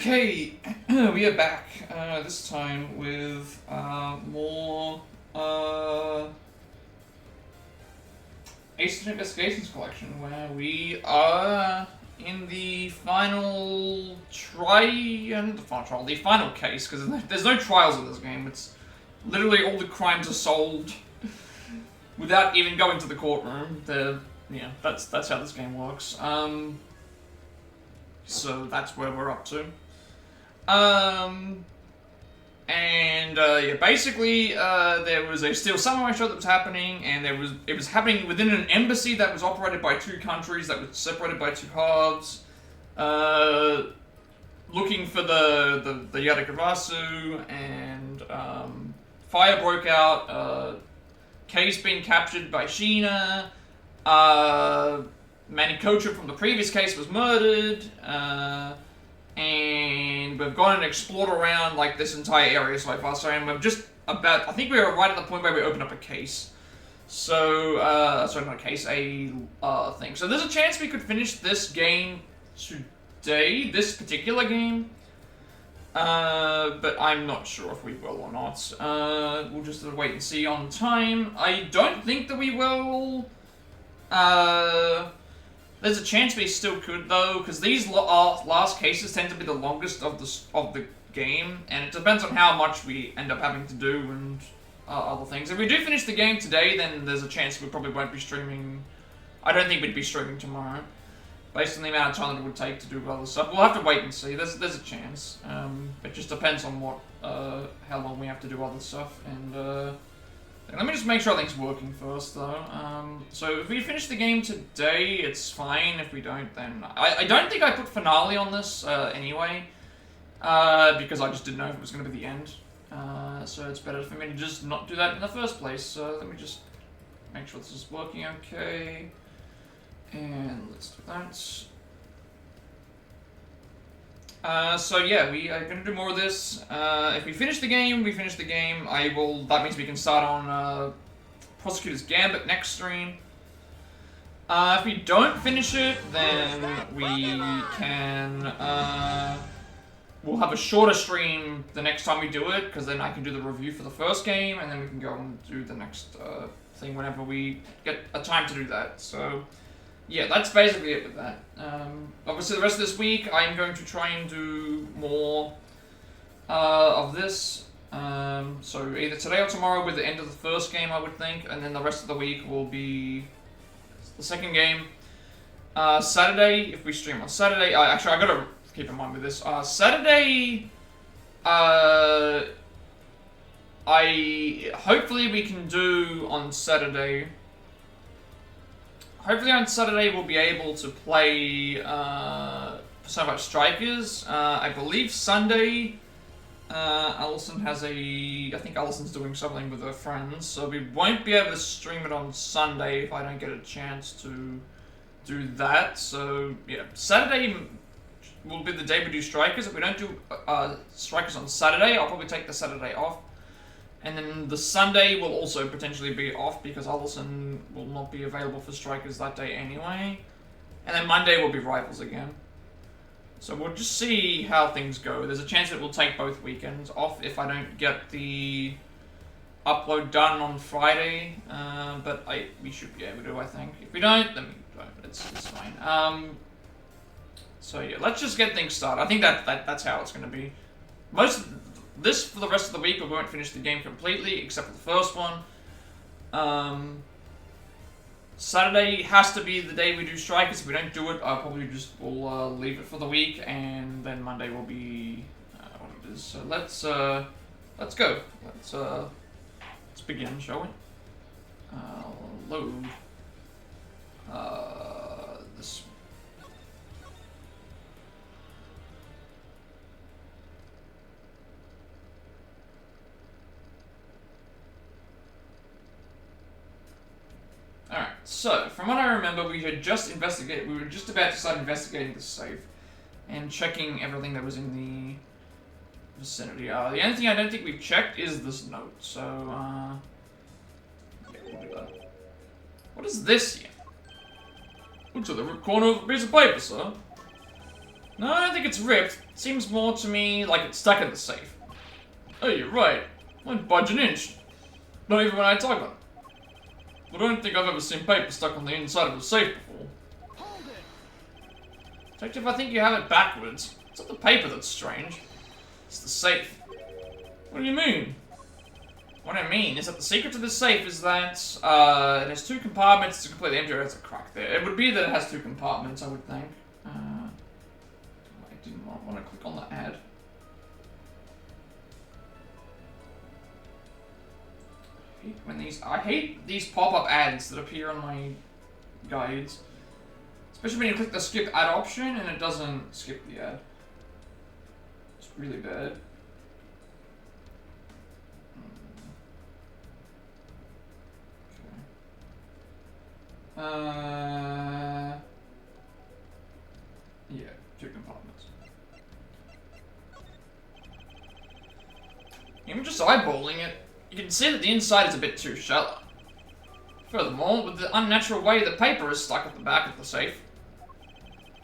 Okay, we are back, this time with more Ace Investigations collection, where we are in the final the final case, because there's no trials in this game. It's literally all the crimes are solved without even going to the courtroom. Yeah, that's how this game works. So that's where we're up to. Yeah, basically, there was a steel samurai show that was happening, and it was happening within an embassy that was operated by two countries that was separated by two halves, looking for the Yadakavasu, and, fire broke out, Kei's been captured by Sheena, Manikocha from the previous case was murdered, and we've gone and explored around like this entire area so far. So, and we've just about, I think we were right at the point where we opened up a case. So, sorry, not a case, a thing. So there's a chance we could finish this game today, this particular game. But I'm not sure if we will or not. We'll just have to wait and see on time. I don't think that we will. There's a chance we still could, though, because these last cases tend to be the longest of the game, and it depends on how much we end up having to do and other things. If we do finish the game today, then there's a chance we probably won't be streaming. I don't think we'd be streaming tomorrow, based on the amount of time that it would take to do other stuff. We'll have to wait and see. There's a chance. It just depends on what how long we have to do other stuff, and let me just make sure everything's working first, though. So if we finish the game today, it's fine. If we don't, then I don't think I put finale on this anyway, because I just didn't know if it was going to be the end. So it's better for me to just not do that in the first place. So let me just make sure this is working okay, and let's do that. So yeah, we are going to do more of this. If we finish the game, we finish the game. That means we can start on Prosecutor's Gambit next stream. If we don't finish it, then we can, we'll have a shorter stream the next time we do it, because then I can do the review for the first game, and then we can go and do the next thing whenever we get a time to do that. So yeah, that's basically it with that. Obviously, the rest of this week, I'm going to try and do more of this. So either today or tomorrow with the end of the first game, I would think, and then the rest of the week will be the second game. Saturday, if we stream on Saturday, actually, I gotta keep in mind with this. Saturday, hopefully we can do on Saturday. Hopefully on Saturday we'll be able to play Turnabout Strikers. I believe Sunday, Allison has I think Allison's doing something with her friends, so we won't be able to stream it on Sunday if I don't get a chance to do that. So yeah, Saturday will be the day we do Strikers. If we don't do Strikers on Saturday, I'll probably take the Saturday off. And then the Sunday will also potentially be off because Allison will not be available for Strikers that day anyway. And then Monday will be Rivals again. So we'll just see how things go. There's a chance that we'll take both weekends off if I don't get the upload done on Friday. But we should be able to, I think. If we don't, then we don't. It's fine. So yeah, let's just get things started. I think that's how it's going to be. This, for the rest of the week, we won't finish the game completely, except for the first one. Saturday has to be the day we do Strikers. If we don't do it, I'll probably we'll leave it for the week, and then Monday will be what it is. So let's go. Let's begin, shall we? Load this. Alright, so, from what I remember, we were just about to start investigating the safe and checking everything that was in the vicinity. The only thing I don't think we've checked is this note, so, yeah, we'll do that. What is this here? Looks like the corner of a piece of paper, sir. No, I don't think it's ripped. It seems more to me like it's stuck in the safe. Oh, you're right. I won't budge an inch. Not even when I tug on it. I don't think I've ever seen paper stuck on the inside of a safe before. Hold it. Detective, I think you have it backwards. It's not the paper that's strange. It's the safe. What do you mean? What I mean is that the secret to this safe is that it has 2 compartments. It's completely empty. There's a crack there. It would be that it has 2 compartments, I would think. I didn't want to click on the ad. I hate these pop-up ads that appear on my guides. Especially when you click the skip ad option and it doesn't skip the ad. It's really bad. Yeah, 2 compartments. Even just eyeballing it, you can see that the inside is a bit too shallow. Furthermore, with the unnatural way the paper is stuck at the back of the safe,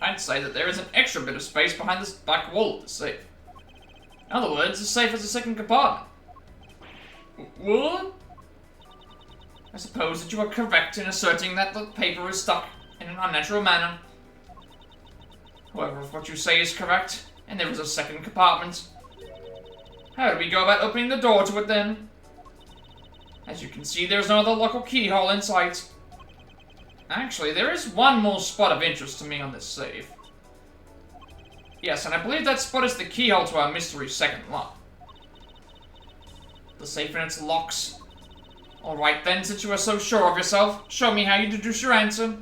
I'd say that there is an extra bit of space behind this back wall of the safe. In other words, the safe has a 2nd compartment. What? I suppose that you are correct in asserting that the paper is stuck in an unnatural manner. However, if what you say is correct, and there is a 2nd compartment, how do we go about opening the door to it then? As you can see, there's no other lock or keyhole in sight. Actually, there is one more spot of interest to me on this safe. Yes, and I believe that spot is the keyhole to our mystery 2nd lock. The safe and its locks. Alright then, since you are so sure of yourself, show me how you deduce your answer.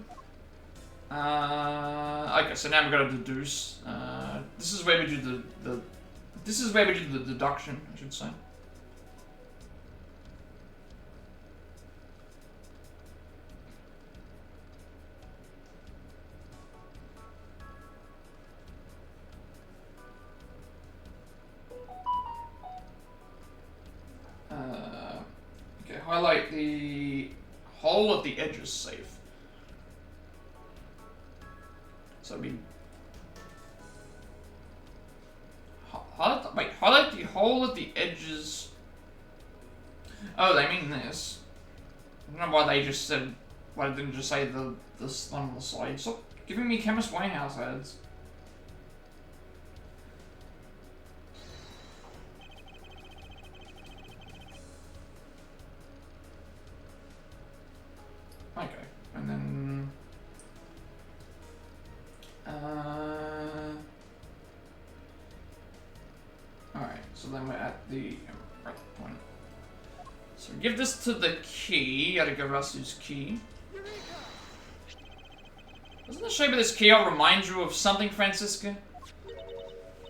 Okay, so now I'm gonna deduce. This is where we do the deduction, I should say. Okay, highlight the hole at the edges safe. So we highlight the hole at the edges. Oh, they mean this. I don't know why they just said. Why they didn't just say this one on the side. Stop giving me Chemist Warehouse ads. Okay, and then alright, so then we're at the right point. So give this to the key, Yadagarasu's key. Doesn't the shape of this keyhole remind you of something, Francisca?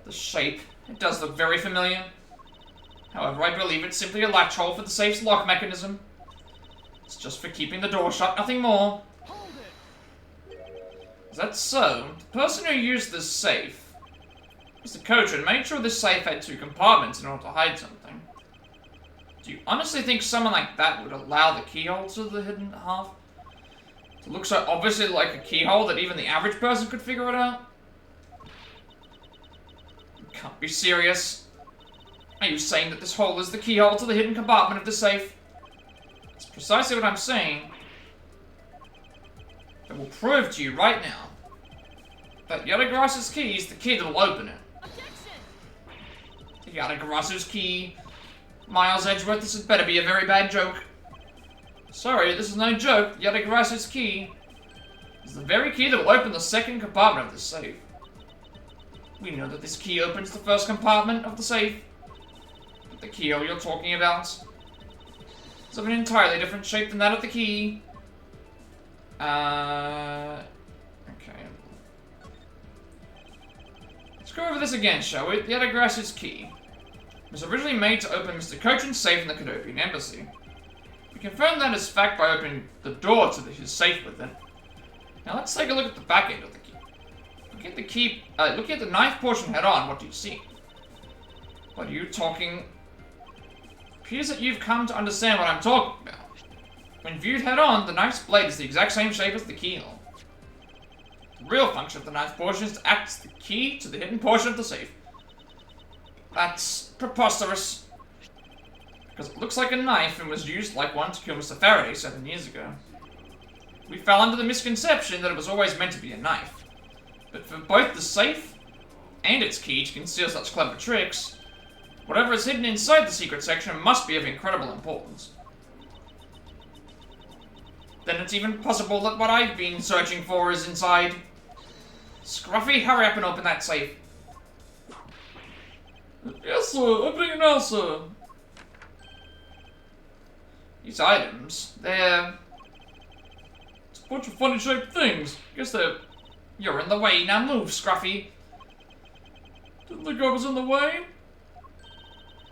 The shape. It does look very familiar. However, I believe it's simply a latch hole for the safe's lock mechanism. It's just for keeping the door shut, nothing more. Hold it. Is that so? The person who used this safe, Mr. Cochran, made sure this safe had 2 compartments in order to hide something. Do you honestly think someone like that would allow the keyhole to the hidden half to look so obviously like a keyhole that even the average person could figure it out? You can't be serious. Are you saying that this hole is the keyhole to the hidden compartment of the safe? That's precisely what I'm saying. I will prove to you right now that Yadagarasu's key is the key that will open it. Yadagarasu's key. Miles Edgeworth, this had better be a very bad joke. Sorry, this is no joke. Yadagarasu's key is the very key that will open the 2nd compartment of the safe. We know that this key opens the 1st compartment of the safe, but the keyhole you're talking about is of an entirely different shape than that of the key. Okay. Let's go over this again, shall we? Yadagarasu's key was originally made to open Mr. Cochran's safe in the Cadopian Embassy. We confirmed that as fact by opening the door to his safe with it. Now let's take a look at the back end of the key. Looking at the knife portion head on, what do you see? What are you talking? Appears that you've come to understand what I'm talking about. When viewed head on, the knife's blade is the exact same shape as the keyhole. The real function of the knife portion is to act as the key to the hidden portion of the safe. That's preposterous. Because it looks like a knife and was used like one to kill Mr. Faraday 7 years ago. We fell under the misconception that it was always meant to be a knife. But for both the safe and its key to conceal such clever tricks, whatever is hidden inside the secret section must be of incredible importance. Then it's even possible that what I've been searching for is inside. Scruffy, hurry up and open that safe. Yes, sir. Opening it now, sir. These items, they're... It's a bunch of funny shaped things. Guess they're... You're in the way, now move, Scruffy. Didn't think I was in the way.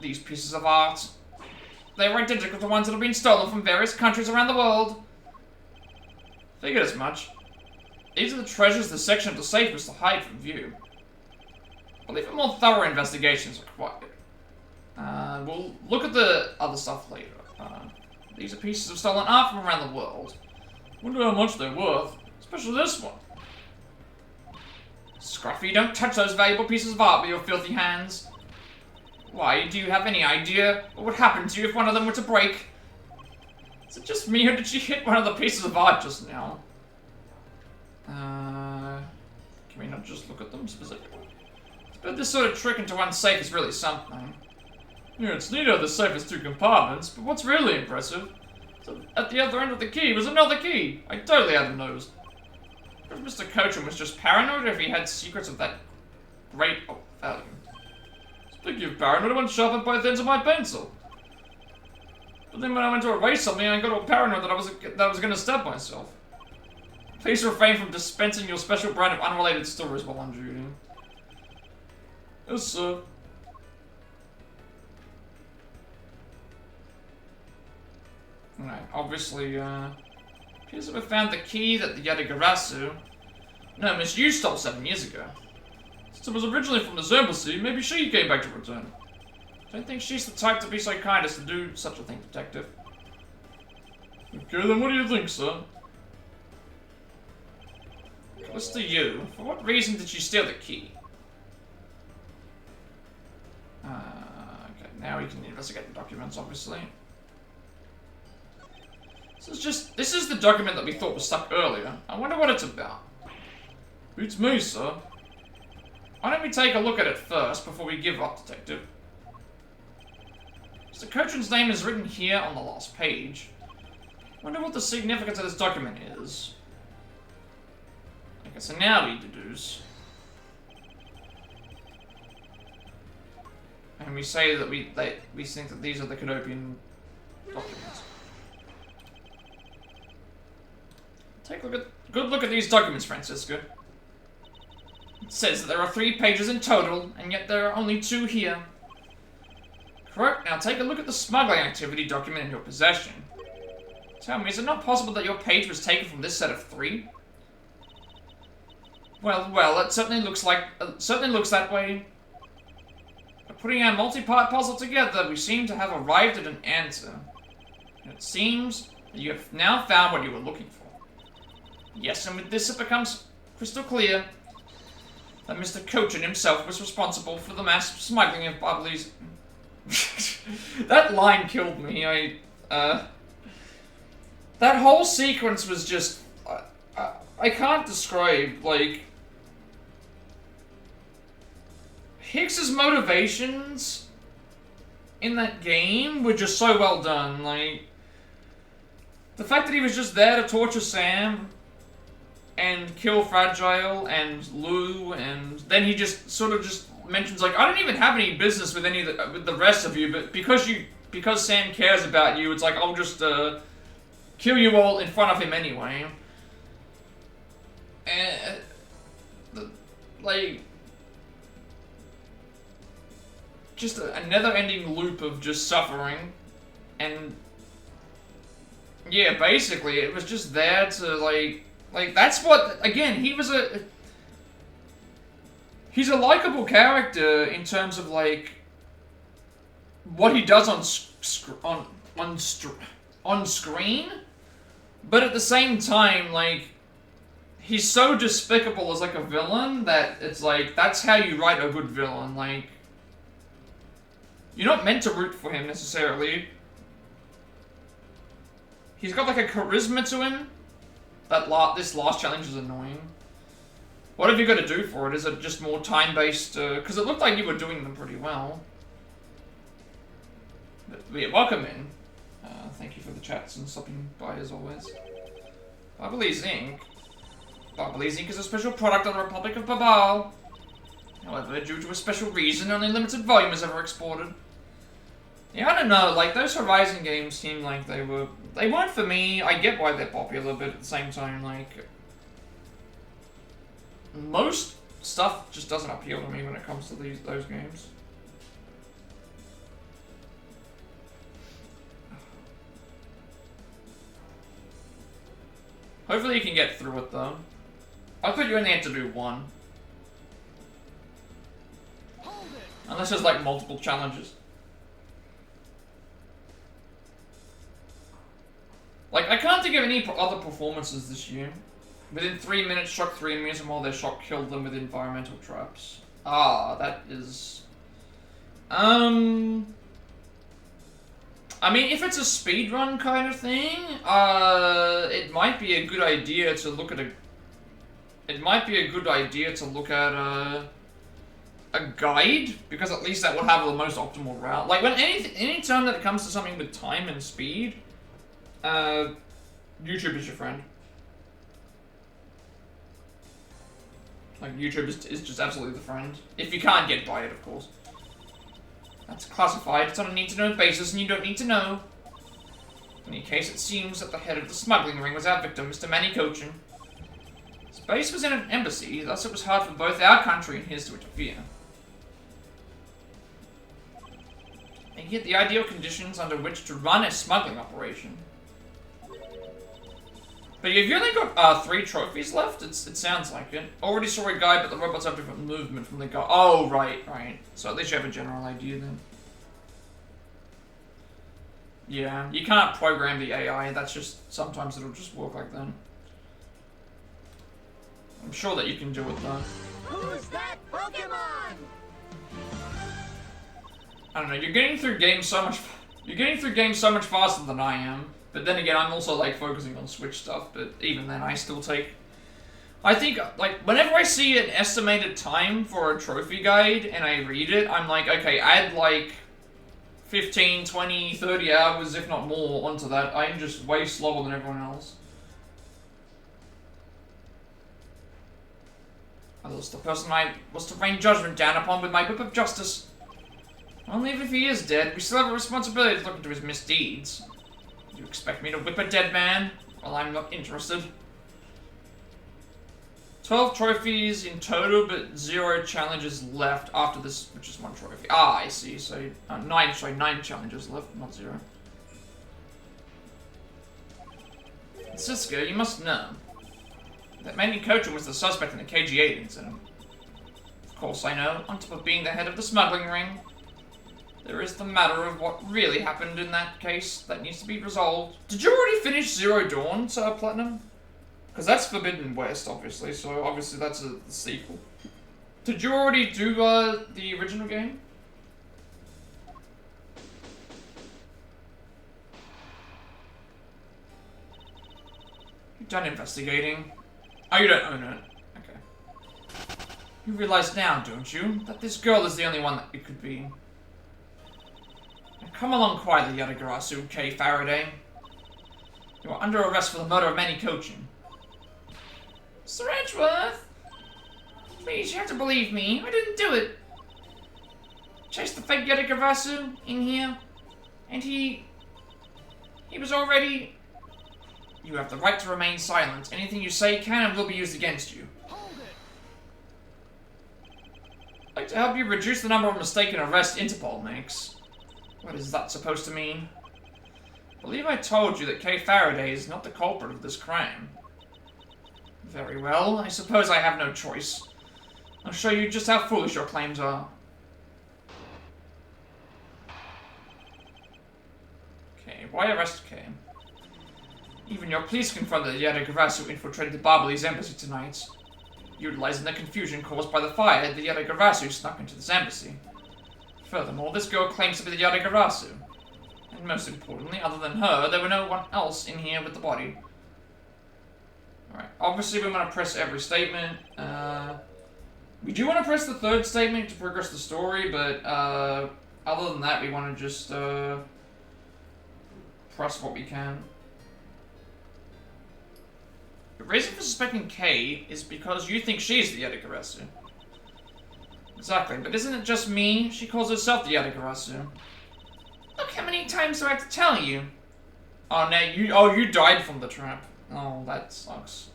These pieces of art, they're identical to ones that have been stolen from various countries around the world. Figured as much. These are the treasures the section of the safe was to hide from view. I believe a more thorough investigation is required. We'll look at the other stuff later. These are pieces of stolen art from around the world. Wonder how much they're worth. Especially this one. Scruffy, don't touch those valuable pieces of art with your filthy hands. Why, do you have any idea what would happen to you if one of them were to break? Is it just me, or did she hit one of the pieces of art just now? Can we not just look at them specifically? But this sort of trick into one safe is really something. Yeah, it's neat how the safe has 2 compartments, but what's really impressive, so at the other end of the key was another key. I totally hadn't noticed. If Mr. Coachman was just paranoid, or if he had secrets of that great value. Speaking of paranoid, I went sharpened both ends of my pencil. But then when I went to erase something, I got all paranoid that I was going to stab myself. Please refrain from dispensing your special brand of unrelated stories while on duty. Yes, sir. Right, obviously, appears that we found the key that the Yadagarasu... No, Miss Yu stole 7 years ago. Since it was originally from his embassy, maybe she came back to return. Don't think she's the type to be so kind as to do such a thing, Detective. Okay, then what do you think, sir? Mr. Yu, for what reason did she steal the key? Okay, now we can investigate the documents, obviously. This is the document that we thought was stuck earlier. I wonder what it's about. Beats me, sir. Why don't we take a look at it first before we give up, Detective? Mr. Cochran's name is written here on the last page. Wonder what the significance of this document is. Okay, so now we deduce. And we say that we think that these are the Cadopian documents. Take a good look at these documents, Francisco. It says that there are 3 pages in total, and yet there are only 2 here. Correct. Now take a look at the smuggling activity document in your possession. Tell me, is it not possible that your page was taken from this set of 3? Well, it certainly looks that way. By putting our multi-part puzzle together, we seem to have arrived at an answer. And it seems that you have now found what you were looking for. Yes, and with this it becomes crystal clear that Mr. Cochran himself was responsible for the mass smuggling of Ablaze. That line killed me. That whole sequence was just... I can't describe, like... Hicks's motivations in that game were just so well done. Like, the fact that he was just there to torture Sam and kill Fragile and Lou, and then he just sort of just mentions, like, I don't even have any business with with the rest of you, but because Sam cares about you, it's like, I'll just kill you all in front of him anyway. And like, just a never-ending loop of just suffering, and yeah, basically it was just there to like that's what, again, he's a likable character in terms of like what he does on screen, but at the same time, like, he's so despicable as like a villain that it's like, that's how you write a good villain. Like, you're not meant to root for him necessarily. He's got like a charisma to him. This last challenge is annoying. What have you got to do for it? Is it just more time-based? Because it looked like you were doing them pretty well. But yeah, welcome in. Thank you for the chats and stopping by as always. Ablaze Inc. Ablaze Inc. is a special product of the Republic of Babal. However, due to a special reason, only limited volume is ever exported. Yeah, I don't know, like, those Horizon games seem like they weren't for me. I get why they're popular, but at the same time, like, most stuff just doesn't appeal to me when it comes to those games. Hopefully you can get through it, though. I thought you only had to do one. Unless there's, like, multiple challenges. Like, I can't think of any other performances this year. Within 3 minutes, shock 3 enemies, and while their shock killed them with environmental traps. Ah, that is... I mean, if it's a speedrun kind of thing, it might be a good idea to look at a guide, because at least that will have the most optimal route. Like, when any time that it comes to something with time and speed, YouTube is your friend. Like, YouTube is just absolutely the friend. If you can't get by it, of course. That's classified. It's on a need-to-know basis, and you don't need to know. In any case, it seems that the head of the smuggling ring was our victim, Mr. Manny Cochin. His base was in an embassy, thus it was hard for both our country and his to interfere. And yet the ideal conditions under which to run a smuggling operation. But you've only got 3 trophies left? It sounds like it. Already saw a guide, but the robots have different movement from the guide. Oh, right. So at least you have a general idea then. Yeah, you can't program the AI. That's just, sometimes it'll just work like that. I'm sure that you can do it though. Who's that Pokemon? I don't know, you're getting through games so much faster than I am. But then again, I'm also, like, focusing on Switch stuff, but even then, I still take... I think, like, whenever I see an estimated time for a trophy guide, and I read it, I'm like, okay, add, like, 15, 20, 30 hours, if not more, onto that. I'm just way slower than everyone else. I lost the person I was to rain judgment down upon with my whip of justice. Only if he is dead, we still have a responsibility to look into his misdeeds. You expect me to whip a dead man? Well, I'm not interested. 12 trophies in total, but 0 challenges left after this, which is 1 trophy. Ah, I see. So, 9 challenges left, not 0. Cisco, you must know that Manny Cochin was the suspect in the KG-8 incident. Of course I know, on top of being the head of the smuggling ring. There is the matter of what really happened in that case that needs to be resolved. Did you already finish Zero Dawn, Sir Platinum? Because that's Forbidden West, obviously, so obviously that's a sequel. Did you already do the original game? You've done investigating. Oh, you don't own it. Okay. You realize now, don't you, that this girl is the only one that it could be. Now come along quietly, Yatagarasu K. Faraday. You are under arrest for the murder of Manny Cochin. Sir Edgeworth! Please, you have to believe me. I didn't do it. Chased the fake Yatagarasu in here, and he was already... You have the right to remain silent. Anything you say can and will be used against you. Hold it. I'd like to help you reduce the number of mistaken arrests Interpol makes. What is that supposed to mean? I believe I told you that Kay Faraday is not the culprit of this crime. Very well, I suppose I have no choice. I'll show you just how foolish your claims are. Okay, why arrest Kay? Even your police confirmed that Yadagarasu infiltrated the Barbely's embassy tonight. Utilizing the confusion caused by the fire, the Yadagarasu snuck into this embassy. Furthermore, this girl claims to be the Yadagarasu. And most importantly, other than her, there were no one else in here with the body. Alright, obviously we want to press every statement. We do want to press the third statement to progress the story, but other than that, we want to just press what we can. The reason for suspecting Kay is because you think she's the Yadagarasu. Exactly, but isn't it just me? She calls herself the Yadagarasu. Look, how many times do I have to tell you? Oh, no, you died from the trap. Oh, that sucks.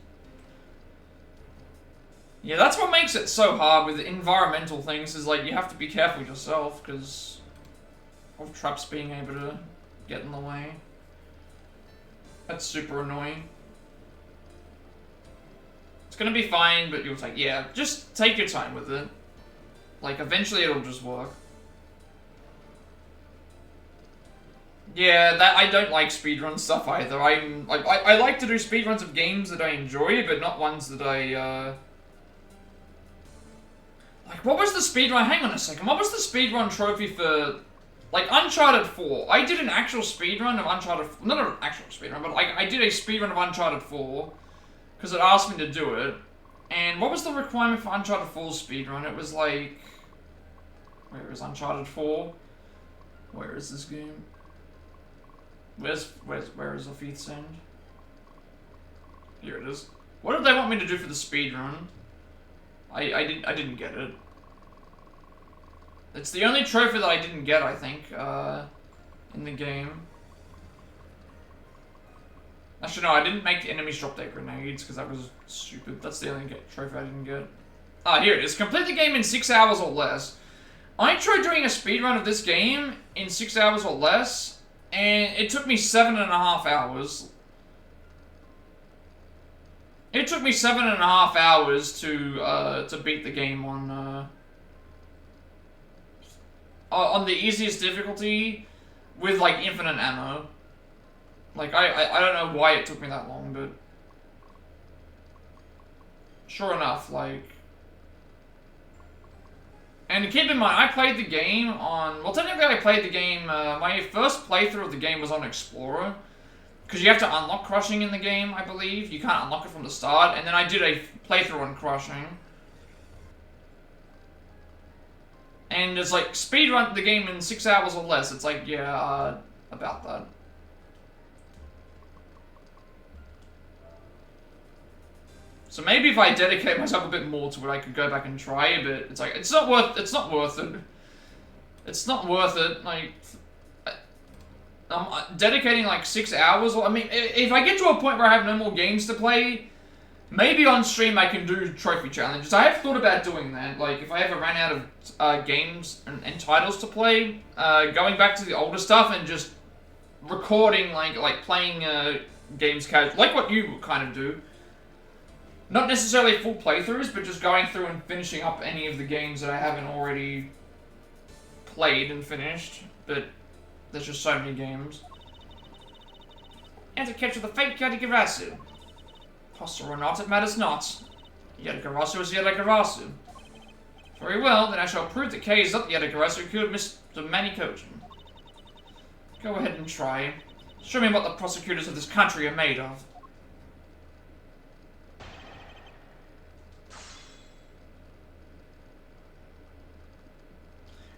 Yeah, that's what makes it so hard with environmental things, is like, you have to be careful yourself, because of traps being able to get in the way. That's super annoying. It's gonna be fine, but you'll take, yeah, just take your time with it. Like, eventually it'll just work. Yeah, that I don't like speedrun stuff either. I like to do speedruns of games that I enjoy, but not ones that I, like, what was the speedrun? Hang on a second. What was the speedrun trophy for, like, Uncharted 4? I did an actual speedrun of Uncharted... Not an actual speedrun, but, like, I did a speedrun of Uncharted 4, because it asked me to do it. And what was the requirement for Uncharted 4's speedrun? It was, like... Where is Uncharted 4? Where is this game? Where is the Fifth End? Here it is. What did they want me to do for the speedrun? I didn't get it. It's the only trophy that I didn't get, I think, in the game. Actually, no, I didn't make the enemies drop their grenades, because that was stupid. That's the only trophy I didn't get. Ah, here it is. Complete the game in 6 hours or less. I tried doing a speedrun of this game in 6 hours or less, and it took me 7.5 hours. It took me 7.5 hours to beat the game on the easiest difficulty with, like, infinite ammo. Like, I don't know why it took me that long, but sure enough, like... And keep in mind, I played the game on... Well, technically I played the game... my first playthrough of the game was on Explorer. Because you have to unlock crushing in the game, I believe. You can't unlock it from the start. And then I did a playthrough on crushing. And it's like, speedrun the game in 6 hours or less. It's like, yeah, about that. So maybe if I dedicate myself a bit more to it, I could go back and try it, but it's like, it's not worth it. It's not worth it, like... I'm dedicating like 6 hours, or I mean, if I get to a point where I have no more games to play, maybe on stream I can do trophy challenges. I have thought about doing that, like if I ever ran out of games and titles to play, going back to the older stuff and just recording, like playing games casual, like what you kind of do. Not necessarily full playthroughs, but just going through and finishing up any of the games that I haven't already played and finished, but there's just so many games. And to capture the fake Yadagarasu. Imposter or not, it matters not. Yadagarasu is Yadagarasu. Very well, then I shall prove that Kay is not the Yadagarasu who killed Mr. Manikogen. Go ahead and try. Show me what the prosecutors of this country are made of.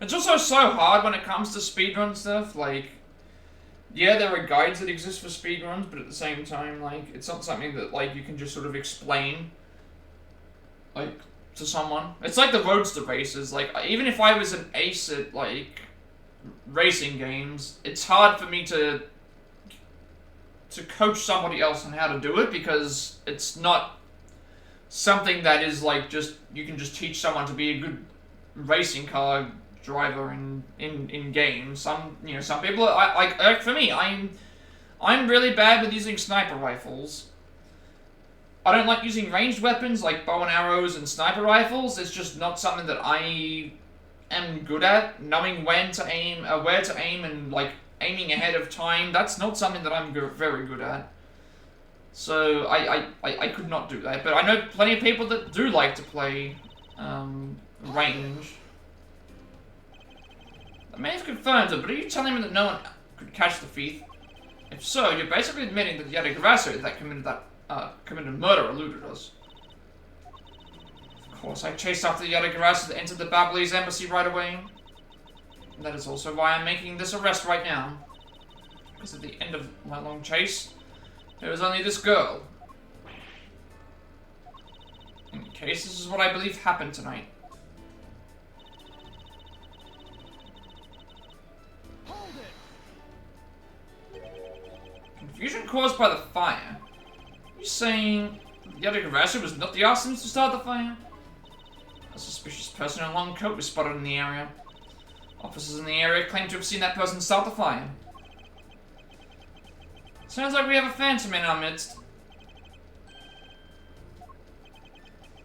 It's also so hard when it comes to speedrun stuff, like, yeah, there are guides that exist for speedruns, but at the same time, like, it's not something that, like, you can just sort of explain, like, to someone. It's like the Roadster races, like, even if I was an ace at, like, racing games, it's hard for me to coach somebody else on how to do it, because it's not something that is, like, just, you can just teach someone to be a good racing car driver in games. Some people are, like for me, I'm really bad with using sniper rifles. I don't like using ranged weapons like bow and arrows and sniper rifles. It's just not something that I am good at. Knowing when to aim, where to aim, and like aiming ahead of time, that's not something that I'm very good at. So I could not do that. But I know plenty of people that do like to play range. I may have confirmed it, but are you telling me that no one could catch the thief? If so, you're basically admitting that the Yadagarasa that committed murder eluded us. Of course, I chased after the Yadagarasa that entered the Ablaze embassy right away. And that is also why I'm making this arrest right now. Because at the end of my long chase, there was only this girl. In case this is what I believe happened tonight. Hold it. Confusion caused by the fire. Are you saying the Yadagarasa was not the arsonist who started the fire? A suspicious person in a long coat was spotted in the area. Officers in the area claim to have seen that person start the fire. Sounds like we have a phantom in our midst.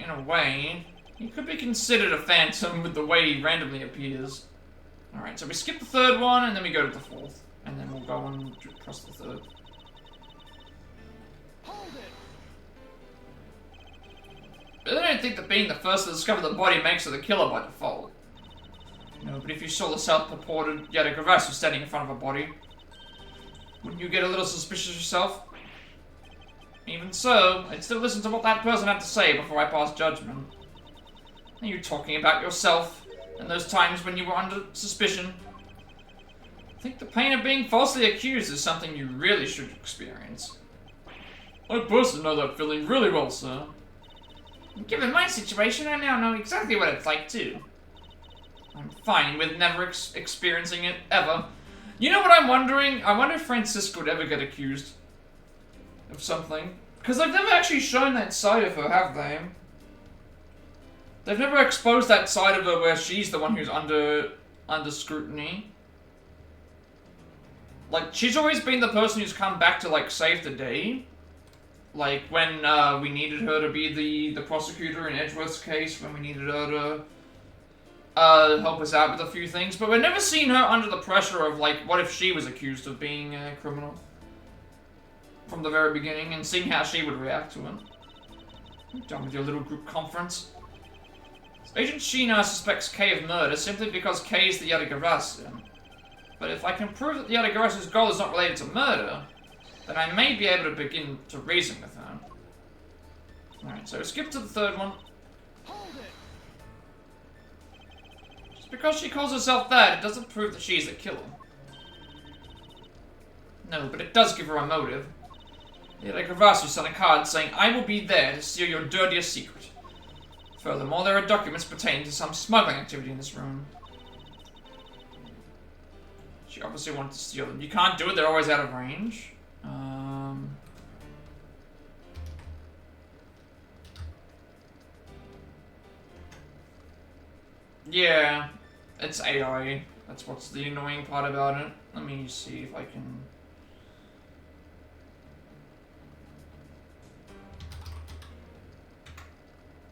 In a way, he could be considered a phantom with the way he randomly appears. Alright, so we skip the third one, and then we go to the fourth. And then we'll go and cross the third. Hold it. But I don't think that being the first to discover the body makes her the killer by default. No, but if you saw the self-purported Yadagarasa standing in front of a body, wouldn't you get a little suspicious yourself? Even so, I'd still listen to what that person had to say before I pass judgment. Are you talking about yourself and those times when you were under suspicion? I think the pain of being falsely accused is something you really should experience. I personally know that feeling really well, sir. Given my situation, I now know exactly what it's like too. I'm fine with never experiencing it, ever. You know what I'm wondering? I wonder if Francisco would ever get accused of something. Because they've never actually shown that side of her, have they? They've never exposed that side of her where she's the one who's under scrutiny. Like, she's always been the person who's come back to, like, save the day. Like, when we needed her to be the prosecutor in Edgeworth's case, when we needed her to help us out with a few things, but we've never seen her under the pressure of, like, what if she was accused of being a criminal from the very beginning, and seeing how she would react to it. You're done with your little group conference. Agent Sheena suspects Kay of murder simply because Kay is the Yadagarasa. But if I can prove that the Yadagarasa's goal is not related to murder, then I may be able to begin to reason with her. Alright, so skip to the third one. Hold it. Just because she calls herself that, it doesn't prove that she's the killer. No, but it does give her a motive. The Yadagarasa sent a card saying, "I will be there to steal your dirtiest secret." Furthermore, there are documents pertaining to some smuggling activity in this room. She obviously wanted to steal them. You can't do it, they're always out of range. Yeah, it's AI. That's what's the annoying part about it. Let me see if I can...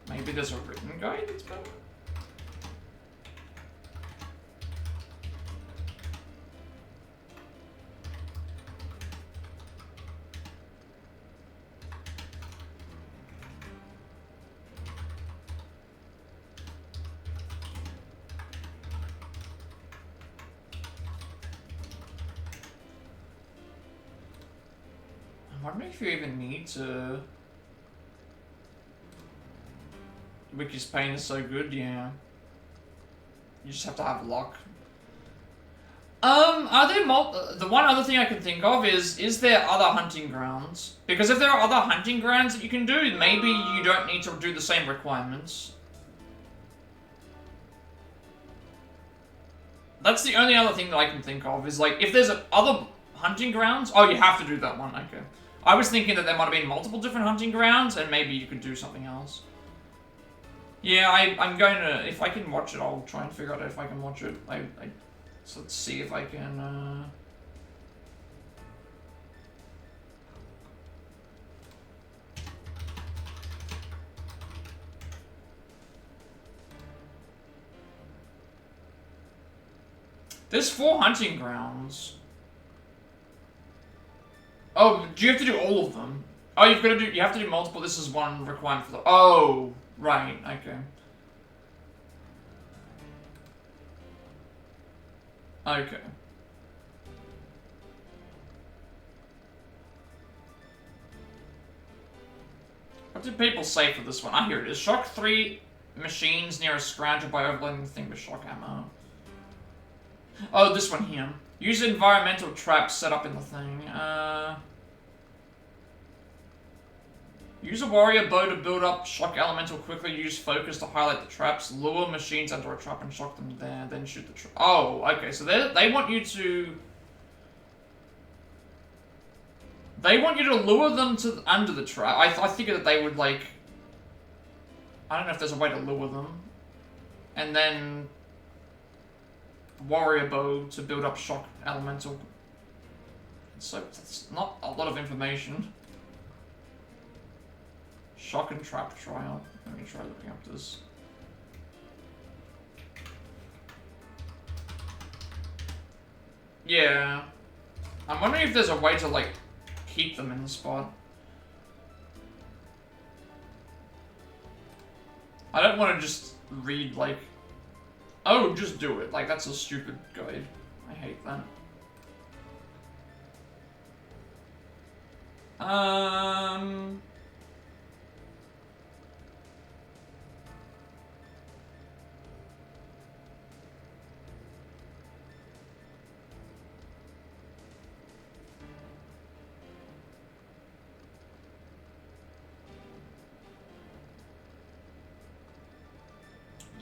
Maybe there's a written guide that's better? I'm wondering if you even need to... Wiki's pain is so good, yeah. You just have to have luck. Are there the one other thing I can think of is there other hunting grounds? Because if there are other hunting grounds that you can do, maybe you don't need to do the same requirements. That's the only other thing that I can think of, is like, if there's other hunting grounds, oh, you have to do that one, okay. I was thinking that there might have been multiple different hunting grounds, and maybe you could do something else. Yeah, I'm going to, if I can watch it, I'll try and figure out if I can watch it. So let's see if I can, There's 4 hunting grounds. Oh, do you have to do all of them? Oh, you have to do multiple. This is one requirement for the. Oh, right. Okay. Okay. What did people say for this one? Ah, here it is. Shock 3 machines near a scrounger by overloading the thing with shock ammo. Oh, this one here. Use environmental traps set up in the thing. Use a warrior bow to build up shock elemental quickly. Use focus to highlight the traps. Lure machines under a trap and shock them there. Then shoot the trap. Oh, okay. So they want you to. They want you to lure them to under the trap. I figured that they would like. I don't know if there's a way to lure them, and then warrior bow to build up shock elemental. So that's not a lot of information. Shock and trap trial. Let me try looking up this. Yeah. I'm wondering if there's a way to, like, keep them in the spot. I don't want to just read, like, oh, just do it. Like, that's a stupid guide. I hate that.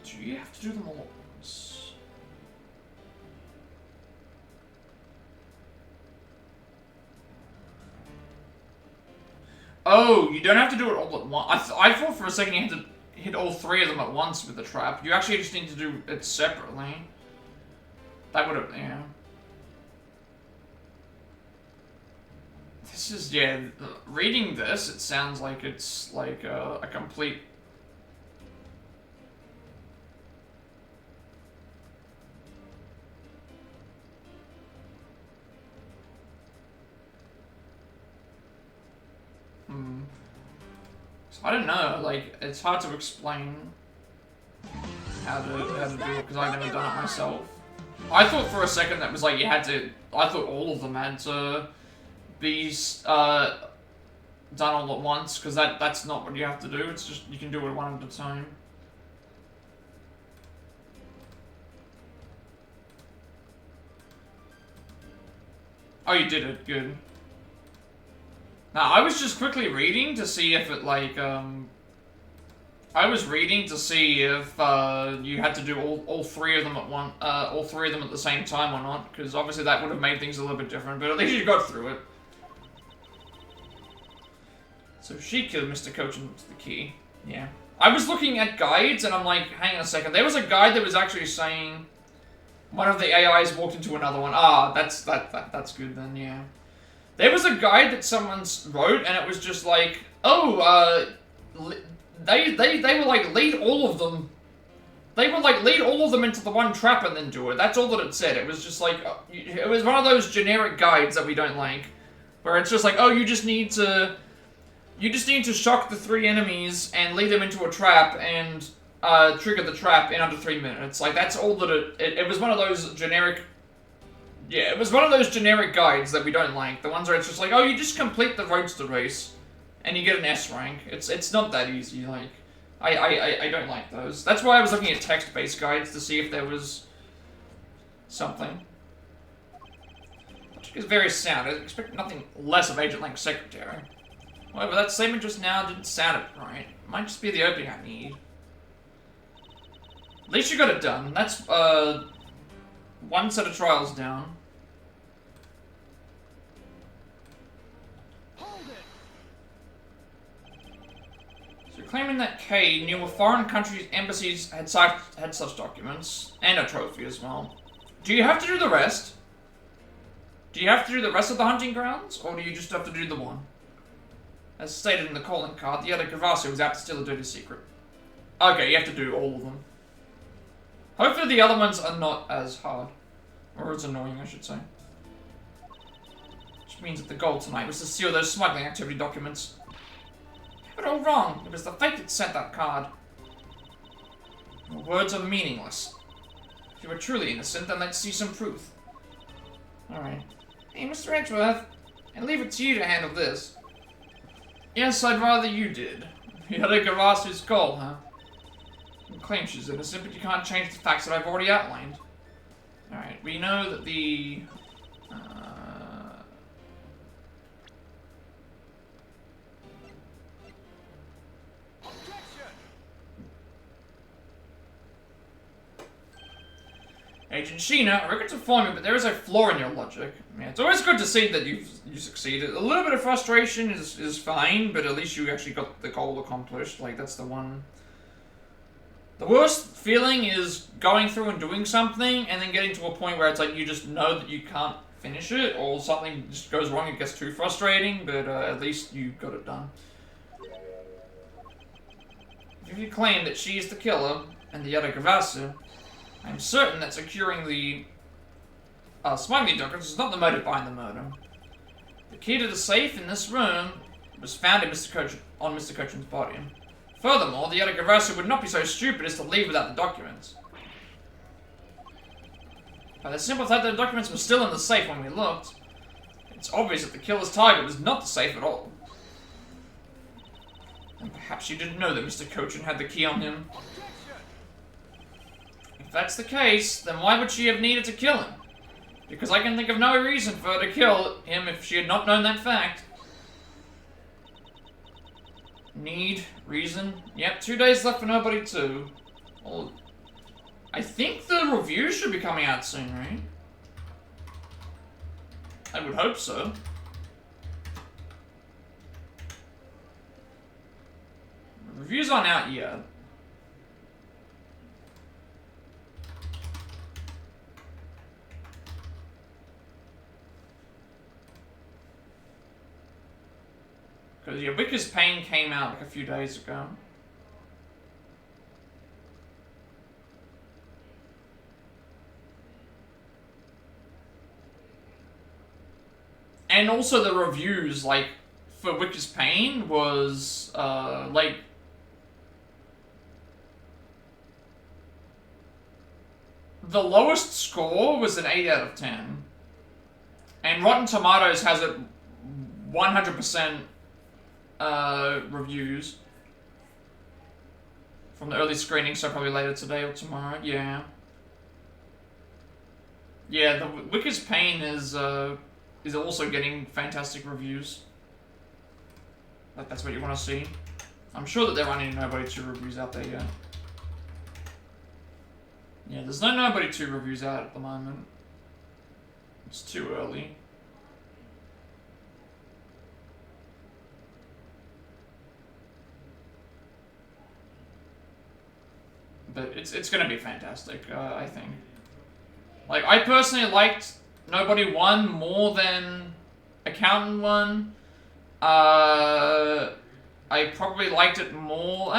Do you have to do them all at once? Oh, you don't have to do it all at once. I thought for a second you had to hit all 3 of them at once with the trap. You actually just need to do it separately. That would have, yeah. This is, yeah, reading this, it sounds like it's like a complete... So I don't know, like, it's hard to explain how to do it because I've never done it myself. I thought for a second that was like you had to, I thought all of them had to be done all at once because that's not what you have to do, it's just you can do it one at a time. Oh, you did it, good. Now, I was just quickly reading to see if it, like, I was reading to see if, you had to do all 3 of them at all 3 of them at the same time or not, because obviously that would have made things a little bit different, but at least you got through it. So she killed Mr. Coach and the key. Yeah. I was looking at guides, and I'm like, hang on a second, there was a guide that was actually saying one of the AIs walked into another one. Ah, that's good then, yeah. There was a guide that someone wrote, and it was just like, oh, they were like, lead all of them. They would like lead all of them into the one trap and then do it. That's all that it said. It was just like, it was one of those generic guides that we don't like, where it's just like, oh, you just need to shock the 3 enemies and lead them into a trap and trigger the trap in under 3 minutes. Like that's all that it was one of those generic. Yeah, it was one of those generic guides that we don't like. The ones where it's just like, oh, you just complete the roadster race, and you get an S rank. It's not that easy. Like, I don't like those. That's why I was looking at text-based guides to see if there was something. Which is very sound. I expect nothing less of Agent Link's secretary. However, that statement just now didn't sound it right. Might just be the opening I need. At least you got it done. That's one set of trials down. So claiming that K knew a foreign country's embassies had such documents, and a trophy as well. Do you have to do the rest? Do you have to do the rest of the hunting grounds, or do you just have to do the one? As stated in the calling card, the other Gavassi was out to steal a dirty secret. Okay, you have to do all of them. Hopefully the other ones are not as hard. Or as annoying, I should say. Which means that the goal tonight was to steal those smuggling activity documents. You're all wrong. It was the fate that sent that card. Your words are meaningless. If you were truly innocent, then let's see some proof. Alright. Hey, Mr. Edgeworth, I leave it to you to handle this. Yes, I'd rather you did. You had a Garasu's call, huh? You claim she's innocent, but you can't change the facts that I've already outlined. Alright, we know that the... Agent Sheena, I regret to inform you, but there is a flaw in your logic. Yeah, it's always good to see that you succeeded. A little bit of frustration is fine, but at least you actually got the goal accomplished. Like, that's the one... The worst feeling is going through and doing something, and then getting to a point where it's like you just know that you can't finish it, or something just goes wrong, it gets too frustrating, but at least you got it done. If you claim that she is the killer, and the other Gavasu, I'm certain that securing the smuggling documents is not the motive behind the murder. The key to the safe in this room was found in on Mr. Cochin's body. Furthermore, the other Gavasu would not be so stupid as to leave without the documents. By the simple fact that the documents were still in the safe when we looked, it's obvious that the killer's target was not the safe at all. And perhaps you didn't know that Mr. Cochin had the key on him. If that's the case, then why would she have needed to kill him? Because I can think of no reason for her to kill him if she had not known that fact. Need, reason. Yep, 2 days left for Nobody 2. Well, I think the review should be coming out soon, right? I would hope so. The reviews aren't out yet. Because your Wicker's Pain came out like a few days ago. And also the reviews, like, for Wicker's Pain was, like... The lowest score was an 8 out of 10. And Rotten Tomatoes has it 100% reviews from the early screening, so probably later today or tomorrow. Yeah. Yeah, the Wicker's Pain is also getting fantastic reviews. Like, that's what you want to see. I'm sure that there aren't any Nobody 2 reviews out there yet. Yeah, there's no Nobody 2 reviews out at the moment. It's too early. But it's gonna be fantastic, I think. Like, I personally liked Nobody 1 more than Accountant 1. I probably liked it more...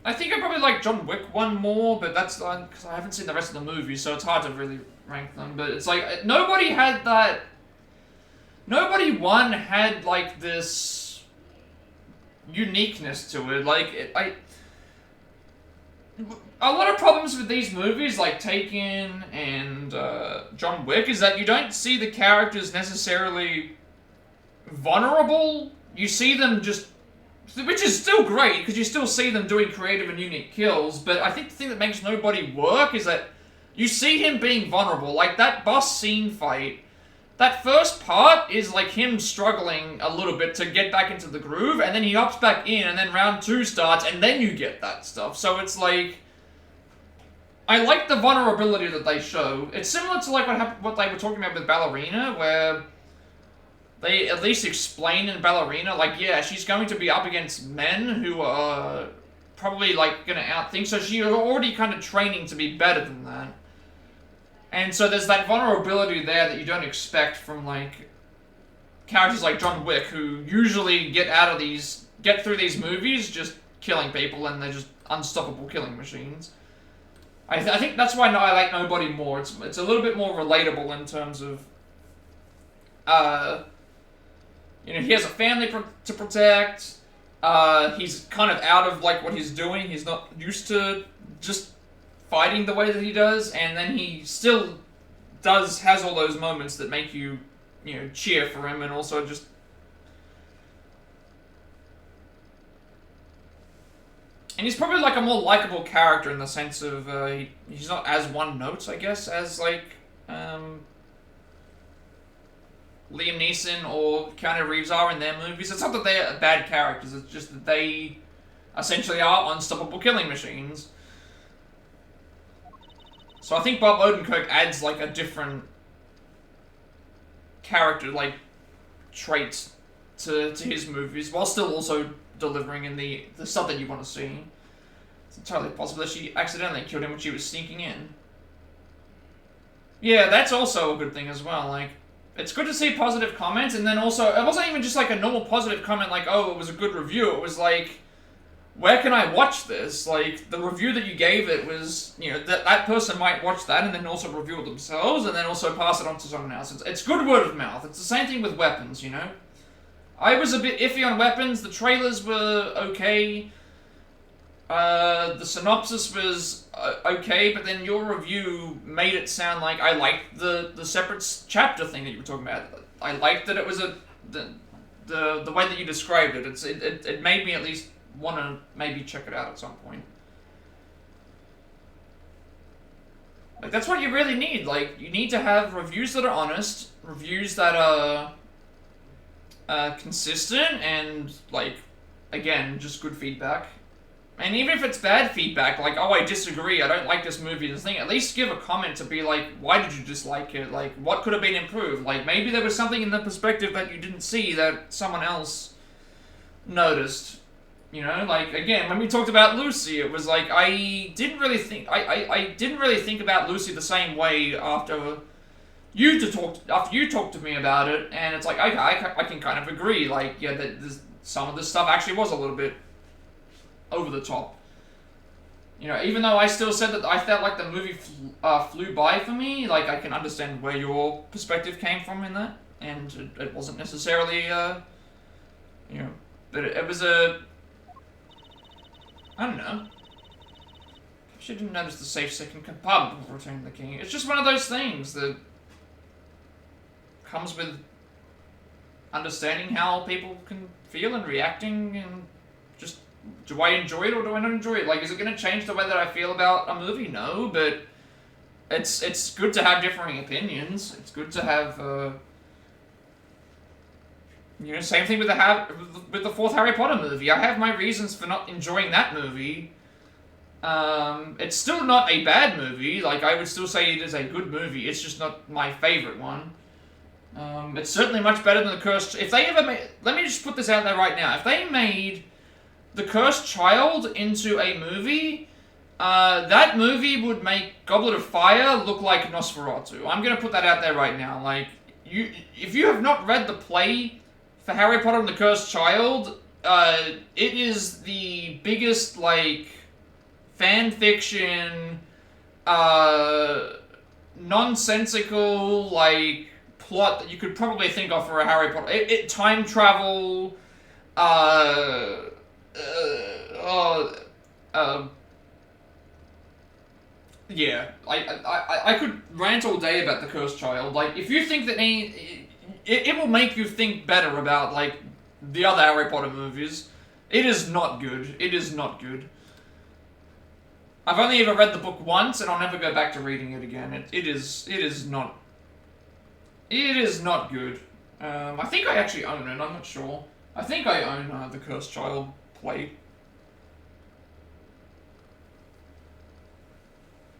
I think I probably like John Wick 1 more, but that's because I haven't seen the rest of the movie, so it's hard to really rank them. But it's like, Nobody had that... Nobody 1 had, like, this uniqueness to it. Like, a lot of problems with these movies, like Taken and John Wick, is that you don't see the characters necessarily vulnerable. You see them just... Which is still great, because you still see them doing creative and unique kills, but I think the thing that makes Nobody work is that you see him being vulnerable. Like, that bus scene fight, that first part is like him struggling a little bit to get back into the groove, and then he hops back in, and then round 2 starts, and then you get that stuff. So it's like... I like the vulnerability that they show. It's similar to like what they were talking about with Ballerina, where... They at least explain in Ballerina, like, yeah, she's going to be up against men who are probably, like, gonna outthink, so she's already kind of training to be better than that. And so there's that vulnerability there that you don't expect from, like, characters like John Wick, who usually get through these movies just killing people, and they're just unstoppable killing machines. I think that's why I like Nobody more. It's a little bit more relatable in terms of, you know, he has a family to protect. he's kind of out of like what he's doing. He's not used to just fighting the way that he does, and then he still has all those moments that make you, you know, cheer for him, and also just. And he's probably like a more likable character in the sense of he's not as one note, I guess, as like Liam Neeson or Keanu Reeves are in their movies. It's not that they're bad characters, it's just that they essentially are unstoppable killing machines. So I think Bob Odenkirk adds like a different character, like, trait to his movies, while still also delivering in the stuff that you want to see. It's entirely possible that she accidentally killed him when she was sneaking in. Yeah, that's also a good thing as well, like, it's good to see positive comments, and then also, it wasn't even just like a normal positive comment like, oh, it was a good review, it was like, where can I watch this? Like, the review that you gave it was, you know, that person might watch that and then also review it themselves, and then also pass it on to someone else. It's good word of mouth. It's the same thing with weapons, you know? I was a bit iffy on weapons, the trailers were okay, the synopsis was okay, but then your review made it sound like I liked the separate chapter thing that you were talking about. I liked that it was the way that you described it. It made me at least want to maybe check it out at some point. Like, that's what you really need. Like, you need to have reviews that are honest, reviews that are consistent, and, like, again, just good feedback. And even if it's bad feedback, like, oh, I disagree, I don't like this movie, this thing, at least give a comment to be like, why did you dislike it? Like, what could have been improved? Like, maybe there was something in the perspective that you didn't see that someone else noticed. You know, like, again, when we talked about Lucy, it was like, I didn't really think about Lucy the same way after you talked to me about it, and it's like, I can kind of agree, like, yeah, that some of this stuff actually was a little bit over the top. You know, even though I still said that I felt like the movie flew by for me, like, I can understand where your perspective came from in that, and it wasn't necessarily, you know, but it was I don't know. She didn't notice the safe second compartment before returning the king. It's just one of those things that comes with understanding how people can feel and reacting, and just, do I enjoy it or do I not enjoy it? Like, is it going to change the way that I feel about a movie? No, but it's good to have differing opinions. It's good to have, you know, same thing with the fourth Harry Potter movie. I have my reasons for not enjoying that movie. It's still not a bad movie. Like, I would still say it is a good movie. It's just not my favorite one. It's certainly much better than The Cursed... If they ever made... Let me just put this out there right now. If they made The Cursed Child into a movie, that movie would make Goblet of Fire look like Nosferatu. I'm gonna put that out there right now. Like, if you have not read the play for Harry Potter and the Cursed Child, it is the biggest, like, fan fiction, nonsensical, like, plot that you could probably think of for a Harry Potter. Time travel, yeah, I could rant all day about the Cursed Child. Like, if you think that it will make you think better about, like, the other Harry Potter movies. It is not good. It is not good. I've only ever read the book once, and I'll never go back to reading it again. It is not good. I think I actually own it, I'm not sure. I think I own the Cursed Child play.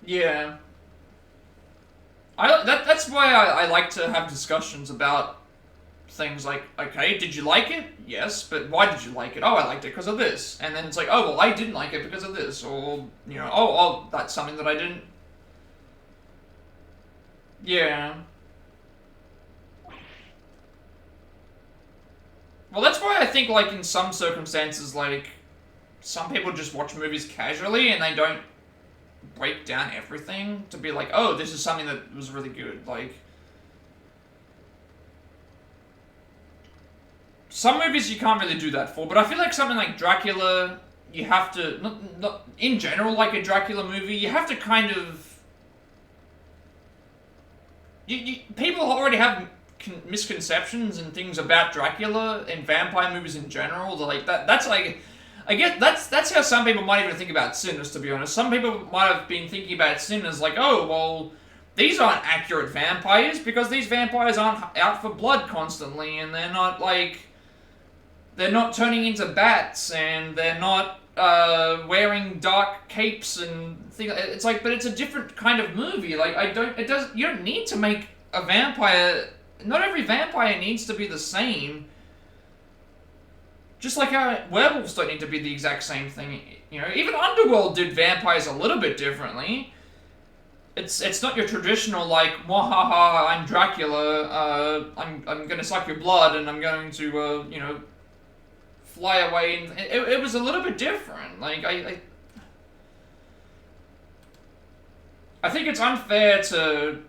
Yeah. That's why I like to have discussions about things like, okay, did you like it? Yes, but why did you like it? Oh, I liked it because of this. And then it's like, oh, well, I didn't like it because of this. Or, you know, oh, that's something that I didn't... Yeah. Well, that's why I think, like, in some circumstances, like, some people just watch movies casually and they don't break down everything to be like, oh, this is something that was really good. Like, some movies you can't really do that for, but I feel like something like Dracula, you have to, not in general, like a Dracula movie, you have to kind of, people already have misconceptions and things about Dracula and vampire movies in general. Like that's like, I guess that's how some people might even think about Sinners. To be honest, some people might have been thinking about Sinners like, oh well, these aren't accurate vampires because these vampires aren't out for blood constantly, and they're not like, they're not turning into bats, and they're not wearing dark capes and things. It's like, but it's a different kind of movie. Like you don't need to make a vampire. Not every vampire needs to be the same. Just like how werewolves don't need to be the exact same thing. You know, even Underworld did vampires a little bit differently. It's not your traditional like, wahaha, I'm Dracula, I'm gonna suck your blood and I'm going to you know, fly away. And it was a little bit different. Like I think it's unfair to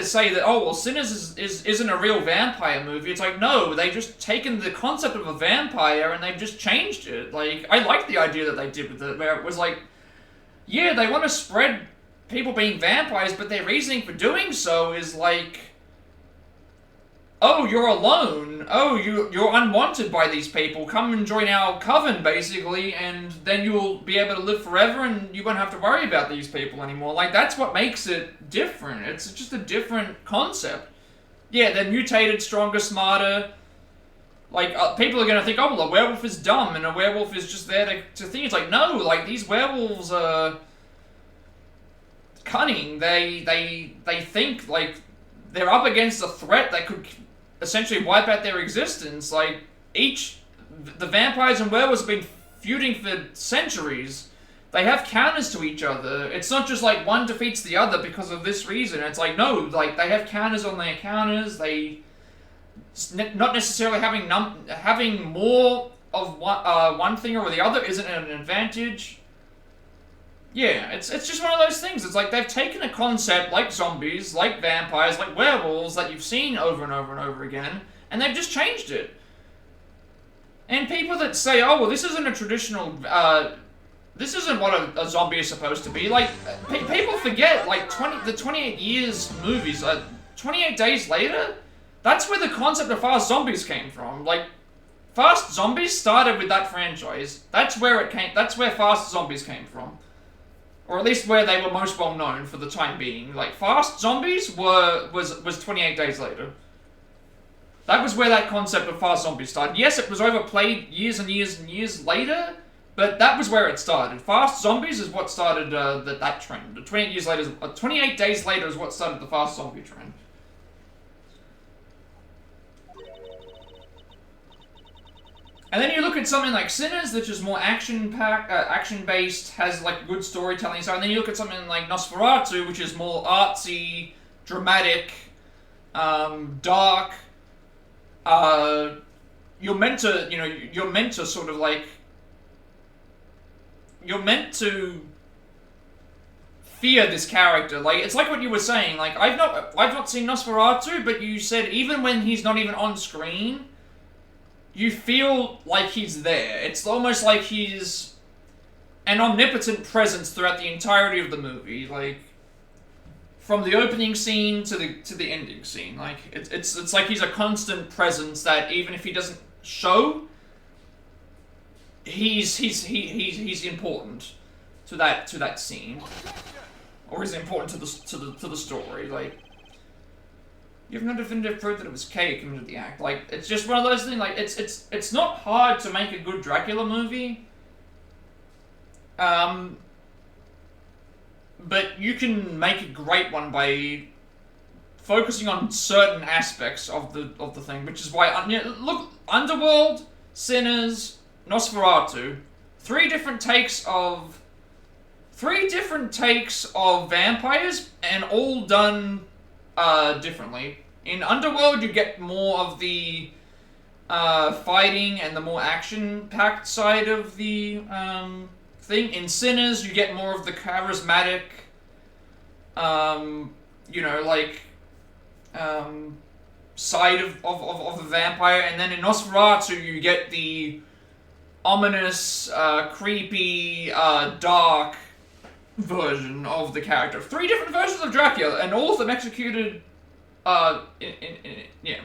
say that, oh well, Sinners isn't a real vampire movie. It's like, no, they've just taken the concept of a vampire and they've just changed it. Like, I like the idea that they did with it, where it was like, yeah, they want to spread people being vampires, but their reasoning for doing so is like, oh, you're alone. Oh, you're unwanted by these people. Come and join our coven, basically, and then you'll be able to live forever and you won't have to worry about these people anymore. Like, that's what makes it different. It's just a different concept. Yeah, they're mutated, stronger, smarter. Like, people are going to think, oh, well, a werewolf is dumb and a werewolf is just there to think. It's like, no, like, these werewolves are cunning. They think, like, they're up against a threat that could essentially wipe out their existence. Like, the vampires and werewolves have been feuding for centuries. They have counters to each other. It's not just like one defeats the other because of this reason. It's like, no, like, they have counters on their counters. They, not necessarily having more of one thing or the other isn't an advantage. Yeah, it's just one of those things. It's like they've taken a concept like zombies, like vampires, like werewolves that you've seen over and over and over again, and they've just changed it. And people that say, oh, well, this isn't a traditional, this isn't what a zombie is supposed to be, like, people forget, like, the 28 Years movies, 28 Days Later, that's where the concept of fast zombies came from. Like, Fast Zombies started with that franchise. That's where Fast Zombies came from. Or at least where they were most well known for the time being. Like, Fast Zombies was 28 Days Later. That was where that concept of Fast Zombies started. Yes, it was overplayed years and years and years later, but that was where it started. Fast Zombies is what started that trend. 28 Days Later is what started the Fast Zombie trend. And then you look at something like Sinners, which is more action-based, has like good storytelling. So, and then you look at something like Nosferatu, which is more artsy, dramatic, dark. You're meant to sort of like, you're meant to fear this character. Like, it's like what you were saying. Like, I've not seen Nosferatu, but you said even when he's not even on screen, you feel like he's there. It's almost like he's an omnipotent presence throughout the entirety of the movie. Like, from the opening scene to the ending scene. Like, it's like he's a constant presence that even if he doesn't show, he's important to that scene, or he's important to the story. Like, you have no definitive proof that it was Kay committed the act. Like, it's just one of those things. Like, it's not hard to make a good Dracula movie. But you can make a great one by focusing on certain aspects of the thing, which is why look, Underworld, Sinners, Nosferatu, three different takes of vampires, and all done differently. In Underworld, you get more of the fighting and the more action-packed side of the thing. In Sinners, you get more of the charismatic, side of the vampire, and then in Nosferatu you get the ominous, creepy, dark version of the character. 3 different versions of Dracula, and all of them executed, yeah.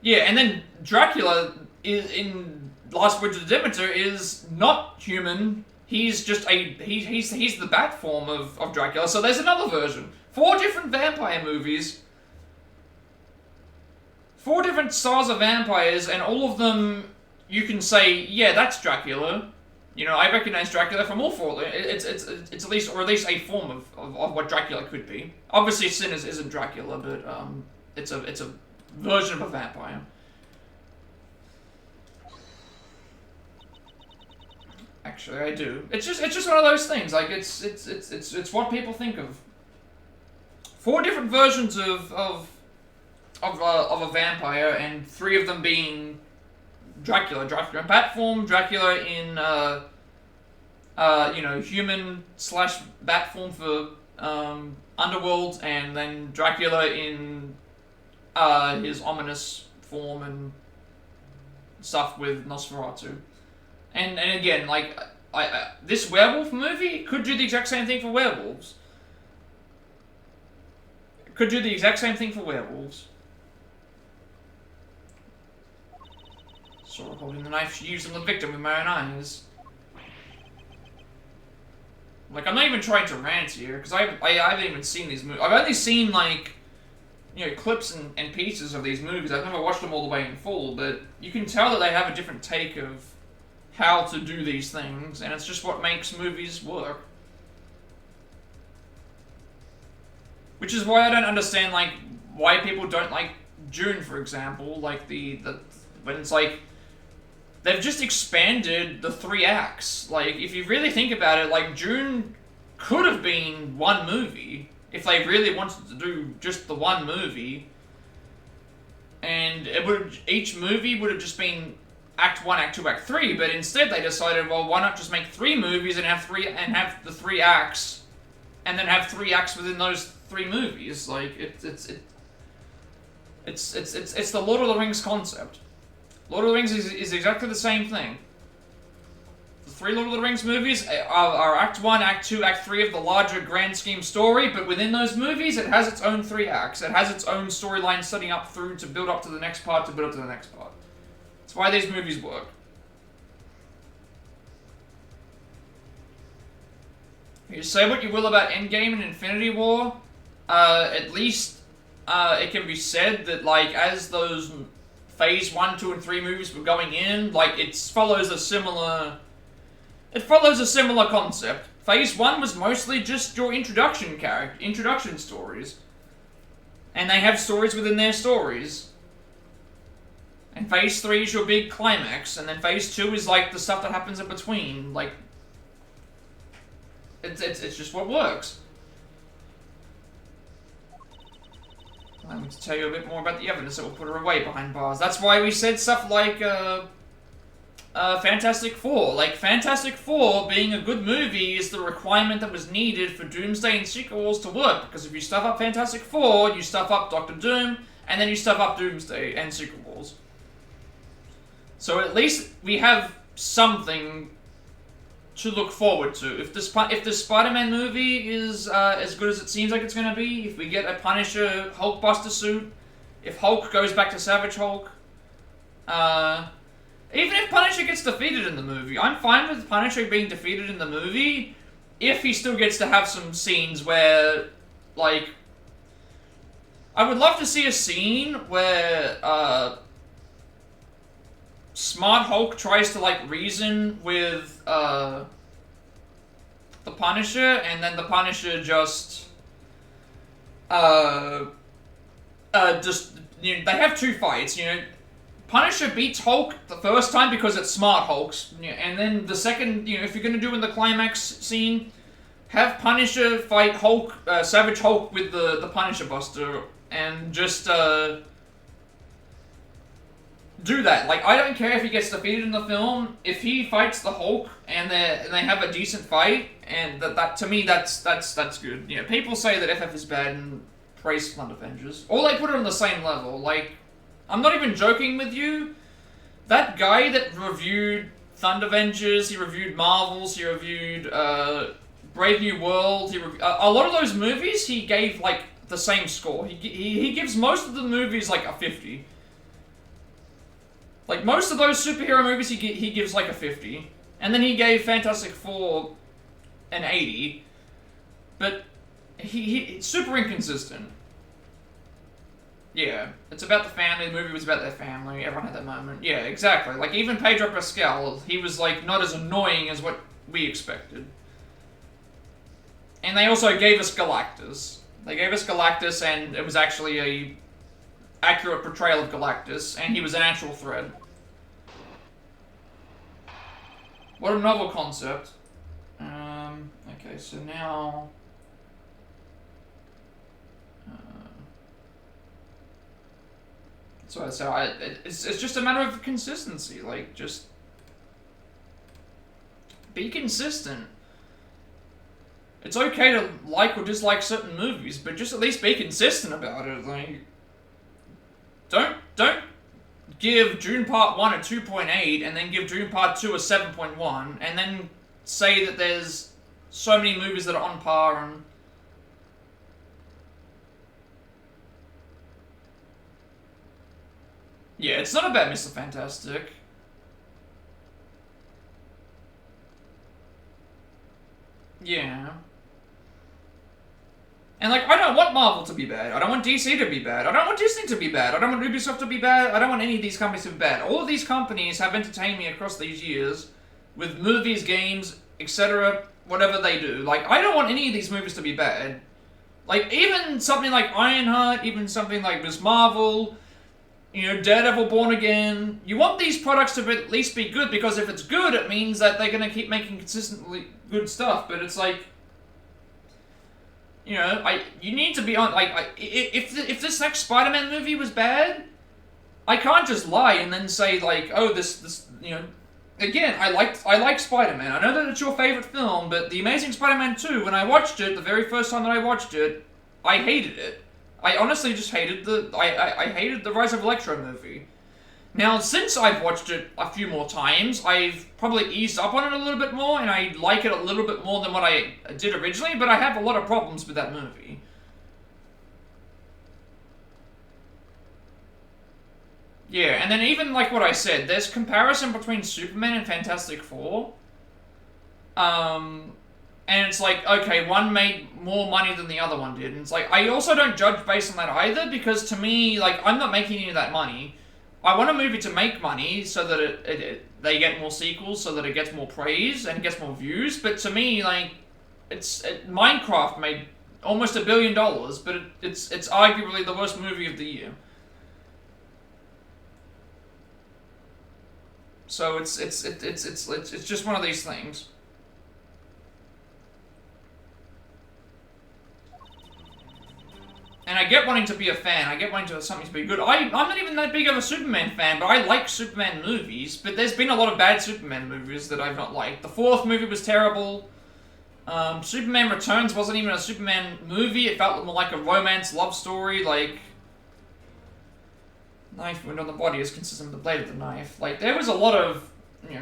Yeah, and then Dracula is in Last Words of Demeter is not human. He's just he's the bat form of Dracula. So there's another version. 4 different vampire movies. 4 different styles of vampires, and all of them you can say, yeah, that's Dracula. You know, I recognize Dracula from all 4. It's at least, or at least a form of what Dracula could be. Obviously, Sinners isn't Dracula, but it's a version of a vampire. Actually, I do. It's just one of those things. Like it's what people think of. 4 different versions of a vampire, and 3 of them being Dracula in bat form, Dracula in you know, human / bat form for Underworld, and then Dracula in his ominous form and stuff with Nosferatu. And again, like this werewolf movie could do the exact same thing for werewolves. Could do the exact same thing for werewolves. Sort of holding the knife she used on the victim with my own eyes. Like, I'm not even trying to rant here, because I haven't even seen these movies. I've only seen, like, you know, clips and pieces of these movies. I've never watched them all the way in full, but you can tell that they have a different take of how to do these things, and it's just what makes movies work. Which is why I don't understand, like, why people don't like June, for example. Like, when it's like, they've just expanded the 3 acts. Like, if you really think about it, like, June could have been 1 movie, if they really wanted to do just the 1 movie. And each movie would have just been Act 1, Act 2, Act 3, but instead they decided, well, why not just make 3 movies and have the 3 acts, and then have 3 acts within those 3 movies. Like, it's the Lord of the Rings concept. Lord of the Rings is exactly the same thing. The 3 Lord of the Rings movies are Act 1, Act 2, Act 3 of the larger grand scheme story, but within those movies it has its own 3 acts. It has its own storyline setting up through to build up to the next part, to build up to the next part. That's why these movies work. You say what you will about Endgame and Infinity War, at least it can be said that, like, as those Phase 1, 2, and 3 movies were going in, like, it follows a similar concept. Phase 1 was mostly just your introduction stories. And they have stories within their stories. And Phase 3 is your big climax, and then Phase 2 is, like, the stuff that happens in between. Like, it's just what works. Allow me to tell you a bit more about the evidence that will put her away behind bars. That's why we said stuff like, Fantastic Four. Like, Fantastic Four being a good movie is the requirement that was needed for Doomsday and Secret Wars to work, because if you stuff up Fantastic Four, you stuff up Doctor Doom, and then you stuff up Doomsday and Secret Wars. So at least we have something to look forward to. If the Spider-Man movie is as good as it seems like it's going to be, if we get a Punisher Hulkbuster suit, if Hulk goes back to Savage Hulk, even if Punisher gets defeated in the movie, I'm fine with Punisher being defeated in the movie if he still gets to have some scenes where, like, I would love to see a scene where Smart Hulk tries to, like, reason with the Punisher, and then the Punisher just you know, they have 2 fights, you know. Punisher beats Hulk the first time because it's Smart Hulk's, you know, and then the second, you know, if you're gonna do in the climax scene, have Punisher fight Hulk, Savage Hulk with the Punisher Buster, and just do that. Like, I don't care if he gets defeated in the film. If he fights the Hulk and they have a decent fight, and that to me that's good. You know, people say that FF is bad, and praise Thunder Avengers. Or they put it on the same level. Like, I'm not even joking with you. That guy that reviewed Thunder Avengers, he reviewed Marvels, he reviewed Brave New World, a lot of those movies he gave like the same score. He gives most of the movies like a 50. Like most of those superhero movies he gives like a 50. And then he gave Fantastic Four an 80. But he's super inconsistent. Yeah, it's about the family. The movie was about their family. Everyone had that moment. Yeah, exactly. Like, even Pedro Pascal, he was, like, not as annoying as what we expected. And they also gave us Galactus. They gave us Galactus, and it was actually a accurate portrayal of Galactus, and he was an actual threat. What a novel concept. Okay, so now... So it's just a matter of consistency. Like, just be consistent. It's okay to like or dislike certain movies, but just at least be consistent about it. Like, don't give Dune Part 1 a 2.8 and then give Dune Part 2 a 7.1 and then say that there's so many movies that are on par and... Yeah, it's not about Mr. Fantastic. Yeah. And, like, I don't want Marvel to be bad. I don't want DC to be bad. I don't want Disney to be bad. I don't want Ubisoft to be bad. I don't want any of these companies to be bad. All of these companies have entertained me across these years with movies, games, etc., whatever they do. Like, I don't want any of these movies to be bad. Like, even something like Ironheart, even something like Ms. Marvel... You know, Daredevil, Born Again. You want these products to at least be good, because if it's good, it means that they're going to keep making consistently good stuff. But it's like, you know, you need to be on, like, if this next Spider-Man movie was bad, I can't just lie and then say, like, oh, this, you know, again, I like Spider-Man. I know that it's your favorite film, but The Amazing Spider-Man 2, when I watched it, the very first time that I watched it, I hated it. I honestly just hated I hated the Rise of Electro movie. Now, since I've watched it a few more times, I've probably eased up on it a little bit more, and I like it a little bit more than what I did originally, but I have a lot of problems with that movie. Yeah, and then even like what I said, there's comparison between Superman and Fantastic Four. And it's like, okay, one made more money than the other one did. And it's like, I also don't judge based on that either, because to me, like, I'm not making any of that money. I want a movie to make money so that they get more sequels, so that it gets more praise and it gets more views. But to me, like, Minecraft made almost $1 billion, but it's arguably the worst movie of the year. So it's just one of these things. And I get wanting to be a fan, I get wanting something to be good. I'm not even that big of a Superman fan, but I like Superman movies. But there's been a lot of bad Superman movies that I've not liked. The fourth movie was terrible. Superman Returns wasn't even a Superman movie. It felt more like a romance love story, like... Knife wound on the body is consistent with the blade of the knife. Like, there was a lot of, you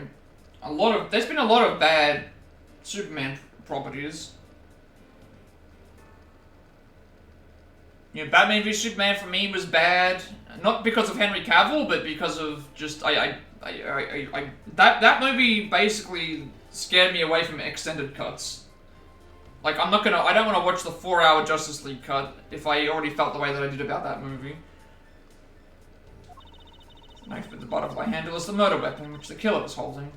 know, there's been a lot of bad Superman properties. You know, Batman v Superman for me was bad, not because of Henry Cavill, but because of just, that movie basically scared me away from extended cuts. Like, I don't want to watch the 4-hour Justice League cut if I already felt the way that I did about that movie. The knife with the butterfly handle is the murder weapon, which the killer was holding.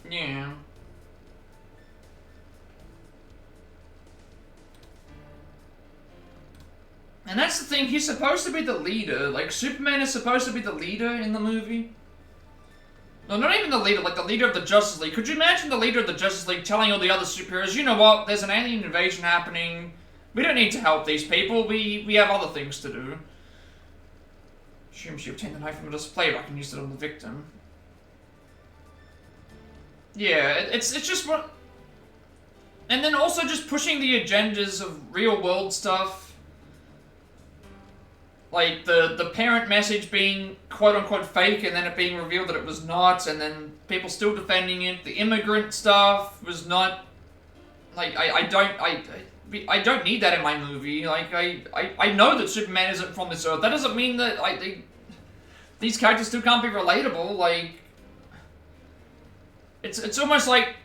Yeah. And that's the thing, he's supposed to be the leader. Like, Superman is supposed to be the leader in the movie. No, not even the leader, like the leader of the Justice League. Could you imagine the leader of the Justice League telling all the other superheroes, you know what, there's an alien invasion happening. We don't need to help these people, we have other things to do. Assume she obtained the knife from a display rack and used it on the victim. Yeah, it's just what... And then also just pushing the agendas of real-world stuff. Like, the parent message being quote-unquote fake, and then it being revealed that it was not, and then people still defending it. The immigrant stuff was not... Like, I don't need that in my movie. Like, I know that Superman isn't from this Earth. That doesn't mean that, these characters still can't be relatable. Like, it's almost like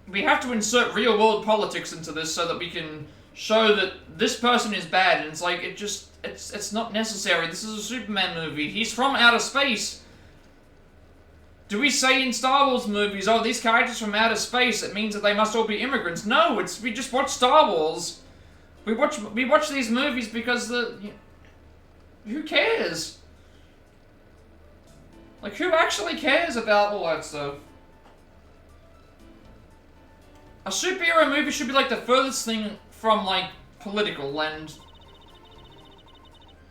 we have to insert real-world politics into this so that we can show that this person is bad, and it's like, it's not necessary. This is a Superman movie. He's from outer space. Do we say in Star Wars movies, oh, these characters from outer space, it means that they must all be immigrants? No, we just watch Star Wars. We watch these movies because who cares? Like, who actually cares about all that stuff? A superhero movie should be like the furthest thing from, like, political, and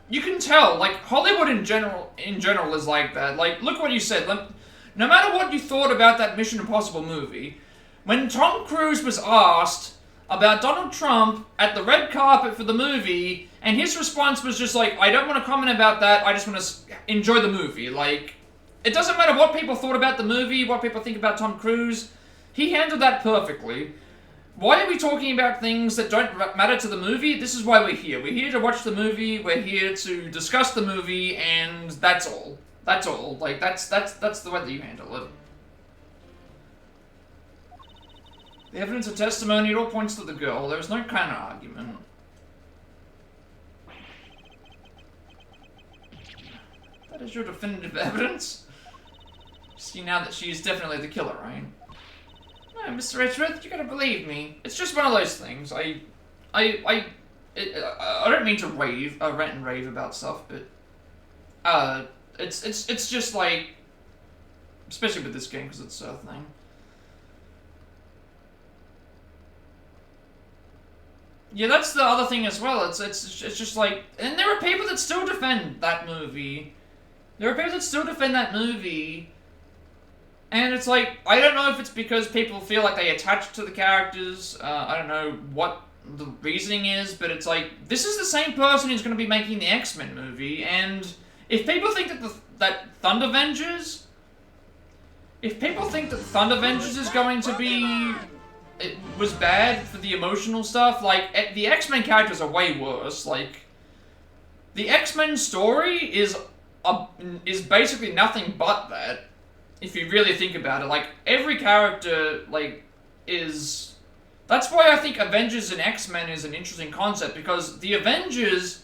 you can tell, like, Hollywood in general is like that. Like, look what you said. No matter what you thought about that Mission Impossible movie, when Tom Cruise was asked about Donald Trump at the red carpet for the movie, and his response was just like, I don't want to comment about that, I just want to enjoy the movie. Like, it doesn't matter what people thought about the movie, what people think about Tom Cruise. He handled that perfectly. Why are we talking about things that don't matter to the movie? This is why we're here. We're here to watch the movie, we're here to discuss the movie, and that's all. That's all. Like, that's the way that you handle it. The evidence of testimony, it all points to the girl. There was no kind of argument. That is your definitive evidence? See now that she is definitely the killer, right? No, Mr. Edgeworth, you gotta believe me. It's just one of those things. I don't mean to rant and rave about stuff, but it's just like, especially with this game because it's a thing. Yeah, that's the other thing as well. It's just like, and there are people that still defend that movie. There are people that still defend that movie. And it's like, I don't know if it's because people feel like they attach to the characters. I don't know what the reasoning is, but it's like, this is the same person who's going to be making the X-Men movie, and if people think that Thundervengers... If people think that Thundervengers is going to be... It was bad for the emotional stuff, like, the X-Men characters are way worse. Like, the X-Men story is basically nothing but that. If you really think about it, like, every character, like, is... That's why I think Avengers and X-Men is an interesting concept, because the Avengers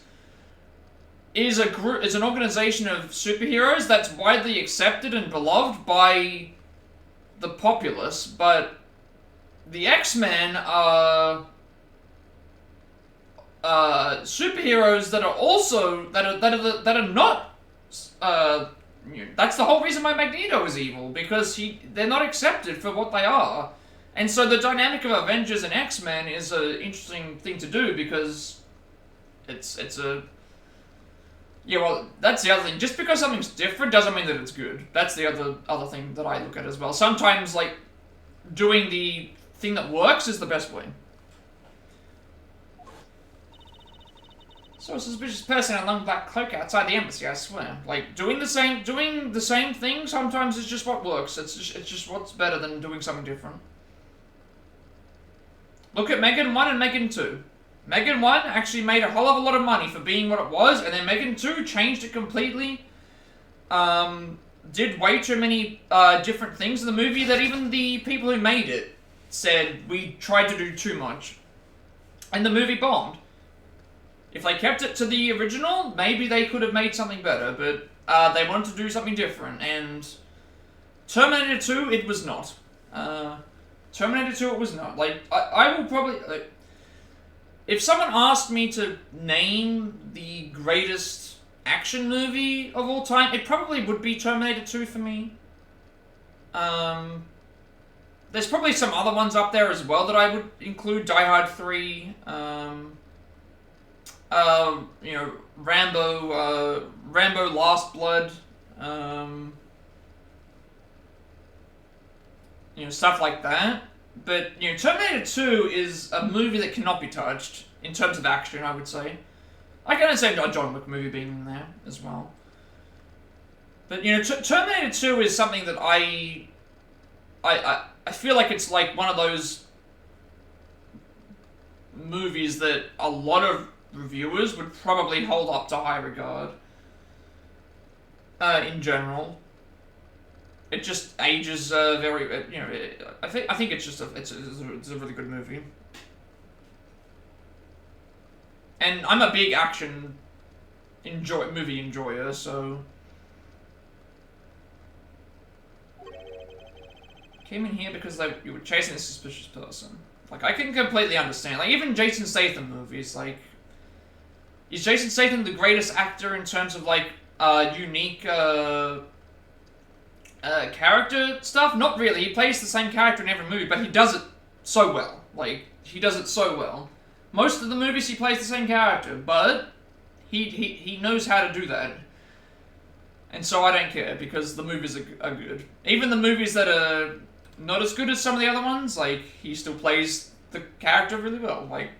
is an organization of superheroes that's widely accepted and beloved by the populace, but the X-Men are superheroes that are also, that are not, that's the whole reason why Magneto is evil, because they're not accepted for what they are. And so the dynamic of Avengers and X-Men is an interesting thing to do, because it's a... Yeah, well, that's the other thing. Just because something's different doesn't mean that it's good. That's the other thing that I look at as well. Sometimes, like, doing the thing that works is the best way. So a suspicious person in a long black cloak outside the embassy, I swear. Like, doing the same thing sometimes is just what works. It's just what's better than doing something different. Look at Megan 1 and Megan 2. Megan 1 actually made a whole of a lot of money for being what it was, and then Megan 2 changed it completely. Did way too many different things in the movie that even the people who made it said we tried to do too much. And the movie bombed. If they kept it to the original, maybe they could have made something better, but they wanted to do something different, and Terminator 2, it was not. Terminator 2, it was not. Like, I will probably... Like, if someone asked me to name the greatest action movie of all time, it probably would be Terminator 2 for me. There's probably some other ones up there as well that I would include. Die Hard 3, you know, Rambo Last Blood, you know, stuff like that. But, you know, Terminator 2 is a movie that cannot be touched in terms of action, I would say. I can understand a John Wick movie being in there as well. But, you know, Terminator 2 is something that I feel like it's like one of those movies that a lot of reviewers would probably hold up to high regard. In general. It just ages very, you know. I think it's just it's a really good movie. And I'm a big action movie enjoyer, so came in here because you were chasing a suspicious person. Like, I can completely understand. Like, even Jason Statham movies, like, is Jason Statham the greatest actor in terms of like unique character stuff? Not really. He plays the same character in every movie, but he does it so well. Like, he does it so well. Most of the movies he plays the same character, but he knows how to do that. And so I don't care, because the movies are good. Even the movies that are not as good as some of the other ones, like, he still plays the character really well. Like,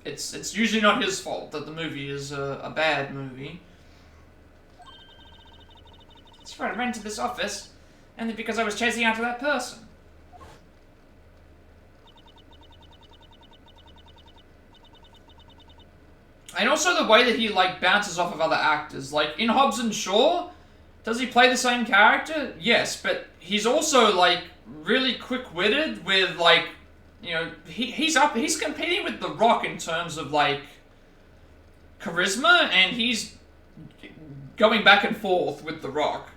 it's usually not his fault that the movie is a bad movie. That's right, I ran to this office, only because I was chasing after that person. And also the way that he, like, bounces off of other actors. Like, in Hobbs and Shaw, does he play the same character? Yes, but he's also, like, really quick-witted with, like, you know, he's competing with The Rock in terms of, like, charisma, and he's going back and forth with The Rock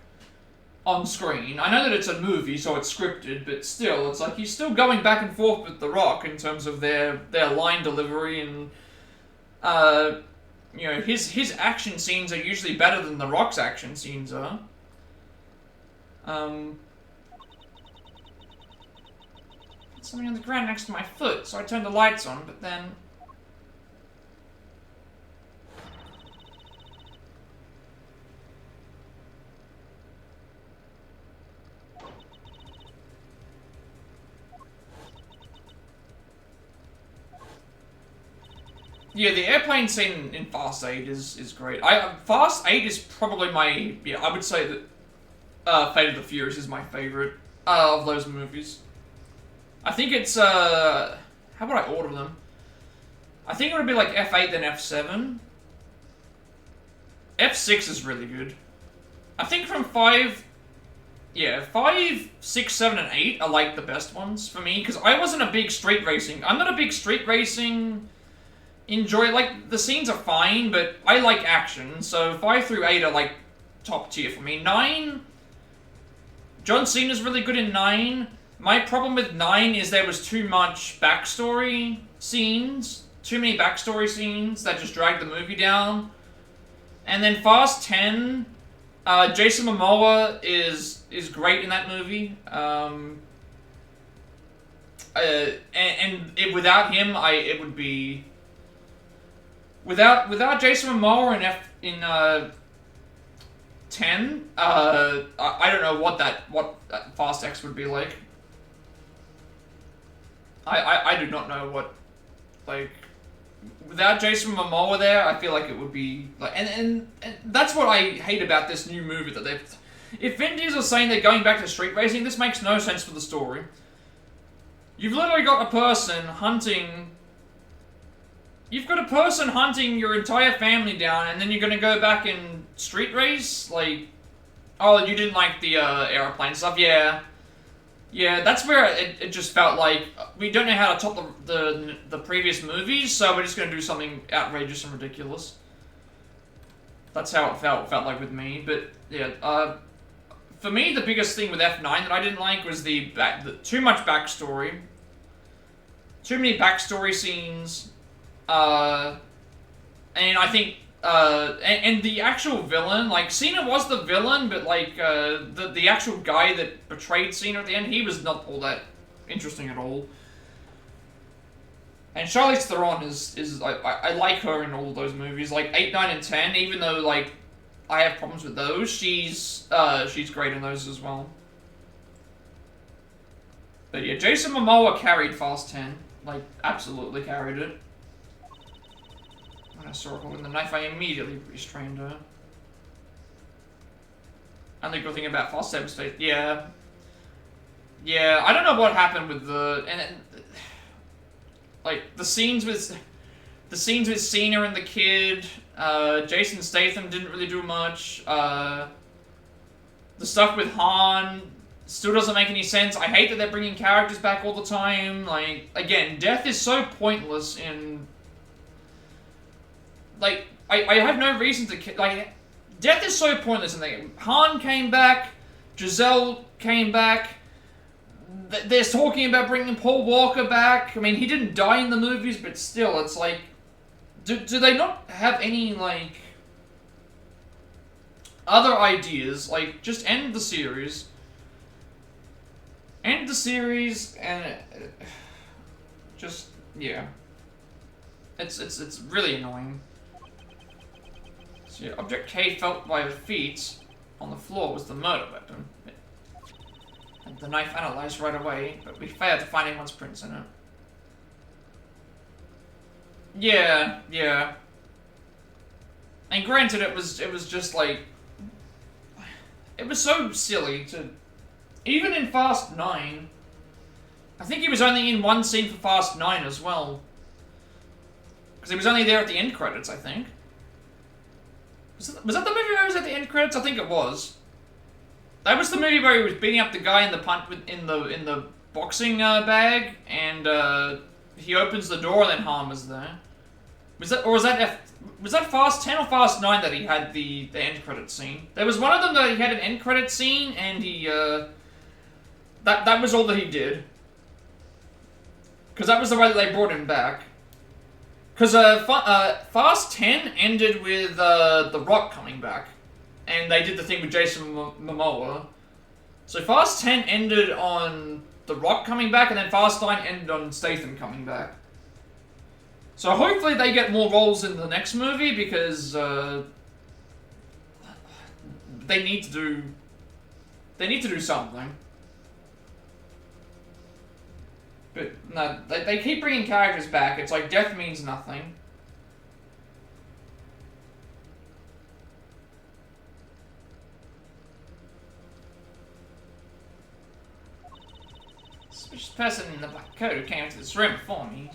on screen. I know that it's a movie, so it's scripted, but still, it's like he's still going back and forth with The Rock in terms of their line delivery, and you know, his action scenes are usually better than The Rock's action scenes are. Something on the ground next to my foot, so I turned the lights on, but then... Yeah, the airplane scene in Fast 8 is great. Fast 8 is probably my... Yeah, I would say that Fate of the Furious is my favorite of those movies. I think it's, how would I order them? I think it would be like F8 then F7. F6 is really good. I think from 5... Yeah, 5, 6, 7, and 8 are like the best ones for me, because I wasn't a big street racing... I'm not a big street racing... enjoy, like, the scenes are fine, but I like action, so 5 through 8 are, like, top tier for me. 9, John Cena's really good in 9. My problem with 9 is there was too much backstory scenes, too many backstory scenes that just dragged the movie down. And then Fast 10, Jason Momoa is great in that movie. Without him, it would be... Without Jason Momoa in 10, I don't know what Fast X would be like. I do not know what, like, without Jason Momoa there, I feel like it would be like, and that's what I hate about this new movie that they've. If Vin Diesel's saying they're going back to street racing, this makes no sense for the story. You've literally got a person hunting. You've got a person hunting your entire family down, and then you're gonna go back and street race? Like, oh, you didn't like the airplane stuff? Yeah. Yeah, that's where it just felt like we don't know how to top the previous movies, so we're just gonna do something outrageous and ridiculous. That's how it felt like with me. But yeah, for me, the biggest thing with F9 that I didn't like was the too much backstory, too many backstory scenes, and I think. And the actual villain, like, Cena was the villain, but, like, the actual guy that betrayed Cena at the end, he was not all that interesting at all. And Charlize Theron is I like her in all those movies, like, 8, 9, and 10, even though, like, I have problems with those, she's great in those as well. But yeah, Jason Momoa carried Fast 10. Like, absolutely carried it. When I saw her holding the knife, I immediately restrained her. And the good thing about Fast 7's face, yeah. Yeah, I don't know what happened with the... like, the scenes with Cena and the kid, Jason Statham didn't really do much, the stuff with Han still doesn't make any sense. I hate that they're bringing characters back all the time. Like, again, death is so pointless in... Like, I have no reason to... Like, death is so pointless in the game. Han came back, Giselle came back, they're talking about bringing Paul Walker back. I mean, he didn't die in the movies, but still, it's like... Do they not have any, like... other ideas? Like, just end the series. End the series, and... just, yeah. It's really annoying. So, yeah, Object K felt by her feet on the floor was the murder weapon. And the knife analyzed right away, but we failed to find anyone's prints in it. Yeah, yeah. And granted, it was just like... It was so silly to... Even in Fast 9... I think he was only in one scene for Fast 9 as well. Because he was only there at the end credits, I think. Was that the movie where he was at the end credits? I think it was. That was the movie where he was beating up the guy in the in the boxing bag, and he opens the door and then Han was there. Was that Fast 10 or Fast 9 that he had the end credit scene? There was one of them that he had an end credit scene, and he that was all that he did. Because that was the way that they brought him back. Because Fast 10 ended with The Rock coming back. And they did the thing with Jason Momoa. So Fast 10 ended on The Rock coming back, and then Fast 9 ended on Statham coming back. So hopefully they get more roles in the next movie, because they need to do something. But no, they keep bringing characters back. It's like death means nothing. Suspicious person in the black coat who came into this room before me.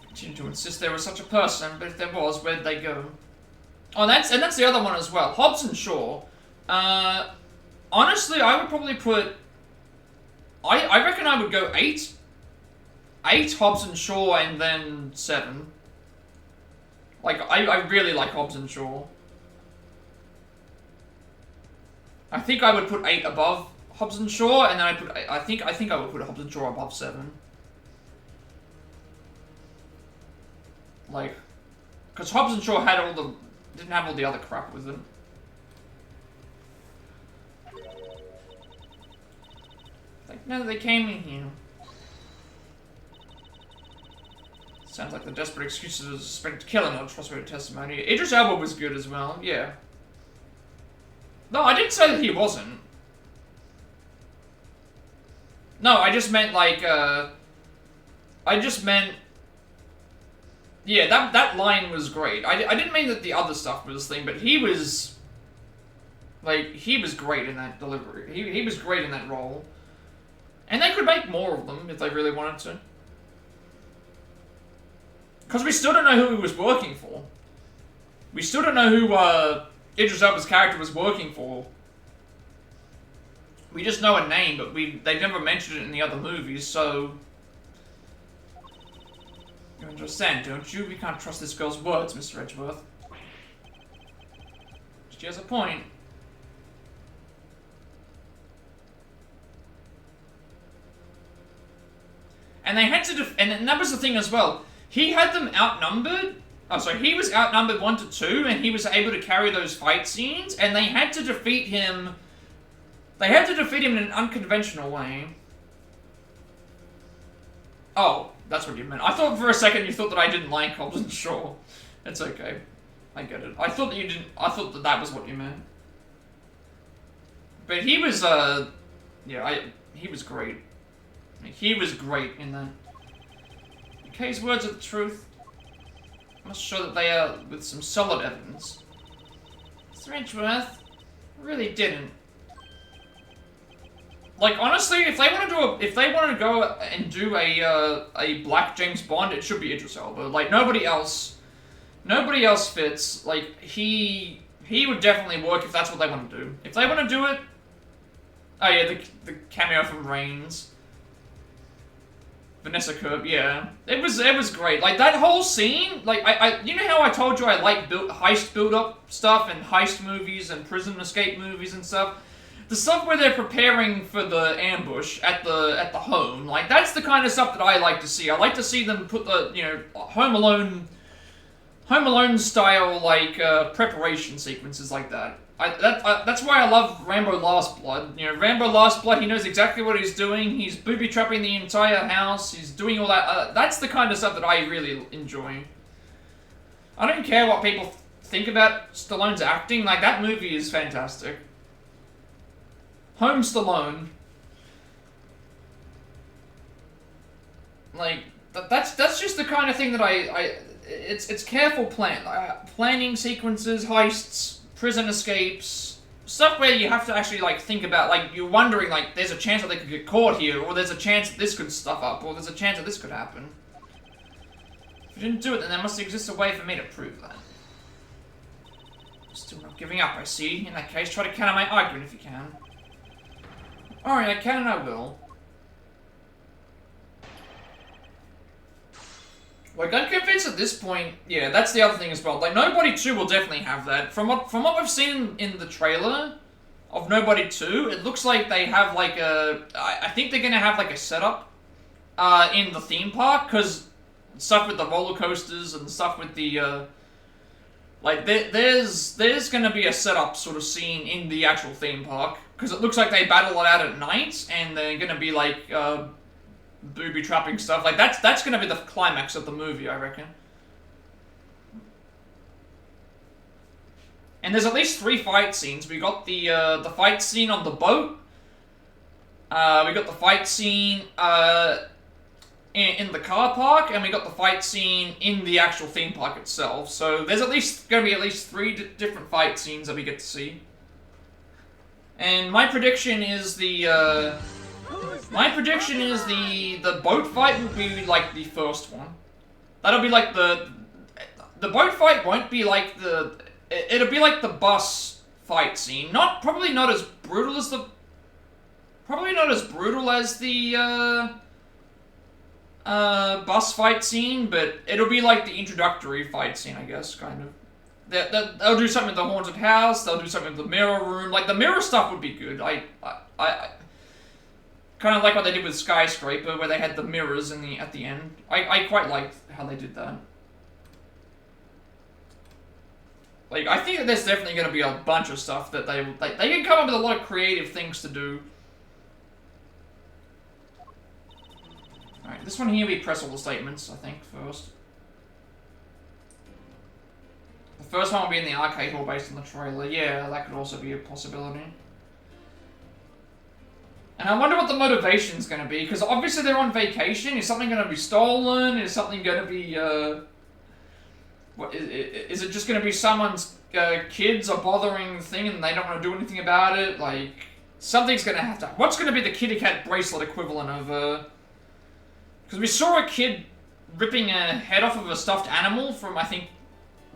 Continue to insist there was such a person, but if there was, where'd they go? Oh, that's the other one as well. Hobbs and Shaw. Honestly, I would probably put... I reckon I would go 8. 8, Hobbs and Shaw, and then 7. Like, I really like Hobbs and Shaw. I think I would put 8 above Hobbs and Shaw, and then I think I would put Hobbs and Shaw above 7. Like, because Hobbs and Shaw had didn't have all the other crap with them. Like, no, they came in here. Sounds like the desperate excuses of a suspected killer, not trustworthy testimony. Idris Elba was good as well, yeah. No, I didn't say that he wasn't. No, I just meant, like, yeah, that line was great. I didn't mean that the other stuff was the thing, but he was... Like, he was great in that delivery. He was great in that role. And they could make more of them if they really wanted to. Because we still don't know who he was working for. We still don't know who Idris Elba's character was working for. We just know a name, but they've never mentioned it in the other movies, so... You understand, don't you? We can't trust this girl's words, Mr. Edgeworth. She has a point. And they had to and that was the thing as well. He had them outnumbered. Oh, sorry, he was outnumbered 1 to 2, and he was able to carry those fight scenes, and they had to defeat him... They had to defeat him in an unconventional way. Oh, that's what you meant. I thought for a second you thought that I didn't like Hobbs and Shaw. It's okay. I get it. I thought that you didn't... I thought that that was what you meant. But he was, yeah, he was great. He was great in that. Kay's words are the truth. I must show that they are with some solid evidence. Mr. Edgeworth really didn't. Like, honestly, if they want to go and do a Black James Bond, it should be Idris Elba. Like, nobody else fits. Like, he would definitely work if that's what they want to do. If they want to do it, oh yeah, the cameo from Reigns. Vanessa Kirby, yeah. It was great. Like, that whole scene, like, you know how I told you I like heist build-up stuff and heist movies and prison escape movies and stuff? The stuff where they're preparing for the ambush at the home, like, that's the kind of stuff that I like to see. I like to see them put the, you know, Home Alone style, like, preparation sequences like that. That's why I love Rambo Last Blood. You know, Rambo Last Blood, he knows exactly what he's doing. He's booby-trapping the entire house. He's doing all that. That's the kind of stuff that I really enjoy. I don't care what people think about Stallone's acting. Like, that movie is fantastic. Home Stallone. Like, that's just the kind of thing that it's careful planning sequences, heists, prison escapes, stuff where you have to actually, like, think about, like, you're wondering, like, there's a chance that they could get caught here, or there's a chance that this could stuff up, or there's a chance that this could happen. If you didn't do it, then there must exist a way for me to prove that. Still not giving up, I see. In that case, try to counter my argument if you can. Alright, I can and I will. Like, I'm convinced at this point, yeah, that's the other thing as well. Like, Nobody 2 will definitely have that. From what we've seen in the trailer of Nobody 2, it looks like they have, like, I think they're gonna have, like, a setup in the theme park, because stuff with the roller coasters and stuff with the, like, there's gonna be a setup sort of scene in the actual theme park, because it looks like they battle it out at night, and they're gonna be, like, booby-trapping stuff. Like, that's gonna be the climax of the movie, I reckon. And there's at least 3 fight scenes. We got the fight scene on the boat. We got the fight scene, in the car park, and we got the fight scene in the actual theme park itself. So there's gonna be at least 3 different fight scenes that we get to see. And my prediction is the boat fight will be like the first one. That'll be like the boat fight won't be like it'll be like the bus fight scene. Probably not as brutal as the bus fight scene, but it'll be like the introductory fight scene, I guess, kind of. They'll do something with the haunted house. They'll do something with the mirror room. Like, the mirror stuff would be good. I kind of like what they did with Skyscraper, where they had the mirrors at the end. I quite liked how they did that. Like, I think that there's definitely going to be a bunch of stuff that they can come up with a lot of creative things to do. Alright, this one here we press all the statements, I think, first. The first one will be in the arcade hall based on the trailer. Yeah, that could also be a possibility. And I wonder what the motivation's going to be, because obviously they're on vacation. Is something going to be stolen? Is something going to be, is it just going to be someone's kids are bothering the thing and they don't want to do anything about it? Like, something's going to have to... What's going to be the kitty cat bracelet equivalent of, because we saw a kid ripping a head off of a stuffed animal from, I think,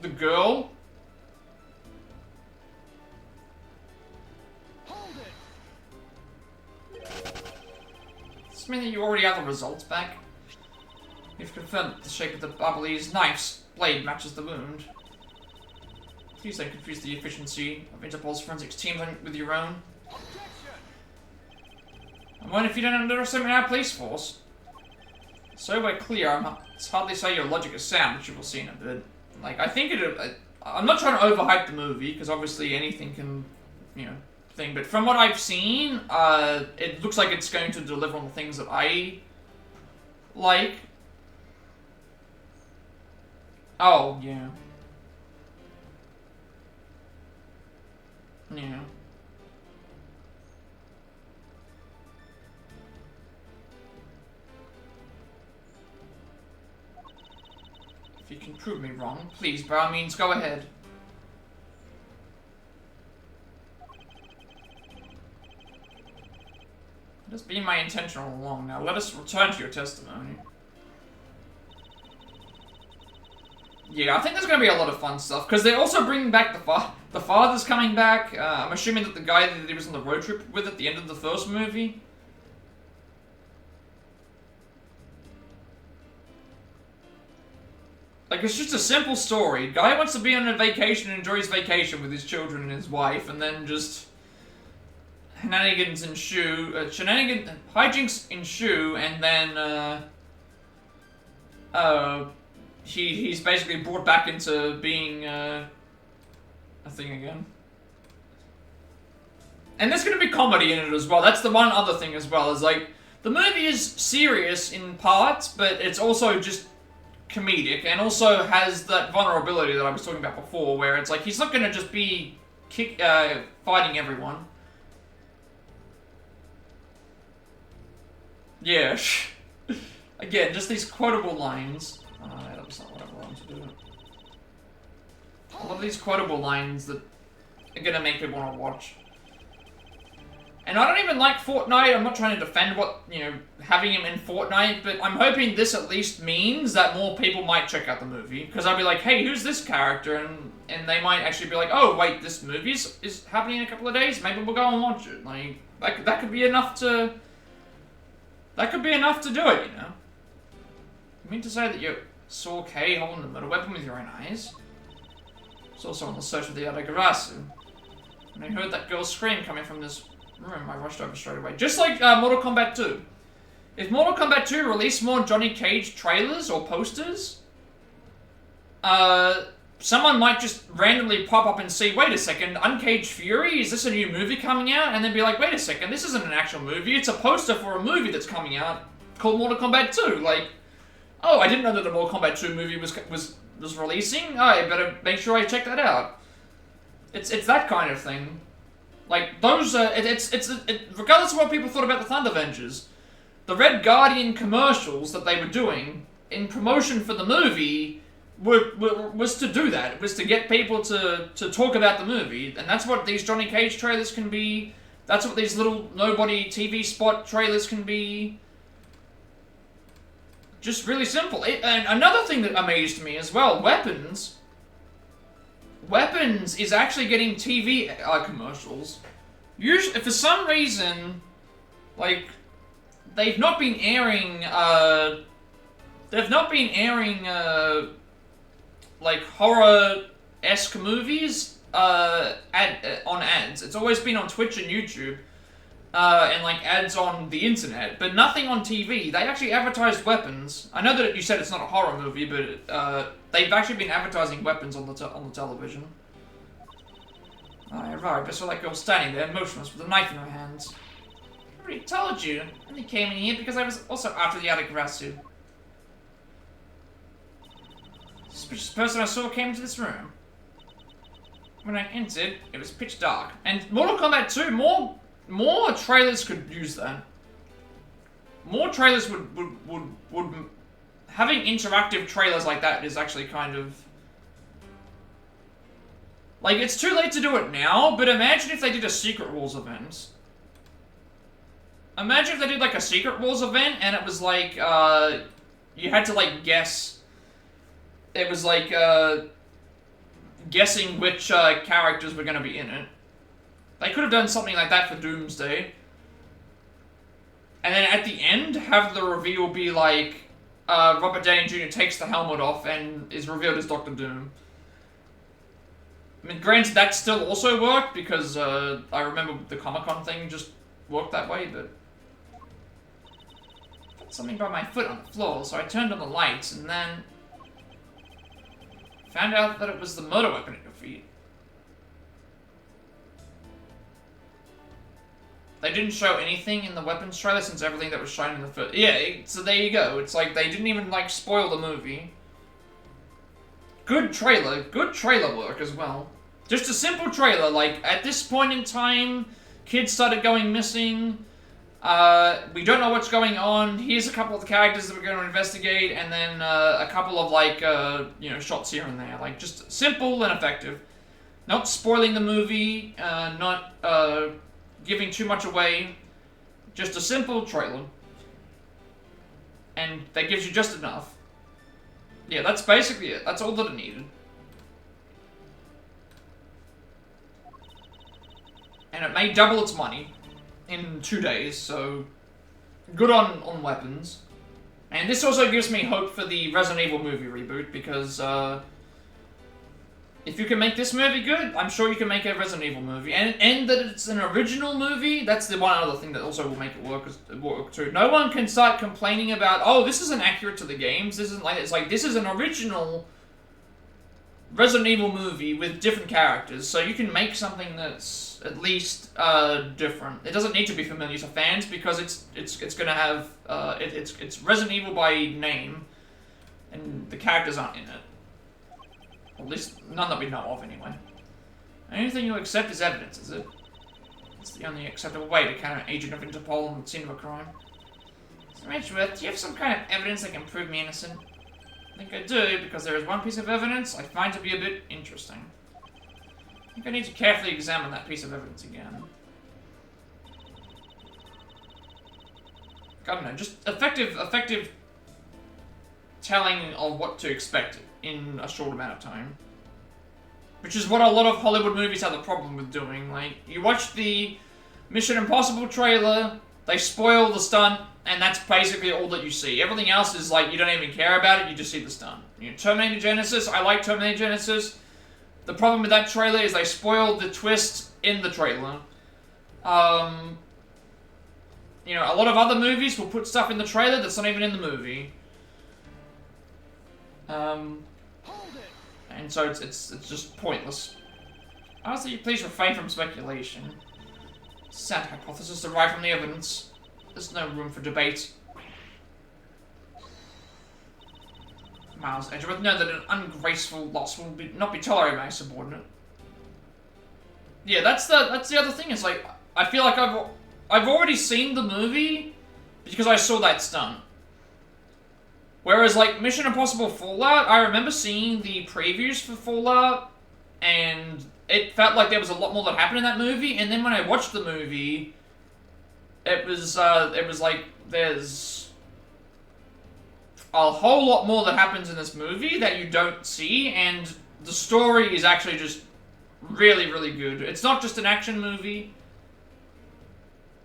the girl. Does this mean that you already have the results back? You've confirmed that the shape of the Ablaze knife's blade matches the wound. Please don't confuse the efficiency of Interpol's forensics team with your own. I wonder if you don't underestimate our police force. So we're clear, it's hardly say your logic is sound, which you will see in a bit. Like, I think I'm not trying to overhype the movie, because obviously anything can, you know, thing. But from what I've seen, it looks like it's going to deliver on the things that I like. Oh, yeah. Yeah. If you can prove me wrong, please, by all means, go ahead. That's been my intention all along. Now, let us return to your testimony. Yeah, I think there's going to be a lot of fun stuff, because they're also bringing back the father's coming back. I'm assuming that the guy that he was on the road trip with at the end of the first movie. Like, it's just a simple story. Guy wants to be on a vacation and enjoy his vacation with his children and his wife, and then just hijinks ensue, and then, he's basically brought back into being, a thing again. And there's gonna be comedy in it as well. That's the one other thing as well, is like, the movie is serious in parts, but it's also just comedic, and also has that vulnerability that I was talking about before, where it's like, he's not gonna just be fighting everyone. Yeah. Again, just these quotable lines. That was not what I wanted to do. A lot of these quotable lines that are gonna make people want to watch. And I don't even like Fortnite. I'm not trying to defend what, you know, having him in Fortnite, but I'm hoping this at least means that more people might check out the movie. Because I'll be like, hey, who's this character? And they might actually be like, oh, wait, this movie is happening in a couple of days? Maybe we'll go and watch it. Like, that could be enough to... That could be enough to do it, you know? You mean to say that you saw Kay holding the murder weapon with your own eyes? It's also on the search of the Adagarasu. When I heard that girl's scream coming from this room, I rushed over straight away. Just like Mortal Kombat 2. If Mortal Kombat 2 released more Johnny Cage trailers or posters, someone might just randomly pop up and see, wait a second, Uncaged Fury? Is this a new movie coming out? And then be like, wait a second, this isn't an actual movie, it's a poster for a movie that's coming out called Mortal Kombat 2. Like, oh, I didn't know that the Mortal Kombat 2 movie was releasing? Oh, I better make sure I check that out. It's that kind of thing. Like, those, regardless of what people thought about the Thundervengers, the Red Guardian commercials that they were doing in promotion for the movie was to do that. It was to get people to talk about the movie, and that's what these Johnny Cage trailers can be. That's what these little nobody TV spot trailers can be. Just really simple. And another thing that amazed me as well, Weapons. Weapons is actually getting TV commercials. Usually, for some reason, like, they've not been airing, like, horror-esque movies, on ads. It's always been on Twitch and YouTube, and, like, ads on the internet, but nothing on TV. They actually advertised Weapons. I know that you said it's not a horror movie, but, they've actually been advertising Weapons on the television. I just saw that girl standing there, motionless, with a knife in her hands. I already told you. I only came in here because I was also after the Adagarasu. The suspicious person I saw came into this room. When I entered, it was pitch dark. And Mortal Kombat 2, more trailers could use that. More trailers would having interactive trailers like that is actually kind of... Like, it's too late to do it now, but imagine if they did a Secret Wars event. Imagine if they did, like, a Secret Wars event, and it was, like, you had to, like, guess. It was, like, guessing which, characters were gonna be in it. They could have done something like that for Doomsday. And then at the end, have the reveal be, like, Robert Downey Jr. takes the helmet off and is revealed as Dr. Doom. I mean, granted, that still also worked, because, I remember the Comic-Con thing just worked that way, but... I felt something by my foot on the floor, so I turned on the lights, and then... found out that it was the murder weapon at your feet. They didn't show anything in the weapons trailer since everything that was shown in the first... Yeah, so there you go. It's like, they didn't even, like, spoil the movie. Good trailer work as well. Just a simple trailer, like, at this point in time, kids started going missing, We don't know what's going on. Here's a couple of the characters that we're going to investigate, and then a couple of like shots here and there, like just simple and effective. Not spoiling the movie, not giving too much away. Just a simple trailer, and that gives you just enough. Yeah, that's basically it. That's all that it needed. And it made double its money in 2 days, so good on weapons. And this also gives me hope for the Resident Evil movie reboot, because if you can make this movie good, I'm sure you can make a Resident Evil movie. And that it's an original movie, that's the one other thing that also will make it work too. No one can start complaining about, oh, this isn't accurate to the games, this isn't like, it's like, this is an original Resident Evil movie with different characters, so you can make something that's at least different. It doesn't need to be familiar to fans, because it's gonna have, it's Resident Evil by name, and the characters aren't in it. At least, none that we know of, anyway. Anything you accept is evidence, is it? It's the only acceptable way to count an agent of Interpol on the scene of a crime. So, Edgeworth, do you have some kind of evidence that can prove me innocent? I think I do, because there is one piece of evidence I find to be a bit interesting. I think I need to carefully examine that piece of evidence again. I don't know, just effective telling of what to expect in a short amount of time. Which is what a lot of Hollywood movies have the problem with doing. Like, you watch the Mission Impossible trailer, they spoil the stunt, and that's basically all that you see. Everything else is like, you don't even care about it, you just see the stunt. You know, Terminator Genesis, I like Terminator Genesis. The problem with that trailer is they spoiled the twist in the trailer. You know, a lot of other movies will put stuff in the trailer that's not even in the movie. And so it's just pointless. I ask that you please refrain from speculation. Sad hypothesis derived from the evidence. There's no room for debate. Miles Edgeworth, know that an ungraceful loss will not be tolerated by a subordinate. Yeah, that's the other thing. Is like, I feel like I've already seen the movie because I saw that stunt. Whereas, like, Mission Impossible Fallout, I remember seeing the previews for Fallout, and it felt like there was a lot more that happened in that movie, and then when I watched the movie, it was like, there's a whole lot more that happens in this movie that you don't see, and the story is actually just really, really good. It's not just an action movie.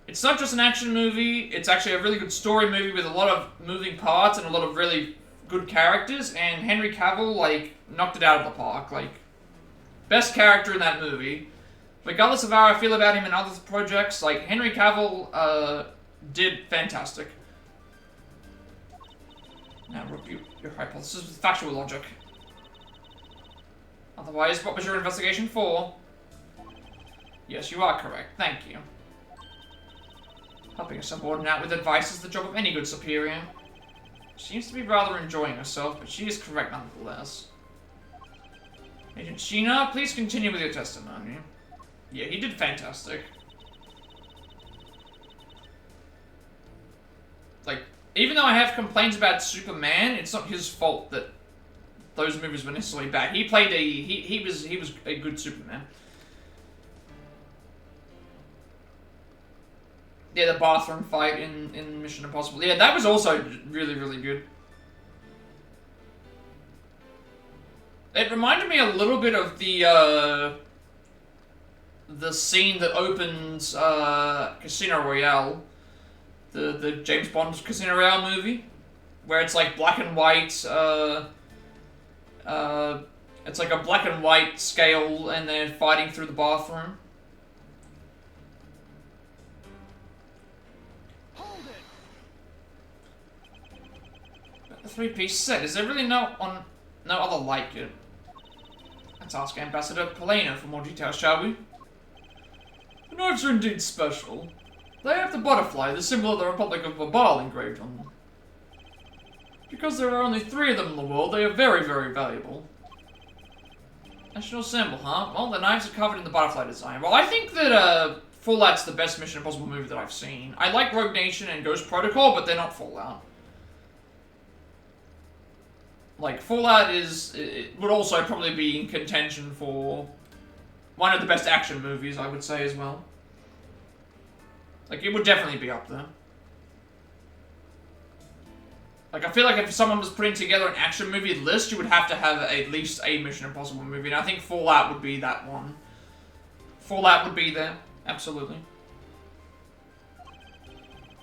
It's not just an action movie, it's actually a really good story movie with a lot of moving parts and a lot of really good characters, and Henry Cavill, like, knocked it out of the park. Like, best character in that movie. Regardless of how I feel about him in other projects, like, Henry Cavill, did fantastic. Now, review your hypothesis with factual logic. Otherwise, what was your investigation for? Yes, you are correct. Thank you. Helping a subordinate out with advice is the job of any good superior. She seems to be rather enjoying herself, but she is correct nonetheless. Agent Sheena, please continue with your testimony. Yeah, he did fantastic. Like, even though I have complaints about Superman, it's not his fault that those movies were necessarily bad. He played he was a good Superman. Yeah, the bathroom fight in Mission Impossible. Yeah, that was also really, really good. It reminded me a little bit of the scene that opens Casino Royale, the James Bond Casino Royale movie, where it's like black and white. It's like a black and white scale, and they're fighting through the bathroom. The three-piece set. Is there really no other like it? Let's ask Ambassador Polino for more details, shall we? The knives are indeed special. They have the butterfly, the symbol of the Republic of Babal, engraved on them. Because there are only 3 of them in the world, they are very, very valuable. National symbol, huh? Well, the knives are covered in the butterfly design. Well, I think that Fallout's the best Mission Impossible movie that I've seen. I like Rogue Nation and Ghost Protocol, but they're not Fallout. Like, Fallout it would also probably be in contention for one of the best action movies, I would say, as well. Like, it would definitely be up there. Like, I feel like if someone was putting together an action movie list, you would have to have at least a Mission Impossible movie, and I think Fallout would be that one. Fallout would be there, absolutely.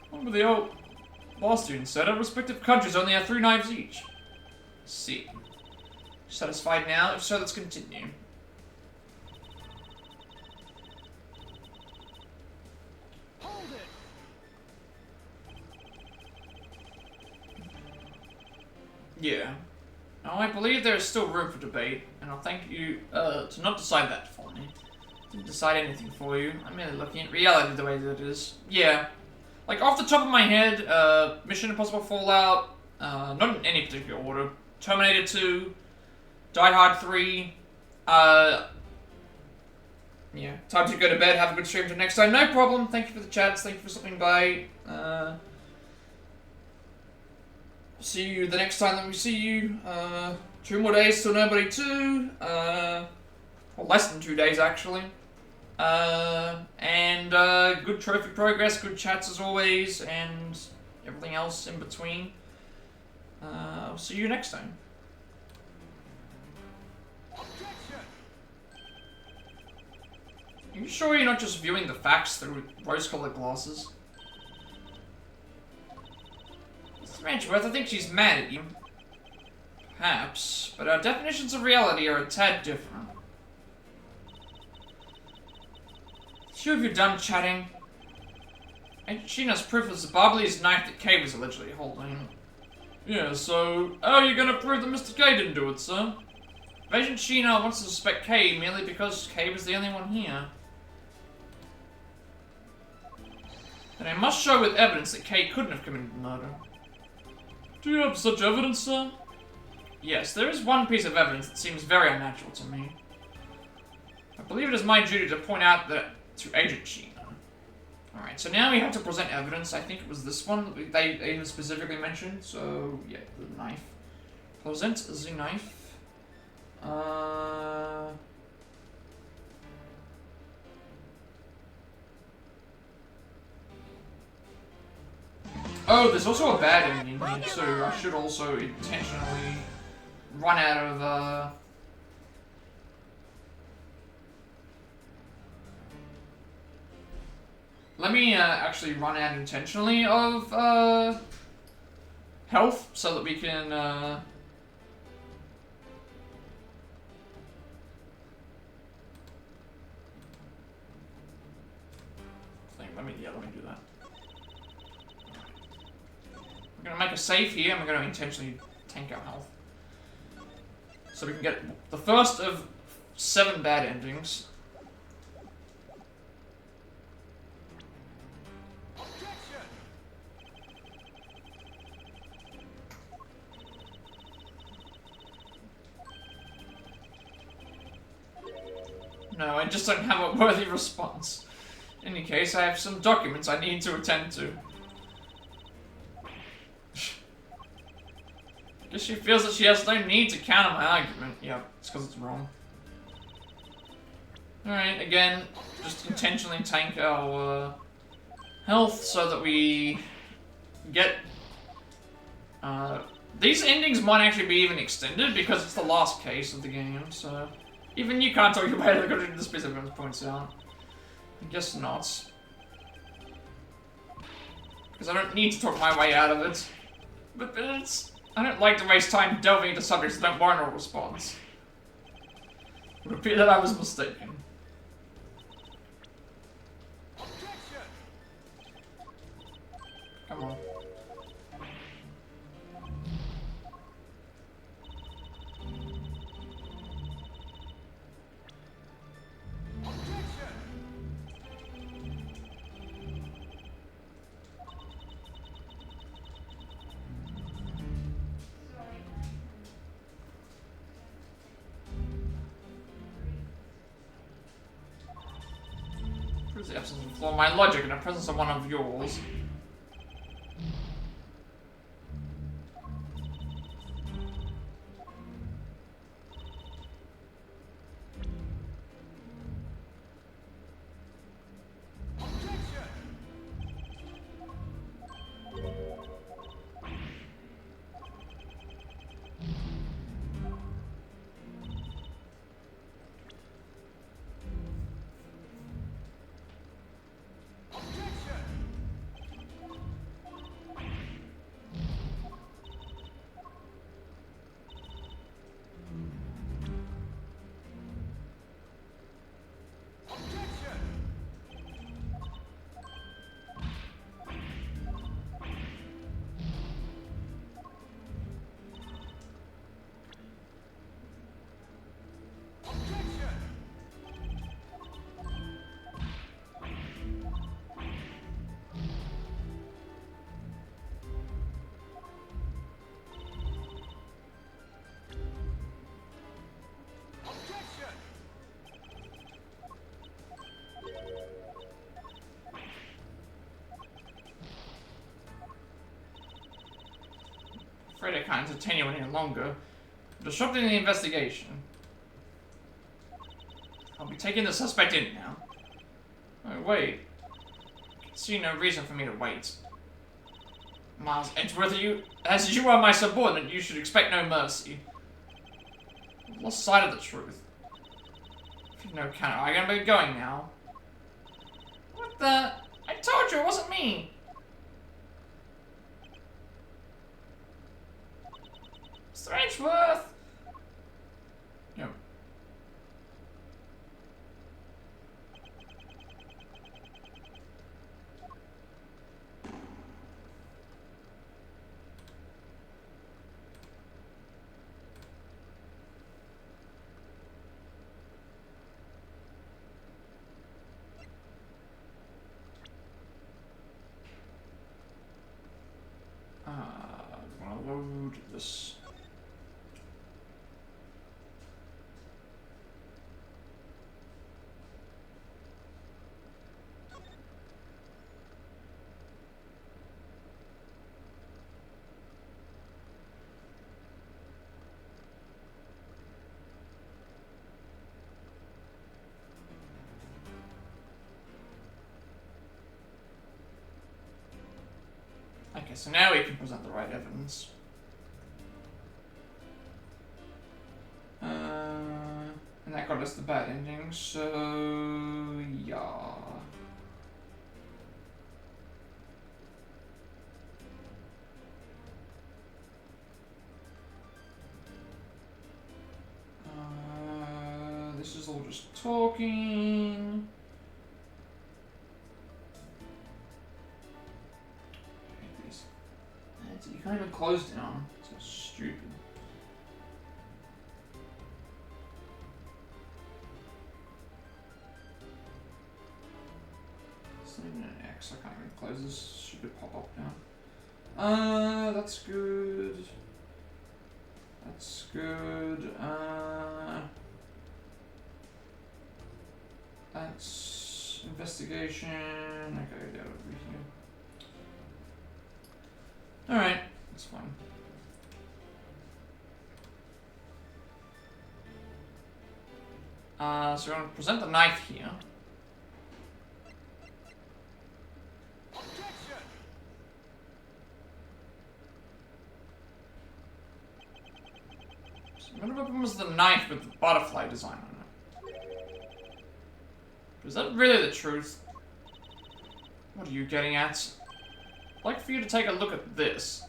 What were the old law students said? Our respective countries only have 3 knives each. See. Satisfied now? If so, let's continue. Hold it. Yeah. Oh, I believe there is still room for debate, and I'll thank you to not decide that for me. Didn't decide anything for you. I'm merely looking at reality the way that it is. Yeah. Like, off the top of my head, Mission Impossible Fallout, not in any particular order, Terminator 2, Die Hard 3, yeah, time to go to bed, have a good stream till next time. No problem, thank you for the chats, thank you for stopping by. See you the next time that we see you. 2 more days till Nobody 2, or less than 2 days actually. And good trophy progress, good chats as always, and everything else in between. I'll see you next time. Objection. Are you sure you're not just viewing the facts through rose-colored glasses? Mr. Edgeworth, I think she's mad at you. Perhaps, but our definitions of reality are a tad different. Two of you done chatting? Agent Sheena's proof is the Barbley's knife that Kay was allegedly holding. Yeah, so, how are you gonna prove that Mr. K didn't do it, sir? Agent Sheena wants to suspect Kay merely because Kay was the only one here. And I must show with evidence that Kay couldn't have committed the murder. Do you have such evidence, sir? Yes, there is one piece of evidence that seems very unnatural to me. I believe it is my duty to point out that to Agent Sheena. Alright, so now we have to present evidence. I think it was this one that they even specifically mentioned. So, yeah, the knife. Present the knife. Oh, there's also a bad ending here too. I should also intentionally run out of, let me actually run out intentionally of health so that we can let me do that. We're gonna make a save here and we're gonna intentionally tank our health. So we can get the first of 7 bad endings. No, I just don't have a worthy response. In any case, I have some documents I need to attend to. Guess she feels that she has no need to counter my argument. Yeah, it's because it's wrong. Alright, again, just intentionally tank our health so that we get... these endings might actually be even extended because it's the last case of the game, so... Even you can't talk your way out of the this piece of evidence points out. I guess not. Because I don't need to talk my way out of it. But it's... I don't like to waste time delving into subjects that don't warrant a response. It would appear that I was mistaken. Come on. Proves the absence of a flaw in my logic in the presence of one of yours. Afraid I can't entertain you any longer. Disrupting the investigation. I'll be taking the suspect in now. Oh, wait. I can see no reason for me to wait. Miles Edgeworth, as you are my subordinate, you should expect no mercy. I've lost sight of the truth. If you've no counter, I'm gonna be going now. What the? I told you it wasn't me! Mr. Edgeworth! Yep. I'm gonna load this. Okay, so now we can present the right evidence. And that got us the bad ending, so yeah. This is all just talking. You can't even close down. So stupid. It's not even an X. I can't even close this stupid pop-up now. That's good. That's good. That's investigation. Okay, that would be here. Alright, that's fine. So we're going to present the knife here. So what weapon was the knife with the butterfly design on it? Is that really the truth? What are you getting at? I'd like for you to take a look at this.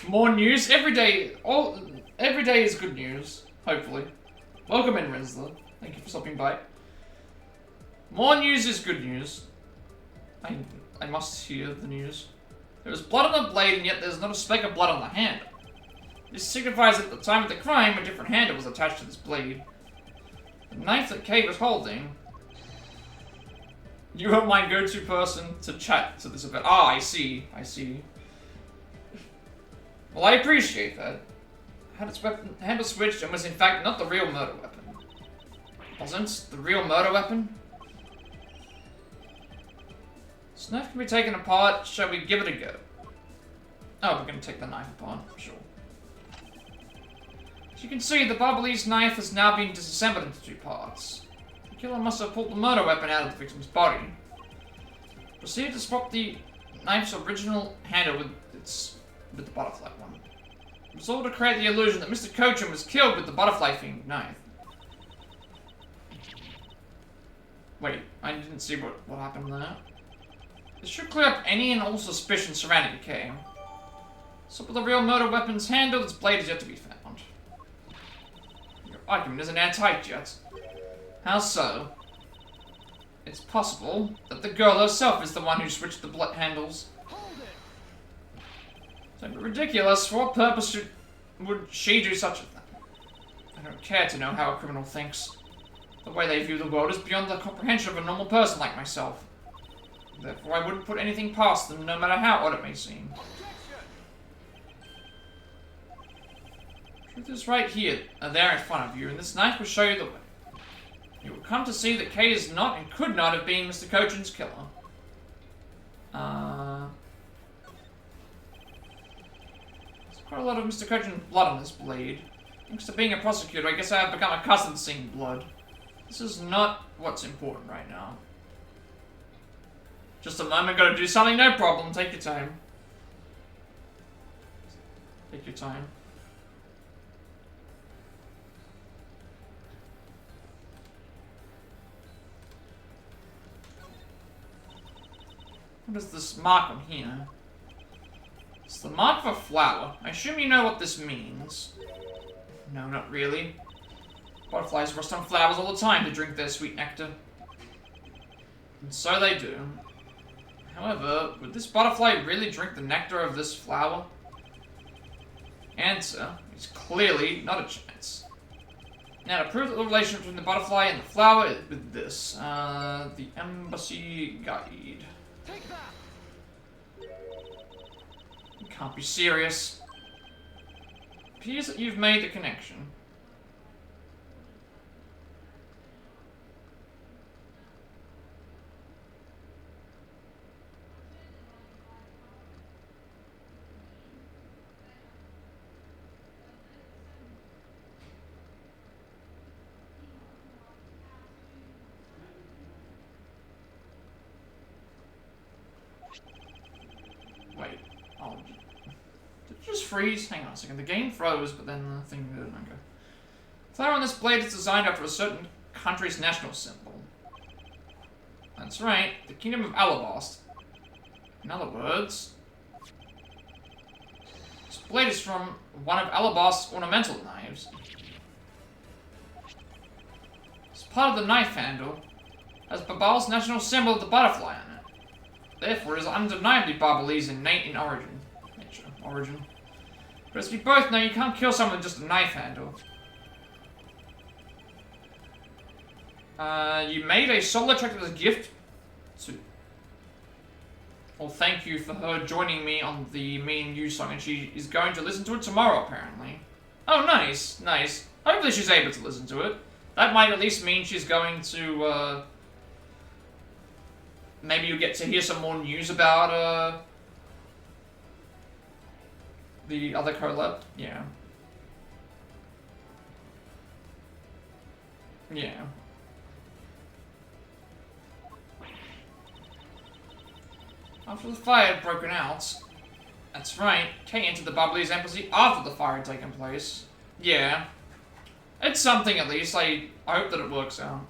More news every day. Every day is good news. Hopefully. Welcome in, Rinsler. Thank you for stopping by. More news is good news. I must hear the news. There is blood on the blade, and yet there is not a speck of blood on the handle. This signifies that at the time of the crime, a different handle was attached to this blade. The knife that Kate was holding. You are my go-to person to chat to this event. Ah, I see. I see. Well, I appreciate that. Had its weapon handle switched and was in fact not the real murder weapon. wasn't the real murder weapon? This knife can be taken apart. Shall we give it a go? Oh, we're going to take the knife apart. Sure. As you can see, the Barbalese knife has now been disassembled into 2 parts. The killer must have pulled the murder weapon out of the victim's body. Proceed to swap the knife's original handle with the butterfly one. It was all to create the illusion that Mr. Cochin was killed with the butterfly-themed knife. Wait, I didn't see what happened there. This should clear up any and all suspicion surrounding the case. So with the real murder weapon's handle, its blade is yet to be found. Your argument isn't airtight yet. How so? It's possible that the girl herself is the one who switched the bullet handles. Don't be ridiculous. For what purpose would she do such a thing? I don't care to know how a criminal thinks. The way they view the world is beyond the comprehension of a normal person like myself. Therefore, I wouldn't put anything past them, no matter how odd it may seem. Truth is right here, there in front of you, and this knife will show you the way. You will come to see that Kay is not and could not have been Mr. Cochin's killer. There's quite a lot of Mr. Cochin's blood on this blade. Thanks to being a prosecutor, I guess I have become accustomed to seeing blood. This is not what's important right now. Just a moment, gotta do something, no problem. Take your time. Take your time. What is this mark on here? It's the mark of a flower. I assume you know what this means. No, not really. Butterflies rest on flowers all the time to drink their sweet nectar. And so they do. However, would this butterfly really drink the nectar of this flower? Answer is clearly not a chance. Now, to prove the relation between the butterfly and the flower is with this, the Embassy Guide. Take that. You can't be serious. It appears that you've made the connection. Wait, oh, did it just freeze? Hang on a second, the game froze, but then the thing didn't. Okay. The flower on this blade is designed after a certain country's national symbol. That's right, the Kingdom of Alabast. In other words, this blade is from one of Alabast's ornamental knives. It's part of the knife handle, has Babal's national symbol of the butterfly on it. Therefore, it is undeniably Barbalese in origin. But as we both know, you can't kill someone with just a knife handle. You made a solo track as a gift to... Well, thank you for her joining me on the Me and You song, and she is going to listen to it tomorrow, apparently. Oh, nice, nice. Hopefully she's able to listen to it. That might at least mean she's going to, maybe you get to hear some more news about, the other collab. Yeah. Yeah. After the fire had broken out, that's right, Kay entered the Barbalese embassy after the fire had taken place. Yeah. It's something at least. I hope that it works out.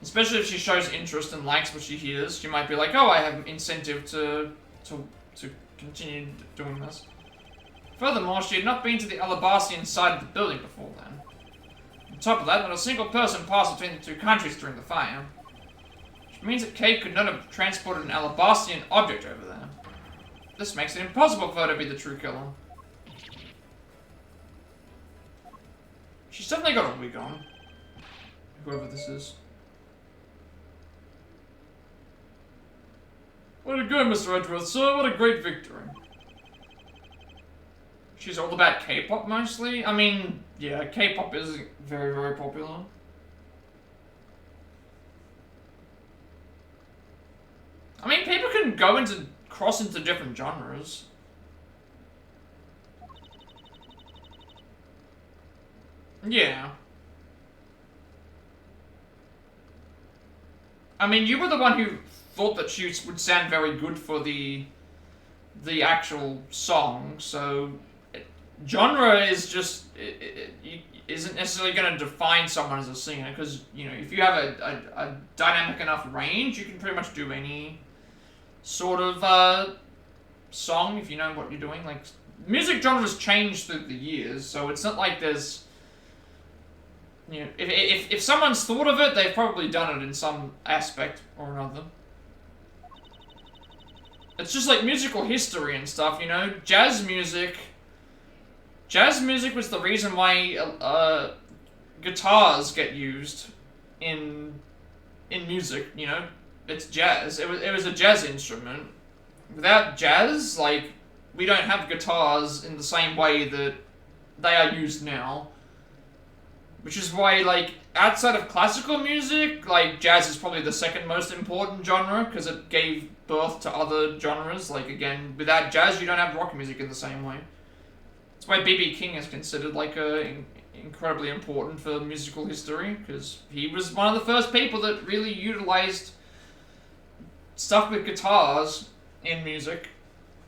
Especially if she shows interest and likes what she hears, she might be like, oh, I have incentive to continue doing this. Furthermore, she had not been to the Alabastian side of the building before then. On top of that, not a single person passed between the two countries during the fire. Which means that Kate could not have transported an Alabastian object over there. This makes it impossible for her to be the true killer. She's definitely got a wig on. Whoever this is. Way to go, Mr. Edgeworth, sir. What a great victory. She's all about K-pop, mostly? I mean, Yeah, K-pop is very, very popular. I mean, people can cross into different genres. Yeah. I mean, you were the one who thought that she would sound very good for the actual song, so genre is just isn't necessarily going to define someone as a singer, because you know, if you have a dynamic enough range, you can pretty much do any sort of song if you know what you're doing. Like, music genres change through the years, so it's not like there's, you know, if someone's thought of it, they've probably done it in some aspect or another. It's just like musical history and stuff, you know. Jazz music was the reason why guitars get used in music, you know. It's jazz. It was a jazz instrument. Without jazz, like, we don't have guitars in the same way that they are used now. Which is why, like, outside of classical music, like, jazz is probably the second most important genre, because it gave birth to other genres. Like, again, without jazz, you don't have rock music in the same way. That's why B.B. King is considered, like, incredibly important for musical history, because he was one of the first people that really utilized stuff with guitars in music,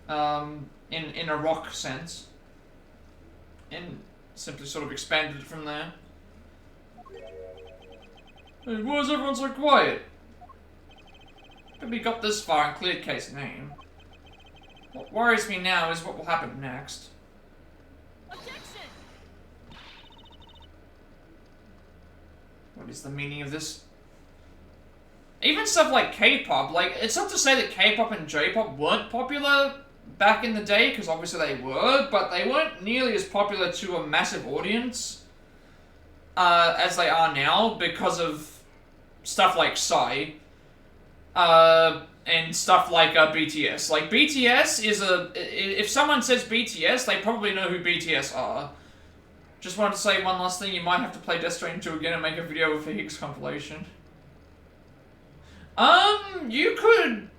in a rock sense, and simply sort of expanded it from there. Hey, why is everyone so quiet? We got this far and cleared case name. What worries me now is what will happen next. Objection! What is the meaning of this? Even stuff like K-pop, like, it's not to say that K-pop and J-pop weren't popular back in the day, because obviously they were, but they weren't nearly as popular to a massive audience as they are now, because of stuff like Psy, and stuff like BTS. Like, BTS is if someone says BTS, they probably know who BTS are. Just wanted to say one last thing, you might have to play Death Stranding 2 again and make a video of a Higgs compilation. You could,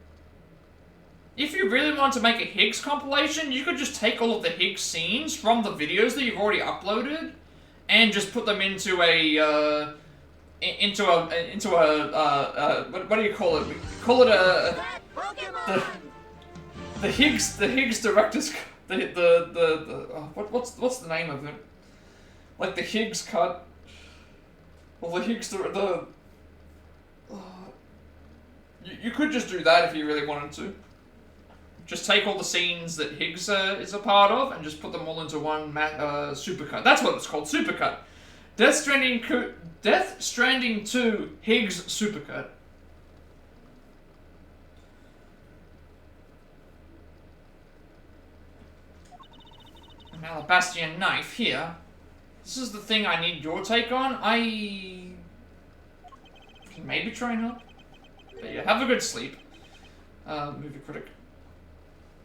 if you really want to make a Higgs compilation, you could just take all of the Higgs scenes from the videos that you've already uploaded, and just put them into a, what do you call it? We call it the Higgs director's, what's the name of it? Like the Higgs cut, or the Higgs, you could just do that if you really wanted to. Just take all the scenes that Higgs is a part of and just put them all into one supercut. That's what it's called, supercut. Death Stranding 2 Higgs supercut. An Alabastian knife here. This is the thing I need your take on. I can maybe try and help. But yeah, have a good sleep. Movie critic.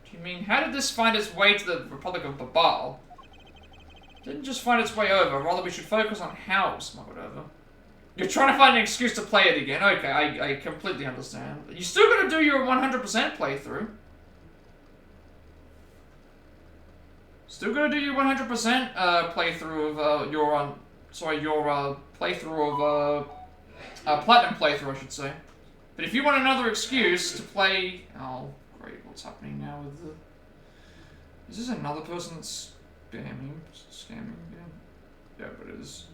Do you mean, how did this find its way to the Republic of Babal? Didn't just find its way over, rather we should focus on how it was smuggled over. You're trying to find an excuse to play it again. Okay, I completely understand. You still gotta do your 100% playthrough. Still gotta do your 100% playthrough of your playthrough of Platinum playthrough, I should say. But if you want another excuse to play, oh great, what's happening now with the? Is this another person that's scamming? Yeah, but it is.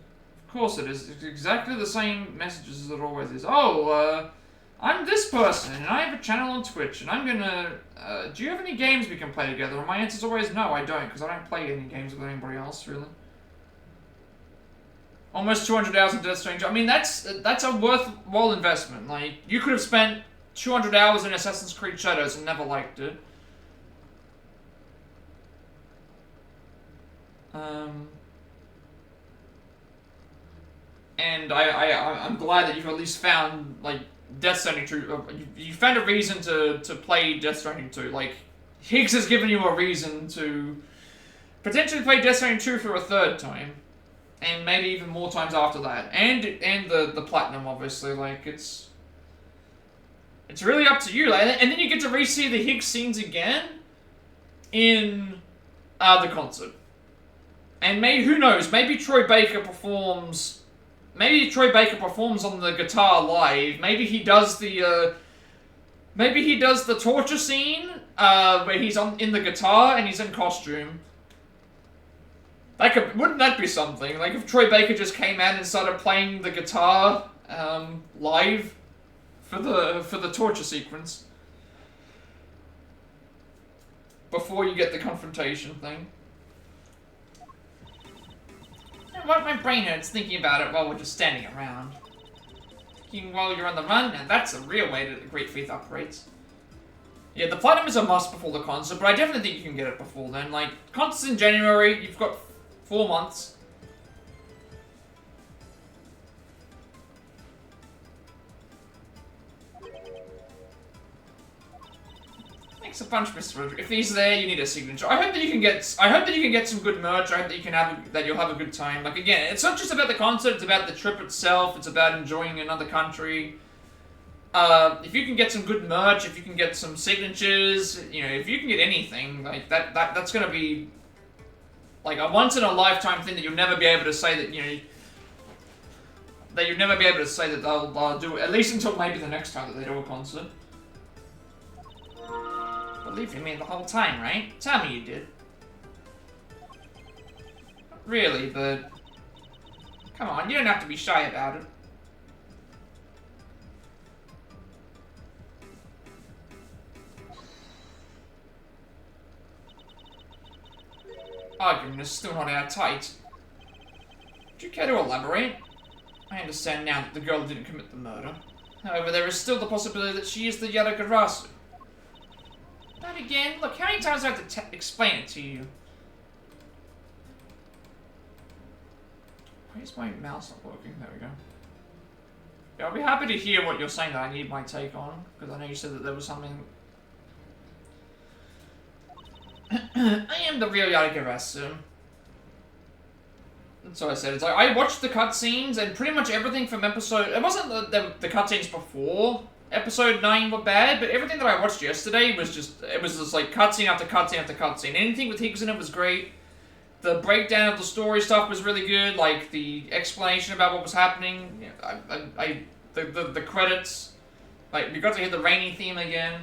Of course it is. It's exactly the same messages as it always is. Oh, I'm this person, and I have a channel on Twitch, and I'm gonna, do you have any games we can play together? And my answer's always no, I don't, because I don't play any games with anybody else, really. Almost 200 hours in Death Stranding. I mean, that's a worthwhile investment. Like, you could have spent 200 hours in Assassin's Creed Shadows and never liked it. And I'm glad that you've at least found, like, Death Stranding 2. You found a reason to play Death Stranding 2. Like, Higgs has given you a reason to potentially play Death Stranding 2 for a third time. and maybe even more times after that, and the platinum, obviously. Like it's really up to you. Like, and then you get to re-see the Higgs scenes again in the concert. And maybe, who knows, maybe Troy Baker performs on the guitar live. Maybe he does the torture scene where he's in the guitar and he's in costume. Wouldn't that be something? Like if Troy Baker just came out and started playing the guitar live for the torture sequence before you get the confrontation thing. My brain hurts thinking about it while we're just standing around. Thinking while you're on the run, and that's a real way that Great Faith operates. Yeah, the platinum is a must before the concert, but I definitely think you can get it before then. Like, concert's in January, you've got 4 months. Thanks a bunch, Mr. Rodriguez. If he's there, you need a signature. I hope that you can get some good merch. I hope that you'll have a good time. Like again, it's not just about the concert. It's about the trip itself. It's about enjoying another country. If you can get some good merch, if you can get some signatures, you know, if you can get anything like that's gonna be like a once in a lifetime thing that you'll never be able to say that they'll do, at least until maybe the next time that they do a concert. Believe in me the whole time, right? Tell me you did. Not really, but come on, you don't have to be shy about it. Argument is still not airtight. Would you care to elaborate? I understand now that the girl didn't commit the murder. However, there is still the possibility that she is the Yadagarasu. Not again. Look, how many times do I have to explain it to you? Why is my mouse not working? There we go. Yeah, I'll be happy to hear what you're saying that I need my take on, because I know you said that there was something... I am the real Yadagarasu. That's what I said. It's like, I watched the cutscenes, and pretty much everything from episode... It wasn't the cutscenes before episode 9 were bad, but everything that I watched yesterday was just... It was just like cutscene after cutscene after cutscene. Anything with Higgs in it was great. The breakdown of the story stuff was really good. Like, the explanation about what was happening. The credits. Like, we got to hear the rainy theme again.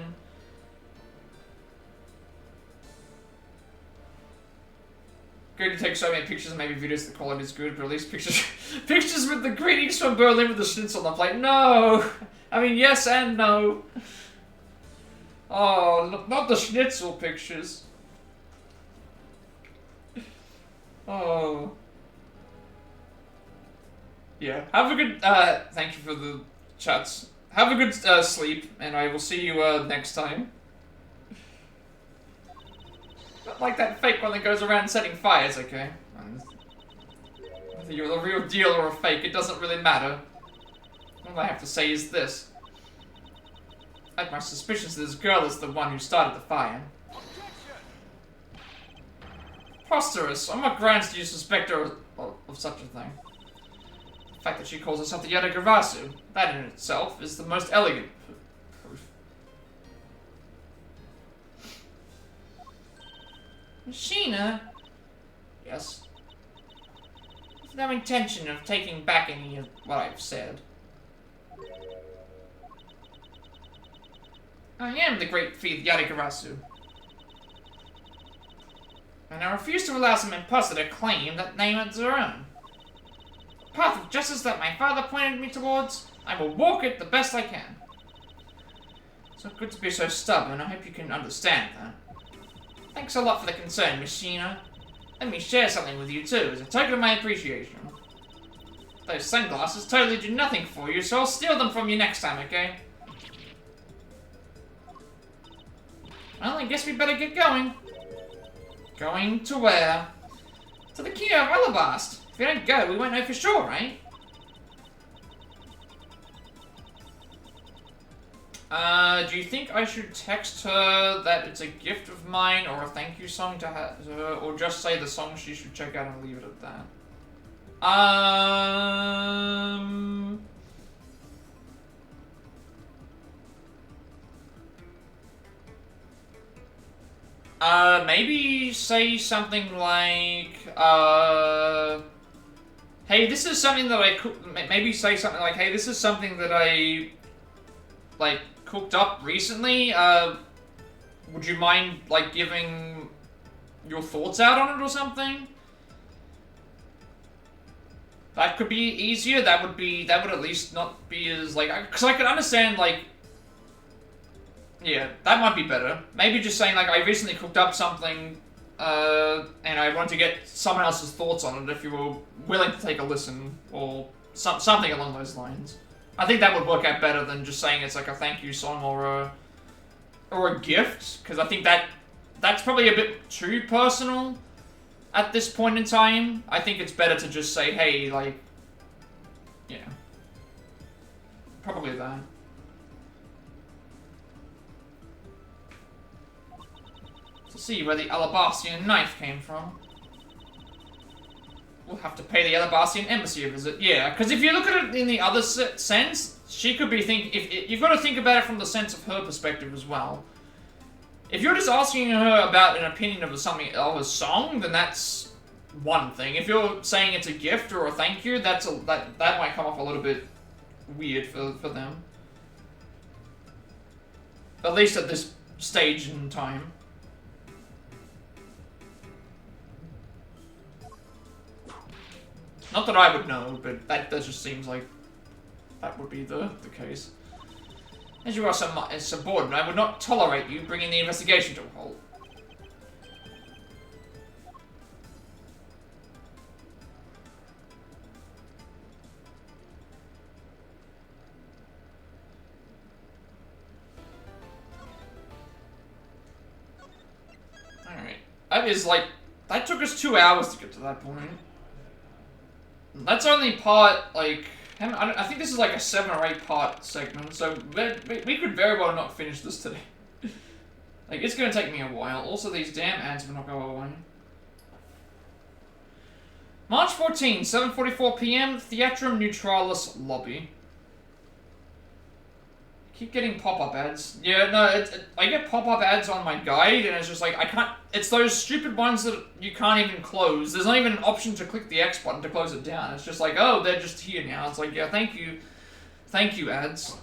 Good to take so many pictures and maybe videos, the quality is good, but at least pictures pictures with the greetings from Berlin with the schnitzel on the plate. No! I mean, yes and no. Oh, not the schnitzel pictures. Oh. Yeah, have a good, thank you for the chats. Have a good sleep, and I will see you next time. Not like that fake one that goes around setting fires, okay? Whether you're the real deal or a fake, it doesn't really matter. All I have to say is this. I have my suspicions that this girl is the one who started the fire. Preposterous. On what grounds do you suspect her of such a thing? The fact that she calls herself the Yadagarasu, that in itself is the most elegant proof. Machina? Yes. With no intention of taking back any of what I've said. I am the great Fiend Yadagarasu. And I refuse to allow some imposter to claim that name as their own. The path of justice that my father pointed me towards, I will walk it the best I can. It's not good to be so stubborn, I hope you can understand that. Thanks a lot for the concern, Machina. Let me share something with you too, as a token of my appreciation. Those sunglasses totally do nothing for you, so I'll steal them from you next time, okay? Well, I guess we better get going. Going to where? To the Key of Alabast. If we don't go, we won't know for sure, right? Do you think I should text her that it's a gift of mine or a thank you song to her, or just say the song she should check out and leave it at that? Maybe say something like, hey, this is something that I cooked. Maybe say something like, hey, this is something that I, like, cooked up recently. Would you mind, like, giving your thoughts out on it or something? That could be easier. That would at least not be as, like, because I could understand, like, yeah, that might be better. Maybe just saying, like, I recently cooked up something, and I want to get someone else's thoughts on it if you were willing to take a listen, or something along those lines. I think that would work out better than just saying it's like a thank you song or a gift, because I think that's probably a bit too personal at this point in time. I think it's better to just say, hey, like, yeah. Probably that. To see where the Alabastian knife came from. We'll have to pay the Alabastian embassy a visit. Yeah, because if you look at it in the other sense, she could be thinking... You've got to think about it from the sense of her perspective as well. If you're just asking her about an opinion of a song, then that's one thing. If you're saying it's a gift or a thank you, that might come off a little bit weird for them. At least at this stage in time. Not that I would know, but that just seems like that would be the case. As you are subordinate, I would not tolerate you bringing the investigation to a halt. Alright. That is like... That took us 2 hours to get to that point. That's only part, like... I think this is like a 7 or 8 part segment, so we could very well not finish this today. Like, it's gonna take me a while. Also, these damn ads will not go away. March 14, 7:44 PM, Theatrum Neutralis Lobby. Keep getting pop-up ads. Yeah, no, I get pop-up ads on my guide, and it's just like, I can't... It's those stupid ones that you can't even close. There's not even an option to click the X button to close it down. It's just like, oh, they're just here now. It's like, yeah, thank you. Thank you, ads.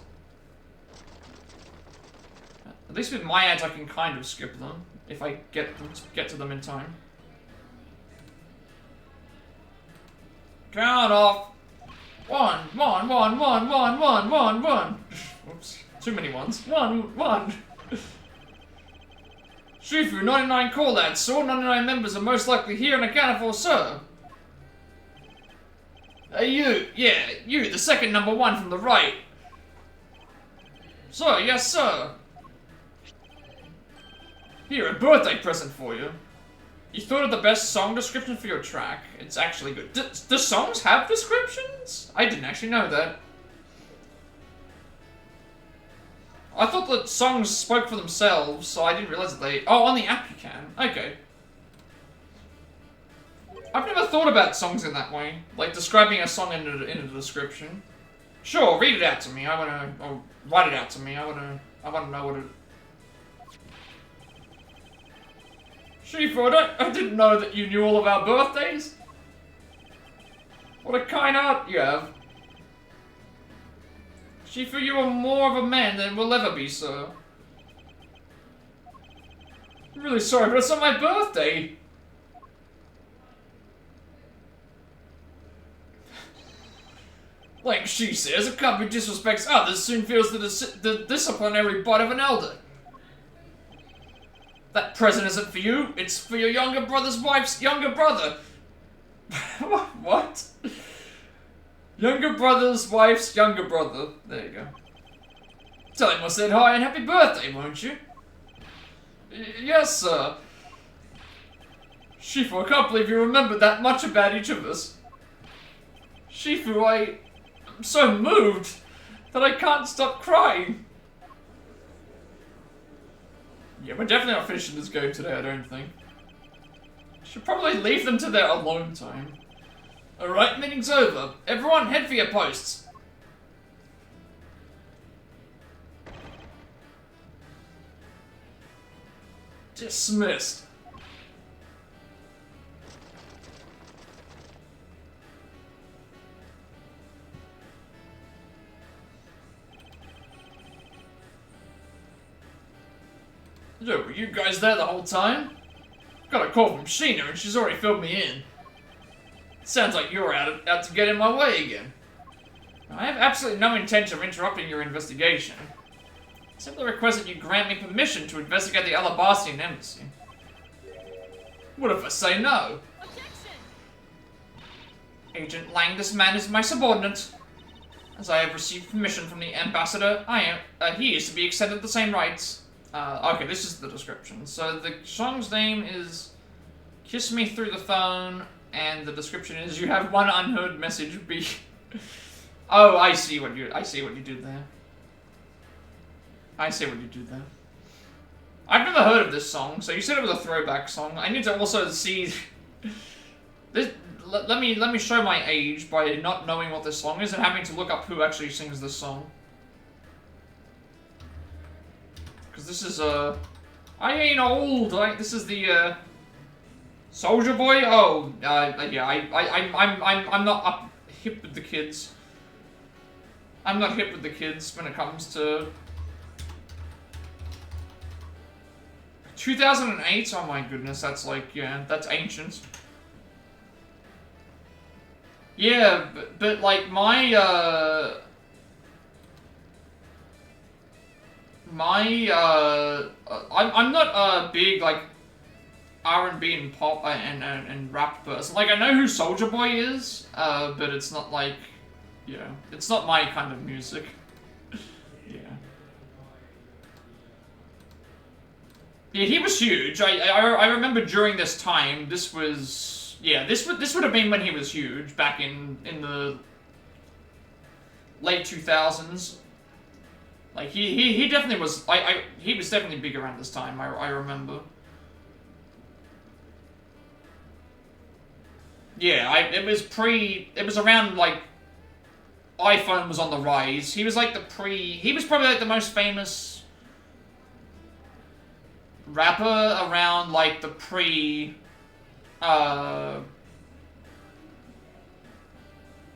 At least with my ads, I can kind of skip them, if I get to them in time. Count off. 1, 1, 1, 1, 1, 1, 1, 1. Oops. Too many ones. 1, 1. Shifu, 99 call ads. So all 99 members are most likely here and accounted for, sir. You. Yeah, you, the second number 1 from the right. Sir, yes, sir. Here, a birthday present for you. You thought of the best song description for your track. It's actually good. Do songs have descriptions? I didn't actually know that. I thought that songs spoke for themselves, so I didn't realize that they... Oh, on the app you can. Okay. I've never thought about songs in that way. Like, describing a song in a description. Sure, read it out to me. Or write it out to me. I wanna know what it... Shifu, I didn't know that you knew all of our birthdays. What a kind heart you have. Shifu, you are more of a man than will ever be, sir. I'm really sorry, but it's not my birthday. Like she says, a cub who disrespects others soon feels the disciplinary bite of an elder. That present isn't for you, it's for your younger brother's wife's younger brother. What? Younger brother's wife's younger brother. There you go. Tell him I said hi and happy birthday, won't you? Yes, sir. Shifu, I can't believe you remembered that much about each of us. Shifu, I'm so moved that I can't stop crying. Yeah, we're definitely not finishing this game today, I don't think. Should probably leave them to their alone time. Alright, meeting's over. Everyone, head for your posts. Dismissed. Yo, were you guys there the whole time? Got a call from Sheena and she's already filled me in. Sounds like you're out to get in my way again. I have absolutely no intention of interrupting your investigation. I simply request that you grant me permission to investigate the Alabastian embassy. What if I say no? Objection! Agent Lang, this man is my subordinate. As I have received permission from the ambassador, he is to be extended the same rights. Okay, this is the description. So the song's name is Kiss Me Through the Phone, and the description is you have one unheard message be... Oh, I see what you did there. I see what you did there. I've never heard of this song, so you said it was a throwback song. I need to also see... this. Let me show my age by not knowing what this song is and having to look up who actually sings this song. Because this is, I ain't old, this is the, Soldier Boy? Oh, yeah, I'm not hip with the kids. I'm not hip with the kids when it comes to... 2008? Oh my goodness, that's like, yeah, that's ancient. Yeah, but like, I'm not a big, like, R&B and pop and rap person. Like, I know who Soldier Boy is, but it's not like, yeah, it's not my kind of music. Yeah. Yeah, he was huge. I remember during this time, this was... Yeah, this would have been when he was huge, back in the late 2000s. Like, he definitely was... he was definitely big around this time, I remember. Yeah, it was around, like, iPhone was on the rise. He was like he was probably like the most famous rapper around like the probably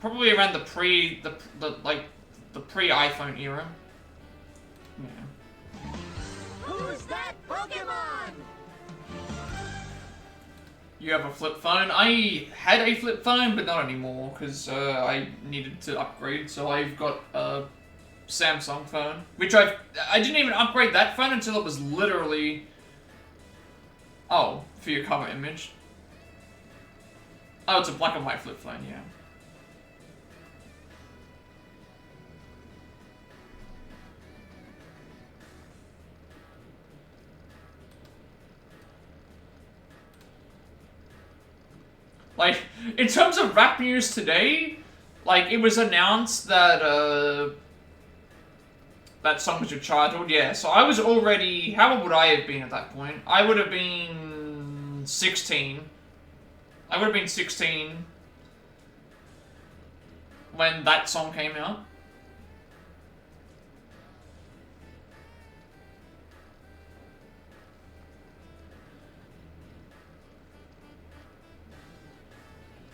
around the pre-iPhone era. Yeah. Who's that Pokemon? You have a flip phone? I had a flip phone, but not anymore, because I needed to upgrade, so I've got a Samsung phone. Which I didn't even upgrade that phone until it was literally... Oh, for your cover image. Oh, it's a black and white flip phone, yeah. Like, in terms of rap news today, like, it was announced that, that song was your childhood, yeah. So I was already... How old would I have been at that point? I would have been 16. I would have been 16 when that song came out.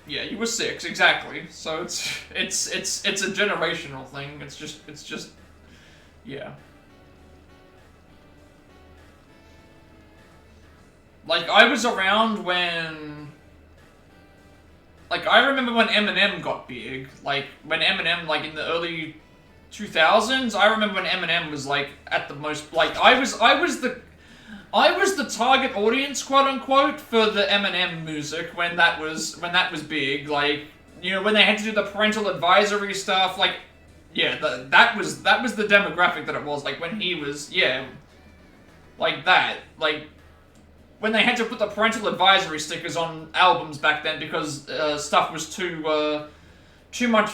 Yeah, you were 6, exactly. So it's a generational thing. It's just yeah. Like, I was around when... Like, I remember when Eminem got big. Like, when Eminem, like, in the early 2000s, I remember when Eminem was, like, at the most... Like, I was the target audience, quote unquote, for the Eminem music when that was big. Like, you know, when they had to do the parental advisory stuff. Like, yeah, that was the demographic that it was. Like when he was, yeah, like that. Like when they had to put the parental advisory stickers on albums back then because stuff was too much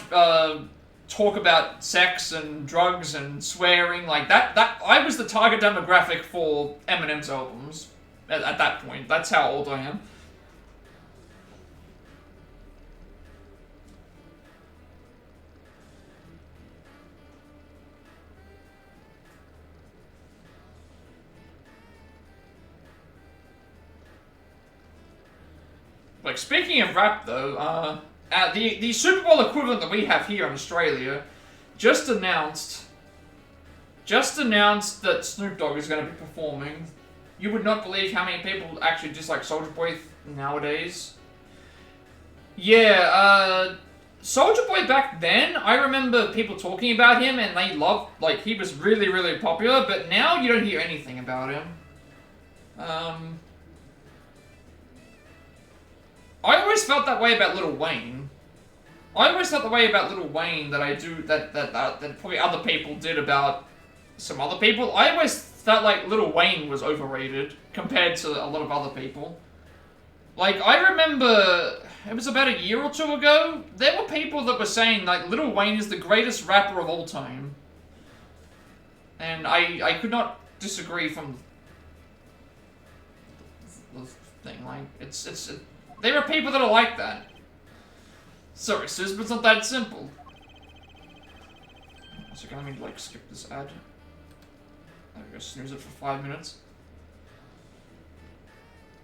talk about sex and drugs and swearing, like that I was the target demographic for Eminem's albums at that point. That's how old I am. Like, speaking of rap, though, the Super Bowl equivalent that we have here in Australia just announced that Snoop Dogg is going to be performing. You would not believe how many people actually dislike Soulja Boy nowadays. Yeah, Soulja Boy back then, I remember people talking about him and they loved, like, he was really, really popular, but now you don't hear anything about him. I always felt that way about Lil Wayne. I always felt the way about Lil Wayne that probably other people did about some other people. I always felt like Lil Wayne was overrated compared to a lot of other people. Like, I remember, it was about a year or two ago, there were people that were saying, like, Lil Wayne is the greatest rapper of all time. And I could not disagree from the thing, like, there are people that are like that. Sorry, sis, but it's not that simple. So let me, like, skip this ad. There we go, snooze it for 5 minutes.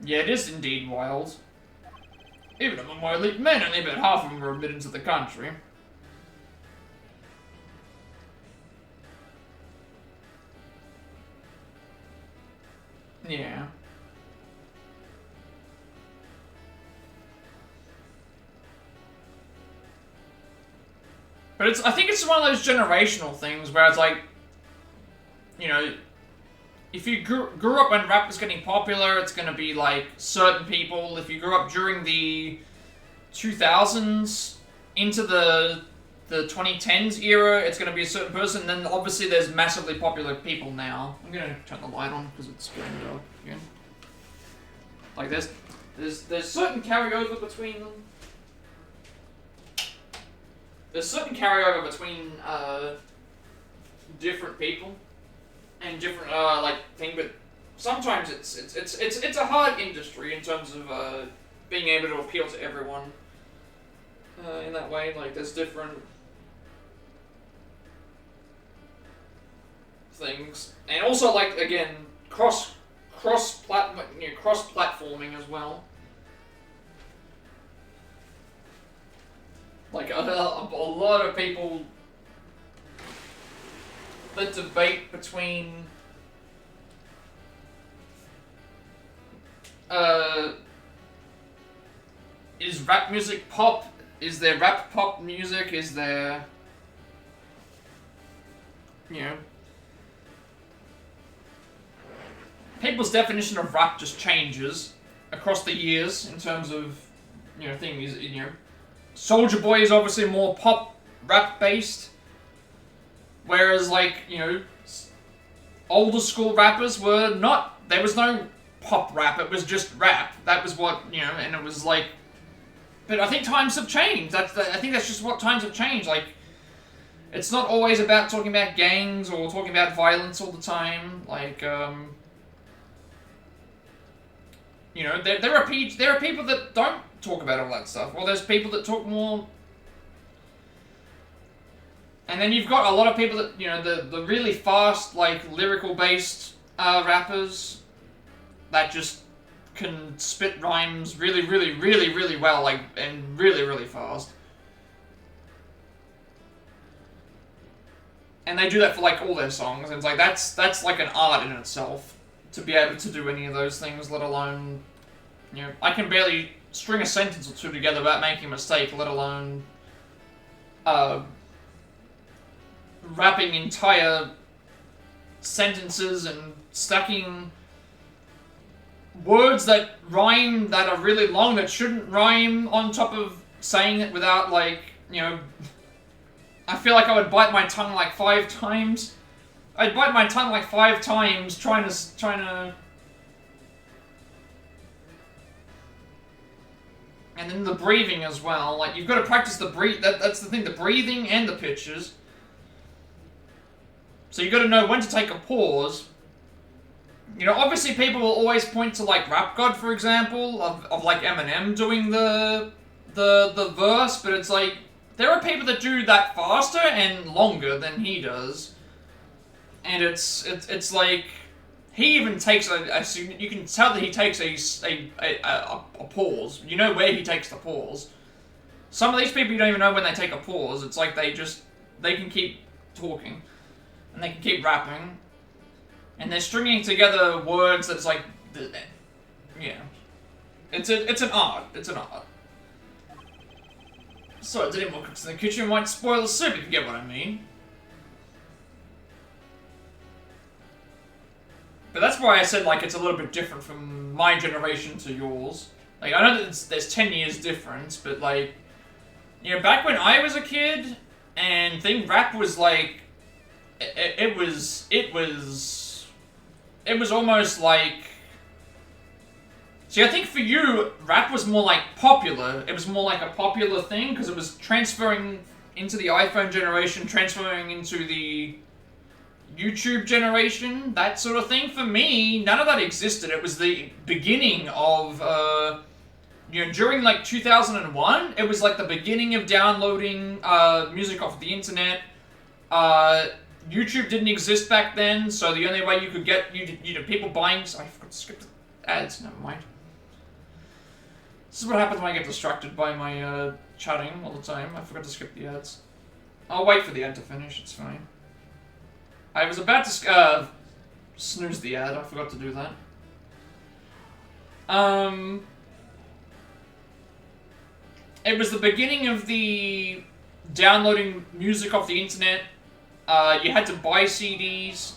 Yeah, it is indeed wild. Even among my elite men, only about half of them are admitted to the country. Yeah. But I think it's one of those generational things where it's like, you know, if you grew up when rap was getting popular, it's going to be like certain people. If you grew up during the 2000s into the 2010s era, it's going to be a certain person. Then obviously there's massively popular people now. I'm going to turn the light on because it's getting dark again. Like there's certain carryover between them. There's certain carryover between different people and different like thing, but sometimes it's a hard industry in terms of being able to appeal to everyone in that way. Like there's different things, and also like again cross platforming as well. Like a lot of people that debate between is rap music pop? Is there rap pop music? Is there, you know, people's definition of rap just changes across the years in terms of, you know, things, you know. Soulja Boy is obviously more pop rap based, whereas like, you know, older school rappers were not, there was no pop rap, it was just rap. That was what, you know, and it was like, but I think times have changed. I think that's just what times have changed. Like, it's not always about talking about gangs or talking about violence all the time. Like, you know, there are people that don't talk about all that stuff. Well, there's people that talk more, and then you've got a lot of people that, you know, the really fast, like lyrical based rappers that just can spit rhymes really well, like, and really fast. And they do that for like all their songs, and it's like that's like an art in itself to be able to do any of those things, let alone, you know, I can barely string a sentence or two together without making a mistake, let alone rapping entire sentences and stacking words that rhyme that are really long that shouldn't rhyme on top of saying it without, like, you know, I feel like I would bite my tongue like 5 times. I'd bite my tongue like 5 times trying to and then the breathing as well. Like, you've got to practice the that's the thing, the breathing and the pitches. So you've got to know when to take a pause. You know, obviously people will always point to, like, Rap God, for example, of like, Eminem doing the verse, but it's like, there are people that do that faster and longer than he does. And it's like, he even takes you can tell that he takes a pause. You know where he takes the pause. Some of these people, you don't even know when they take a pause. It's like they can keep talking, and they can keep rapping, and they're stringing together words that's like, yeah. It's an art. It's an art. So, did more cooks in the kitchen might spoil the soup, if you get what I mean. But that's why I said, like, it's a little bit different from my generation to yours. Like, I know that there's 10 years difference, but, like, you know, back when I was a kid, and rap was, like, it was almost like... See, I think for you, rap was more like popular. It was more like a popular thing, because it was transferring into the iPhone generation, transferring into the YouTube generation, that sort of thing. For me, none of that existed. It was the beginning of, you know, during like 2001, it was like the beginning of downloading music off the internet. YouTube didn't exist back then, so the only way you could get, you know, people buying... I forgot to skip the ads, never mind. This is what happens when I get distracted by my chatting all the time. I forgot to skip the ads. I'll wait for the ad to finish, it's fine. I was about to snooze the ad, I forgot to do that. It was the beginning of the downloading music off the internet. You had to buy CDs.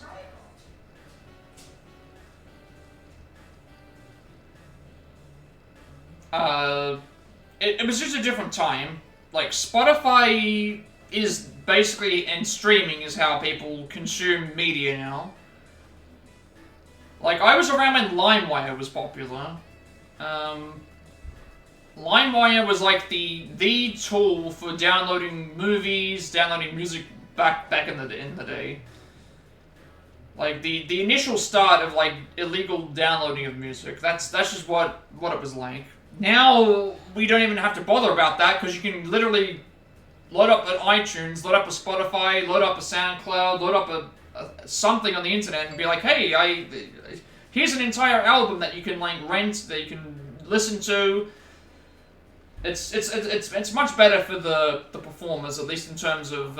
It was just a different time. Like, Spotify is basically, and streaming is how people consume media now. Like, I was around when LimeWire was popular. LimeWire was like the tool for downloading movies, downloading music back in the day. Like, the initial start of, like, illegal downloading of music. That's just what it was like. Now, we don't even have to bother about that, because you can literally load up an iTunes, load up a Spotify, load up a SoundCloud, load up something on the internet and be like, hey, here's an entire album that you can, like, rent, that you can listen to. It's much better for the performers, at least in terms of,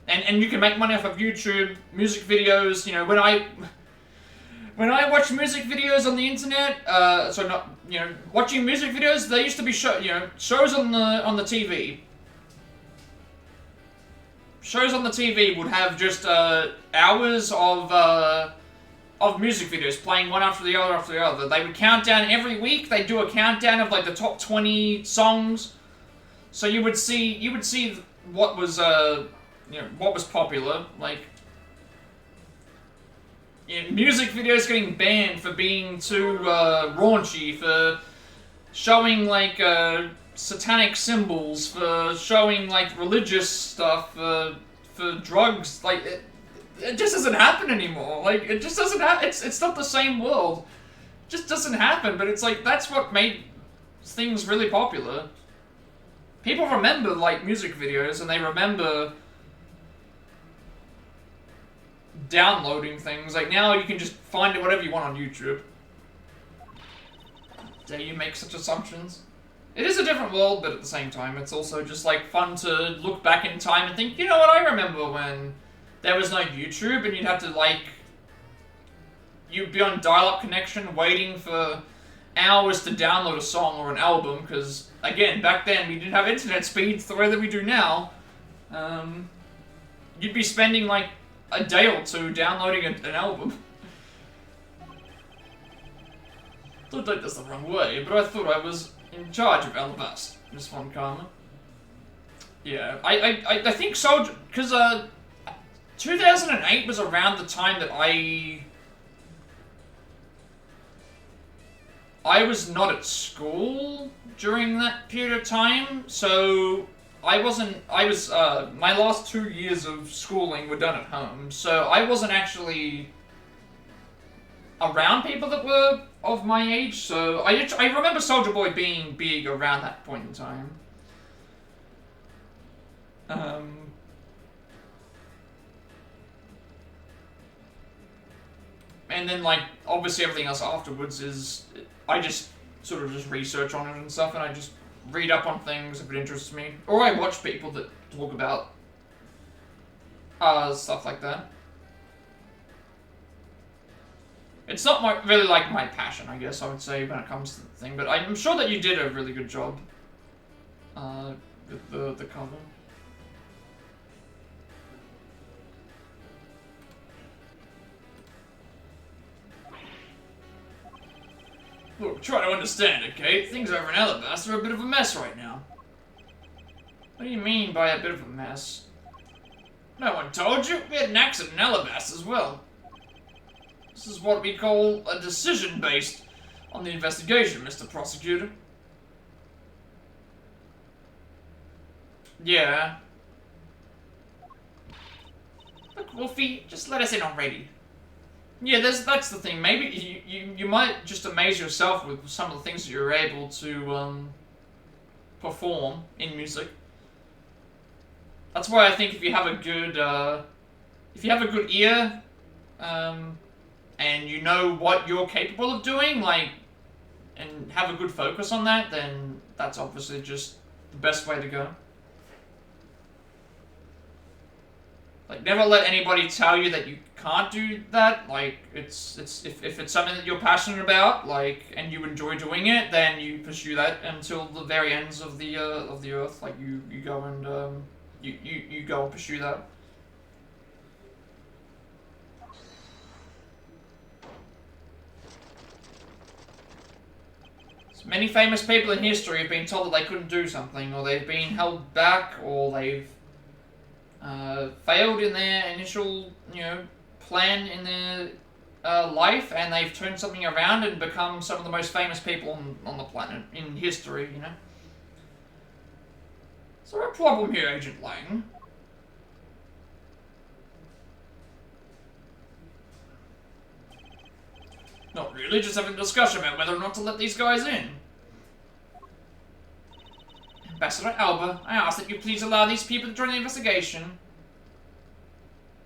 and you can make money off of YouTube, music videos. You know, when I watch music videos on the internet, watching music videos, there used to be shows on the TV. Shows on the TV would have just hours of music videos playing one after the other. They would count down every week. They'd do a countdown of like the top 20 songs. So you would see what was what was popular. Like, music videos getting banned for being too raunchy, for showing like satanic symbols, for showing like religious stuff, for drugs. Like, it just doesn't happen anymore. Like, it just doesn't happen. It's not the same world. It just doesn't happen. But it's like, that's what made things really popular. People remember like music videos, and they remember downloading things. Like, now you can just find it whatever you want on YouTube. Dare you make such assumptions? It is a different world, but at the same time, it's also just like fun to look back in time and think, you know what, I remember when there was no YouTube and you'd have to, like, you'd be on dial-up connection waiting for hours to download a song or an album, because, again, back then we didn't have internet speeds the way that we do now. You'd be spending like a day or two downloading an album. Don't take this the wrong way, but I thought I was in charge of Alabasta, Miss Von Karma. Yeah, I think so, because 2008 was around the time that I was not at school during that period of time, so my last 2 years of schooling were done at home, so I wasn't actually around people that were of my age, so I remember Soulja Boy being big around that point in time. And then, like, obviously everything else afterwards is, I just sort of just research on it and stuff, and I just read up on things if it interests me. Or I watch people that talk about stuff like that. It's not really like my passion, I guess I would say, when it comes to the thing, but I'm sure that you did a really good job with the cover. Look, try to understand, okay? Things over in Alabaster are a bit of a mess right now. What do you mean by a bit of a mess? No one told you? We had an accident in Alabaster as well. This is what we call a decision based on the investigation, Mr. Prosecutor. Yeah. Look, Wolfie, just let us in already. Yeah, that's the thing. Maybe you might just amaze yourself with some of the things that you're able to perform in music. That's why I think if you have a good ear, and you know what you're capable of doing, like, and have a good focus on that, then that's obviously just the best way to go. Like, never let anybody tell you that you can't do that. Like, if it's something that you're passionate about, like, and you enjoy doing it, then you pursue that until the very ends of the earth. Like, you go and you go and pursue that. So many famous people in history have been told that they couldn't do something, or they've been held back, or they've failed in their initial, plan in their life, and they've turned something around and become some of the most famous people on the planet in history, Is there a problem here, Agent Lang? Not really, just having a discussion about whether or not to let these guys in. Ambassador Alba, I ask that you please allow these people to join the investigation.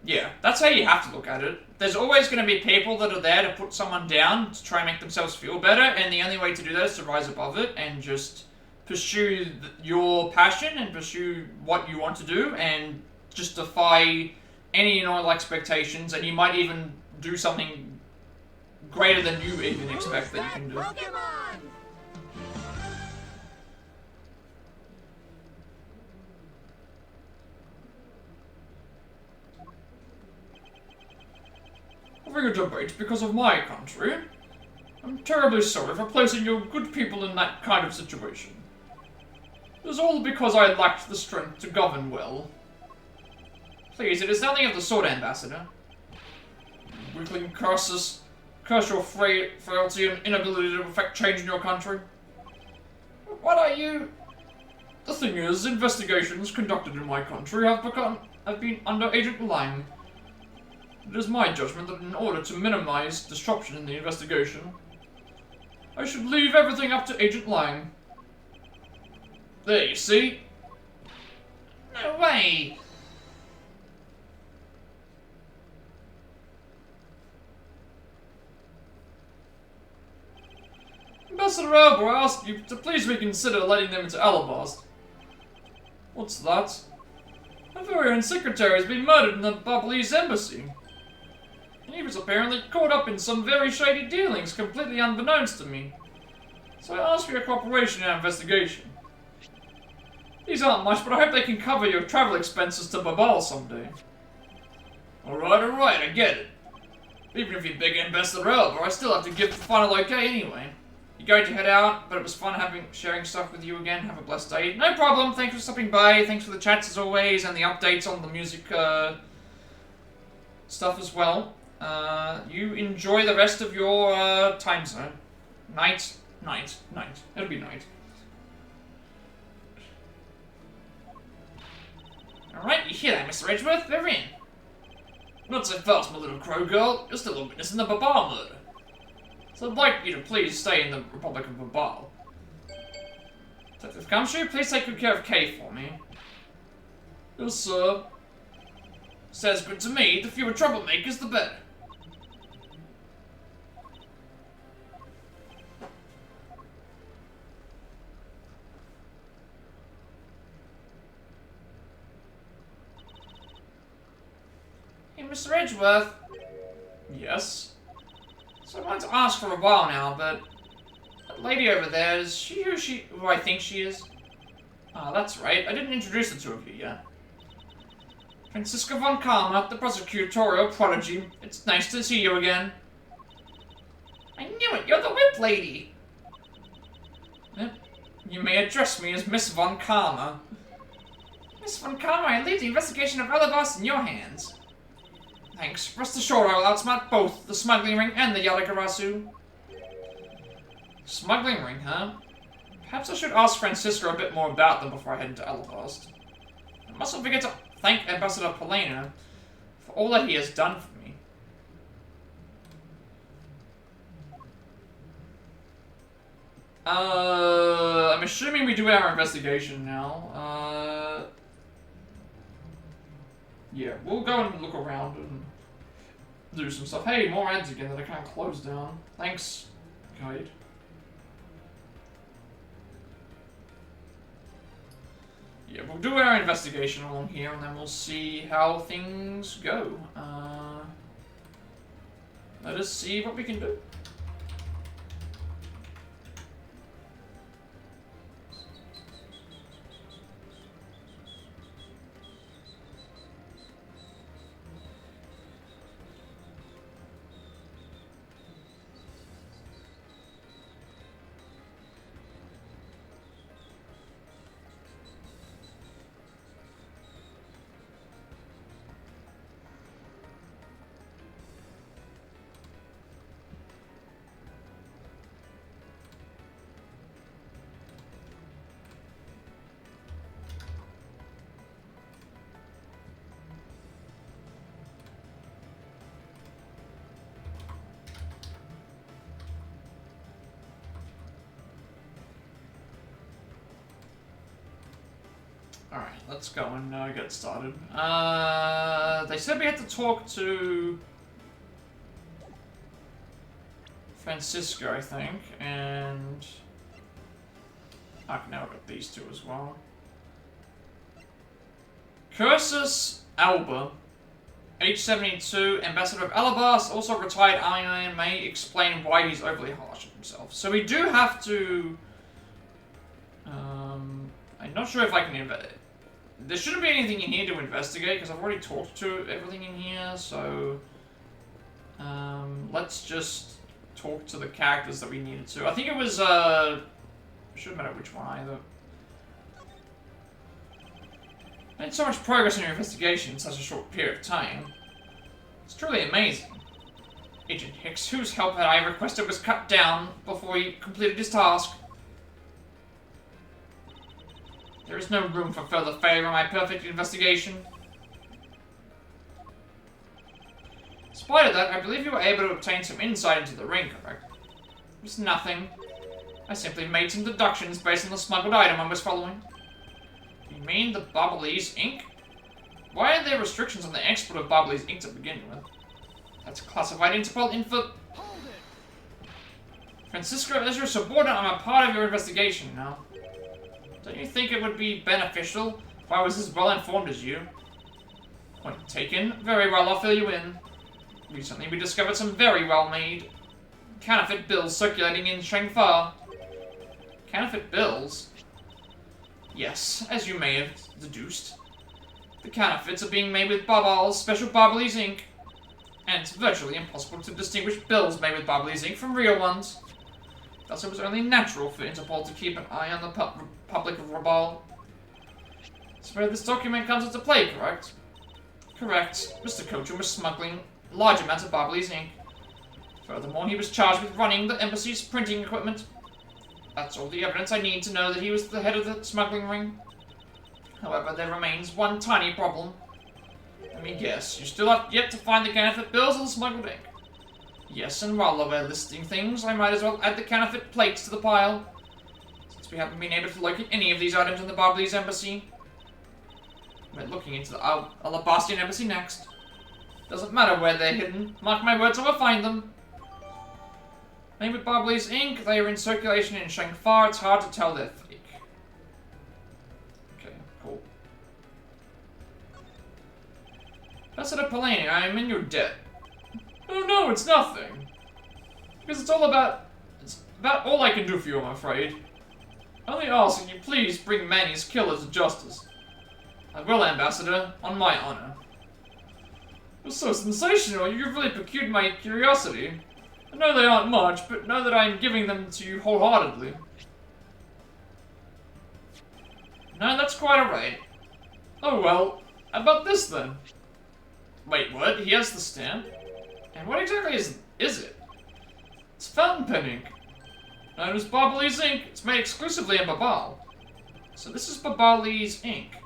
Yeah, that's how you have to look at it. There's always going to be people that are there to put someone down to try and make themselves feel better, and the only way to do that is to rise above it and just pursue your passion and pursue what you want to do and just defy any and all expectations, and you might even do something greater than you even expect that you can do. Pokemon? Having a debate because of my country. I'm terribly sorry for placing your good people in that kind of situation. It is all because I lacked the strength to govern well. Please, it is nothing of the sort, Ambassador. Weakling curse your frailty and inability to effect change in your country. What are you? The thing is, investigations conducted in my country have been under Agent Lang. It is my judgment that in order to minimize disruption in the investigation, I should leave everything up to Agent Lang. There, you see? No way! Ambassador Alba, I ask you to please reconsider letting them into Alabast. What's that? My very own secretary has been murdered in the Babalese embassy. And he was apparently caught up in some very shady dealings, completely unbeknownst to me. So I ask for your cooperation in our investigation. These aren't much, but I hope they can cover your travel expenses to Babal someday. Alright, I get it. Even if you beg Ambassador Alba, I still have to give the final okay anyway. You're going to head out, but it was fun sharing stuff with you again. Have a blessed day. No problem, thanks for stopping by, thanks for the chats as always, and the updates on the music stuff as well. You enjoy the rest of your time zone. Night. It'll be night. Alright, you hear that, Mr. Edgeworth? They're in. Not so fast, my little crow girl. You're still a witness in the Babal murder. So I'd like you to please stay in the Republic of Babal. Detective Gumshoe, please take good care of Kay for me. Yes, sir. Sounds good to me. The fewer troublemakers, the better. Mr. Edgeworth. Yes? So I wanted to ask for a while now, but that lady over there, is she who I think she is? Ah, that's right. I didn't introduce the two of you yet. Franziska von Karma, the prosecutorial prodigy. It's nice to see you again. I knew it! You're the whip lady! You may address me as Miss von Karma. Miss von Karma, I leave the investigation of Alabas in your hands. Thanks. Rest assured I will outsmart both the smuggling ring and the Yadagarasu. Smuggling ring, huh? Perhaps I should ask Francisco a bit more about them before I head into Alabast. I mustn't forget to thank Ambassador Polena for all that he has done for me. I'm assuming we do our investigation now. Yeah, we'll go and look around and do some stuff. Hey, more ads again that I can't close down. Thanks, guide. Yeah, we'll do our investigation along here and then we'll see how things go. Let us see what we can do. Alright, let's go and get started. They said we had to talk to Francisco, I think, and now I've got these two as well. Cursus Alba, age 72, Ambassador of Alabas, also retired Army may explain why he's overly harsh on himself. So we do have to... I'm not sure if I can... There shouldn't be anything in here to investigate, because I've already talked to everything in here, so... let's just talk to the characters that we needed to. I think it was, it shouldn't matter which one either. Made so much progress in your investigation in such a short period of time. It's truly amazing. Agent Hicks, whose help had I requested was cut down before he completed his task. There is no room for further failure in my perfect investigation. In spite of that, I believe you were able to obtain some insight into the ring, correct? It was nothing. I simply made some deductions based on the smuggled item I was following. You mean the Barbalese ink? Why are there restrictions on the export of Barbalese ink to begin with? That's classified Interpol info. Francisco, as your subordinate, I'm a part of your investigation now. Don't you think it would be beneficial if I was as well informed as you? Point taken. Very well, I'll fill you in. Recently, we discovered some very well-made counterfeit bills circulating in Shangfa. Counterfeit bills? Yes, as you may have deduced. The counterfeits are being made with Babal's special Barbalese ink. And it's virtually impossible to distinguish bills made with Barbalese ink from real ones. Thus, it was only natural for Interpol to keep an eye on the Republic of Rabal. So where this document comes into play, correct? Correct. Mr. Kochum was smuggling large amounts of Barbalese ink. Furthermore, he was charged with running the embassy's printing equipment. That's all the evidence I need to know that he was the head of the smuggling ring. However, there remains one tiny problem. Let me guess, you still have yet to find the counterfeit bills or the smuggled ink? Yes, and while we're listing things, I might as well add the counterfeit plates to the pile. Since we haven't been able to locate any of these items in the Barbalese embassy. We're looking into the Alabastian embassy next. Doesn't matter where they're hidden. Mark my words, I will find them. Made with Barbalese ink, they are in circulation in Shangfa. It's hard to tell they're fake. Okay, cool. That's Ambassador Polani, I am in your debt. Oh no, it's nothing. Because it's about all I can do for you, I'm afraid. Only asking you please bring Manny's killer to justice. I will, Ambassador, on my honor. You're so sensational, you've really piqued my curiosity. I know they aren't much, but know that I am giving them to you wholeheartedly. No, that's quite alright. Oh well, how about this then? Wait, what? He has the stamp? And what exactly is it? It's fountain pen ink. Known as Babali's ink, it's made exclusively in Babal. So this is Babali's ink.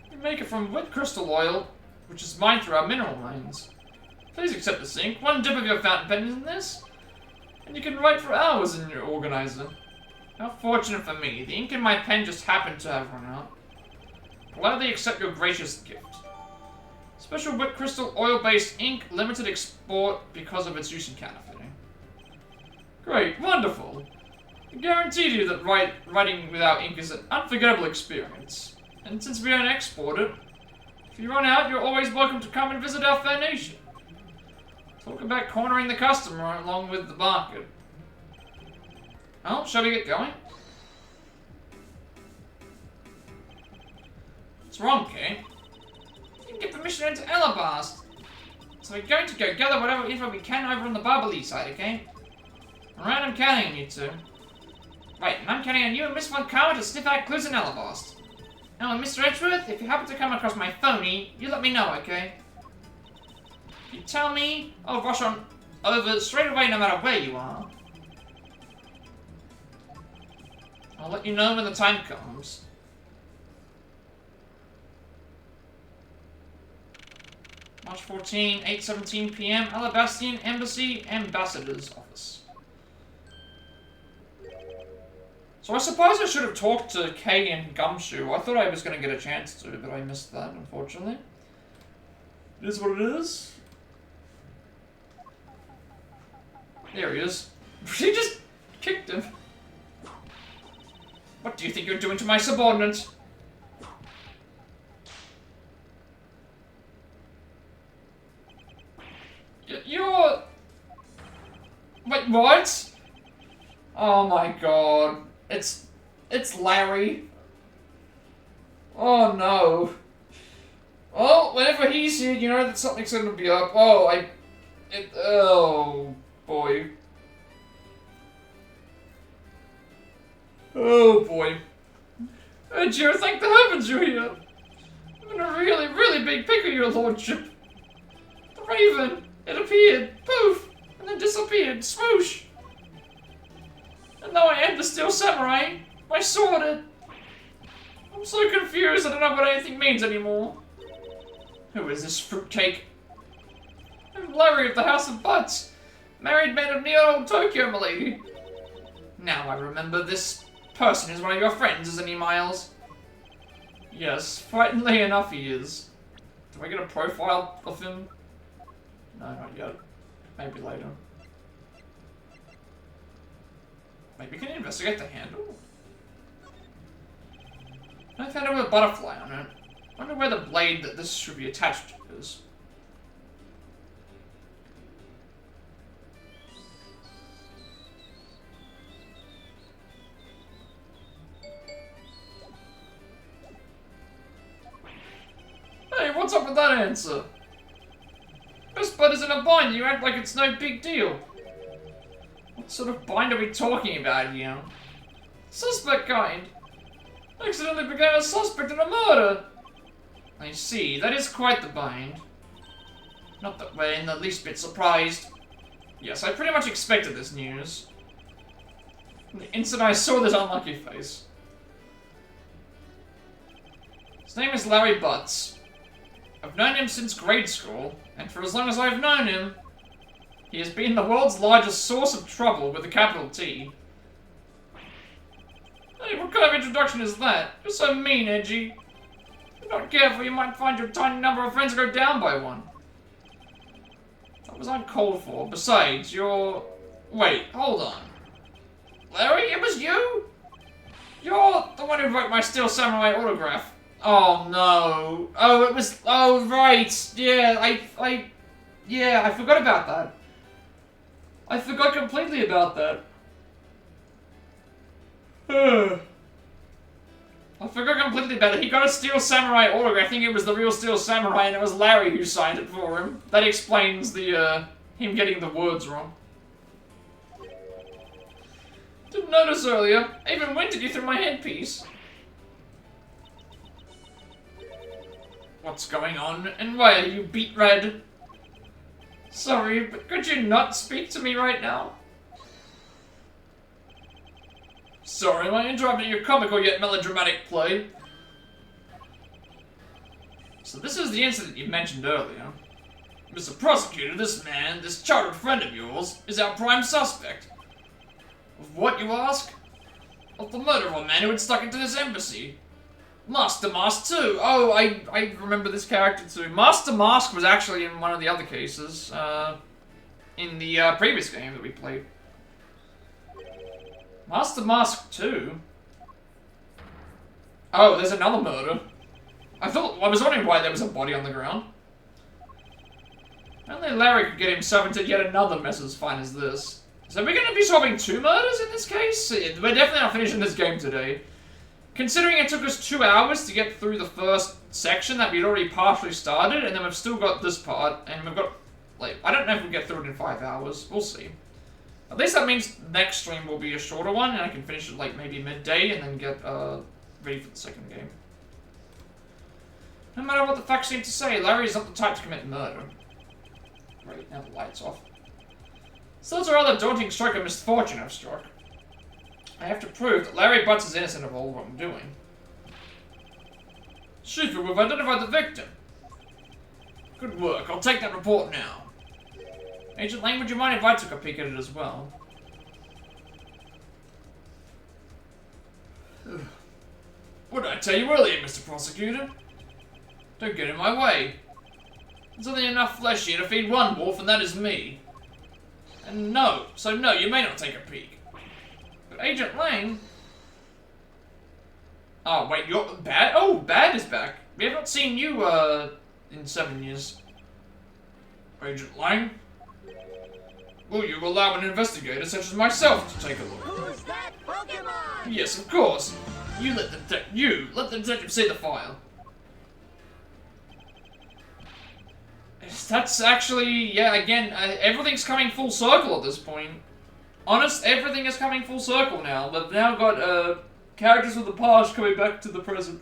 We make it from wet crystal oil, which is mined through our mineral mines. Please accept this ink. One dip of your fountain pen in this, and you can write for hours in your organizer. How fortunate for me, the ink in my pen just happened to have run out. Gladly accept your gracious gift. Special wet crystal oil-based ink, limited export because of its use in counterfeiting. Great, wonderful. I guarantee you that writing without ink is an unforgettable experience. And since we don't export it, if you run out, you're always welcome to come and visit our fair nation. Talk about cornering the customer along with the market. Well, shall we get going? What's wrong, Kay? You didn't get permission into Elabast. So we're going to go gather whatever info we can over on the Barbali side, okay? Alright, I'm counting on you two. Right, and I'm counting on you and Miss Von Karma to sniff out clues in Elabast. Oh, and Mr. Edgeworth, if you happen to come across my phony, you let me know, okay? If you tell me, I'll rush on over straight away no matter where you are. I'll let you know when the time comes. March 14, 8:17 p.m. Alabastian Embassy Ambassador's Office. So I suppose I should have talked to Kay and Gumshoe. I thought I was going to get a chance to, but I missed that, unfortunately. It is what it is. There he is. She just kicked him. What do you think you're doing to my subordinate? You're... Wait, what? Oh my god. It's Larry. Oh no. Well, whenever he's here, you know that something's gonna be up. Oh boy. Oh boy. Edgeworth, thank the heavens you're here. I'm in a really, really big pickle, your lordship. The raven, it appeared, poof, and then disappeared, swoosh. And now I am the Steel Samurai. My sword. I'm so confused, I don't know what anything means anymore. Who is this fruitcake? I'm Larry of the House of Butts. Married man of Neo Tokyo, milady. Now I remember this person is one of your friends, isn't he, Miles? Yes, frighteningly enough he is. Do I get a profile of him? No, not yet. Maybe later. Maybe we can investigate the handle? Knife handle with a butterfly on it. Wonder where the blade that this should be attached to is. Hey, what's up with that answer? Best bud is in a bind, you act like it's no big deal. What sort of bind are we talking about here? Suspect kind. Accidentally became a suspect in a murder. I see, that is quite the bind. Not that we're in the least bit surprised. Yes, I pretty much expected this news. From the instant I saw this unlucky face. His name is Larry Butts. I've known him since grade school, and for as long as I've known him, he has been the world's largest source of trouble with a capital T. Hey, what kind of introduction is that? You're so mean, Edgy. If you're not careful, you might find your tiny number of friends go down by one. That was uncalled for. Besides, you're... Wait, hold on. Larry, it was you? You're the one who wrote my Steel Samurai autograph. Oh no. Oh, it was. Oh right. Yeah, I forgot about that. I forgot completely about that. I forgot completely about it. He got a Steel Samurai autograph. I think it was the real Steel Samurai, and it was Larry who signed it for him. That explains the him getting the words wrong. Didn't notice earlier. I even winked at you through my headpiece. What's going on, and why are you beet red? Sorry, but could you not speak to me right now? Sorry, am I interrupting your comical yet melodramatic play? So this is the incident you mentioned earlier. Mr. Prosecutor, this man, this childhood friend of yours, is our prime suspect. Of what, you ask? Of the murder of a man who had stuck into this embassy. Master Mask too! Oh, I remember this character too. Master Mask was actually in one of the other cases, in the previous game that we played. Master Mask 2? Oh, there's another murder. I was wondering why there was a body on the ground. Only Larry could get himself into yet another mess as fine as this. So we're going to be solving 2 murders in this case? We're definitely not finishing this game today. Considering it took us 2 hours to get through the first section that we'd already partially started, and then we've still got this part, and we've got, like, I don't know if we'll get through it in 5 hours. We'll see. At least that means next stream will be a shorter one, and I can finish it, like, maybe midday, and then get, ready for the second game. No matter what the facts seem to say, Larry's not the type to commit murder. Right, now the light's off. So that's a rather daunting stroke of misfortune I've struck. I have to prove that Larry Butts is innocent of all wrongdoing. Shifu, we've identified the victim. Good work, I'll take that report now. Agent Lang, would you mind if I took a peek at it as well? What did I tell you earlier, Mr. Prosecutor? Don't get in my way. There's only enough flesh here to feed one wolf, and that is me. And no, you may not take a peek. But Agent Lang... Oh, wait, you're... Bad? Oh, Bad is back. We haven't seen you, in 7 years. Agent Lang? Will you allow an investigator such as myself to take a look? Who's that Pokemon? Yes, of course. Let the detective see the file. That's actually, yeah, again, everything's coming full circle at this point. Everything is coming full circle now. We've now got, characters of the past coming back to the present.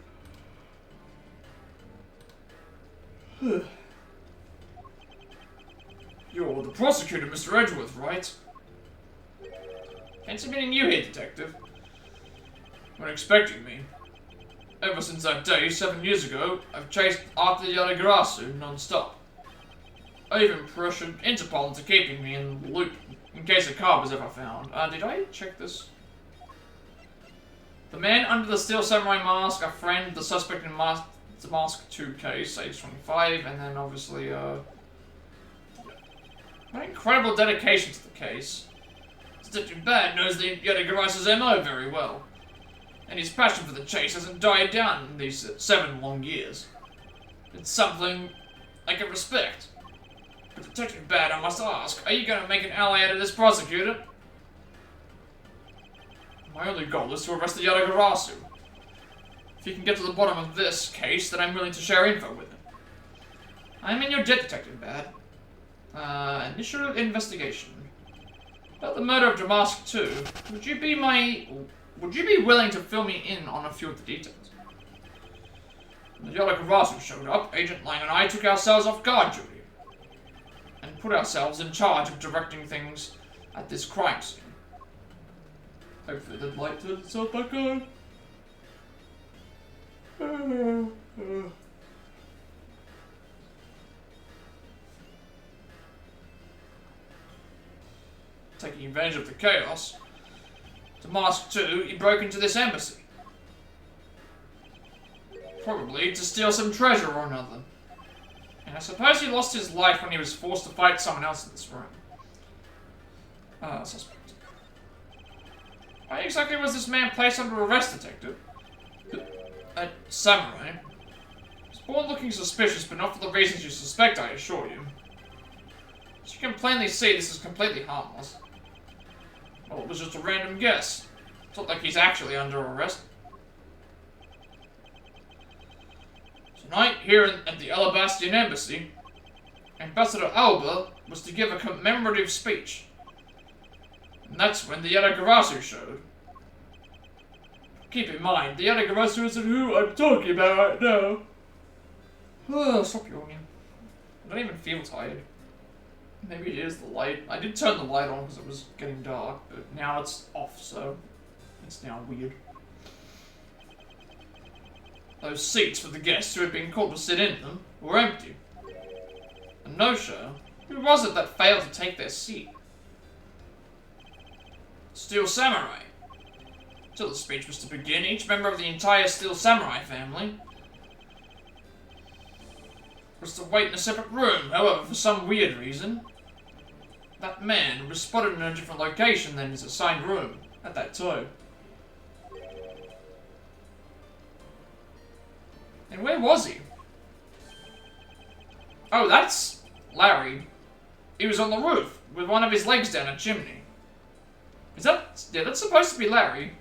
You're the prosecutor, Mr. Edgeworth, right? Fancy meeting you here, detective. Weren't expecting me. Ever since that day, 7 years ago, I've chased after Yadagarasu non-stop. I even pressured Interpol into keeping me in the loop, in case a car was ever found. Did I check this? The man under the Steel Samurai mask, a friend, the suspect in the Mask 2 case, age 25, and then obviously, what incredible dedication to the case. Detective Bad knows the Yadagarasu's MO very well, and his passion for the chase hasn't died down in these 7 long years. It's something I can respect. But Detective Bad, I must ask, are you going to make an ally out of this prosecutor? My only goal is to arrest the Yadagarasu. If you can get to the bottom of this case, then I'm willing to share info with him. I'm in your debt, Detective Bad. Initial investigation. About the murder of Damask 2, would you be willing to fill me in on a few of the details? When the Yadagarasu showed up, Agent Lang and I took ourselves off guard duty. And put ourselves in charge of directing things at this crime scene. Hopefully the light turns itself back on. Taking advantage of the chaos, Damask 2, he broke into this embassy. Probably to steal some treasure or another. And I suppose he lost his life when he was forced to fight someone else in this room. Suspect. Why exactly was this man placed under arrest, Detective? A samurai? Spawn looking suspicious, but not for the reasons you suspect, I assure you. As you can plainly see, this is completely harmless. Well, it was just a random guess. It's not like he's actually under arrest. Tonight, here at the Alabastian Embassy, Ambassador Alba was to give a commemorative speech. And that's when the Yatagarasu showed. Keep in mind, the Yatagarasu isn't who I'm talking about right now. Oh, stop yawning. I don't even feel tired. Maybe it is the light. I did turn the light on because it was getting dark, but now it's off, so it's now weird. Those seats for the guests who had been called to sit in them were empty. A no-show? Who was it that failed to take their seat? Steel Samurai. Till the speech was to begin, each member of the entire Steel Samurai family was to wait in a separate room. However, for some weird reason, that man was spotted in a different location than his assigned room at that time. And where was he? Oh, that's Larry. He was on the roof with one of his legs down a chimney. Is that... yeah, that's supposed to be Larry.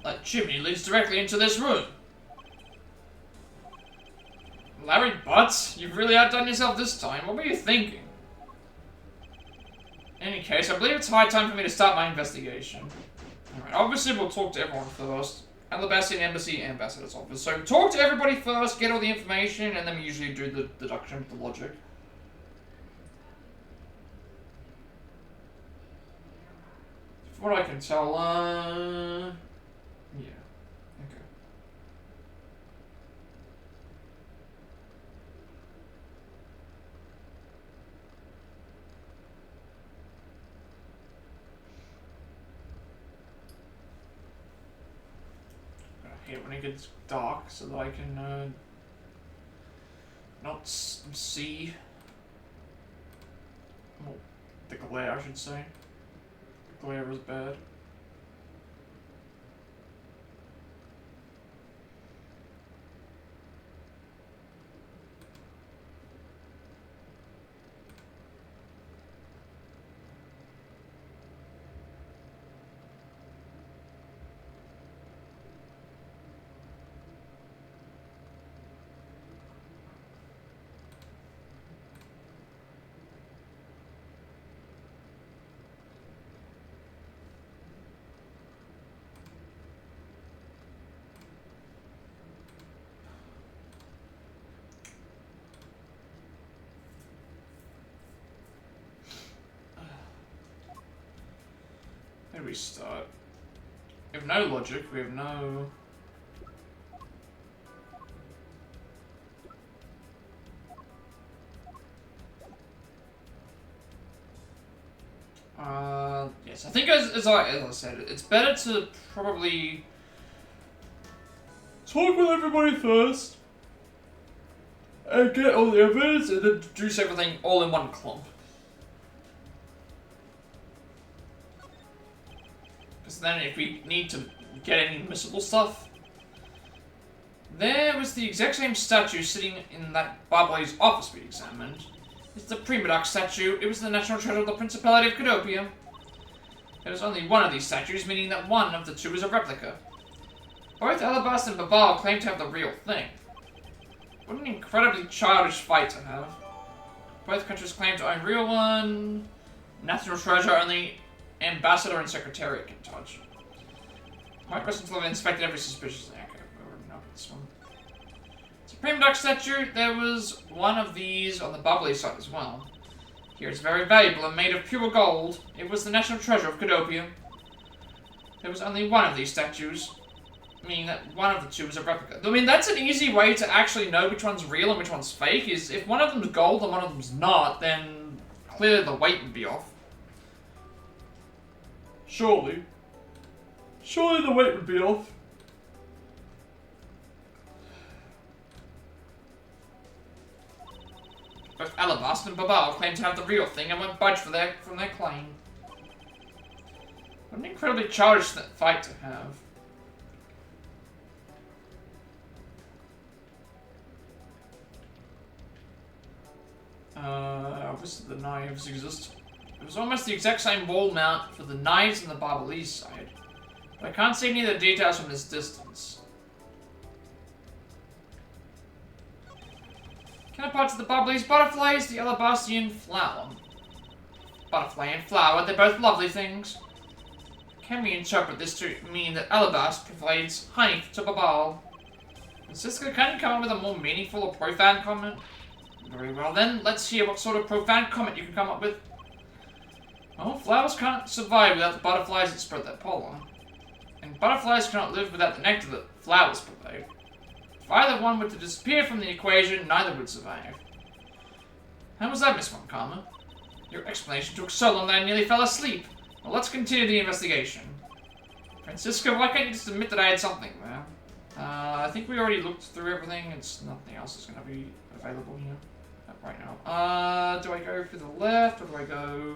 That chimney leads directly into this room. Larry Butts, you've really outdone yourself this time. What were you thinking? In any case, I believe it's high time for me to start my investigation. Alright, obviously we'll talk to everyone first. Alabastian Embassy Ambassador's Office. So talk to everybody first, get all the information, and then we usually do the deduction with the logic. From what I can tell, yeah. Okay. Here when it gets dark so that I can not see, well, the glare I should say. The glare is bad. Where do we start? We have no logic, we have no... yes, I think as I said, it's better to probably talk with everybody first and get all the evidence and then deduce everything all in one clump. Because then if we need to get any missable stuff, there was the exact same statue sitting in that Barblaze office we examined. It's the Primidux statue. It was the national treasure of the Principality of Cadopia. There was only one of these statues, meaning that one of the two is a replica. Both Alabast and Babal claim to have the real thing. What an incredibly childish fight to have. Both countries claim to own real one. National treasure only Ambassador and Secretariat can touch. My questions will have inspected every suspicious thing. Okay, we already know this one. Primidux statue, there was one of these on the bubbly side as well. Here it's very valuable and made of pure gold. It was the national treasure of Cadopia. There was only one of these statues, meaning that one of the two was a replica. I mean, that's an easy way to actually know which one's real and which one's fake, is if one of them's gold and one of them's not, then clearly the weight would be off. Surely. Surely the weight would be off. Both Alabast and Babal claim to have the real thing and won't budge from their claim. What an incredibly childish fight to have. Obviously the knives exist. It was almost the exact same wall mount for the knives and the Barbalese side. But I can't see any of the details from this distance. Counterparts of the Barbalese butterfly is the Alabastian flower. Butterfly and flower, they're both lovely things. Can we interpret this to mean that Alabast provides honey to Babal? Francisco, can you come up with a more meaningful or profound comment? Very well then, let's hear what sort of profound comment you can come up with. Well, flowers can't survive without the butterflies that spread their pollen. And butterflies cannot live without the nectar that flowers provide. If either one were to disappear from the equation, neither would survive. How was that, Miss Montcalm? Your explanation took so long that I nearly fell asleep. Well, let's continue the investigation. Francisco, why can't you just admit that I had something there? I think we already looked through everything. It's nothing else is going to be available here right now. Do I go to the left or do I go...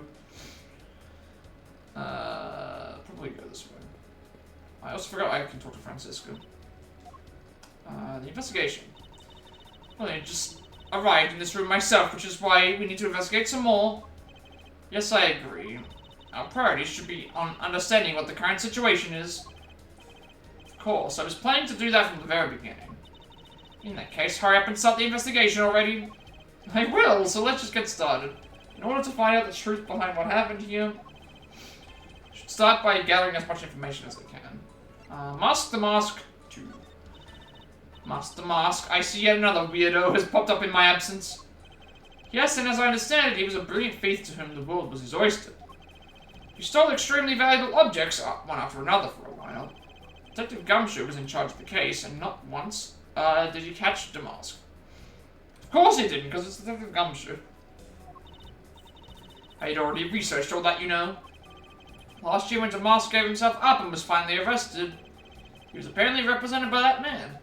probably go this way. I also forgot I can talk to Francisco. The investigation. Well, I just arrived in this room myself, which is why we need to investigate some more. Yes, I agree. Our priorities should be on understanding what the current situation is. Of course, I was planning to do that from the very beginning. In that case, hurry up and start the investigation already. I will, so let's just get started. In order to find out the truth behind what happened here, I should start by gathering as much information as I can. Mask the Mask 2. Mask the Mask, I see yet another weirdo has popped up in my absence. Yes, and as I understand it, he was a brilliant thief to whom the world was his oyster. He stole extremely valuable objects, one after another, for a while. Detective Gumshoe was in charge of the case, and not once did he catch Damask. Of course he didn't, because it's Detective Gumshoe. I'd already researched all that, you know. Last year when Damask gave himself up and was finally arrested, he was apparently represented by that man.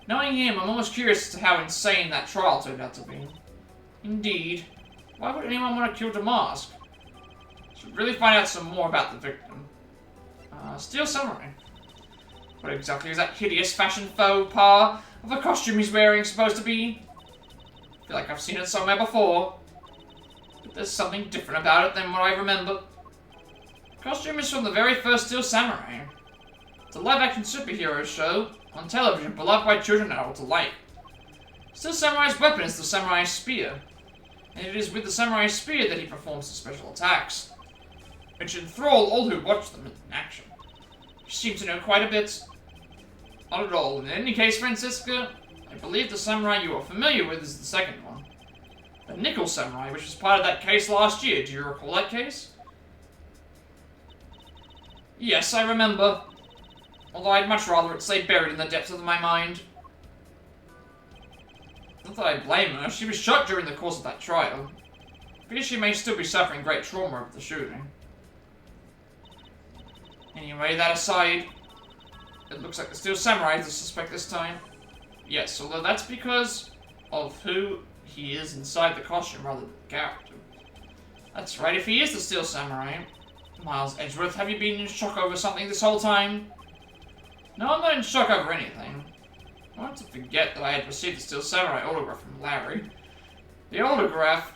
Knowing him, I'm almost curious as to how insane that trial turned out to be. Indeed. Why would anyone want to kill Damask? Should really find out some more about the victim. Steel Samurai. What exactly is that hideous fashion faux pas of a costume he's wearing supposed to be? I feel like I've seen it somewhere before. But there's something different about it than what I remember. The costume is from the very first Steel Samurai. It's a live-action superhero show on television beloved by children adults alike. Steel Samurai's weapon is the Samurai Spear. And it is with the Samurai Spear that he performs his special attacks, which enthrall all who watch them in action. You seem to know quite a bit. Not at all. In any case, Francisca, I believe the samurai you are familiar with is the second one. The Nickel Samurai, which was part of that case last year. Do you recall that case? Yes, I remember. Although I'd much rather it stay buried in the depths of my mind. Not that I blame her. She was shot during the course of that trial. I fear she may still be suffering great trauma of the shooting. Anyway, that aside, it looks like the Steel Samurai is the suspect this time. Yes, although that's because of who he is inside the costume rather than the character. That's right, if he is the Steel Samurai. Miles Edgeworth, have you been in shock over something this whole time? No, I'm not in shock over anything. I wanted to forget that I had received the Steel Samurai autograph from Larry. The autograph,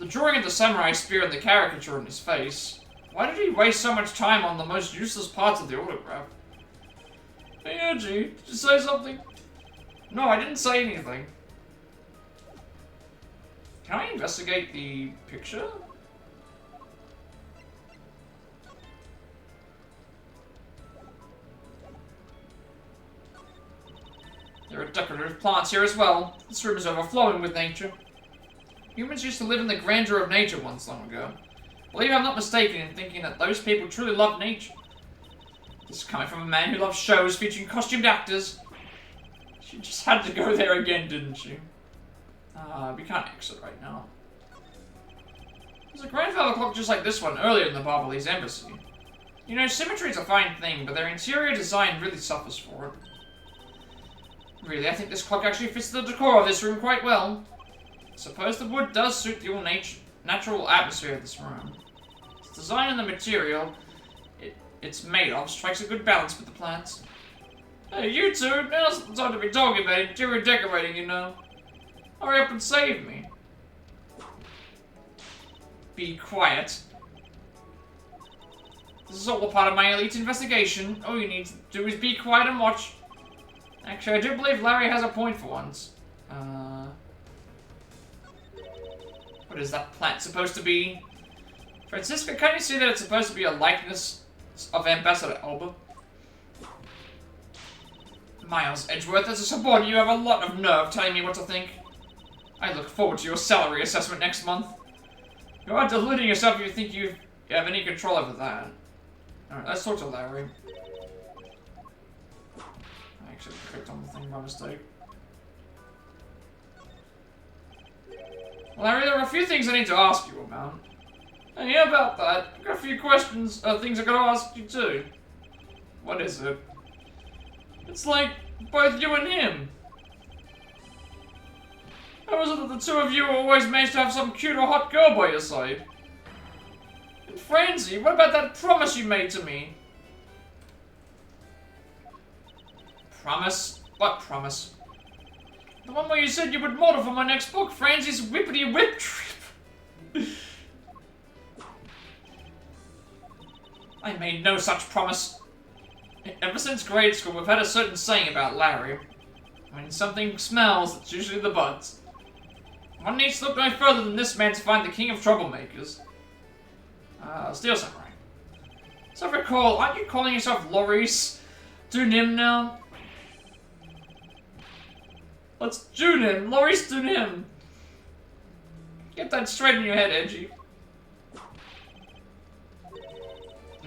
the drawing of the Samurai Spear and the caricature on his face. Why did he waste so much time on the most useless parts of the autograph? Hey, Angie, did you say something? No, I didn't say anything. Can I investigate the picture? There are decorative plants here as well. This room is overflowing with nature. Humans used to live in the grandeur of nature once long ago. I believe I'm not mistaken in thinking that those people truly love nature. This is coming from a man who loves shows featuring costumed actors. She just had to go there again, didn't she? We can't exit right now. There's a grandfather clock just like this one earlier in the Barbalese embassy. You know, symmetry is a fine thing, but their interior design really suffers for it. Really, I think this clock actually fits the decor of this room quite well. I suppose the wood does suit the all natural atmosphere of this room. Its design and the material it's made of strikes a good balance with the plants. Hey, you two, now's the time to be talking about interior decorating, you know. Hurry up and save me. be quiet. This is all a part of my elite investigation. All you need to do is be quiet and watch. Actually, I do believe Larry has a point for once. What is that plant supposed to be? Francisca, can't you see that it's supposed to be a likeness of Ambassador Alba? Miles Edgeworth, as a subordinate, you have a lot of nerve telling me what to think. I look forward to your salary assessment next month. You are deluding yourself if you think you have any control over that. Alright, let's talk to Larry. I actually clicked on the thing by mistake. Larry, there are a few things I need to ask you about. And yeah, about that, I've got a few questions, things I gotta ask you too. What is it? It's like both you and him. How is it that the two of you always manage to have some cute or hot girl by your side? And Francie, what about that promise you made to me? Promise? What promise? The one where you said you would model for my next book, Francie's Whippity Whip Trip. I made no such promise. Ever since grade school, we've had a certain saying about Larry. When something smells, it's usually the buds. One needs to look no further than this man to find the king of troublemakers. Steel Samurai. So I recall, aren't you calling yourself Loris Dunim now? Let's Junim, Loris Dunim. Get that straight in your head, Edgy.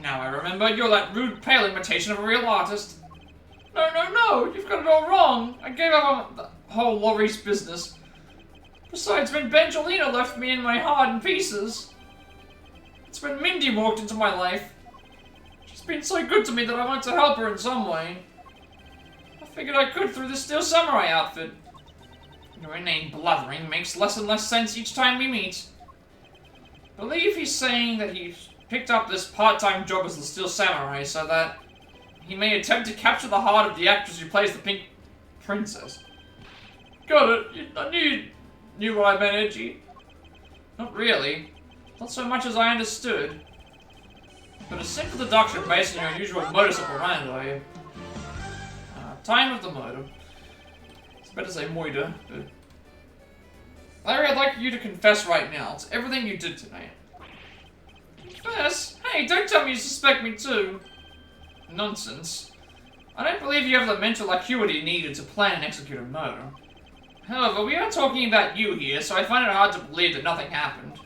Now I remember, you're that rude, pale imitation of a real artist. No, you've got it all wrong. I gave up on the whole Loris business. Besides, when Benjalina left me in my heart in pieces, it's when Mindy walked into my life. She's been so good to me that I wanted to help her in some way. I figured I could through this Steel Samurai outfit. Your inane blathering makes less and less sense each time we meet. I believe he's saying that he picked up this part-time job as the Steel Samurai so that he may attempt to capture the heart of the actress who plays the Pink Princess. Got it. I knew you knew what I meant, Edgy. Not really. Not so much as I understood. But a simple deduction based on your usual modus operandi. Time of the murder. It's better to say moida, but... Larry, I'd like you to confess right now to everything you did tonight. Confess? Hey, don't tell me you suspect me too. Nonsense. I don't believe you have the mental acuity needed to plan and execute a murder. However, we are talking about you here, so I find it hard to believe that nothing happened.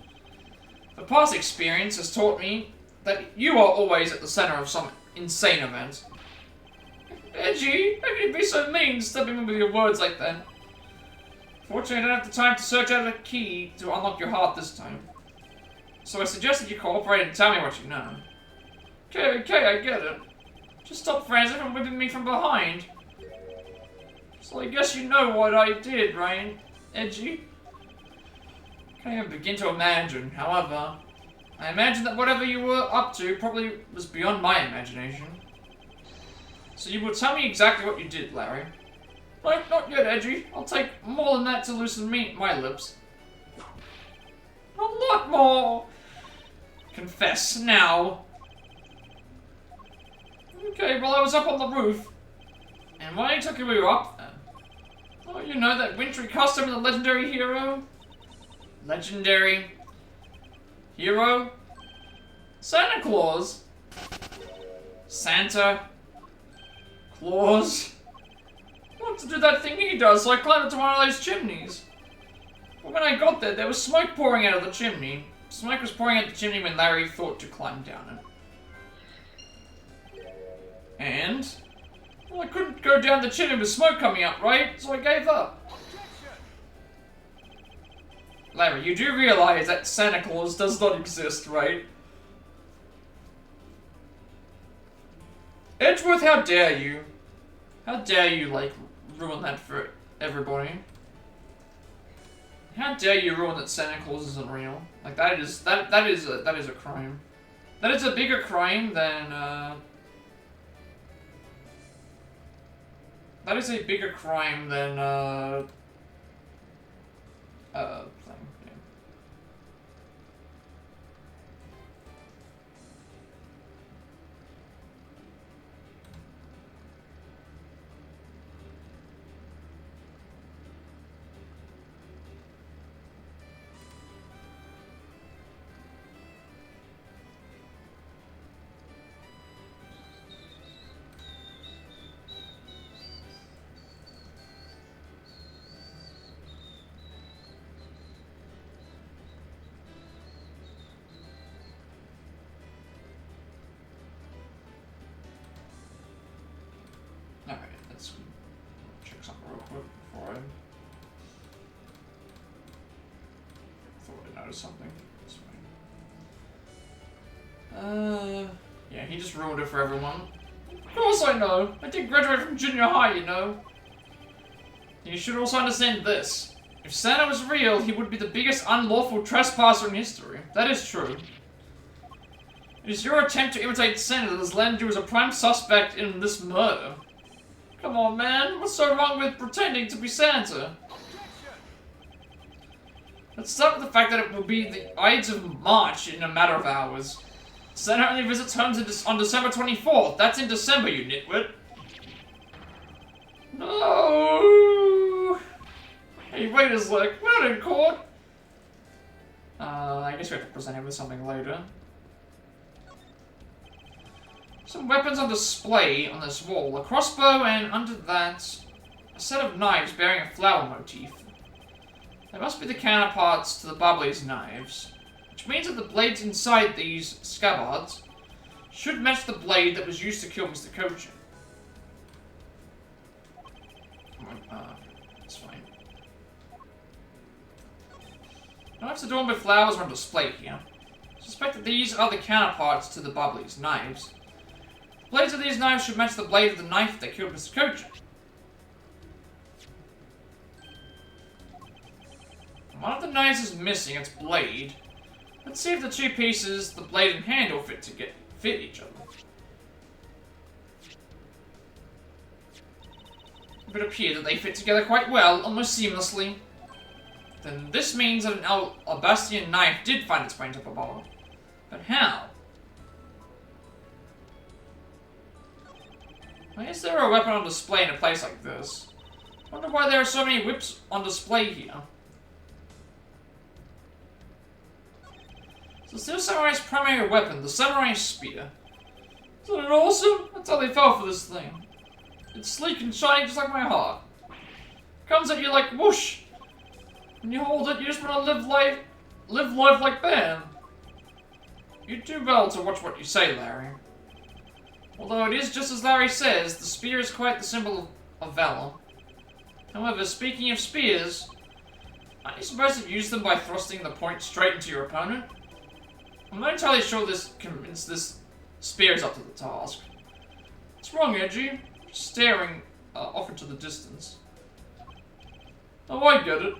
The past experience has taught me that you are always at the center of some insane event. Edgy, how can you be so mean, stepping in with your words like that? Fortunately, I don't have the time to search out a key to unlock your heart this time. So I suggest that you cooperate and tell me what you know. Okay, I get it. Just stop Francis from whipping me from behind. So I guess you know what I did, right, Edgy? Can't even begin to imagine. However, I imagine that whatever you were up to probably was beyond my imagination. So you will tell me exactly what you did, Larry. No, not yet, Edgy. I'll take more than that to loosen my lips. A lot more! Confess, now. Okay, well I was up on the roof. And why took you up then? Oh, you know that wintry costume of the legendary hero? Legendary... hero? Santa Claus? Santa... Claus? I want to do that thing he does, so I climbed into one of those chimneys. But when I got there was smoke pouring out of the chimney. Smoke was pouring out the chimney when Larry thought to climb down it. And... well, I couldn't go down the chimney with smoke coming up, right? So I gave up. Larry, you do realize that Santa Claus does not exist, right? Edgeworth, how dare you? How dare you, like, ruin that for everybody? How dare you ruin that Santa Claus isn't real? Like, that is a crime. That is a bigger crime than, that is a bigger crime than, thing, yeah. let's check something real quick before I thought I noticed something. That's fine. Yeah, he just ruined it for everyone. Of course I know. I did graduate from junior high, you know. And you should also understand this. If Santa was real, he would be the biggest unlawful trespasser in history. That is true. It is your attempt to imitate Santa that has landed you as a prime suspect in this murder. Come on, man. What's so wrong with pretending to be Santa? Let's start with the fact that it will be the Ides of March in a matter of hours. Santa only visits homes on December 24th. That's in December, you nitwit. No. Hey, wait a sec. We're not in court. I guess we have to present him with something later. Some weapons on display on this wall. A crossbow and under that, a set of knives bearing a flower motif. They must be the counterparts to the Ablaze knives. Which means that the blades inside these scabbards should match the blade that was used to kill Mr. Kochin. That's fine. Knives adorned with flowers are on display here. I suspect that these are the counterparts to the Ablaze knives. The blades of these knives should match the blade of the knife that killed Mr. Kochin. One of the knives is missing its blade. Let's see if the two pieces, the blade and handle, fit each other. It would appear that they fit together quite well, almost seamlessly. Then this means that an Albastian knife did find its way into the bottle. But how? Why is there a weapon on display in a place like this? I wonder why there are so many whips on display here. So it's still Samurai's primary weapon, the Samurai Spear. Isn't it awesome? That's how they fell for this thing. It's sleek and shiny just like my heart. Comes at you like whoosh. When you hold it, you just want to live life like bam. You do well to watch what you say, Larry. Although it is just as Larry says, the spear is quite the symbol of valor. However, speaking of spears, aren't you supposed to use them by thrusting the point straight into your opponent? I'm not entirely sure this spear is up to the task. What's wrong, Edgy? Just staring off into the distance. Oh, I get it.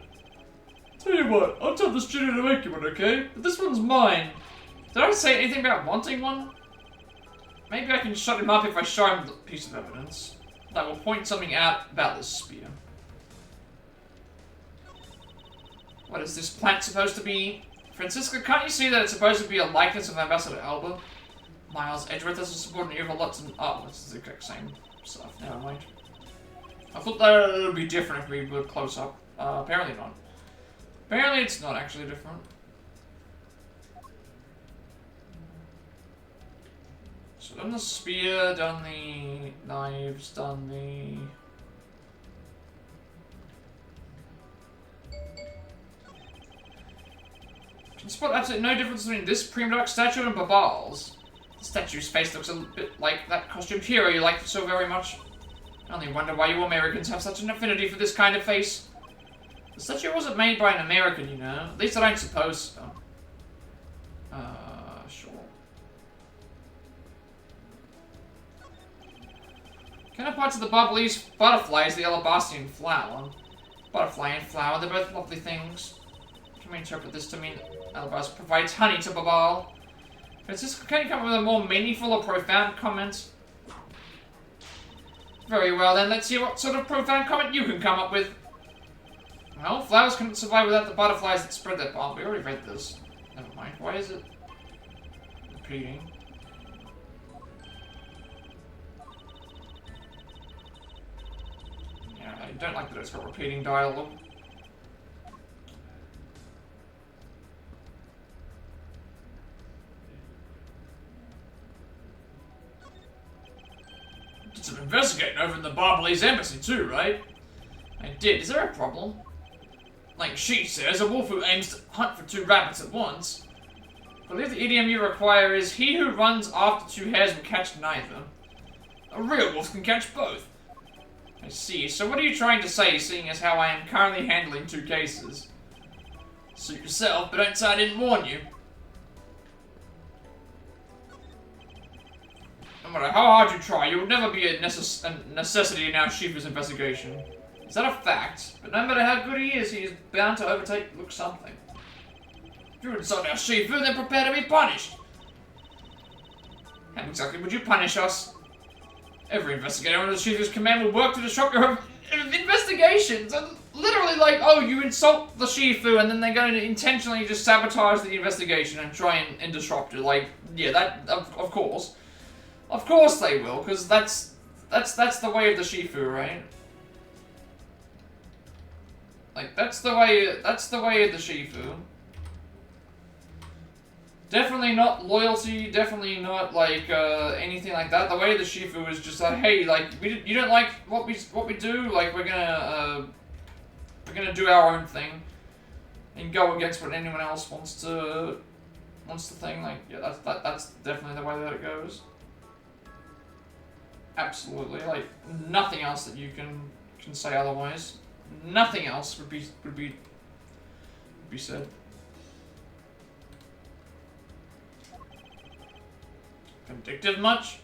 Tell you what, I'll tell the studio to make you one, okay? But this one's mine. Did I say anything about wanting one? Maybe I can shut him up if I show him the piece of evidence that will point something out about this spear. What is this plant supposed to be? Francisca, can't you see that it's supposed to be a likeness of Ambassador Alba? Miles, Edgeworth has a subordinate over lots of... Oh, this is the exact same stuff. Never mind. I thought that it would be different if we were close up. Apparently not. Apparently it's not actually different. So done the spear, done the knives, done the... You can spot absolutely no difference between this Primidux statue and Babal's. The statue's face looks a bit like that costumed hero you like so very much. I only wonder why you Americans have such an affinity for this kind of face. The statue wasn't made by an American, you know. At least I don't suppose so. Sure. Counterparts of the Ablaze butterfly is the Alabastian flower. Butterfly and flower, they're both lovely things. Can we interpret this to mean Alabasta provides honey to Babal? Francisco, can you come up with a more meaningful or profound comment? Very well then, let's see what sort of profound comment you can come up with. Well, flowers couldn't survive without the butterflies that spread their pollen. We already read this. Never mind. Why is it repeating? Yeah, I don't like that it's got repeating dialogue. Did some investigating over in the Ablaze embassy too, right? I did. Is there a problem? Like she says, a wolf who aims to hunt for two rabbits at once. I believe the idiom you require is, he who runs after two hares will catch neither. A real wolf can catch both. I see. So what are you trying to say, seeing as how I am currently handling 2 cases? Suit yourself, but don't say I didn't warn you. No matter how hard you try, you will never be a necessity in our Shifu's investigation. Is that a fact? But no matter how good he is bound to look something. If you insult our Shifu, then prepare to be punished. How exactly would you punish us? Every investigator under the Shifu's command will work to disrupt your investigations. And literally, like, oh, you insult the Shifu, and then they're going to intentionally just sabotage the investigation and try and disrupt it. Like, yeah, that of course. Of course they will, because that's the way of the Shifu, right? Like, that's the way of the Shifu. Definitely not loyalty, definitely not, like, anything like that. The way of the Shifu is just like, hey, like, you don't like what we do? Like, we're gonna do our own thing. And go against what anyone else wants to think. Like, yeah, that's definitely the way that it goes. Absolutely, like, nothing else that you can say otherwise. Nothing else would be said. Vindictive much?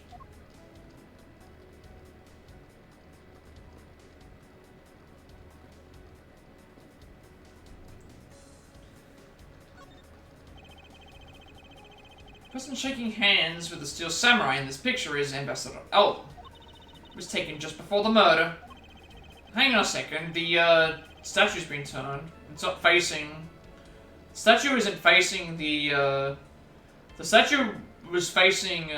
The person shaking hands with the Steel Samurai in this picture is Ambassador Elba. It was taken just before the murder. Hang on a second, the statue's been turned. It's not facing... The statue isn't facing the statue was facing,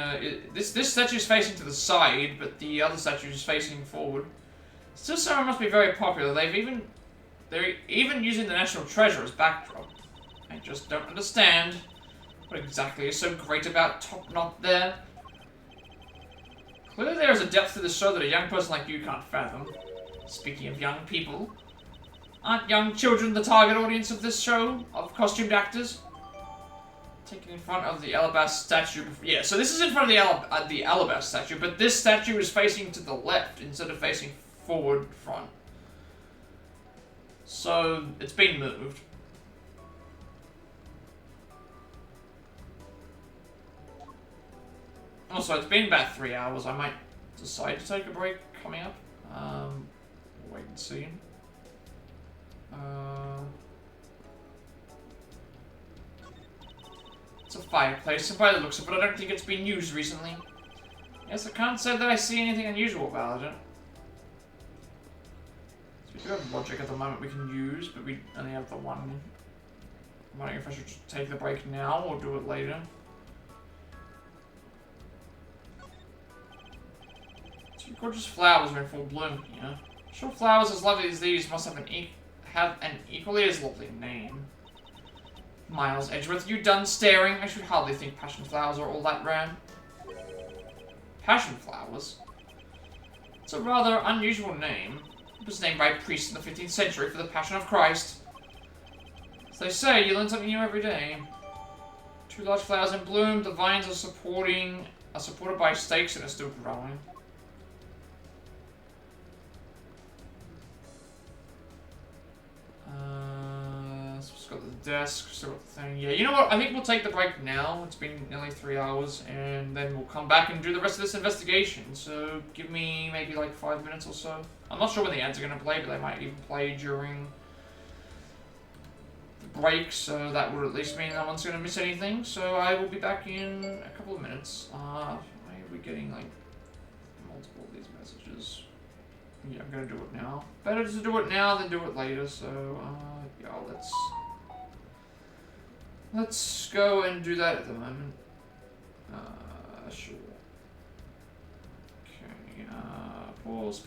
this statue's facing to the side, but the other statue is facing forward. Steel Samurai must be very popular. They're even using the National Treasure as backdrop. I just don't understand what exactly is so great about Top Knot there. Clearly there is a depth to this show that a young person like you can't fathom. Speaking of young people, aren't young children the target audience of this show, of costumed actors? Taken in front of the Alabaster statue. Yeah, so this is in front of the Alabaster statue, but this statue is facing to the left instead of facing forward front. So it's been moved. Also, it's been about 3 hours. I might decide to take a break coming up. We'll wait and see. It's a fireplace, and by the looks of it, I don't think it's been used recently. Yes, I can't say that I see anything unusual about it. So we do have logic at the moment we can use, but we only have the one. I'm wondering if I should just take the break now or do it later. Two gorgeous flowers are in full bloom here. Sure, flowers as lovely as these must have an equally as lovely name. Miles Edgeworth, you done staring? I should hardly think passion flowers are all that rare. Passion flowers? It's a rather unusual name. It was named by a priest in the 15th century for the Passion of Christ. As they say, you learn something new every day. 2 large flowers in bloom, the vines are supported by stakes and are still growing. Still got the desk, still got the thing. Yeah, you know what? I think we'll take the break now. It's been nearly 3 hours, and then we'll come back and do the rest of this investigation. So give me maybe like 5 minutes or so. I'm not sure when the ads are going to play, but they might even play during the break, so that would at least mean no one's going to miss anything. So I will be back in a couple of minutes. Why are we getting like multiple of these messages? Yeah, I'm going to do it now. Better to do it now than do it later, so yeah, let's go and do that at the moment. Sure. Okay, pause.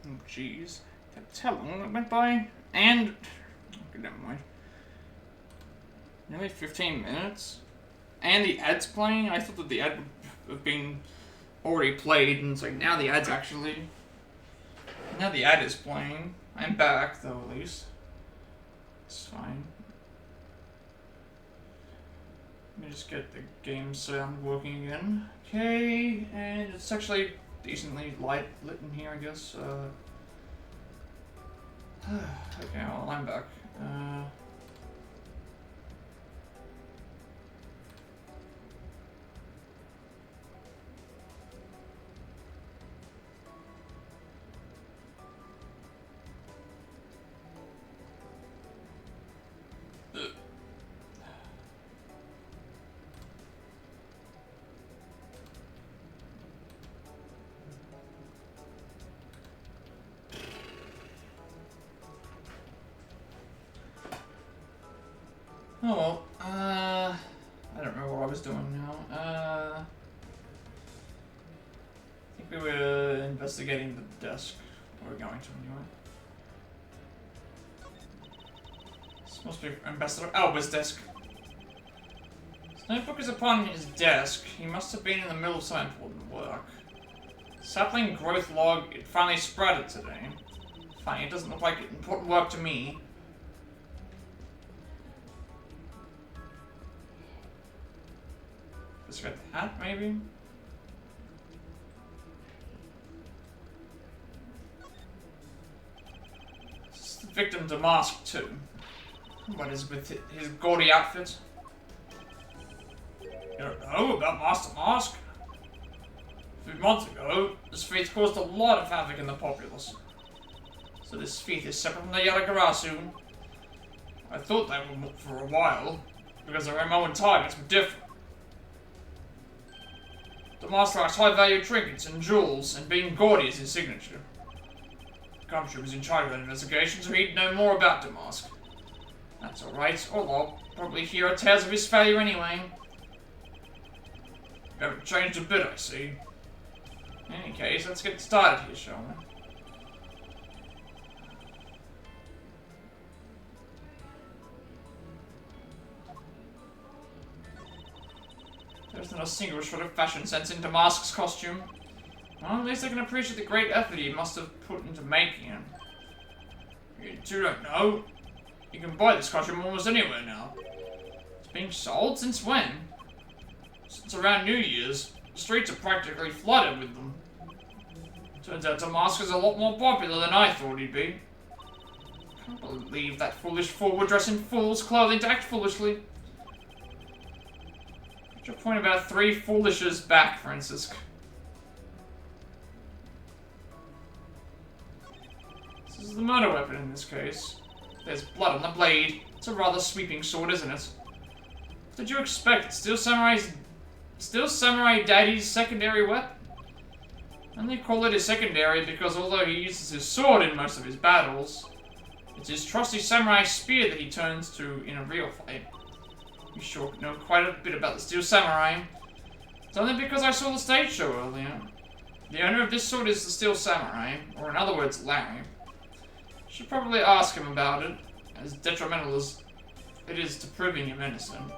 Oh, jeez. That's how long it went by? And... Okay, never mind. Nearly 15 minutes? And the ad's playing? I thought that the ad would have been already played, and it's like, now the ad's actually... Now the ad is playing. I'm back, though, at least. It's fine. Let me just get the game sound working again. Okay, and it's actually decently lit in here, I guess. Okay, well, I'm back. Oh well, I don't remember what I was doing now. I think we were investigating the desk. Or we're going to anyway. This must be Ambassador Alba's desk. His notebook is upon his desk. He must have been in the middle of some important work. Sapling growth log, it finally sprouted today. Funny, it doesn't look like important work to me. Let's get the hat, maybe? This is the victim Damask, too. What is with his gaudy outfit? You don't know about Master Mask? A few months ago, this faith caused a lot of havoc in the populace. So this faith is separate from the Yaragarasu. I thought they were for a while, because their MO and targets were different. Damask likes high-value trinkets and jewels, and being gaudy is his signature. Gumshoe was in charge of that investigation, so he'd know more about Damask. That's alright, or I'll probably hear tales of his failure anyway. You haven't changed a bit, I see. In any case, let's get started here, shall we? There's not a single shred of fashion sense in Damask's costume. Well, at least I can appreciate the great effort he must have put into making it. You two don't know. You can buy this costume almost anywhere now. It's being sold? Since when? Since around New Year's. The streets are practically flooded with them. Turns out Damask is a lot more popular than I thought he'd be. Can't believe that foolish fool would dress in fool's clothing to act foolishly. Your point about 3 foolishes back, Francisco. This is the murder weapon in this case. There's blood on the blade. It's a rather sweeping sword, isn't it? What did you expect? Still Samurai Daddy's secondary weapon? And they call it a secondary because although he uses his sword in most of his battles, it's his trusty samurai spear that he turns to in a real fight. You sure know quite a bit about the Steel Samurai. It's only because I saw the stage show earlier. The owner of this sword is the Steel Samurai, or in other words, Larry. Should probably ask him about it, as detrimental as it is to proving him innocent.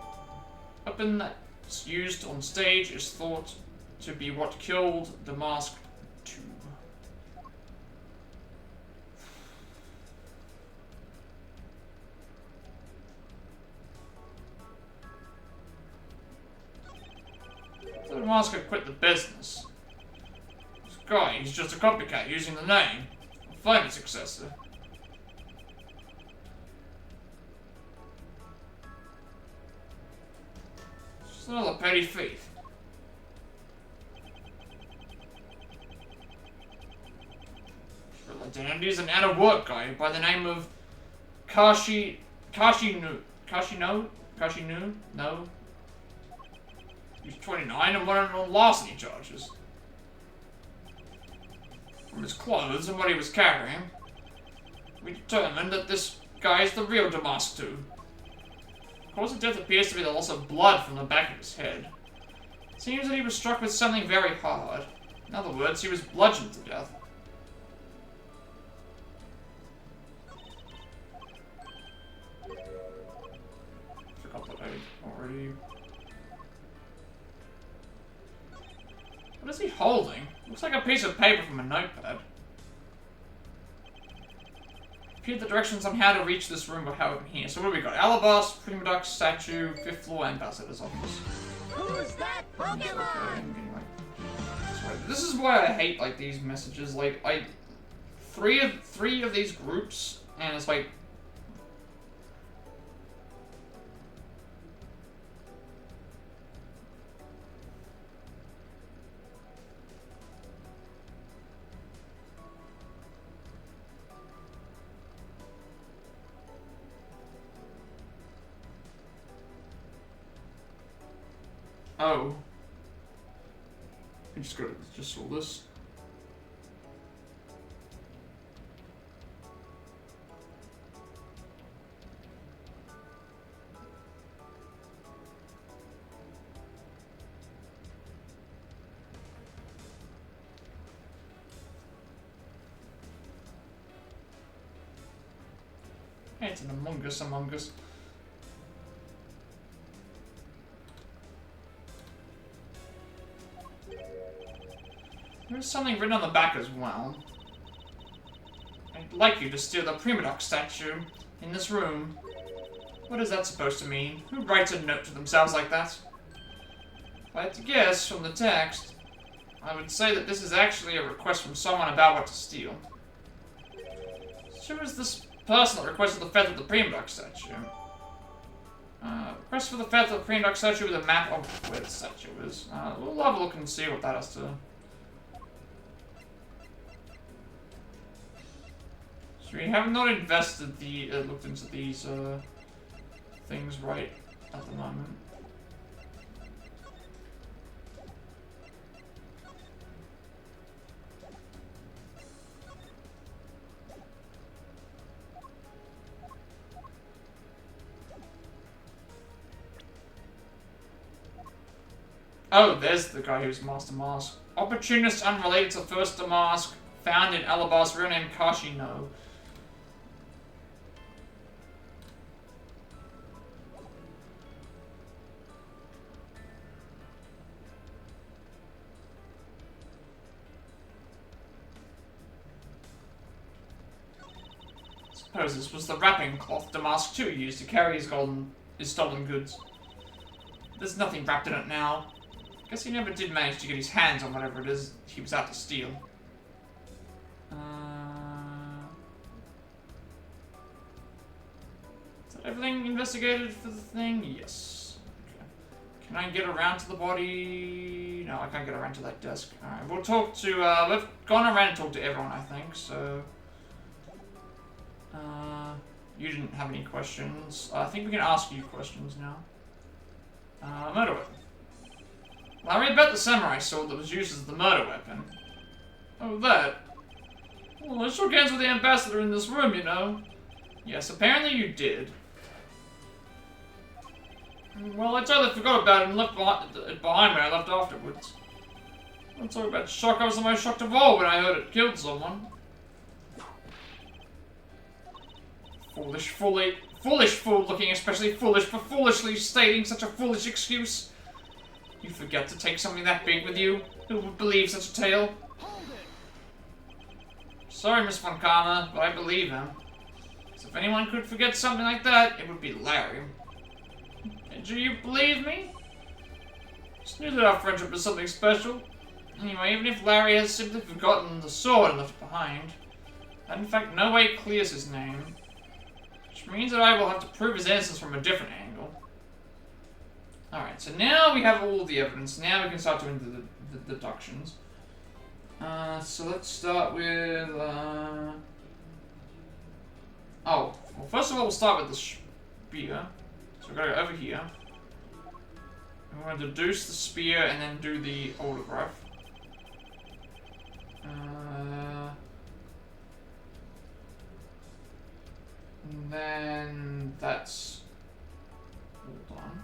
A weapon that's used on stage is thought to be what killed Damask too. Damask had quit the business. This guy, he's just a copycat using the name. A famous successor. Just another petty thief. Real identity is an out-of-work guy by the name of Kashinu? No. He's 29 and wanted on larceny charges. From his clothes and what he was carrying, we determined that this guy is the real Damask too. The cause of death appears to be the loss of blood from the back of his head. It seems that he was struck with something very hard. In other words, he was bludgeoned to death. pretty... What is he holding? Looks like a piece of paper from a notepad. Repeat the directions on how to reach this room or how I'm here. So what have we got? Alabas, Primidux, statue, 5th floor, ambassador's office. Who's that Pokemon? Anyway. So this is why I hate like these messages. Like three of these groups, and it's like oh. I just saw this. Hey, it's an Among Us. There's something written on the back as well. I'd like you to steal the Primidux statue in this room. What is that supposed to mean? Who writes a note to themselves like that? If I had to guess from the text, I would say that this is actually a request from someone about what to steal. So who is this person that requested the feather of the Primidux statue? Request for the feather of the Primidux statue with a map of where the statue is. We'll have a look and see what that has to... So we have not invested the, looked into these, things right at the moment. Oh, there's the guy who's Master Mask. Opportunist unrelated to First Mask, found in Alabas, real name Kashino. Suppose this was the wrapping cloth Damask 2 used to carry his stolen goods. There's nothing wrapped in it now. Guess he never did manage to get his hands on whatever it is he was out to steal. Is that everything investigated for the thing? Yes. Okay. Can I get around to the body? No, I can't get around to that desk. Alright, we'll talk to, we've gone around and talked to everyone, I think, so... you didn't have any questions. I think we can ask you questions now. Murder weapon. Larry, about the samurai sword that was used as the murder weapon. Oh, that. Well, I shook hands with the ambassador in this room, you know. Yes, apparently you did. Well, I totally forgot about it and left it behind when I left afterwards. I'm talking about shock. I was the most shocked of all when I heard it killed someone. Foolish fool looking especially foolish for foolishly stating such a foolish excuse. You forget to take something that big with you? Who would believe such a tale? Sorry, Miss Von Karma, but I believe him. So if anyone could forget something like that, it would be Larry. And do you believe me? Just knew that our friendship was something special. Anyway, even if Larry has simply forgotten the sword and left it behind, that in fact no way clears his name. Which means that I will have to prove his innocence from a different angle. Alright, so now we have all the evidence. Now we can start doing the deductions. So let's start with, oh, well, first of all, we'll start with the spear. So we're going to go over here. And we're going to deduce the spear and then do the autograph. And then that's all done.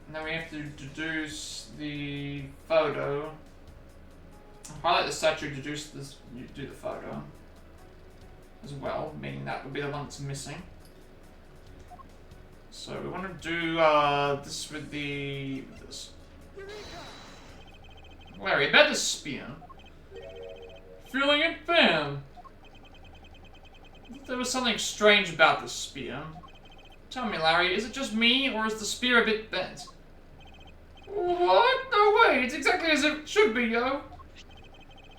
And then we have to deduce the photo. Highlight the statue, deduce this, you do the photo. as well, meaning that would be the one that's missing. So we want to do this with this. Larry, about the spear. Feeling it, bam. There was something strange about this spear. Tell me, Larry, is it just me, or is the spear a bit bent? What? No way, it's exactly as it should be, yo.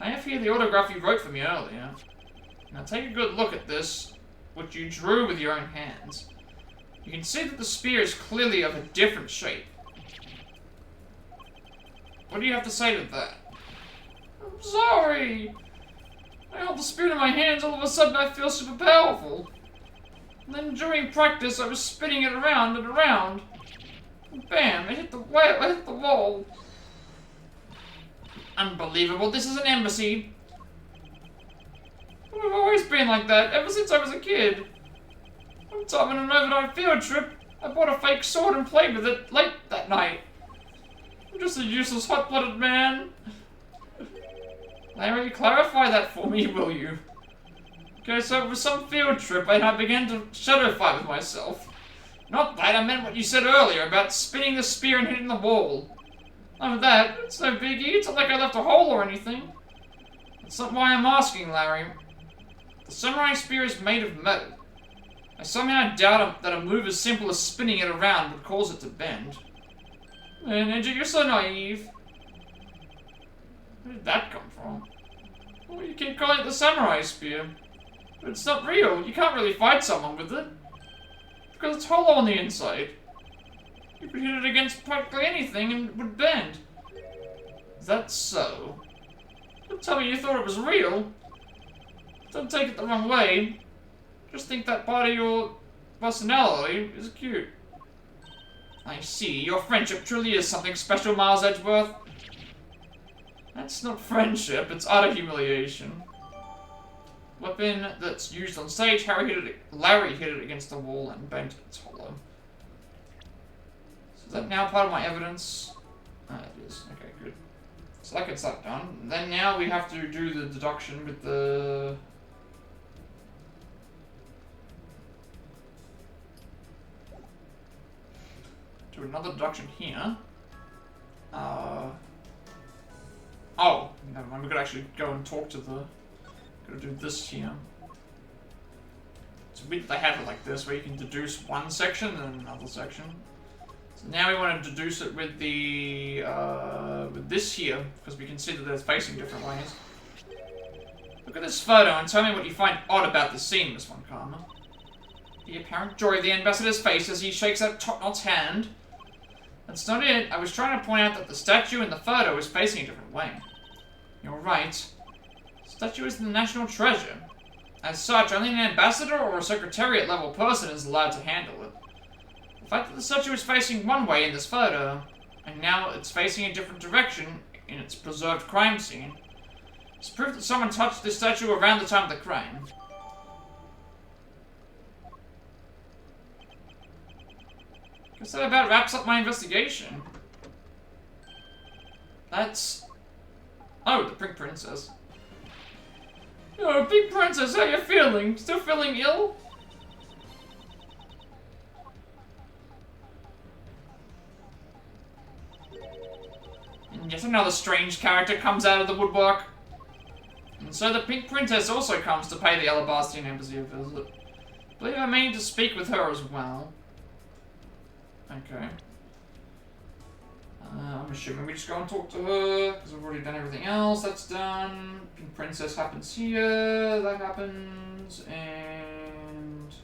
I have here the autograph you wrote for me earlier. Now take a good look at this, which you drew with your own hands. You can see that the spear is clearly of a different shape. What do you have to say to that? I'm sorry. I hold the spear in my hands, all of a sudden I feel super powerful. And then during practice, I was spinning it around and around. And bam! I hit the wall. Unbelievable! This is an embassy. I've always been like that ever since I was a kid. One time on an overnight field trip, I bought a fake sword and played with it late that night. I'm just a useless, hot-blooded man. Larry, clarify that for me, will you? Okay, so it was some field trip and I began to shadow fight with myself. Not that, I meant what you said earlier about spinning the spear and hitting the wall. Oh, that, it's no biggie, it's not like I left a hole or anything. That's not why I'm asking, Larry. The samurai spear is made of metal. I somehow doubt that a move as simple as spinning it around would cause it to bend. Man, Ninja, you're so naive. Where did that come from? Well, you keep calling it the samurai spear. But it's not real. You can't really fight someone with it. Because it's hollow on the inside. You could hit it against practically anything and it would bend. Is that so? Don't tell me you thought it was real. Don't take it the wrong way. Just think that part of your personality is cute. I see. Your friendship truly is something special, Miles Edgeworth. That's not friendship, it's utter humiliation. Weapon that's used on stage, Larry hit it against the wall and bent its hollow. So is that now part of my evidence? Ah, it is. Okay, good. So that gets that done. Then now we have to do the deduction with the... Do another deduction here. Oh, never mind. We could actually go and talk to the... Gotta do this here. It's weird that they have it like this, where you can deduce one section and then another section. So now we want to deduce it with the with this here, because we can see that they're facing different ways. Look at this photo and tell me what you find odd about this scene, Miss Von Karma. The apparent joy of the ambassador's face as he shakes out Totnot's hand. That's not it. I was trying to point out that the statue in the photo is facing a different way. You're right. The statue is the national treasure. As such, only an ambassador or a secretariat level person is allowed to handle it. The fact that the statue is facing one way in this photo, and now it's facing a different direction in its preserved crime scene, is proof that someone touched this statue around the time of the crime. Guess that about wraps up my investigation. That's... Oh, the Pink Princess. Oh, Pink Princess, how you feeling? Still feeling ill? And yet another strange character comes out of the woodwork. And so the Pink Princess also comes to pay the Alabastian Embassy a visit. I believe I mean to speak with her as well. Okay. I'm assuming we just go and talk to her, because we've already done everything else. That's done. Pink Princess happens here. That happens. And...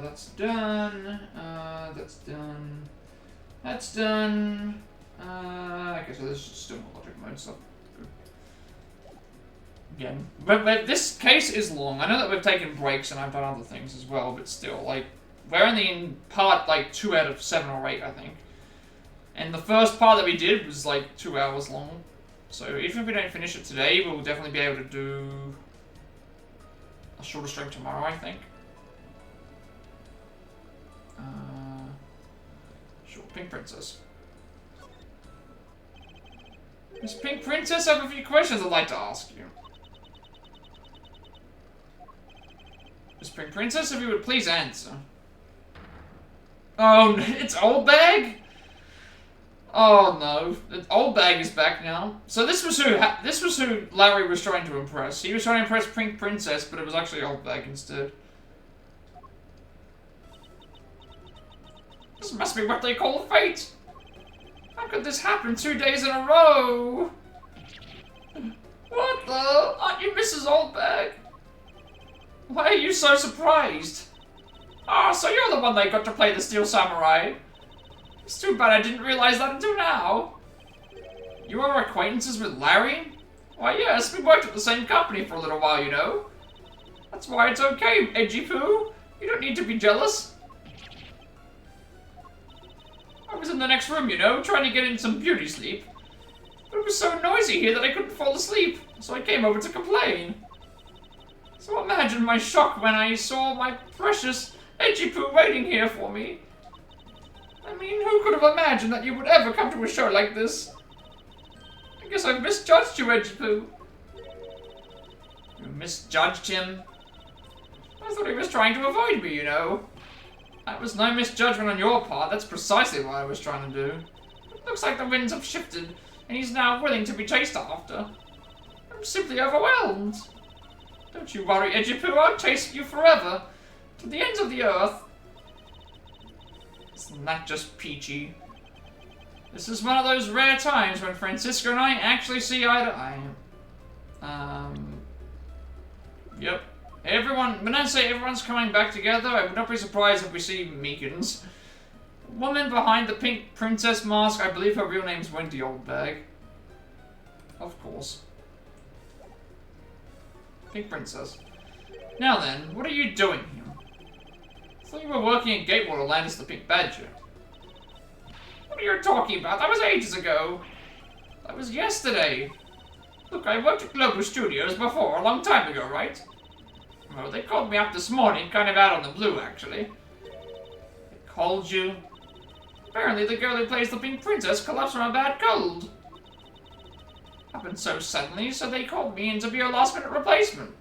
that's done. That's done. That's done. Okay, so there's still more logic mode stuff. Good. Again, but this case is long. I know that we've taken breaks and I've done other things as well, but still, like, we're only in part, like, 2 out of 7 or 8, I think. And the first part that we did was, like, 2 hours long. So even if we don't finish it today, we'll definitely be able to do a shorter stream tomorrow, I think. Pink Princess. Miss Pink Princess, I have a few questions I'd like to ask you. Miss Pink Princess, if you would please answer. Oh, it's Old Bag? Oh no, Old Bag is back now. So this was who Larry was trying to impress. He was trying to impress Pink Princess, but it was actually Old Bag instead. This must be what they call fate. How could this happen 2 days in a row? What the? Aren't you Mrs. Old Bag? Why are you so surprised? Ah, so you're the one that got to play the Steel Samurai. It's too bad I didn't realize that until now. You are acquaintances with Larry? Why yes, we worked at the same company for a little while, you know. That's why it's okay, Edgy Poo. You don't need to be jealous. I was in the next room, you know, trying to get in some beauty sleep. But it was so noisy here that I couldn't fall asleep, so I came over to complain. So imagine my shock when I saw my precious Edgy Poo waiting here for me. I mean, who could have imagined that you would ever come to a show like this? I guess I've misjudged you, Edgy Poo. You misjudged him? I thought he was trying to avoid me, you know. That was no misjudgment on your part, that's precisely what I was trying to do. It looks like the winds have shifted, and he's now willing to be chased after. I'm simply overwhelmed. Don't you worry, Edgy Poo, I'll chase you forever, to the ends of the earth. Isn't that just peachy? This is one of those rare times when Francisco and I actually see eye to eye. Yep. When I say everyone's coming back together, I would not be surprised if we see Meekins. The woman behind the pink princess mask, I believe her real name's Wendy Oldbag. Of course. Pink princess. Now then, what are you doing here? I thought you were working at Gateway to land us the Pink Badger. What are you talking about? That was ages ago. That was yesterday. Look, I worked at Global Studios before, a long time ago, right? Well, they called me up this morning, kind of out on the blue, actually. They called you? Apparently the girl who plays the Pink Princess collapsed from a bad cold. Happened so suddenly, so they called me in to be a last-minute replacement.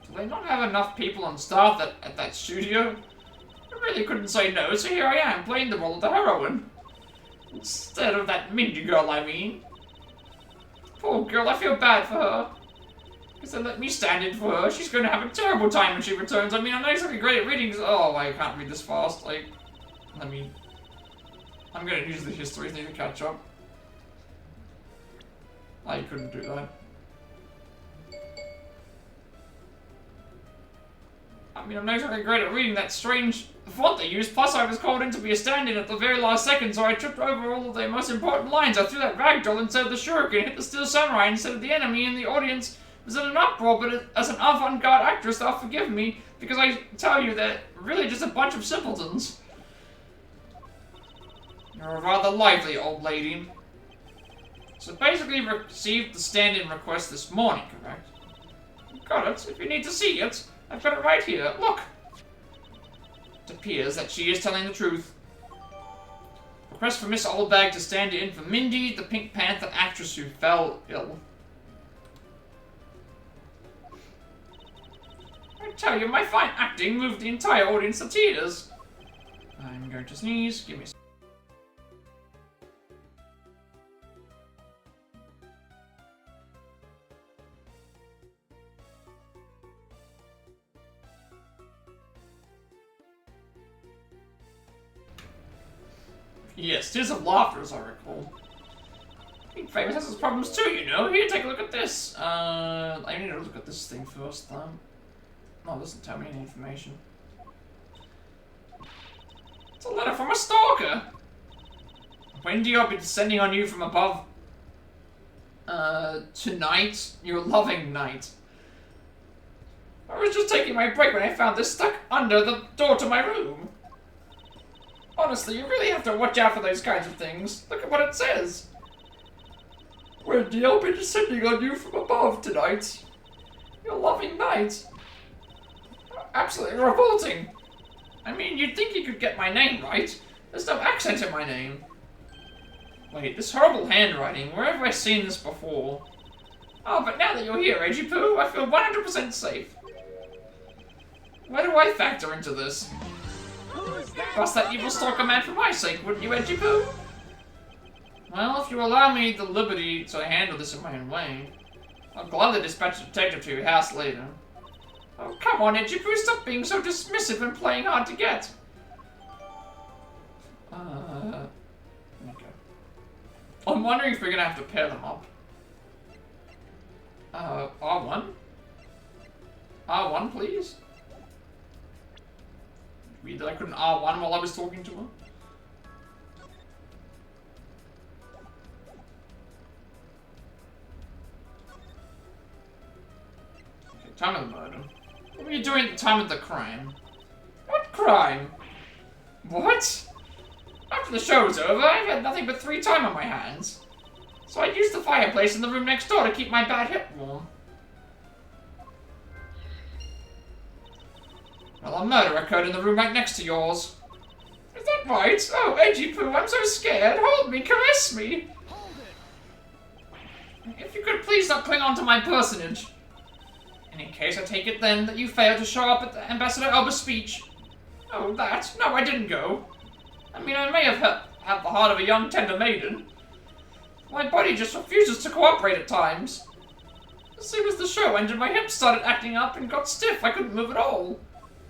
Do they not have enough people on staff at that studio? I really couldn't say no, so here I am, playing the role of the heroine. Instead of that Mindy girl, I mean. Poor girl, I feel bad for her. Because they let me stand in for her. She's going to have a terrible time when she returns. I mean, I'm not exactly great at reading. Oh, I can't read this fast. Like, I mean, I'm going to use the history thing to catch up. I couldn't do that. I mean, I'm not exactly great at reading that strange font they used. Plus, I was called in to be a stand-in at the very last second, so I tripped over all of the most important lines. I threw that ragdoll instead of the shuriken, hit the Steel Samurai instead of the enemy, and the audience was in an uproar. But as an avant-garde actress, they'll forgive me, because I tell you, they're really just a bunch of simpletons. You're a rather lively old lady. So basically received the stand-in request this morning, correct? Got it. If you need to see it, I've got it right here. Look! It appears that she is telling the truth. Request for Miss Oldbag to stand in for Mindy, the Pink Panther actress who fell ill. I tell you, my fine acting moved the entire audience to tears. I'm going to sneeze. Give me a second. Yes, tears of laughter, as I recall. Pink Famous has his problems too, you know. Here, take a look at this. I need to look at this thing first, though. No, it doesn't tell me any information. It's a letter from a stalker. Wendy, I'll be descending on you from above. Tonight, your loving night. I was just taking my break when I found this stuck under the door to my room. Honestly, you really have to watch out for those kinds of things. Look at what it says. Wendy, I'll be descending on you from above tonight. Your loving night. Absolutely revolting. I mean, you'd think you could get my name right. There's no accent in my name. Wait, this horrible handwriting. Where have I seen this before? Oh, but now that you're here, Edgy Poo, I feel 100% safe. Where do I factor into this? Who's that? Bust that evil stalker man for my sake, wouldn't you, Edgy Poo? Well, if you allow me the liberty to handle this in my own way, I'll gladly dispatch a detective to your house later. Oh, come on, Edgy Poo, stop being so dismissive and playing hard to get. Okay. I'm wondering if we're gonna have to pair them up. R1? R1, please? Read that I couldn't R1 while I was talking to her? Okay, time of the murder. What were you doing at the time of the crime? What crime? What? After the show was over, I had nothing but free time on my hands. So I used the fireplace in the room next door to keep my bad hip warm. Well, a murder occurred in the room right next to yours. Is that right? Oh, Edgy Poo, I'm so scared. Hold me, caress me. Hold it. If you could please not cling on to my personage. In any case, I take it then that you failed to show up at the Ambassador Elba's speech. Oh, that? No, I didn't go. I mean, I may have had the heart of a young, tender maiden. My body just refuses to cooperate at times. As soon as the show ended, my hips started acting up and got stiff. I couldn't move at all.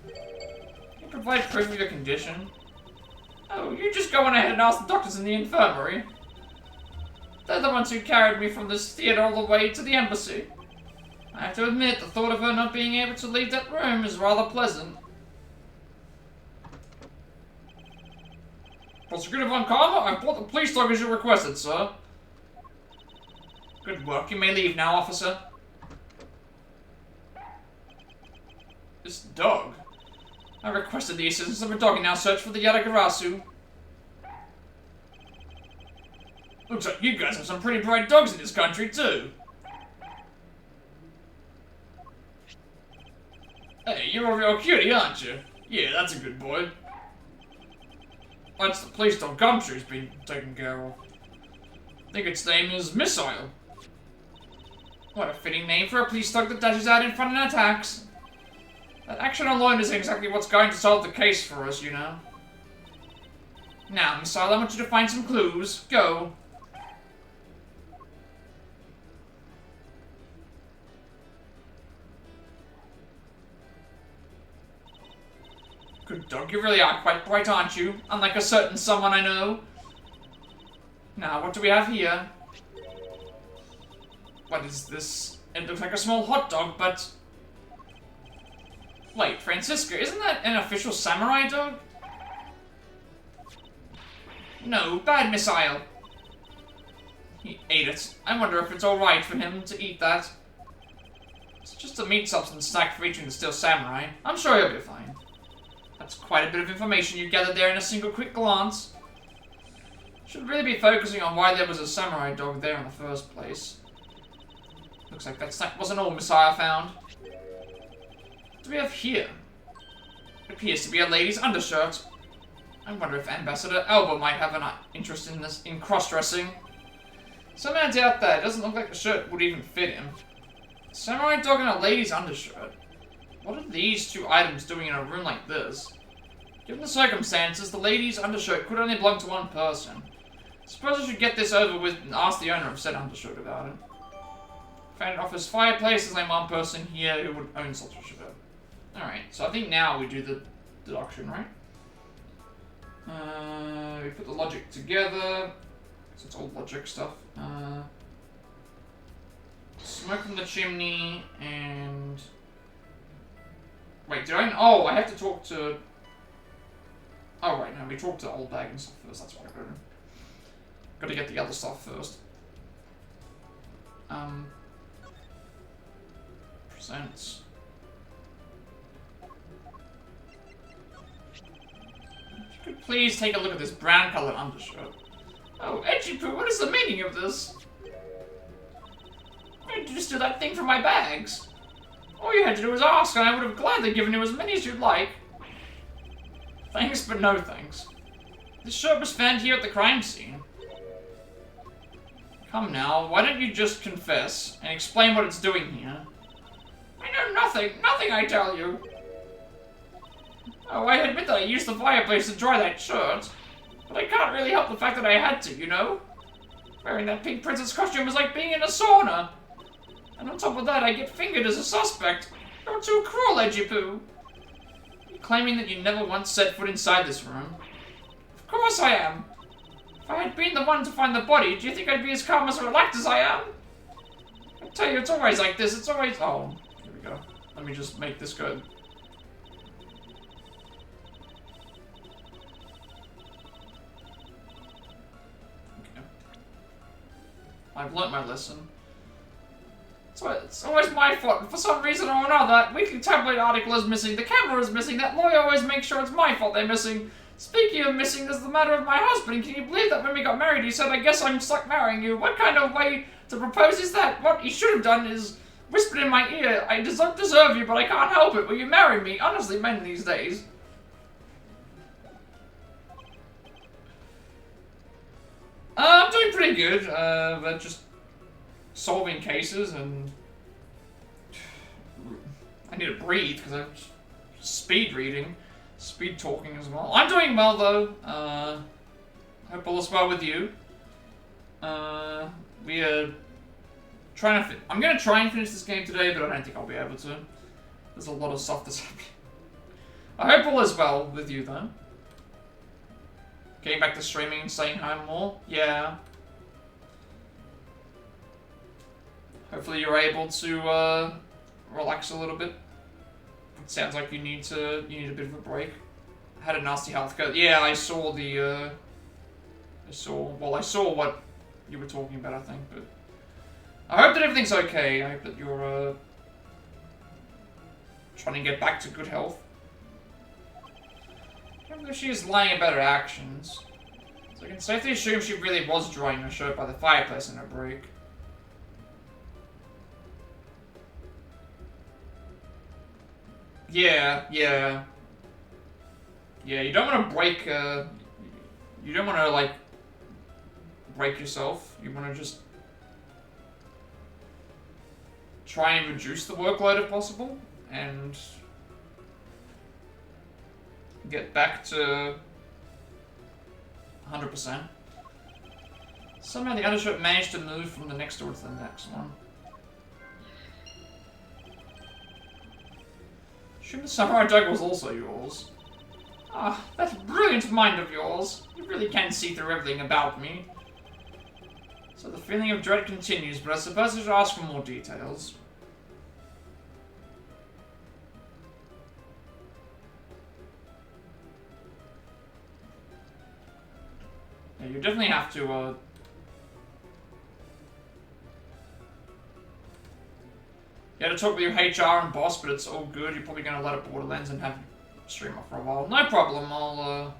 Can you provide proof of your condition? Oh, you just go on ahead and ask the doctors in the infirmary. They're the ones who carried me from this theater all the way to the embassy. I have to admit, the thought of her not being able to leave that room is rather pleasant. Prosecutor Von Karma, I've brought the police dog as you requested, sir. Good work. You may leave now, officer. This dog? I requested the assistance of a dog and now search for the Yatagarasu. Looks like you guys have some pretty bright dogs in this country, too. Hey, you're a real cutie, aren't you? Yeah, that's a good boy. That's the police dog Gumshoe's been taken care of. I think its name is Missile. What a fitting name for a police dog that dashes out in front and attacks. That action alone is exactly what's going to solve the case for us, you know. Now, Missile, I want you to find some clues. Go. Good dog, you really are quite bright, aren't you? Unlike a certain someone I know. Now, what do we have here? What is this? It looks like a small hot dog, but... Wait, Francisca, isn't that an official samurai dog? No, bad Missile. He ate it. I wonder if it's alright for him to eat that. It's just a meat substance snack for eating the still samurai. I'm sure he'll be fine. That's quite a bit of information you gathered there in a single quick glance. Should really be focusing on why there was a samurai dog there in the first place. Looks like that snack wasn't all Messiah found. What do we have here? It appears to be a lady's undershirt. I wonder if Ambassador Elba might have an interest in this, in cross-dressing. Somehow I doubt that. It doesn't look like the shirt would even fit him. A samurai dog and a lady's undershirt. What are these two items doing in a room like this? Given the circumstances, the lady's undershirt could only belong to one person. Suppose I should get this over with and ask the owner of said undershirt about it. Found it off his fireplace, there's only one person here who would own such a shirt. Alright, so I think now we do the deduction, right? We put the logic together. So it's all logic stuff. Smoke from the chimney and... Wait, did I... Oh, I have to talk to... Oh, right, no, we talked to Old Bag and stuff first, that's what I gotta do. Gotta get the other stuff first. Presents. If you could please take a look at this brown colored undershirt. Oh, Edgy Poo, what is the meaning of this? Why did you just do that thing for my bags? All you had to do was ask, and I would have gladly given you as many as you'd like. Thanks, but no thanks. This shirt was found here at the crime scene. Come now, why don't you just confess and explain what it's doing here? I know nothing, nothing I tell you. Oh, I admit that I used the fireplace to dry that shirt. But I can't really help the fact that I had to, you know? Wearing that pink princess costume was like being in a sauna. And on top of that, I get fingered as a suspect. You're too cruel, Edgy Poo. You're claiming that you never once set foot inside this room. Of course I am. If I had been the one to find the body, do you think I'd be as calm as relaxed as I am? I tell you, it's always like this. It's always... Oh, here we go. Let me just make this good. Okay. I've learnt my lesson. So it's always my fault. For some reason or another, that weekly tabloid article is missing. The camera is missing. That lawyer always makes sure it's my fault they're missing. Speaking of missing, there's the matter of my husband. Can you believe that when we got married, he said, I guess I'm stuck marrying you? What kind of way to propose is that? What he should have done is whispered in my ear, I don't deserve you, but I can't help it. Will you marry me? Honestly, men these days. I'm doing pretty good, but just solving cases and... I need to breathe, because I'm speed reading. Speed talking as well. I'm doing well though. Hope all is well with you. We are trying to. I'm gonna try and finish this game today, but I don't think I'll be able to. There's a lot of stuff that's happening. I hope all is well with you though. Getting back to streaming and staying home more. Yeah. Hopefully you're able to relax a little bit. It sounds like you need a bit of a break. I had a nasty health code. Yeah, I saw the I saw what you were talking about, I think, but I hope that everything's okay. I hope that you're trying to get back to good health. I don't know if she is lying about her actions. So I can safely assume she really was drying her shirt by the fireplace in her break. Yeah, yeah. Yeah, you don't want to break, you don't want to, like, break yourself. You want to just try and reduce the workload if possible, and get back to 100%. Somehow the undershirt managed to move from the next door to the next one. The samurai dog was also yours. Ah, that brilliant mind of yours. You really can see through everything about me. So the feeling of dread continues, but I suppose I should ask for more details. Yeah, you definitely have to, You had to talk with your HR and boss, but it's all good. You're probably going to let it Borderlands and have stream off for a while. No problem, I'll,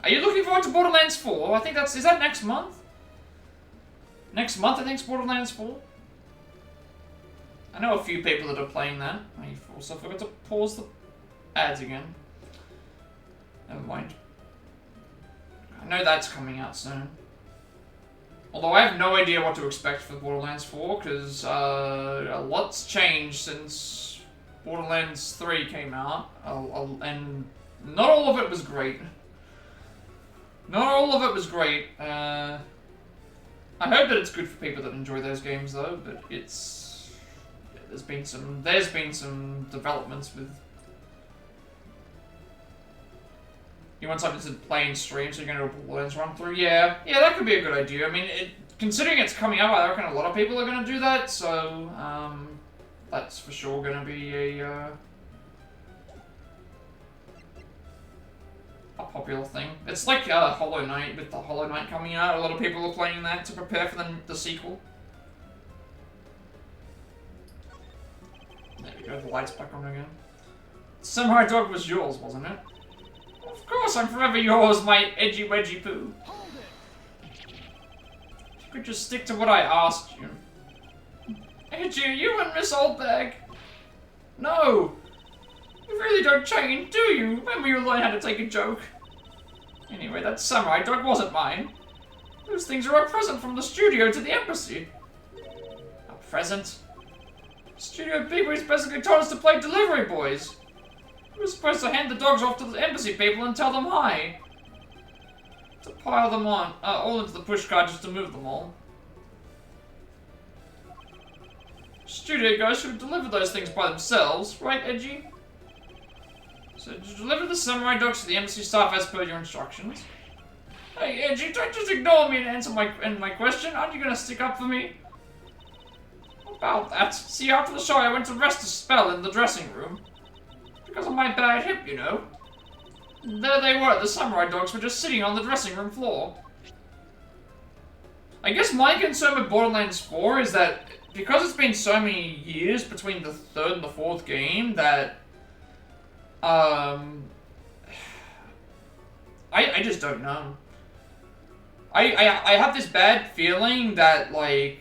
Are you looking forward to Borderlands 4? I think that's... Is that next month? Next month, I think, is Borderlands 4. I know a few people that are playing that. I also forgot to pause the ads again. Never mind. I know that's coming out soon. Although I have no idea what to expect for Borderlands 4, because a lot's changed since Borderlands 3 came out, and not all of it was great. Not all of it was great. I hope that it's good for people that enjoy those games, though. But it's there's been some developments with. You want something to play and stream, so you're going to do a Borderlands run through? Yeah, that could be a good idea. I mean, considering it's coming up, I reckon a lot of people are going to do that, so that's for sure going to be a popular thing. It's like Hollow Knight, with the Hollow Knight coming out, a lot of people are playing that to prepare for the sequel. There we go, the light's back on again. Samurai Dog was yours, wasn't it? Of course, I'm forever yours, my edgy wedgy poo. If you could just stick to what I asked you. Edgy, you and Miss Oldbag. No! You really don't change, do you? When will you learn how to take a joke? Anyway, that samurai dog wasn't mine. Those things are a present from the studio to the embassy. A present? Studio people basically told us to play delivery boys. We were supposed to hand the dogs off to the embassy people and tell them hi. To pile them on, all into the pushcart just to move them all. Studio guys should have delivered those things by themselves, right, Edgy? So did you deliver the samurai dogs to the embassy staff as per your instructions? Hey, Edgy, don't just ignore me and answer my question. Aren't you gonna stick up for me? About that. See, after the show, I went to rest a spell in the dressing room. Because of my bad hip, you know. There they were, the samurai dogs were just sitting on the dressing room floor. I guess my concern with Borderlands 4 is that because it's been so many years between the third and the fourth game that I just don't know. I have this bad feeling that like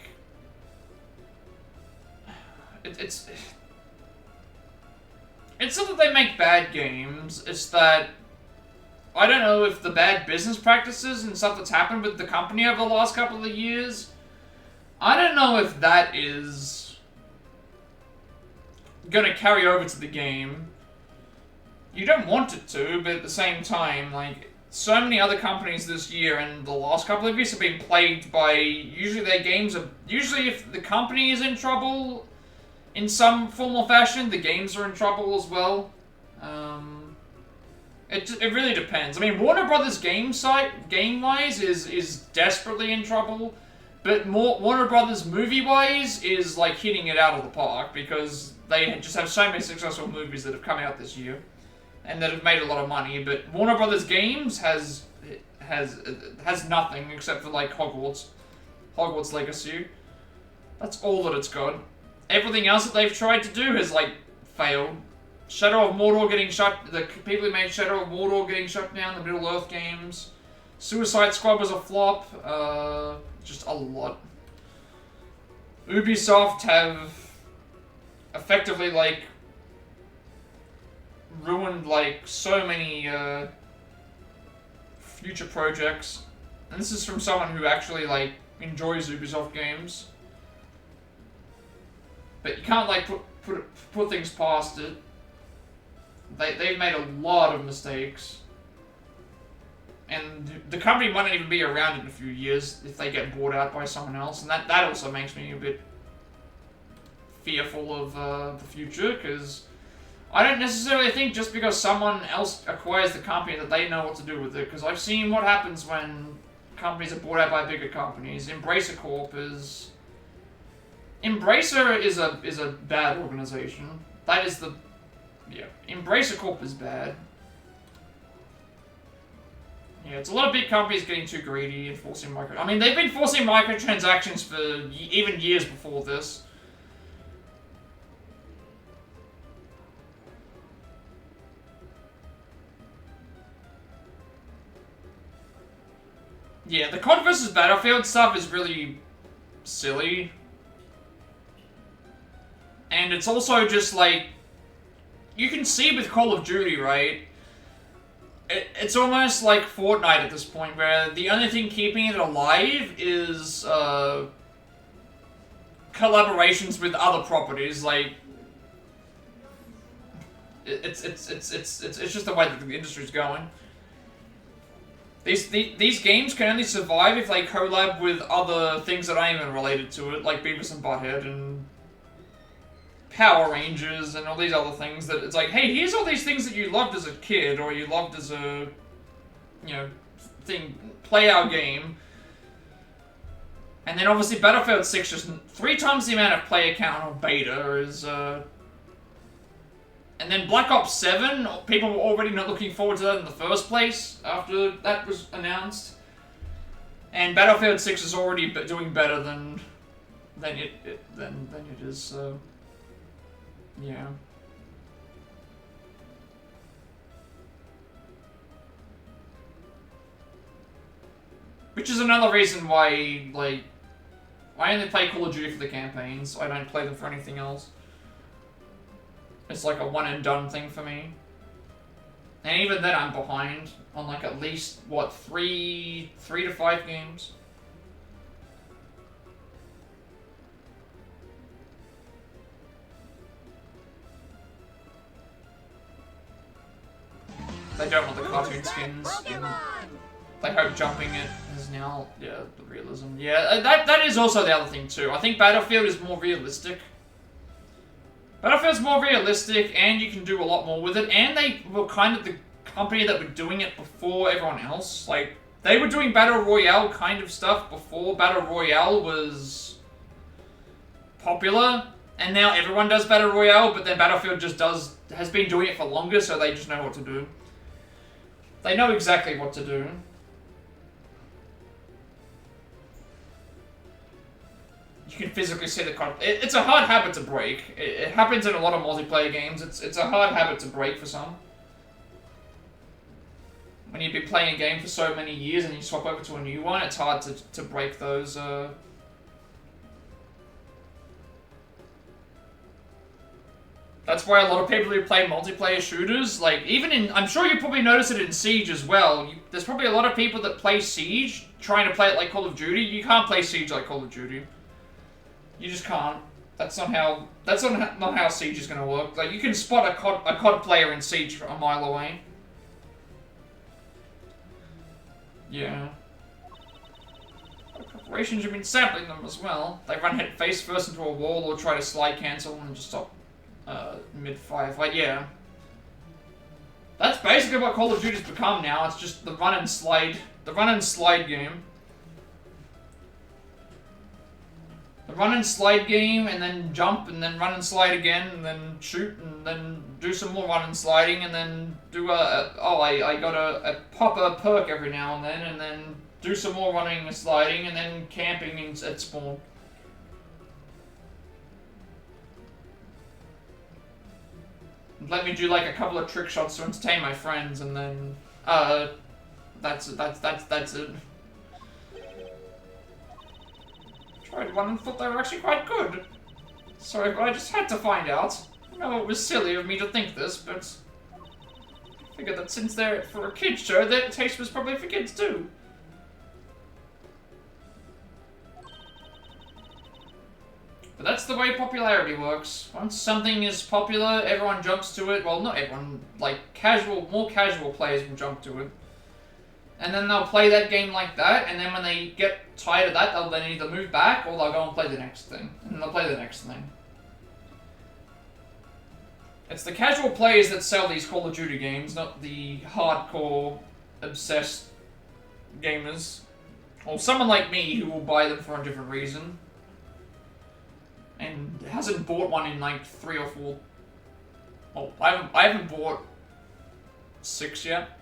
it's not that they make bad games, it's that I don't know if the bad business practices and stuff that's happened with the company over the last couple of years, I don't know if that is gonna carry over to the game. You don't want it to, but at the same time, like, so many other companies this year and the last couple of years have been plagued by, usually their games are, usually if the company is in trouble in some form or fashion, the games are in trouble as well. It really depends. I mean, Warner Brothers game-wise is desperately in trouble, but Warner Brothers movie-wise is like hitting it out of the park because they just have so many successful movies that have come out this year and that have made a lot of money. But Warner Brothers Games has nothing except for like Hogwarts Legacy. That's all that it's got. Everything else that they've tried to do has like failed. Shadow of Mordor getting shut. The people who made Shadow of Mordor getting shut down. The Middle Earth games. Suicide Squad was a flop. Just a lot. Ubisoft have effectively like ruined like so many future projects. And this is from someone who actually like enjoys Ubisoft games. But you can't like put things past it. They've made a lot of mistakes. And the company might not even be around in a few years if they get bought out by someone else. And that also makes me a bit fearful of the future, because I don't necessarily think just because someone else acquires the company that they know what to do with it. Because I've seen what happens when companies are bought out by bigger companies. Embracer is a bad organization. That is the... Yeah, Embracer Corp is bad. Yeah, it's a lot of big companies getting too greedy and forcing micro... I mean, they've been forcing microtransactions for even years before this. Yeah, the COD vs. Battlefield stuff is really silly. And it's also just like... You can see with Call of Duty, right? It's almost like Fortnite at this point, where the only thing keeping it alive is collaborations with other properties. Like it's just the way that the industry's going. These games can only survive if they collab with other things that aren't even related to it, like Beavis and Butthead and Power Rangers and all these other things that it's like, hey, here's all these things that you loved as a kid or you loved as a, you know, thing, play our game. And then obviously Battlefield 6 just 3 times the amount of player count on beta is, and then Black Ops 7, people were already not looking forward to that in the first place after that was announced. And Battlefield 6 is already doing better than it is, so... Yeah. Which is another reason why, like, I only play Call of Duty for the campaigns. I don't play them for anything else. It's like a one and done thing for me. And even then I'm behind on like at least, what, 3 to 5 games. They don't want the cartoon skins. They hope jumping it is now, yeah, the realism. Yeah, that is also the other thing too. I think Battlefield is more realistic. Battlefield's more realistic, and you can do a lot more with it. And they were kind of the company that were doing it before everyone else. Like, they were doing Battle Royale kind of stuff before Battle Royale was popular. And now everyone does Battle Royale, but then Battlefield just has been doing it for longer, so they just know what to do. They know exactly what to do. You can physically see the card. It's a hard habit to break. It happens in a lot of multiplayer games. It's a hard habit to break for some. When you've been playing a game for so many years and you swap over to a new one, it's hard to break those. That's why a lot of people who play multiplayer shooters, like, even in... I'm sure you probably notice it in Siege as well. There's probably a lot of people that play Siege, trying to play it like Call of Duty. You can't play Siege like Call of Duty. You just can't. That's not how Siege is going to work. Like, you can spot a COD player in Siege a mile away. Yeah. Corporations have been sampling them as well. They run head face first into a wall or try to slide cancel and just stop mid-fire. Like, yeah. That's basically what Call of Duty's become now. It's just the run and slide game. The run and slide game, and then jump, and then run and slide again, and then shoot, and then do some more run and sliding, and then do I got a pop a perk every now and then do some more running and sliding, and then camping at spawn. Let me do like a couple of trick shots to entertain my friends, and then that's it. Tried one and thought they were actually quite good. Sorry, but I just had to find out. I know it was silly of me to think this, but I figured that since they're for a kids show, their taste was probably for kids too. But that's the way popularity works. Once something is popular, everyone jumps to it. Well, not everyone, like more casual players will jump to it. And then they'll play that game like that, and then when they get tired of that, they'll then either move back, or they'll go and play the next thing. And they'll play the next thing. It's the casual players that sell these Call of Duty games, not the hardcore, obsessed gamers. Or someone like me who will buy them for a different reason. And hasn't bought one in like 3 or 4... Oh, I haven't bought 6 yet.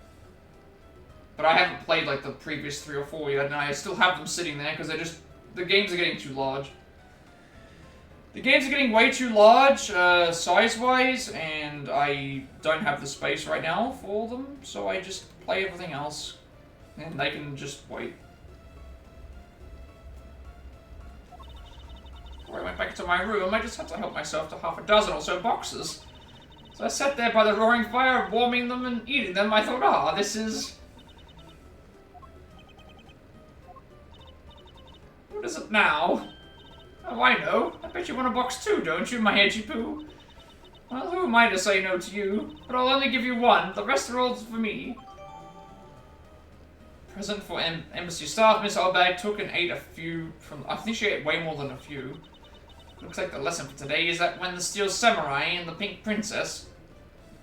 But I haven't played like the previous 3 or 4 yet, and I still have them sitting there because the games are getting too large. The games are getting way too large, size-wise, and I don't have the space right now for them, so I just play everything else, and they can just wait. Before I went back to my room, I just had to help myself to half a dozen or so boxes. So I sat there by the roaring fire, warming them and eating them. I thought, this is... What is it now? Oh, I know. I bet you want a box too, don't you, my edgy poo? Well, who am I to say no to you? But I'll only give you one. The rest are all for me. Present for embassy staff. Miss Albag took and ate a few from... I think she ate way more than a few. Looks like the lesson for today is that when the Steel Samurai and the Pink Princess...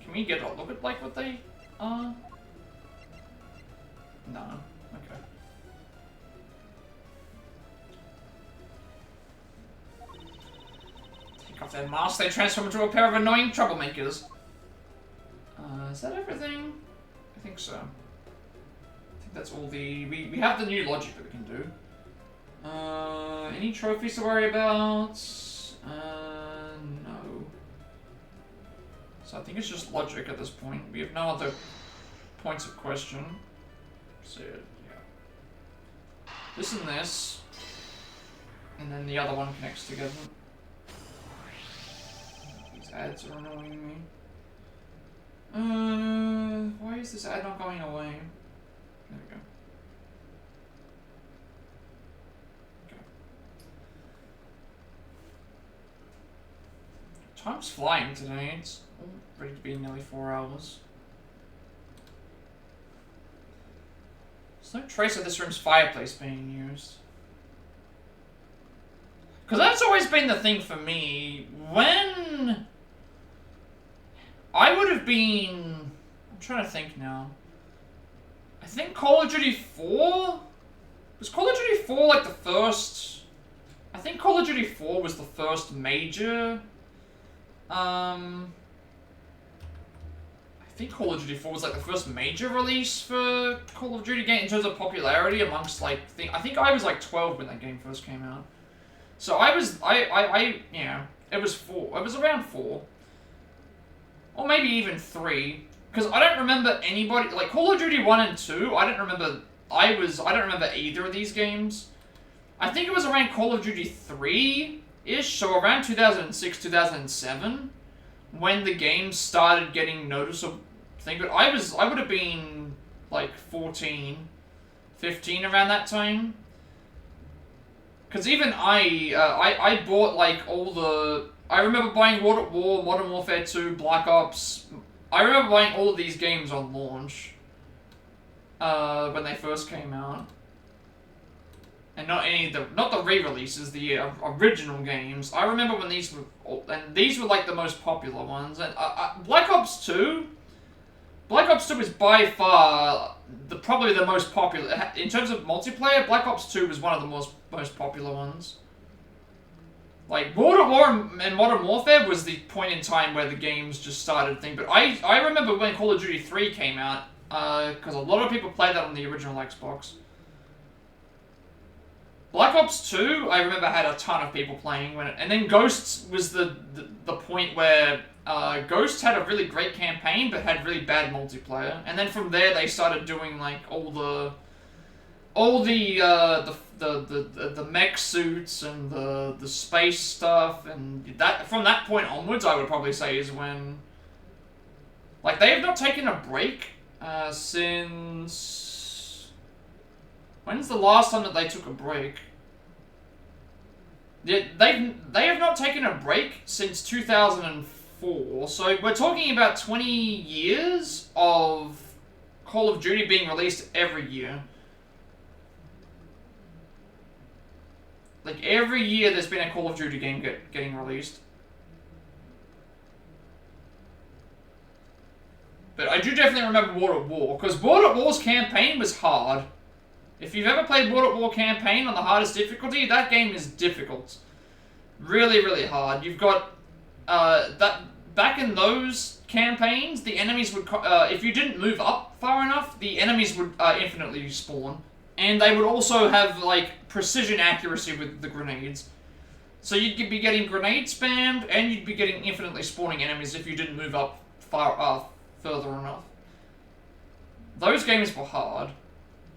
Can we get a look at, like, what they are? No. Okay. Take off their masks, they transform into a pair of annoying troublemakers. Is that everything? I think so. I think that's all the... We have the new logic that we can do. Any trophies to worry about? No. So I think it's just logic at this point. We have no other points of question. So, yeah. This and this. And then the other one connects together. These ads are annoying me. Why is this ad not going away? There we go. Okay. Time's flying today. It's ready to be nearly 4 hours. There's no trace of this room's fireplace being used. Because that's always been the thing for me. When I would have been... I'm trying to think now. I think Call of Duty 4? Was Call of Duty 4 like the first... I think Call of Duty 4 was the first major... I think Call of Duty 4 was like the first major release for Call of Duty game in terms of popularity amongst like... I think I was like 12 when that game first came out. So I was... yeah, it was 4. It was around 4. Or maybe even 3. Because I don't remember anybody... Like, Call of Duty 1 and 2, I don't remember... I don't remember either of these games. I think it was around Call of Duty 3-ish, so around 2006, 2007, when the game started getting noticeable thing. But I would have been, like, 14, 15 around that time. Because even I bought, like, all the... I remember buying World at War, Modern Warfare 2, Black Ops. I remember buying all of these games on launch. When they first came out. And not the re-releases, the original games. I remember when these were... And these were, like, the most popular ones. And Black Ops 2... Black Ops 2 is by far probably the most popular. In terms of multiplayer, Black Ops 2 was one of the most popular ones. Like, World at War and Modern Warfare was the point in time where the games just started thing. But I remember when Call of Duty 3 came out, because a lot of people played that on the original Xbox. Black Ops 2, I remember had a ton of people playing when it... And then Ghosts was the point where... Ghosts had a really great campaign, but had really bad multiplayer. And then from there, they started doing, like, all the mech suits and the space stuff, and that from that point onwards, I would probably say is when, like, they have not taken a break since... When's the last time that they took a break? Yeah, they have not taken a break since 2004, so we're talking about 20 years of Call of Duty being released every year. Like, every year there's been a Call of Duty game getting released. But I do definitely remember World at War, because World at War's campaign was hard. If you've ever played World at War campaign on the hardest difficulty, that game is difficult. Really, really hard. You've got, back in those campaigns, the enemies would, if you didn't move up far enough, the enemies would infinitely spawn. And they would also have, like, precision accuracy with the grenades. So you'd be getting grenade spammed, and you'd be getting infinitely spawning enemies if you didn't move up further enough. Those games were hard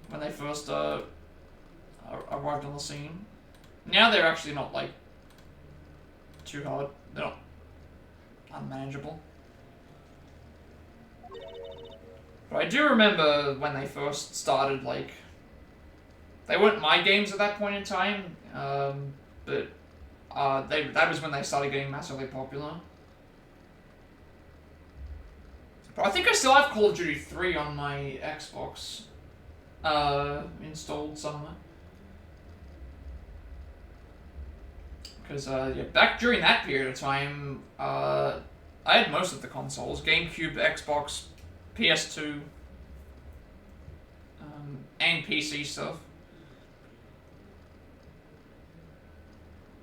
when they first arrived on the scene. Now they're actually not, like, too hard. They're not unmanageable. But I do remember when they first started, like... They weren't my games at that point in time, but that was when they started getting massively popular. But I think I still have Call of Duty 3 on my Xbox installed somewhere. Because, yeah, back during that period of time, I had most of the consoles. GameCube, Xbox, PS2, and PC stuff.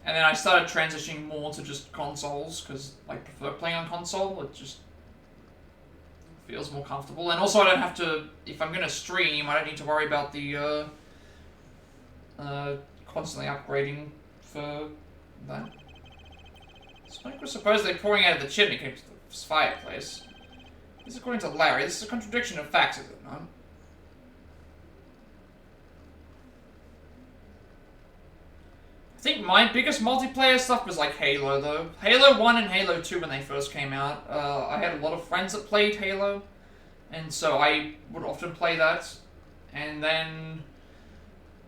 And then I started transitioning more to just consoles, because I prefer playing on console. It just feels more comfortable. And also I don't have to, if I'm going to stream, I don't need to worry about the constantly upgrading for that. Smoke was supposedly pouring out of the chimney came to the fireplace. This is according to Larry. This is a contradiction of facts, is it not? I think my biggest multiplayer stuff was like Halo, though. Halo 1 and Halo 2 when they first came out. I had a lot of friends that played Halo. and so I would often play that. And then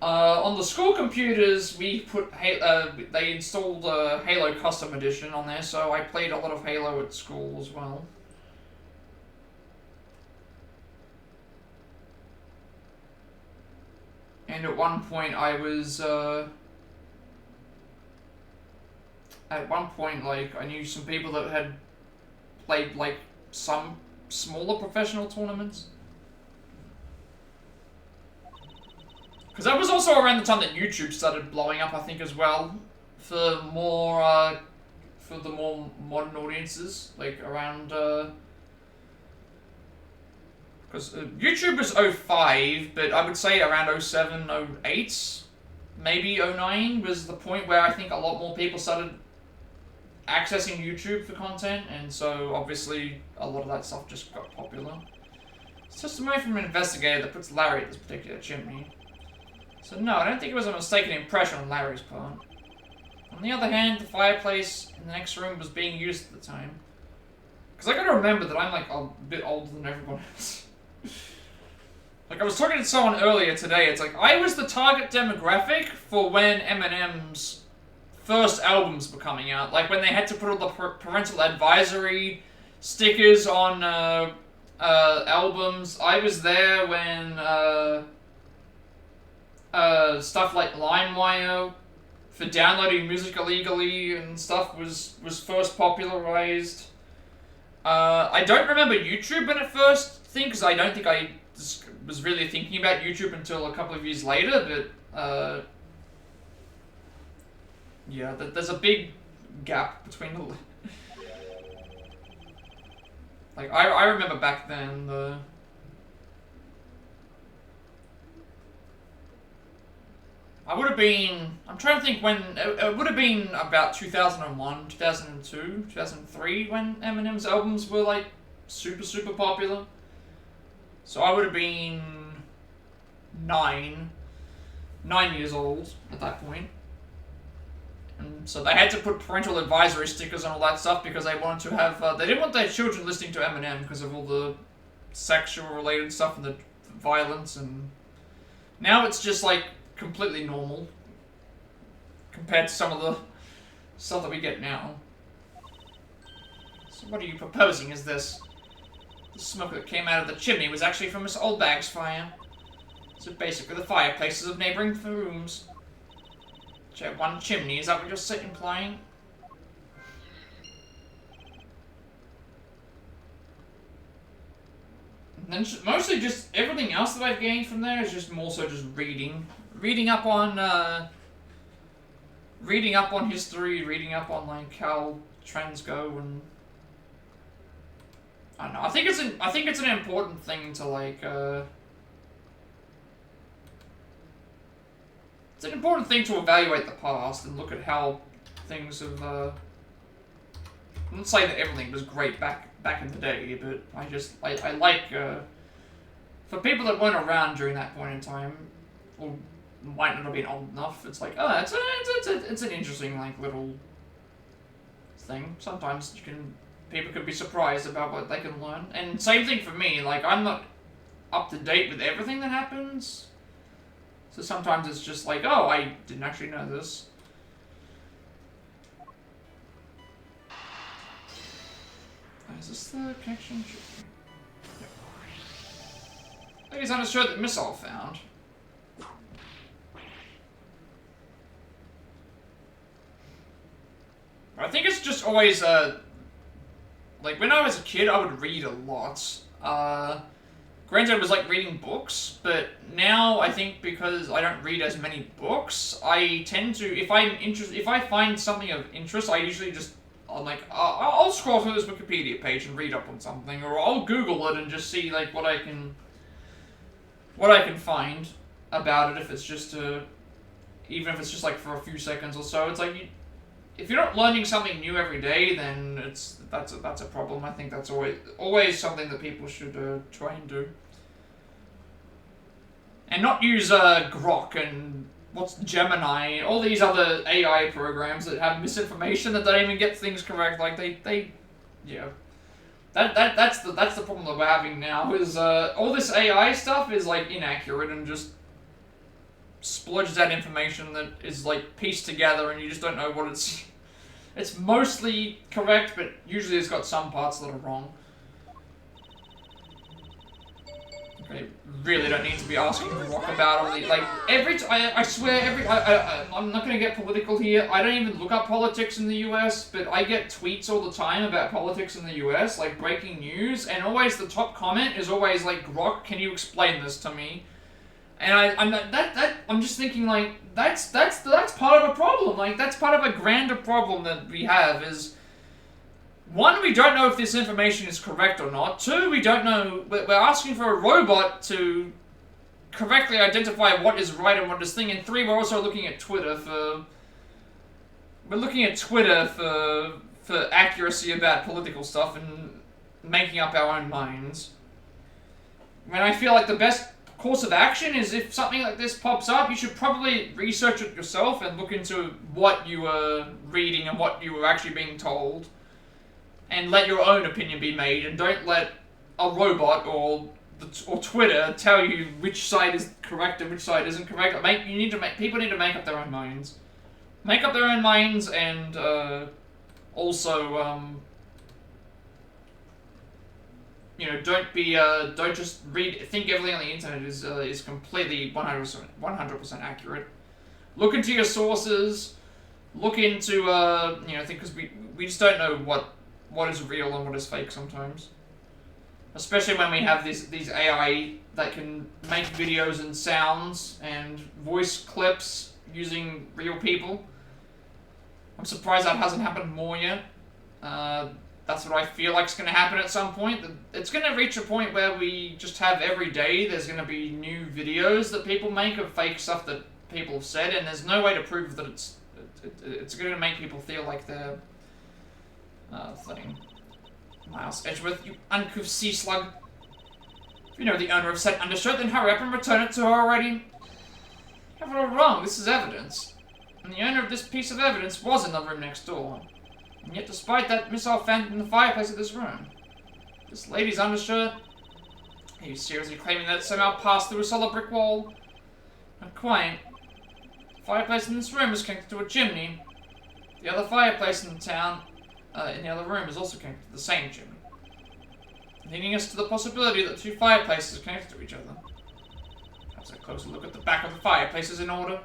on the school computers, we put they installed Halo Custom Edition on there, so I played a lot of Halo at school as well. And at one point, I was like, I knew some people that had played like some smaller professional tournaments. Because that was also around the time that YouTube started blowing up, I think, as well, for the more modern audiences, like around. Because YouTube was 05, but I would say around 07, 08, maybe 09 was the point where I think a lot more people started accessing YouTube for content, and so obviously a lot of that stuff just got popular. It's testimony from an investigator that puts Larry at this particular chimney. So no, I don't think it was a mistaken impression on Larry's part. On the other hand, the fireplace in the next room was being used at the time. Because I gotta remember that I'm like a bit older than everyone else. Like, I was talking to someone earlier today, it's like, I was the target demographic for when Eminem's first albums were coming out. Like, when they had to put all the parental advisory stickers on albums. I was there when stuff like LimeWire for downloading music illegally and stuff was first popularized. I don't remember YouTube when it first thing, because I don't think I was really thinking about YouTube until a couple of years later, but yeah, there's a big gap between the... Like, I remember back then, I would have been... I'm trying to think when... It would have been about 2001, 2002, 2003 when Eminem's albums were, like, super, super popular. So I would have been 9 years old at that point. And so they had to put parental advisory stickers on all that stuff because they wanted to have... they didn't want their children listening to Eminem because of all the sexual related stuff and the violence, and now it's just like completely normal compared to some of the stuff that we get now. So what are you proposing is this? The smoke that came out of the chimney was actually from Miss Oldbag's fire. So basically the fireplaces of neighbouring rooms. Share one chimney, is that what you're implying? And then mostly just everything else that I've gained from there is just more so just reading. Reading up on history, reading up on like how trends go, and I don't know. I think it's an important thing to like it's an important thing to evaluate the past and look at how things have I'm not saying that everything was great back in the day, but I like for people that weren't around during that point in time, or might not have been old enough, it's like, oh, it's an interesting like little thing. Sometimes people can be surprised about what they can learn. And same thing for me, like I'm not up to date with everything that happens. So sometimes it's just like, oh, I didn't actually know this. Is this the connection? Yep. Ladies understood that missile found. I think it's just always, like, when I was a kid, I would read a lot. Granted, it was like reading books, but now I think because I don't read as many books, I tend to, if I find something of interest, I usually just, I'm like, I'll scroll through this Wikipedia page and read up on something, or I'll Google it and just see, like, what I can find about it, if it's just even if it's just like for a few seconds or so. It's like, if you're not learning something new every day, then that's a problem. I think that's always something that people should try and do, and not use Grok and what's Gemini, all these other AI programs that have misinformation that don't even get things correct. Like they yeah, That's the problem that we're having now. Is all this AI stuff is like inaccurate and just splurges out information that is like pieced together, and you just don't know what it's. It's mostly correct, but usually it's got some parts that are wrong. Okay, really don't need to be asking Rock about all the like I swear I'm not gonna get political here. I don't even look up politics in the US, but I get tweets all the time about politics in the US, like breaking news, and always the top comment is always like, "Grok, can you explain this to me?" And I'm just thinking like that's part of a problem. Like that's part of a grander problem that we have is. One, we don't know if this information is correct or not. Two, we don't know. We're asking for a robot to correctly identify what is right and what is thing. And three, we're also looking at Twitter for. We're looking at Twitter for accuracy about political stuff and making up our own minds. When I feel like the best course of action is if something like this pops up, you should probably research it yourself and look into what you were reading and what you were actually being told. And let your own opinion be made, and don't let a robot or Twitter tell you which side is correct and which side isn't correct. People need to make up their own minds. Make up their own minds, and also you know, don't just think everything on the internet is completely 100% accurate. Look into your sources. Look into you know, because we just don't know what is real and what is fake sometimes. Especially when we have these AI that can make videos and sounds and voice clips using real people. I'm surprised that hasn't happened more yet. That's what I feel like is going to happen at some point. It's going to reach a point where we just have every day there's going to be new videos that people make of fake stuff that people have said, and there's no way to prove that it's going to make people feel like they're thing. Miles Edgeworth, you uncouth sea slug. If you know the owner of said undershirt, then hurry up and return it to her already. You have it all wrong, this is evidence. And the owner of this piece of evidence was in the room next door. And yet despite that missile found in the fireplace of this room. This lady's undershirt? Are you seriously claiming that it somehow passed through a solid brick wall? Not quite. The fireplace in this room is connected to a chimney. The other fireplace in the town in the other room is also connected to the same chimney, leading us to the possibility that two fireplaces are connected to each other. Perhaps a closer look at the back of the fireplace is in order.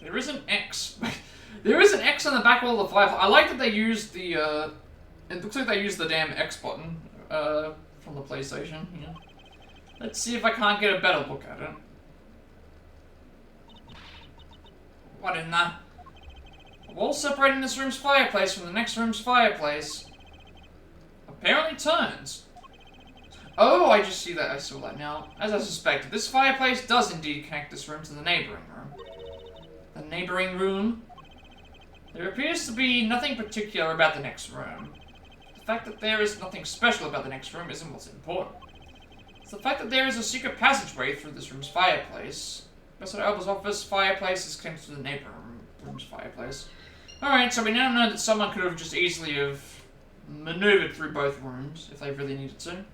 There is an X. There is an X on the back wall of the fireplace. I like that they used the. It looks like they used the damn X button from the PlayStation. Yeah. Let's see if I can't get a better look at it. What in the... The wall separating this room's fireplace from the next room's fireplace apparently turns. Oh, I just see that. I saw that now. As I suspected, this fireplace does indeed connect this room to the neighboring room. The neighboring room? There appears to be nothing particular about the next room. The fact that there is nothing special about the next room isn't what's important. It's the fact that there is a secret passageway through this room's fireplace. Professor Elba's office fireplace is connected to the neighboring room's fireplace. Alright, so we now know that someone could have just easily have maneuvered through both rooms if they really needed to.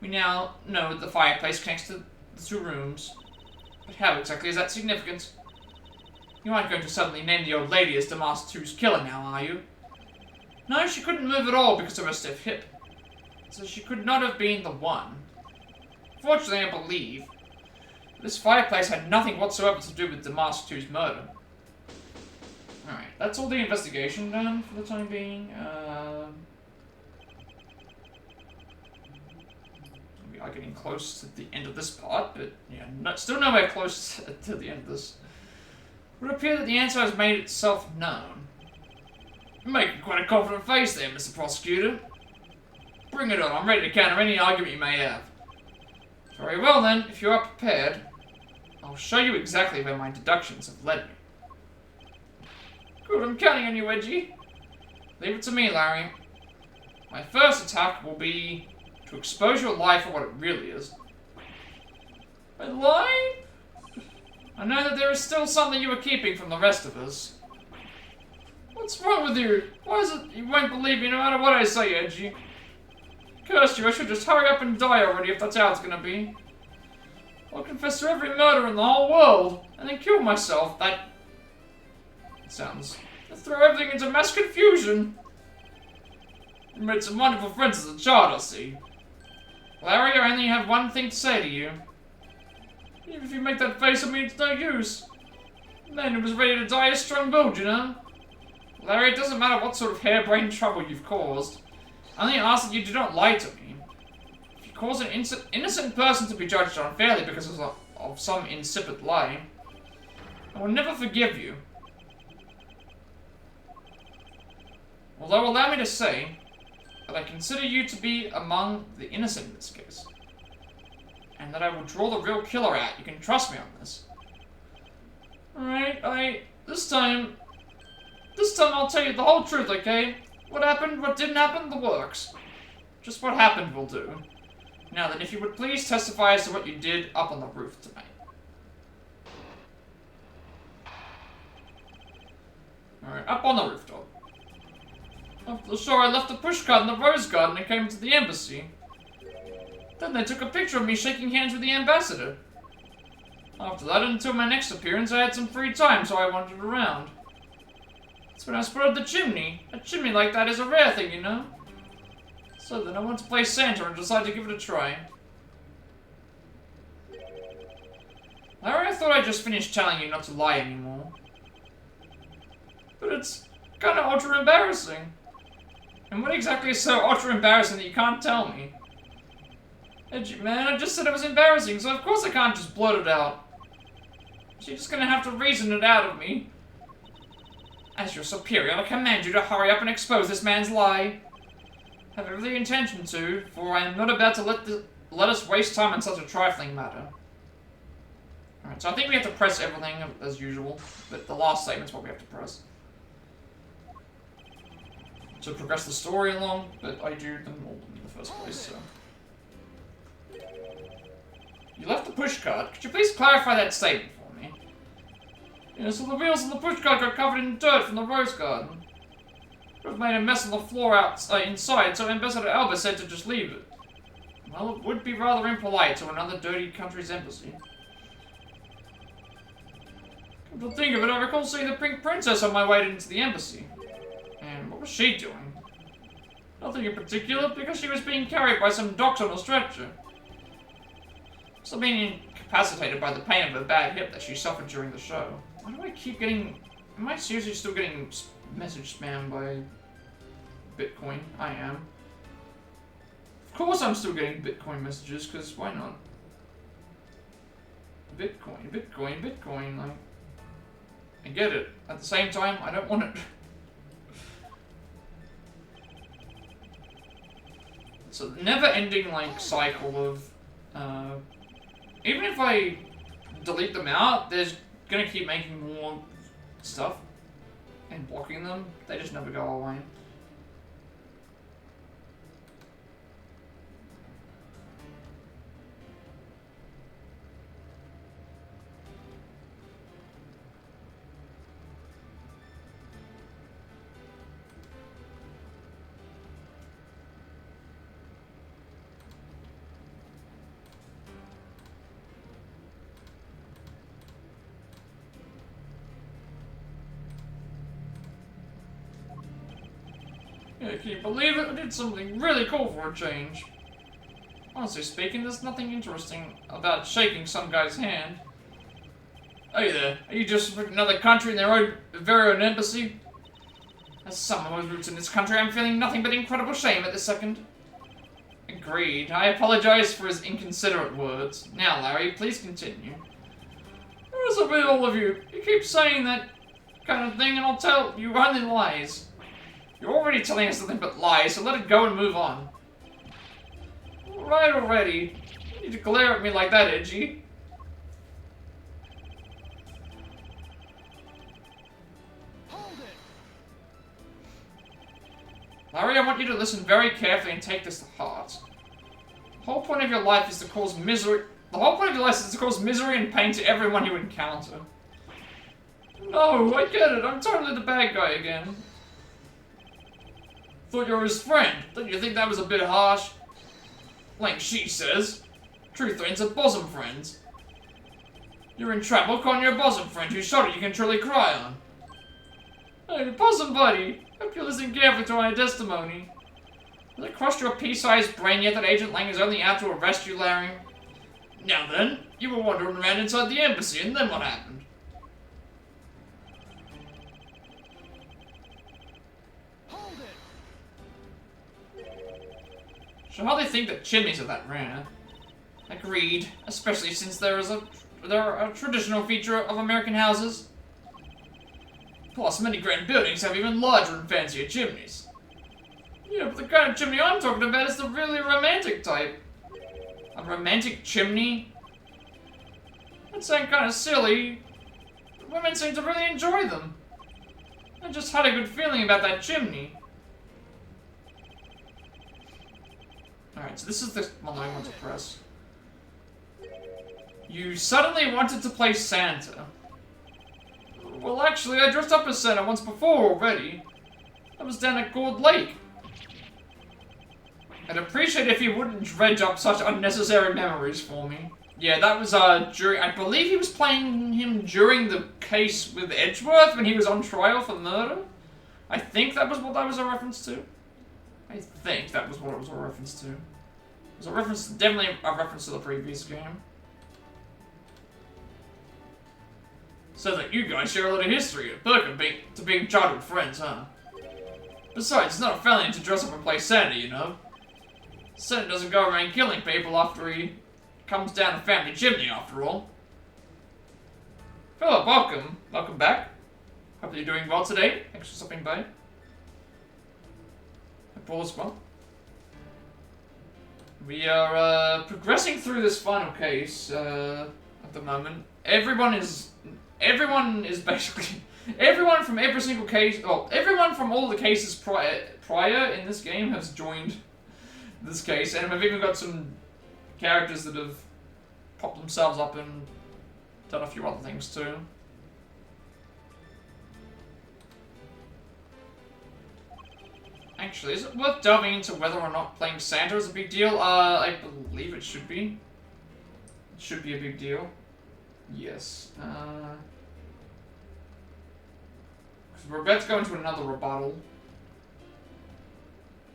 We now know that the fireplace connects to the two rooms. But how exactly is that significant? You aren't going to suddenly name the old lady as Damas 2's killer now, are you? No, she couldn't move at all because of her stiff hip. So she could not have been the one. Fortunately, I believe this fireplace had nothing whatsoever to do with Damas 2's murder. Alright, that's all the investigation done for the time being. We are getting close to the end of this part, but yeah, still nowhere close to the end of this. It would appear that the answer has made itself known. You're making quite a confident face there, Mr. Prosecutor. Bring it on, I'm ready to counter any argument you may have. Very well then, if you are prepared, I'll show you exactly where my deductions have led me. Good, I'm counting on you, Edgy. Leave it to me, Larry. My first attack will be to expose your lie for what it really is. My lie? I know that there is still something you are keeping from the rest of us. What's wrong with you? Why is it you won't believe me no matter what I say, Edgy? Curse you, I should just hurry up and die already if that's how it's gonna be. I'll confess to every murder in the whole world, and then kill myself. That sounds... Let's throw everything into mass confusion. You made some wonderful friends as a child, I see. Larry, I only have one thing to say to you. Even if you make that face at me, it's no use. The man who was ready to die is strong-willed, you know? Larry, it doesn't matter what sort of harebrained trouble you've caused. I only ask that you do not lie to me. If you cause an innocent person to be judged unfairly because of some insipid lie, I will never forgive you. Although allow me to say that I consider you to be among the innocent in this case. And that I will draw the real killer out. You can trust me on this. Alright, this time I'll tell you the whole truth, okay? What happened, what didn't happen, the works. Just what happened will do. Now then, if you would please testify as to what you did up on the roof tonight. Alright, up on the rooftop. After the show, I left the pushcart in the rose garden and came to the embassy. Then they took a picture of me shaking hands with the ambassador. After that, until my next appearance, I had some free time, so I wandered around. That's when I spotted the chimney. A chimney like that is a rare thing, you know? So then I went to play Santa and decided to give it a try. Larry, I thought I just finished telling you not to lie anymore. But it's kinda ultra embarrassing. And what exactly is so ultra embarrassing that you can't tell me? Edgy man, I just said it was embarrassing, so of course I can't just blurt it out. So you're just gonna have to reason it out of me. As your superior, I command you to hurry up and expose this man's lie. I have every intention to, for I am not about to let us waste time on such a trifling matter. Alright, so I think we have to press everything as usual, but the last statement's what we have to press. To progress the story along, but I do them all in the first place, so... You left the pushcart. Could you please clarify that statement for me? Yeah, so the wheels on the pushcart got covered in dirt from the rose garden. Would have made a mess on the floor inside, so Ambassador Alba said to just leave it. Well, it would be rather impolite to another dirty country's embassy. Come to think of it, I recall seeing the Pink Princess on my way into the embassy. And what was she doing? Nothing in particular, because she was being carried by some doctor on a stretcher. Still being incapacitated by the pain of her bad hip that she suffered during the show. Why do I keep getting... Am I seriously still getting message spam by Bitcoin? I am. Of course I'm still getting Bitcoin messages, because why not? Bitcoin, Bitcoin, Bitcoin, like... I get it. At the same time, I don't want it. It's a never-ending, like, cycle of... even if I delete them out, they're gonna keep making more stuff and blocking them. They just never go away. Yeah, can you believe it? I did something really cool for a change. Honestly speaking, there's nothing interesting about shaking some guy's hand. Hey there, are you just from another country in their very own embassy? As someone with roots in this country, I'm feeling nothing but incredible shame at this second. Agreed. I apologize for his inconsiderate words. Now, Larry, please continue. What's up with all of you? You keep saying that kind of thing and I'll tell you only lies. You're already telling us nothing but lies, so let it go and move on. Alright already. You need to glare at me like that, Edgy. Hold it. Larry, I want you to listen very carefully and take this to heart. The whole point of your life is to cause misery. The whole point of your life is to cause misery and pain to everyone you encounter. No, I get it. I'm totally the bad guy again. Thought you were his friend. Don't you think that was a bit harsh? Like she says, true friends are bosom friends. You're in trouble calling your bosom friend whose shoulder you can truly cry on. Hey, bosom buddy, hope you listen carefully to my testimony. Has it crossed your pea-sized brain yet that Agent Lang is only out to arrest you, Larry? Now then, you were wandering around inside the embassy, and then what happened? Hold it! Should hardly think that chimneys are that rare. Agreed, especially since they're a traditional feature of American houses. Plus, many grand buildings have even larger and fancier chimneys. Yeah, but the kind of chimney I'm talking about is the really romantic type. A romantic chimney? That sounds kind of silly. But women seem to really enjoy them. I just had a good feeling about that chimney. Alright, so this is the one I want to press. You suddenly wanted to play Santa. Well, actually, I dressed up as Santa once before already. I was down at Gourd Lake. I'd appreciate if you wouldn't dredge up such unnecessary memories for me. Yeah, that was, during... I believe he was playing him during the case with Edgeworth when he was on trial for murder. I think that was what that was a reference to. I think that was what it was a reference to. It was a reference... Definitely a reference to the previous game. So that you guys share a lot of history at Birkin to being childhood friends, huh? Besides, it's not a felony to dress up and play Santa, you know? Santa doesn't go around killing people after he comes down a family chimney, after all. Philip, welcome. Welcome back. Hope you're doing well today. Thanks for stopping by. Hope all is well. We are progressing through this final case at the moment. Everyone is basically... Everyone from every single case... Well, everyone from all the cases prior in this game has joined this case. And we've even got some characters that have popped themselves up and done a few other things too. Actually, is it worth delving into whether or not playing Santa is a big deal? I believe it should be. It should be a big deal. Yes. We're about to go into another rebuttal.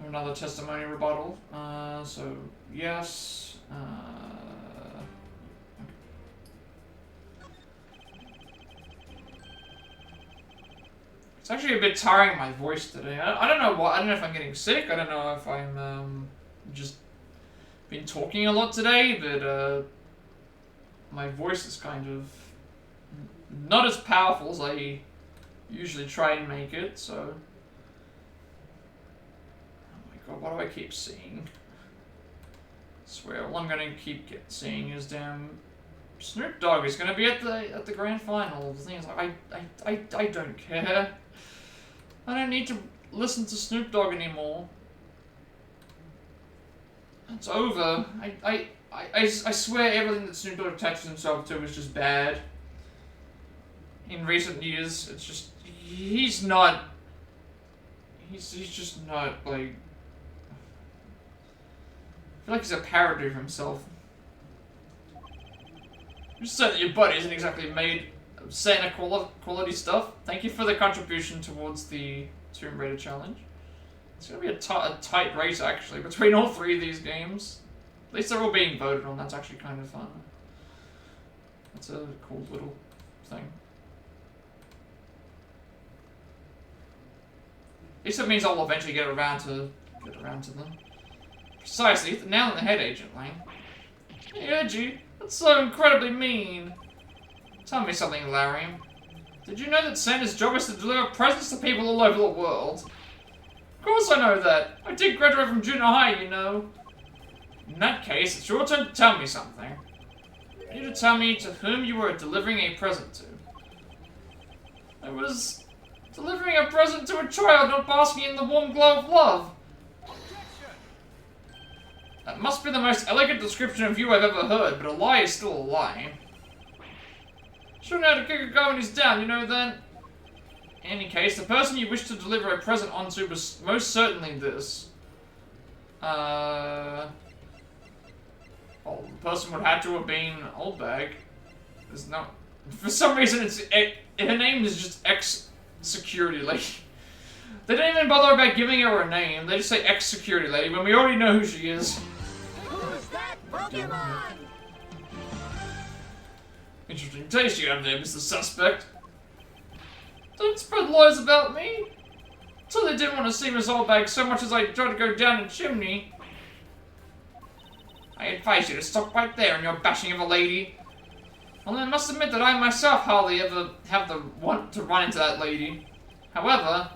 Another testimony rebuttal. So, yes. It's actually a bit tiring my voice today. I don't know what. I don't know if I'm getting sick. I don't know if I'm just been talking a lot today, but my voice is kind of not as powerful as I usually try and make it, so... Oh my god, what do I keep seeing? I swear, all I'm gonna keep seeing is damn... Snoop Dogg is gonna be at the grand final. The thing is, I don't care. I don't need to listen to Snoop Dogg anymore. It's over. I swear everything that Snoop Dogg attaches himself to is just bad. In recent years, it's just... He's not... He's just not, like... I feel like he's a parody of himself. Just so that your buddy isn't exactly made of Santa quality stuff. Thank you for the contribution towards the Tomb Raider challenge. It's gonna be a tight race, actually, between all three of these games. At least they're all being voted on. That's actually kind of fun. That's a cool little thing. At least it means I'll eventually get around to them. Precisely, the nail on the head, Agent Lang. Hey, Edgy, that's so incredibly mean. Tell me something, Larry. Did you know that Santa's job is to deliver presents to people all over the world? Of course I know that. I did graduate from junior high, you know. In that case, it's your turn to tell me something. I need to tell me to whom you were delivering a present to. I was... delivering a present to a child not basking in the warm glow of love. That must be the most elegant description of you I've ever heard, but a lie is still a lie. Sure know how to kick a guy when he's down, you know that? In any case, the person you wish to deliver a present onto was most certainly this. Well, the person would have to have been Old Bag. There's no... For some reason, her name is just Ex-Security Lady. They don't even bother about giving her a name. They just say Ex-Security Lady when we already know who she is. Who's that Pokemon? Interesting taste you have there, Mr. Suspect. Don't spread lies about me. So they didn't want to see Miss Oldbag so much as I tried to go down a chimney. I advise you to stop right there in your bashing of a lady. Well, I must admit that I myself hardly ever have the want to run into that lady. However,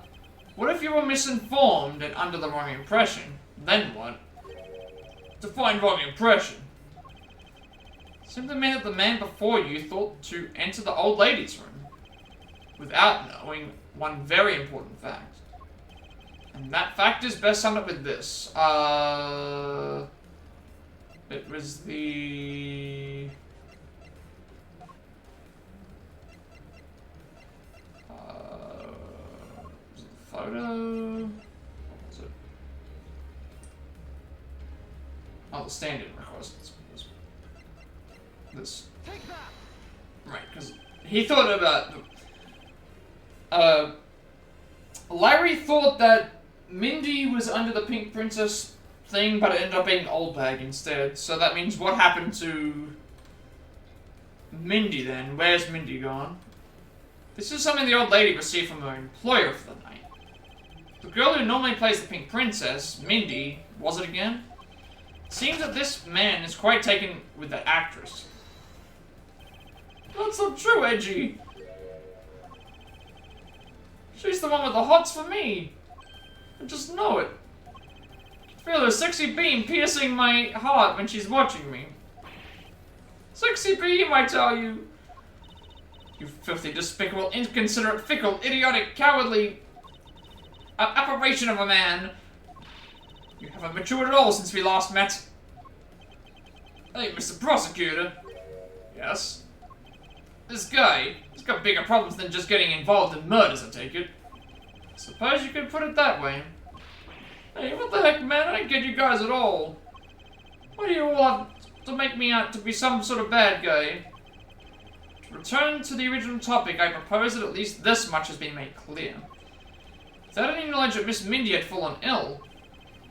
what if you were misinformed and under the wrong impression? Then what? Define wrong impression. Simply mean that the man before you thought to enter the old lady's room without knowing one very important fact. And that fact is best summed up with this. It was the... was it the photo? What was it? Oh, the stand-in request. This. Take that. Right, because he thought about... Larry thought that Mindy was under the Pink Princess thing, but it ended up being Old Bag instead. So that means what happened to Mindy then? Where's Mindy gone? This is something the old lady received from her employer for the night. The girl who normally plays the Pink Princess, Mindy, was it again? Seems that this man is quite taken with that actress. That's not true, Edgy. She's the one with the hots for me. I just know it. I feel her sexy beam piercing my heart when she's watching me. Sexy beam, I tell you. You filthy, despicable, inconsiderate, fickle, idiotic, cowardly aberration of a man. You haven't matured at all since we last met. Hey, Mr. Prosecutor. Yes? This guy, he's got bigger problems than just getting involved in murders, I take it. Suppose you could put it that way. Hey, what the heck, man? I don't get you guys at all. Why do you all have to make me out to be some sort of bad guy? To return to the original topic, I propose that at least this much has been made clear. Without any knowledge that Miss Mindy had fallen ill,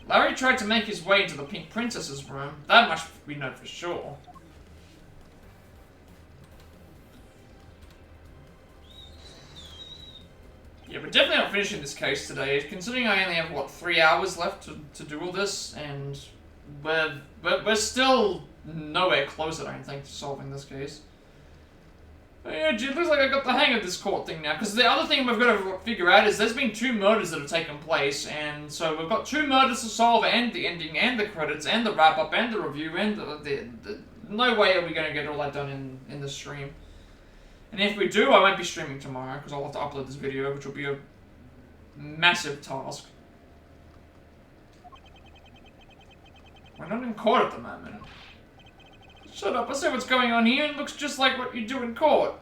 Larry tried to make his way into the Pink Princess's room. That much we know for sure. Yeah, we're definitely not finishing this case today, considering I only have, what, 3 hours left to do all this, and we're still nowhere close, I don't think, to solving this case. But yeah, gee, it looks like I got the hang of this court thing now, because the other thing we've got to figure out is there's been 2 murders that have taken place, and so we've got 2 murders to solve, and the ending, and the credits, and the wrap-up, and the review, and no way are we going to get all that done in this stream. And if we do, I won't be streaming tomorrow, because I'll have to upload this video, which will be a massive task. We're not in court at the moment. Shut up, I see what's going on here, and it looks just like what you do in court.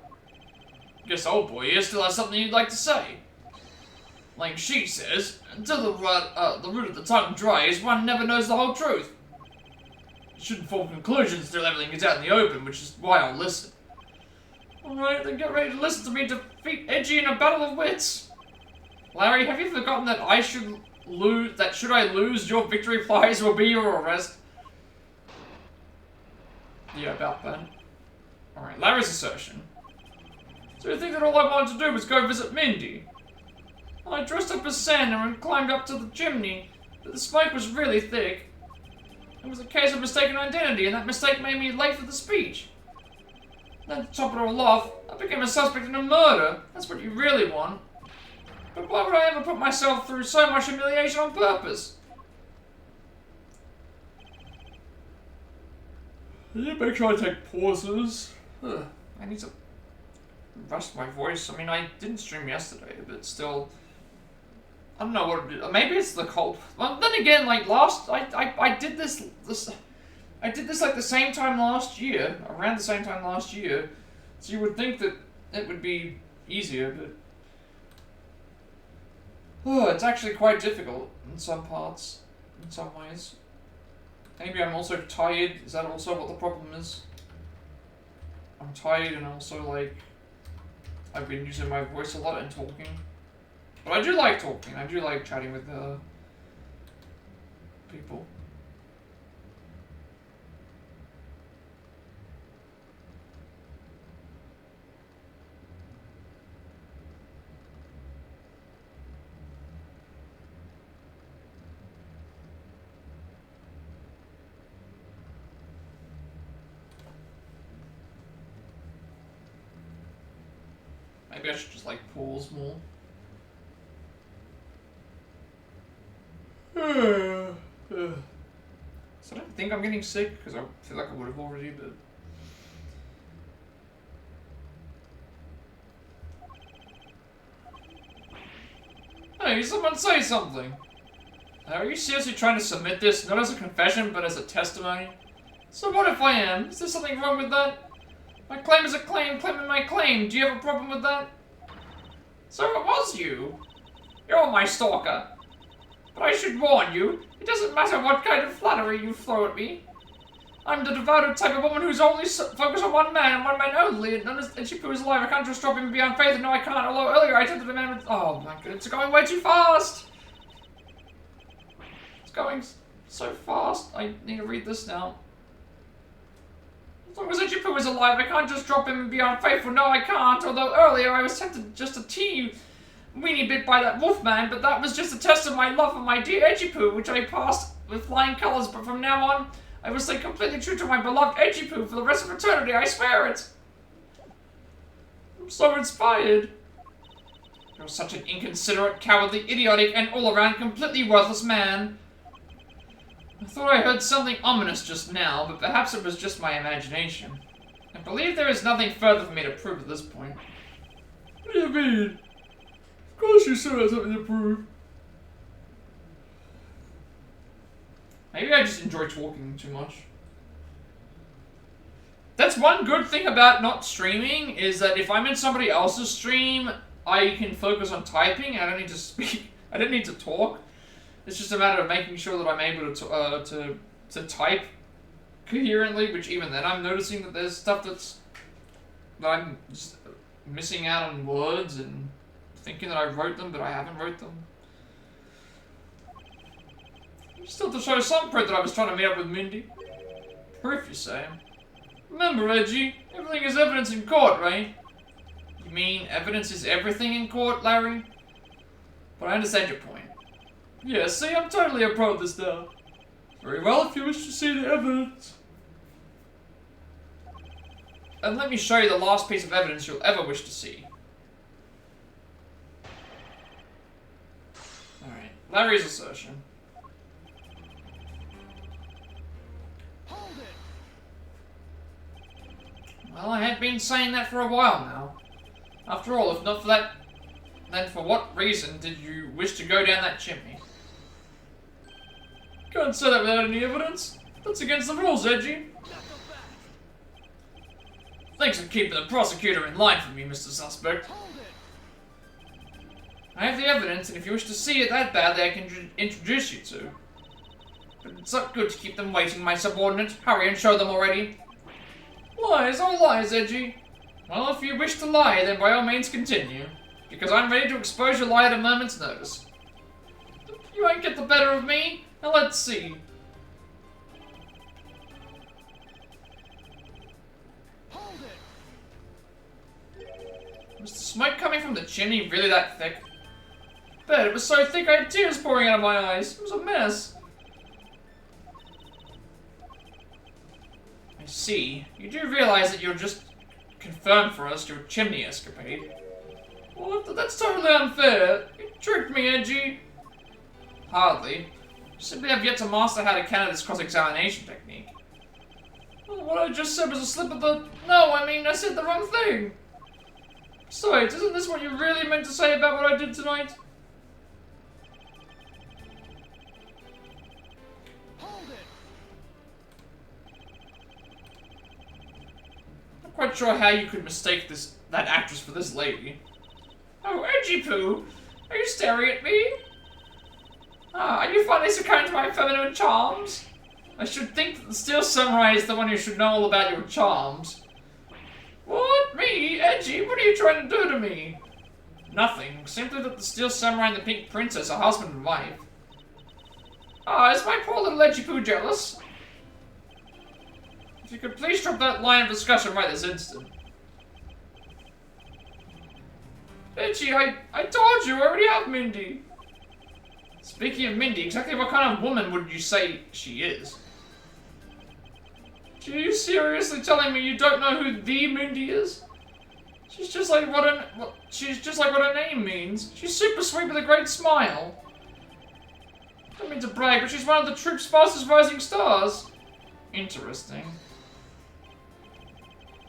Guess old boy here still has something you'd like to say. Like she says, until the root of the tongue dries, one never knows the whole truth. You shouldn't form conclusions until everything is out in the open, which is why I'll listen. Alright, then get ready to listen to me defeat Edgy in a battle of wits. Larry, have you forgotten that should I lose, your victory prize will be your arrest? Yeah, about that. Alright, Larry's assertion. So you think that all I wanted to do was go visit Mindy? I dressed up as Santa and climbed up to the chimney, but the smoke was really thick. It was a case of mistaken identity, and that mistake made me late for the speech. Then to top it all off, I became a suspect in a murder. That's what you really want. But why would I ever put myself through so much humiliation on purpose? Can you make sure I take pauses? I need to rest my voice. I mean, I didn't stream yesterday, but still... I don't know what it is. Maybe it's the cold. Well, then again, like I did this I did this like the same time last year, around the same time last year, so you would think that it would be easier, but Oh, it's actually quite difficult in some parts, in some ways. Maybe I'm also tired. Is that also what the problem is? I'm tired and also, like, I've been using my voice a lot and talking. But I do like talking. I do like chatting with people. Maybe I should just, like, pause more. So I don't think I'm getting sick, because I feel like I would have already, but... Hey, someone say something! Are you seriously trying to submit this, not as a confession, but as a testimony? So what if I am? Is there something wrong with that? My claim is a claim, claiming my claim. Do you have a problem with that? So it was you. You're my stalker. But I should warn you, it doesn't matter what kind of flattery you throw at me. I'm the devoted type of woman who's only focused on one man and one man only, and Ichipu is alive. I can't just drop him beyond faith, and no I can't, although earlier I attempted a man with... Oh my god, it's going way too fast! It's going so fast. I need to read this now. As long as Ichipu is alive, I can't just drop him and be unfaithful. No, I can't. Although earlier I was tempted just a teeny weeny bit by that wolf man, but that was just a test of my love for my dear Ichipu, which I passed with flying colors. But from now on, I will stay completely true to my beloved Ichipu for the rest of eternity. I swear it. I'm so inspired. You're such an inconsiderate, cowardly, idiotic, and all-around completely worthless man. I thought I heard something ominous just now, but perhaps it was just my imagination. I believe there is nothing further for me to prove at this point. What do you mean? Of course you still have something to prove. Maybe I just enjoy talking too much. That's one good thing about not streaming, is that if I'm in somebody else's stream, I can focus on typing. I don't need to speak. I don't need to talk. It's just a matter of making sure that I'm able to type coherently, which even then I'm noticing that there's stuff that I'm just missing out on words and thinking that I wrote them, but I haven't wrote them. Still to show some proof that I was trying to meet up with Mindy. Proof, you say? Remember, Reggie, everything is evidence in court, right? You mean evidence is everything in court, Larry? But I understand your point. Yeah, see, I'm totally a pro at this now. Very well, if you wish to see the evidence. And let me show you the last piece of evidence you'll ever wish to see. Alright, Larry's assertion. Hold it. Well, I have been saying that for a while now. After all, if not for that, then for what reason did you wish to go down that chimney? Can't say that without any evidence. That's against the rules, Edgy. Thanks for keeping the prosecutor in line for me, Mr. Suspect. I have the evidence, and if you wish to see it that badly, I can introduce you to. But it's not good to keep them waiting, my subordinate. Hurry and show them already. Lies, all lies, Edgy. Well, if you wish to lie, then by all means continue. Because I'm ready to expose your lie at a moment's notice. You won't get the better of me. Now let's see. Hold it. Was the smoke coming from the chimney really that thick? Bet it was so thick I had tears pouring out of my eyes. It was a mess. I see. You do realize that you're just confirmed for us your chimney escapade. Well, that's totally unfair. You tricked me, Edgy. Hardly. You simply have yet to master how to counter this cross-examination technique. Well, what I just said was a slip of the... No, I mean, I said the wrong thing. Besides, isn't this what you really meant to say about what I did tonight? Hold it. Not quite sure how you could mistake that actress for this lady. Oh, Edgy Poo! Are you staring at me? Ah, are you finally succumbing to my feminine charms? I should think that the Steel Samurai is the one who should know all about your charms. What? Me? Edgy? What are you trying to do to me? Nothing. Simply that the Steel Samurai and the Pink Princess are husband and wife. Ah, is my poor little Edgy Poo jealous? If you could please drop that line of discussion right this instant. Edgy, I told you, I already have Mindy. Speaking of Mindy, exactly what kind of woman would you say she is? Are you seriously telling me you don't know who the Mindy is? She's just like what her name means. She's super sweet with a great smile. Don't mean to brag, but she's one of the troop's fastest rising stars. Interesting.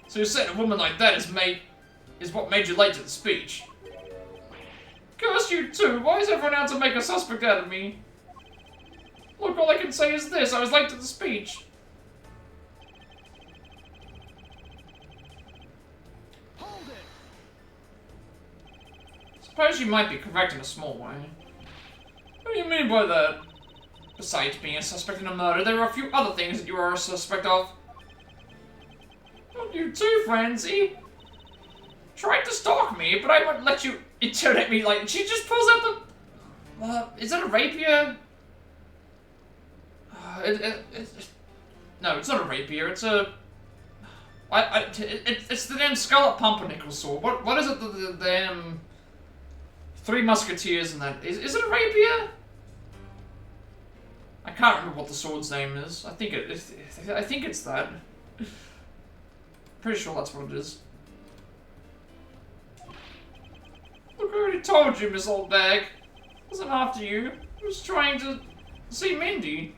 So you said a woman like that is what made you late to the speech? Curse you too! Why is everyone out to make a suspect out of me? Look, all I can say is this: I was late to the speech. Hold it. Suppose you might be correct in a small way. What do you mean by that? Besides being a suspect in a murder, there are a few other things that you are a suspect of. Not you too, Francie. Tried to stalk me, but I won't let you intimidate me like... She just pulls out the... is that a rapier? No, it's not a rapier, it's a... It's the damn Scarlet Pumpernickel sword. What is it the damn... Three Musketeers and that... Is it a rapier? I can't remember what the sword's name is. I think it's that. Pretty sure that's what it is. Look, I already told you, Miss Oldbag. I wasn't after you. I was trying to see Mindy.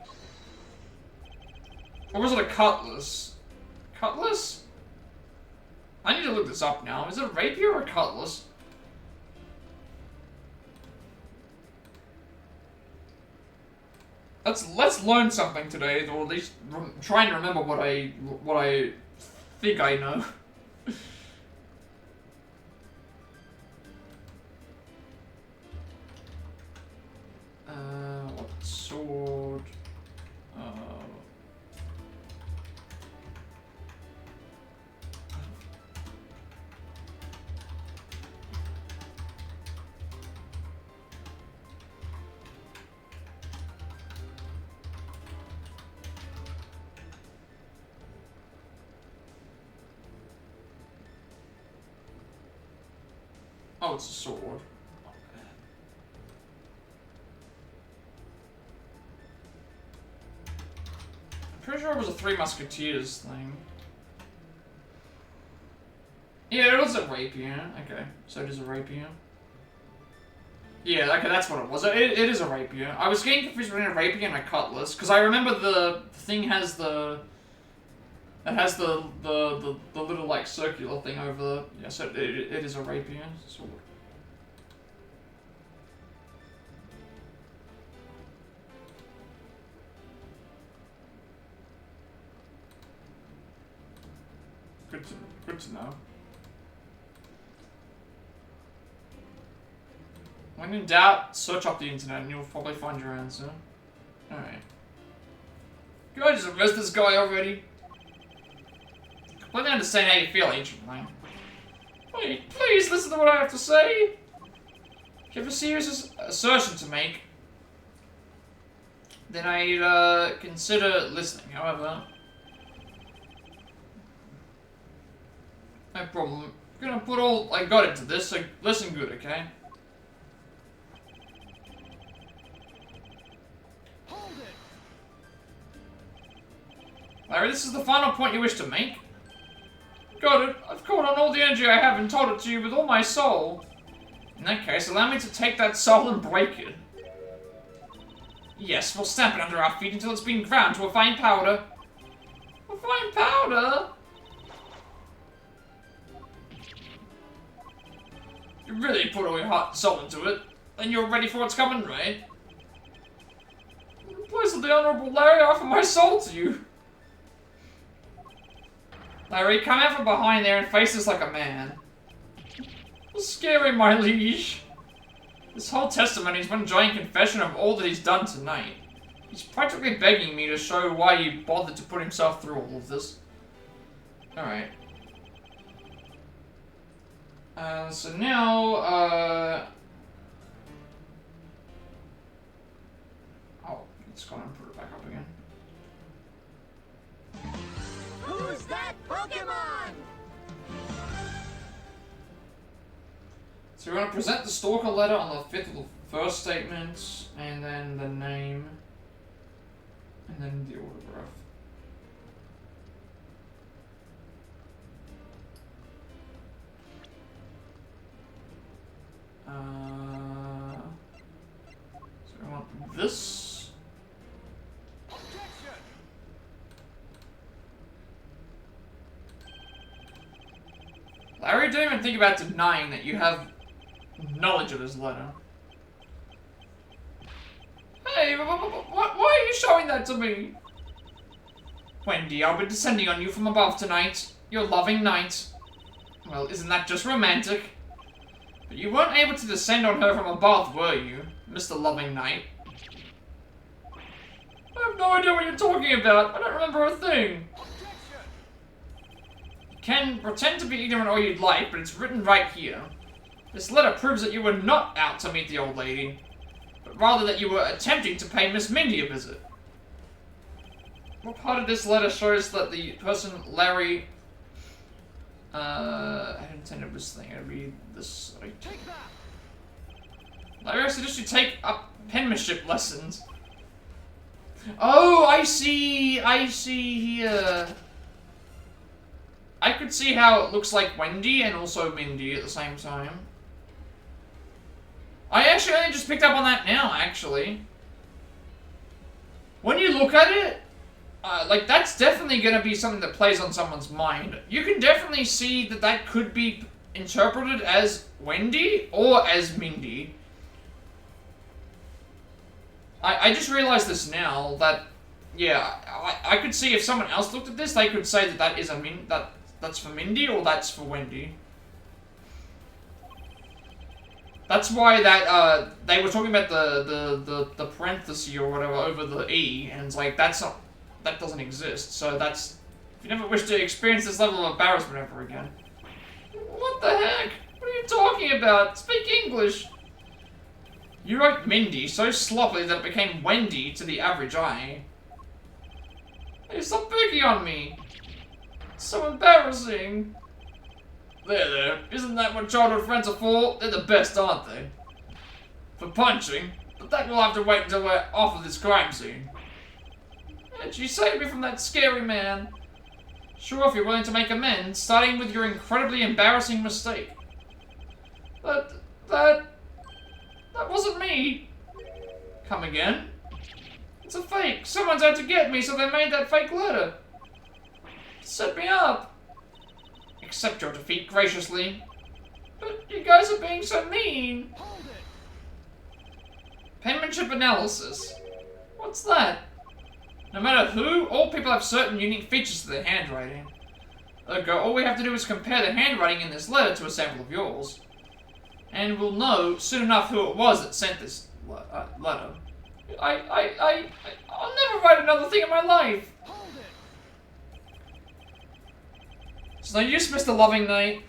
Or was it a cutlass? Cutlass? I need to look this up now. Is it a rapier or a cutlass? Let's learn something today, or at least try and remember what I think I know. What sword? Oh, it's a sword. I'm pretty sure it was a Three Musketeers thing. Yeah, it was a rapier. Okay, so it is a rapier. Yeah, okay, that's what it was. It is a rapier. I was getting confused between a rapier and a cutlass, because I remember the thing has the... It has the little, like, circular thing over the... Yeah, so it is a rapier sword. Good to know. When in doubt, search up the internet and you'll probably find your answer. Alright. Can I just arrest this guy already? Completely understand how you feel, Ancient Lane. Wait, please listen to what I have to say. If you have a serious assertion to make, then I'd consider listening. However, no problem. I'm gonna put all I got into this, so listen good, okay? Hold it. Larry, this is the final point you wish to make? Got it. I've called on all the energy I have and told it to you with all my soul. In that case, allow me to take that soul and break it. Yes, we'll stamp it under our feet until it's been ground to a fine powder. A fine powder? You really put all your heart and soul into it, and you're ready for what's coming, right? In the place of the Honorable Larry, I offer my soul to you. Larry, come out from behind there and face us like a man. Scary, my liege. This whole testimony is one giant confession of all that he's done tonight. He's practically begging me to show why he bothered to put himself through all of this. Alright. So now, oh, let's go and put it back up again. Who's that Pokemon? So we want to present the stalker letter on the 5th of the first statement, and then the name, and then the autograph. So we want this. Objection! Larry, don't even think about denying that you have knowledge of this letter. Hey, why are you showing that to me? Wendy, I'll be descending on you from above tonight. Your loving knight. Well, isn't that just romantic? But you weren't able to descend on her from above, were you, Mr. Loving Knight? I have no idea what you're talking about. I don't remember a thing. Objection! You can pretend to be ignorant all you'd like, but it's written right here. This letter proves that you were not out to meet the old lady, but rather that you were attempting to pay Miss Mindy a visit. What part of this letter shows that the person, Larry... I didn't intend this thing. I read this. Sorry. Take that! Larry suggests you take up penmanship lessons. Oh, I see here. I could see how it looks like Wendy and also Mindy at the same time. I actually only just picked up on that now, actually. When you look at it, like, that's definitely going to be something that plays on someone's mind. You can definitely see that that could be interpreted as Wendy or as Mindy. I just realized this now, that, yeah, I could see if someone else looked at this, they could say that that is that's for Mindy or that's for Wendy. That's why that, they were talking about the parenthesis or whatever over the E, and it's like, that doesn't exist, so that's, if you never wish to experience this level of embarrassment ever again. What the heck? What are you talking about? Speak English! You wrote Mindy so sloppily that it became Wendy to the average eye. Hey, stop picking on me! It's so embarrassing! There. Isn't that what childhood friends are for? They're the best, aren't they? For punching, but that will have to wait until we're off of this crime scene. And she saved me from that scary man. Sure, if you're willing to make amends, starting with your incredibly embarrassing mistake. But that wasn't me. Come again? It's a fake. Someone's out to get me, so they made that fake letter. Set me up. Accept your defeat graciously. But you guys are being so mean. Hold it! Penmanship analysis. What's that? No matter who, all people have certain unique features to their handwriting. Ergo, all we have to do is compare the handwriting in this letter to a sample of yours. And we'll know soon enough who it was that sent this letter. I'll never write another thing in my life. Hold it! It's no use, Mr. Loving Knight,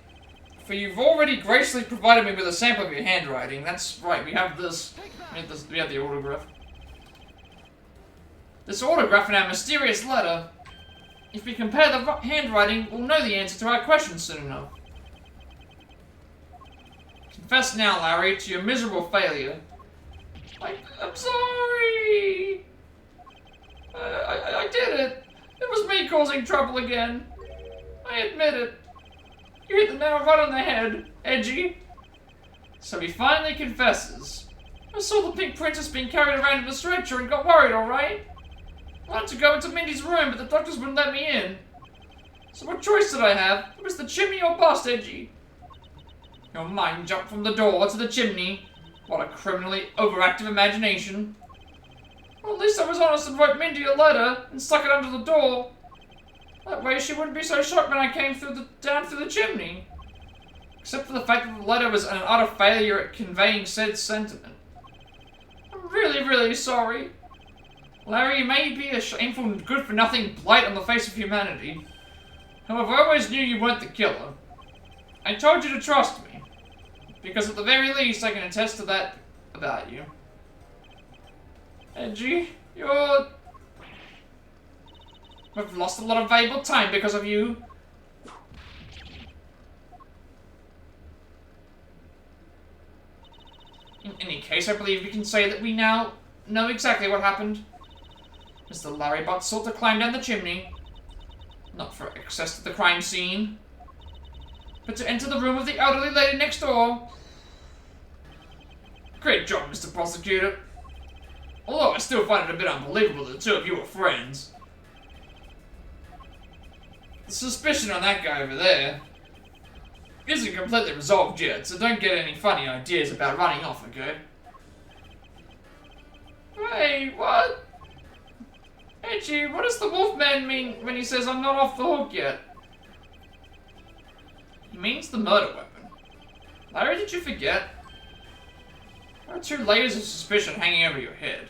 for you've already graciously provided me with a sample of your handwriting. That's right, we have this. We have the autograph. This autograph in our mysterious letter. If we compare the handwriting, we'll know the answer to our question soon enough. Confess now, Larry, to your miserable failure. I'm sorry! I did it! It was me causing trouble again. I admit it. You hit the nail right on the head, Edgy. So he finally confesses. I saw the pink princess being carried around in a stretcher and got worried, alright? I wanted to go into Mindy's room, but the doctors wouldn't let me in. So what choice did I have? It was the chimney or bust, Edgy. Your mind jumped from the door to the chimney. What a criminally overactive imagination. Well, at least I was honest and wrote Mindy a letter and stuck it under the door. That way she wouldn't be so shocked when I came down through the chimney. Except for the fact that the letter was an utter failure at conveying said sentiment. I'm really, really sorry. Larry, you may be a shameful, good-for-nothing blight on the face of humanity. However, I always knew you weren't the killer. I told you to trust me. Because at the very least, I can attest to that about you. Edgy, We've lost a lot of valuable time because of you. In any case, I believe we can say that we now know exactly what happened. Mr. Larry Butt sought to climb down the chimney. Not for access to the crime scene, but to enter the room of the elderly lady next door. Great job, Mr. Prosecutor. Although I still find it a bit unbelievable that the two of you were friends. The suspicion on that guy over there isn't completely resolved yet, so don't get any funny ideas about running off, okay? Hey, what? Edgy, what does the Wolfman mean when he says I'm not off the hook yet? He means the murder weapon. Larry, did you forget? There are 2 layers of suspicion hanging over your head.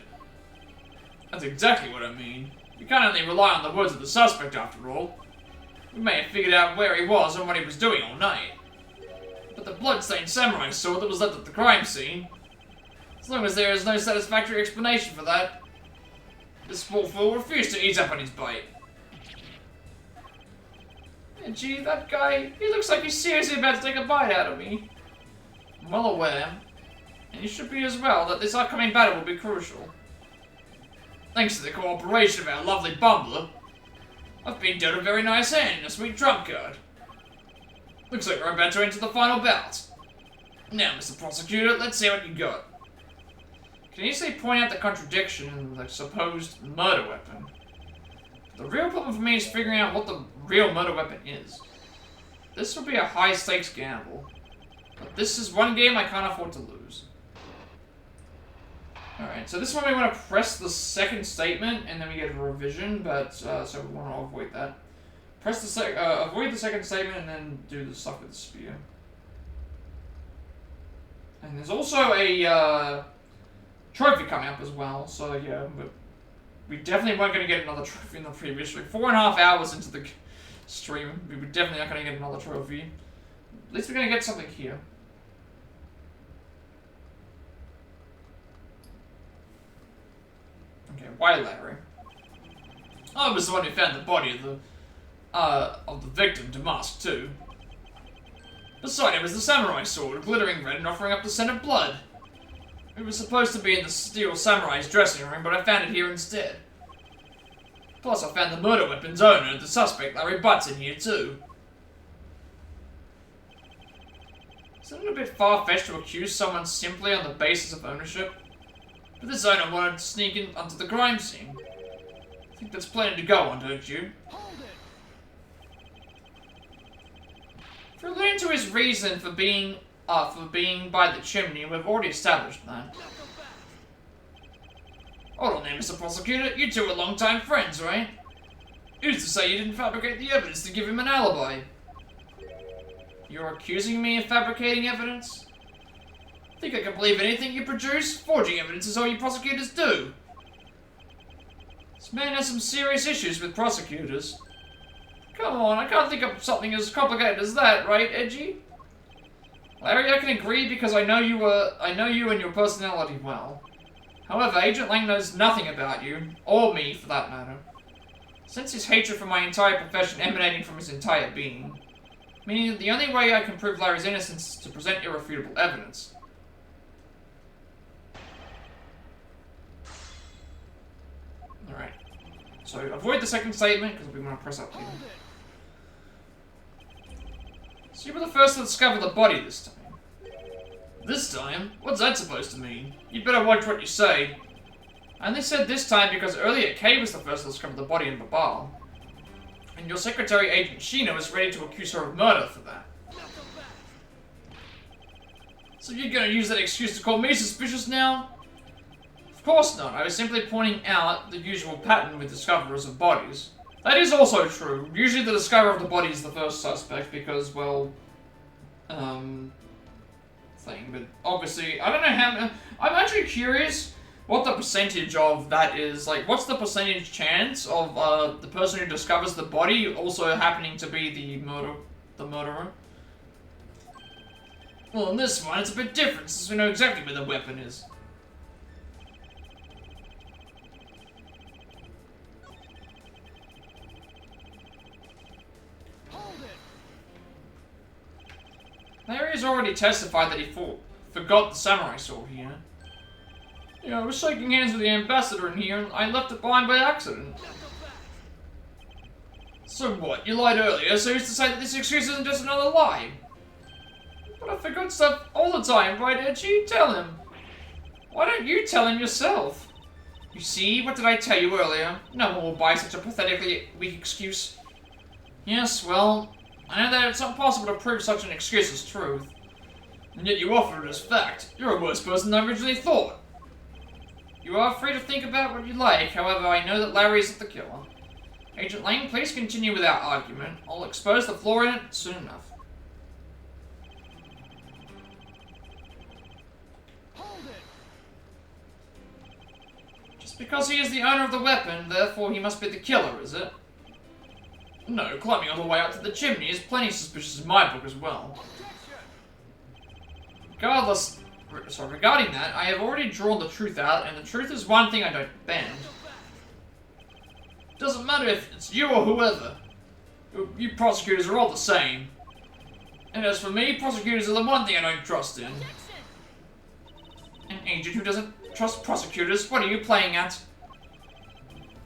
That's exactly what I mean. You can't only rely on the words of the suspect, after all. We may have figured out where he was and what he was doing all night. But the bloodstained samurai sword that was left at the crime scene, as long as there is no satisfactory explanation for that, this small fool refused to ease up on his bite. Yeah, gee, that guy, he looks like he's seriously about to take a bite out of me. I'm well aware, and you should be as well, that this upcoming battle will be crucial. Thanks to the cooperation of our lovely bumbler, I've been dealt a very nice hand and a sweet trump card. Looks like we're about to enter the final bout. Now, Mr. Prosecutor, let's see what you got. Can you easily point out the contradiction in the supposed murder weapon? The real problem for me is figuring out what the real murder weapon is. This will be a high-stakes gamble, but this is one game I can't afford to lose. Alright, so this one we want to press the second statement, and then we get a revision, but, so we want to avoid that. Press the avoid the second statement, and then do the stuff with the spear. And there's also a, trophy coming up as well, so yeah, but we definitely weren't going to get another trophy in the previous stream. 4.5 hours into the stream, we were definitely not going to get another trophy. At least we're going to get something here. Okay, why Larry? I was the one who found the body of the victim, Damask, too. Beside it was the samurai sword, glittering red and offering up the scent of blood. It was supposed to be in the Steel Samurai's dressing room, but I found it here instead. Plus, I found the murder weapon's owner, the suspect, Larry Butts, in here too. Isn't it a bit far-fetched to accuse someone simply on the basis of ownership? But this owner wanted to sneak in onto the crime scene. I think that's plenty to go on, don't you? Hold it. If you're alluding to his reason for being by the chimney, we've already established that. Hold on there, Mr. Prosecutor. You two are longtime friends, right? Who's to say you didn't fabricate the evidence to give him an alibi? You're accusing me of fabricating evidence? Think I can believe anything you produce? Forging evidence is all you prosecutors do. This man has some serious issues with prosecutors. Come on, I can't think of something as complicated as that, right, Edgy? Larry, I can agree because I know you and your personality well. However, Agent Lang knows nothing about you, or me for that matter. Since his hatred for my entire profession emanating from his entire being, meaning that the only way I can prove Larry's innocence is to present irrefutable evidence. Alright. So, avoid the second statement, because we want to press up here. So you were the first to discover the body this time. This time? What's that supposed to mean? You'd better watch what you say. I only said this time because earlier Kay was the first to discover the body in Babal. And your secretary, Agent Sheena, was ready to accuse her of murder for that. So you're gonna use that excuse to call me suspicious now? Of course not. I was simply pointing out the usual pattern with discoverers of bodies. That is also true. Usually the discoverer of the body is the first suspect because, well, thing, but obviously, I don't know how. I'm actually curious what the percentage of that is. Like, what's the percentage chance of the person who discovers the body also happening to be the murderer? Well, in this one, it's a bit different since we know exactly where the weapon is. Larry's already testified that he forgot the samurai sword here. Yeah, I was shaking hands with the ambassador in here and I left it behind by accident. So what? You lied earlier, so who's to say that this excuse isn't just another lie? But I forgot stuff all the time, right, Edgy? Tell him. Why don't you tell him yourself? You see, what did I tell you earlier? No one will buy such a pathetically weak excuse. Yes, well, I know that it's not possible to prove such an excuse as truth. And yet you offer it as fact. You're a worse person than I originally thought. You are free to think about what you like, however, I know that Larry isn't the killer. Agent Lang, please continue with our argument. I'll expose the flaw in it soon enough. Hold it. Just because he is the owner of the weapon, therefore he must be the killer, is it? No, climbing all the way up to the chimney is plenty suspicious in my book as well. Regarding that, I have already drawn the truth out, and the truth is one thing I don't bend. Doesn't matter if it's you or whoever. You prosecutors are all the same. And as for me, prosecutors are the one thing I don't trust in. An agent who doesn't trust prosecutors, what are you playing at?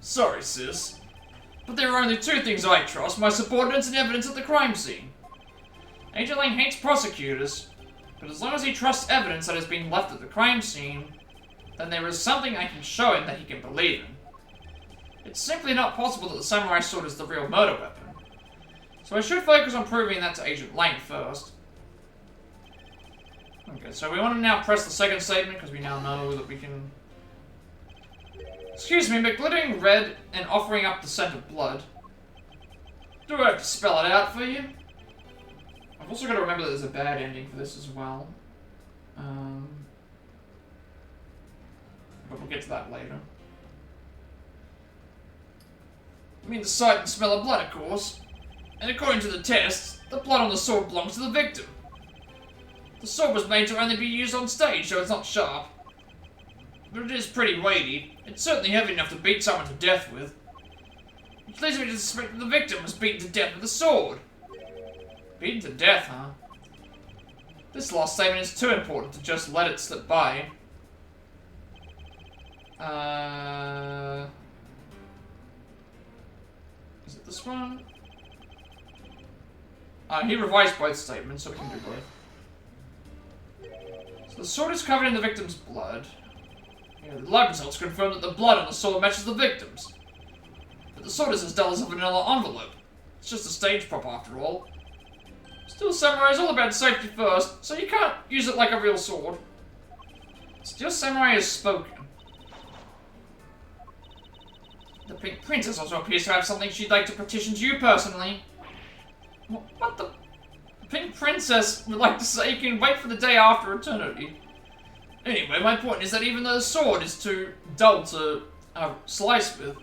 Sorry, sis. But there are only two things I trust, my subordinates and evidence at the crime scene. Agent Lang hates prosecutors, but as long as he trusts evidence that has been left at the crime scene, then there is something I can show him that he can believe in. It's simply not possible that the samurai sword is the real murder weapon. So I should focus on proving that to Agent Lang first. Okay, so we want to now press the second statement because we now know that we can... Excuse me, but glittering red and offering up the scent of blood. Do I have to spell it out for you? I've also got to remember that there's a bad ending for this as well. But we'll get to that later. I mean the sight and smell of blood, of course. And according to the tests, the blood on the sword belongs to the victim. The sword was made to only be used on stage, so it's not sharp. But it is pretty weighty. It's certainly heavy enough to beat someone to death with. Which leads me to suspect that the victim was beaten to death with a sword. Beaten to death, huh? This last statement is too important to just let it slip by. Is it this one? He revised both statements, so we can do both. So the sword is covered in the victim's blood. Yeah, the lab results confirm that the blood on the sword matches the victim's. But the sword is as dull as a vanilla envelope. It's just a stage prop after all. Still, samurai is all about safety first, so you can't use it like a real sword. Still, samurai has spoken. The Pink Princess also appears to have something she'd like to petition to you personally. What the? The Pink Princess would like to say you can wait for the day after eternity. Anyway, my point is that even though the sword is too dull to slice with,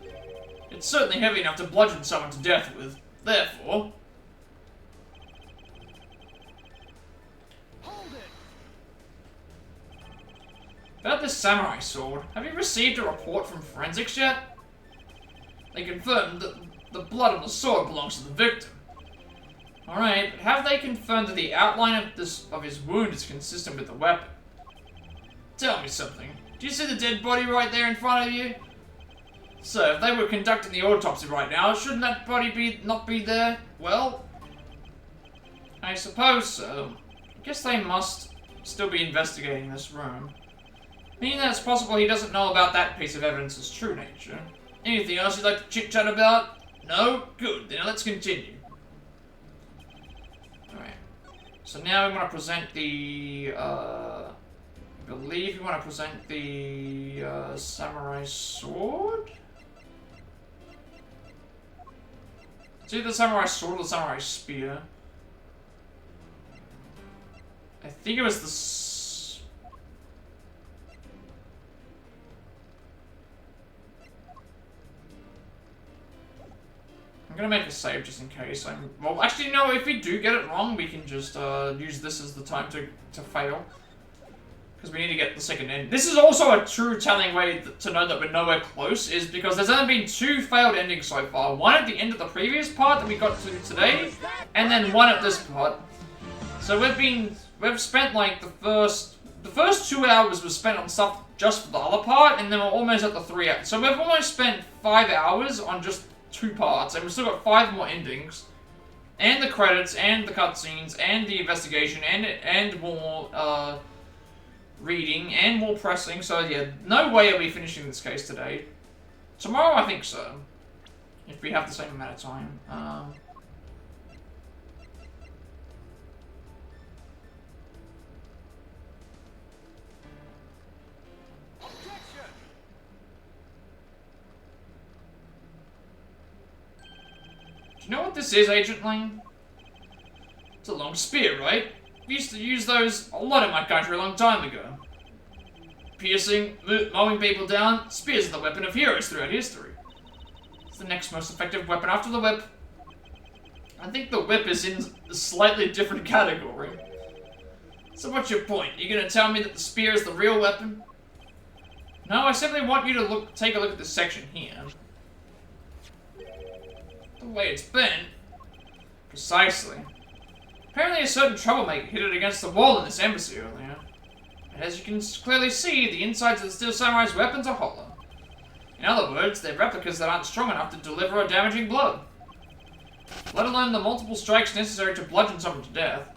it's certainly heavy enough to bludgeon someone to death with. Therefore... Hold it. About this samurai sword, have you received a report from forensics yet? They confirmed that the blood on the sword belongs to the victim. Alright, but have they confirmed that the outline of his wound is consistent with the weapon? Tell me something. Do you see the dead body right there in front of you? So, if they were conducting the autopsy right now, shouldn't that body not be there? Well, I suppose so. I guess they must still be investigating this room. Meaning that it's possible he doesn't know about that piece of evidence's true nature. Anything else you'd like to chit-chat about? No? Good, then let's continue. Alright. So now we want to present the, I believe we want to present the, samurai sword? It's either the samurai sword or the samurai spear. think it was the... I'm gonna make a save just in case. Well, actually, no, if we do get it wrong, we can just use this as the time to fail. Because we need to get the second end. This is also a true telling way to know that we're nowhere close, is because there's only been 2 failed endings so far. One at the end of the previous part that we got to today, and then one at this part. So we've spent like the first 2 hours was spent on stuff just for the other part, and then we're almost at the 3 hours. So we've almost spent 5 hours on just 2 parts, and we've still got 5 more endings. And the credits, and the cutscenes, and the investigation, and more, reading, and more pressing, so yeah, no way are we finishing this case today. Tomorrow, I think so. If we have the same amount of time. Objection! Do you know what this is, Agent Lane? It's a long spear, right? We used to use those a lot in my country a long time ago. Piercing, mowing people down, spears are the weapon of heroes throughout history. It's the next most effective weapon after the whip. I think the whip is in a slightly different category. So what's your point? You gonna tell me that the spear is the real weapon? No, I simply want you to take a look at this section here. The way it's bent. Precisely. Apparently a certain troublemaker hit it against the wall in this embassy earlier. And as you can clearly see, the insides of the Steel Samurai's weapons are hollow. In other words, they're replicas that aren't strong enough to deliver a damaging blow. Let alone the multiple strikes necessary to bludgeon someone to death.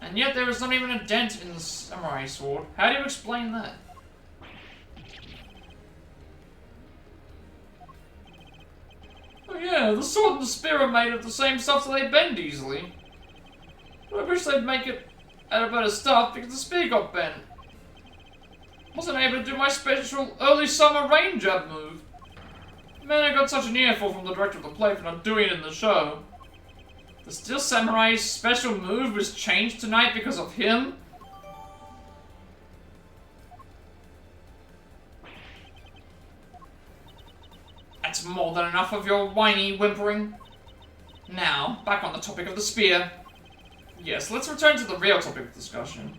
And yet there is not even a dent in the samurai sword. How do you explain that? Oh yeah, the sword and the spear are made of the same stuff so they bend easily. But I wish they'd make it out of better stuff because the spear got bent. Wasn't able to do my special early summer rain jab move. Man, I got such an earful from the director of the play for not doing it in the show. The Steel Samurai's special move was changed tonight because of him? That's more than enough of your whiny whimpering. Now, back on the topic of the spear. Yes, let's return to the real topic of discussion.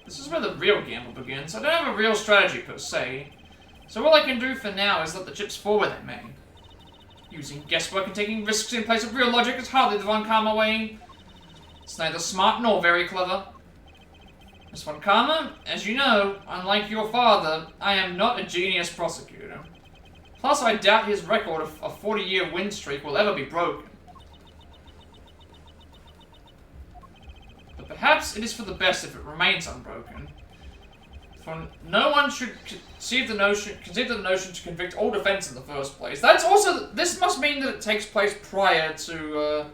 This is where the real gamble begins. I don't have a real strategy per se, so all I can do for now is let the chips fall where they may. Using guesswork and taking risks in place of real logic is hardly the Von Karma way. It's neither smart nor very clever. Miss Von Karma, as you know, unlike your father, I am not a genius prosecutor. Plus, I doubt his record of a 40-year win streak will ever be broken. But perhaps it is for the best if it remains unbroken. For no one should conceive the notion to convict all defense in the first place. That's also... This must mean that it takes place prior to...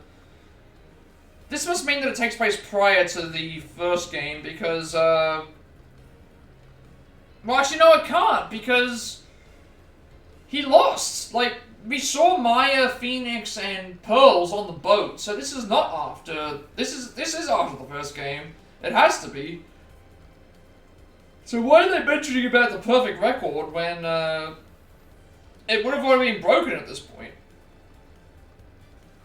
This must mean that it takes place prior to the first game, because... Well, actually, no, it can't, because... He lost! Like, we saw Maya, Phoenix, and Pearls on the boat, so this is not after... This is after the first game. It has to be. So why are they mentioning about the perfect record when, it would have already been broken at this point?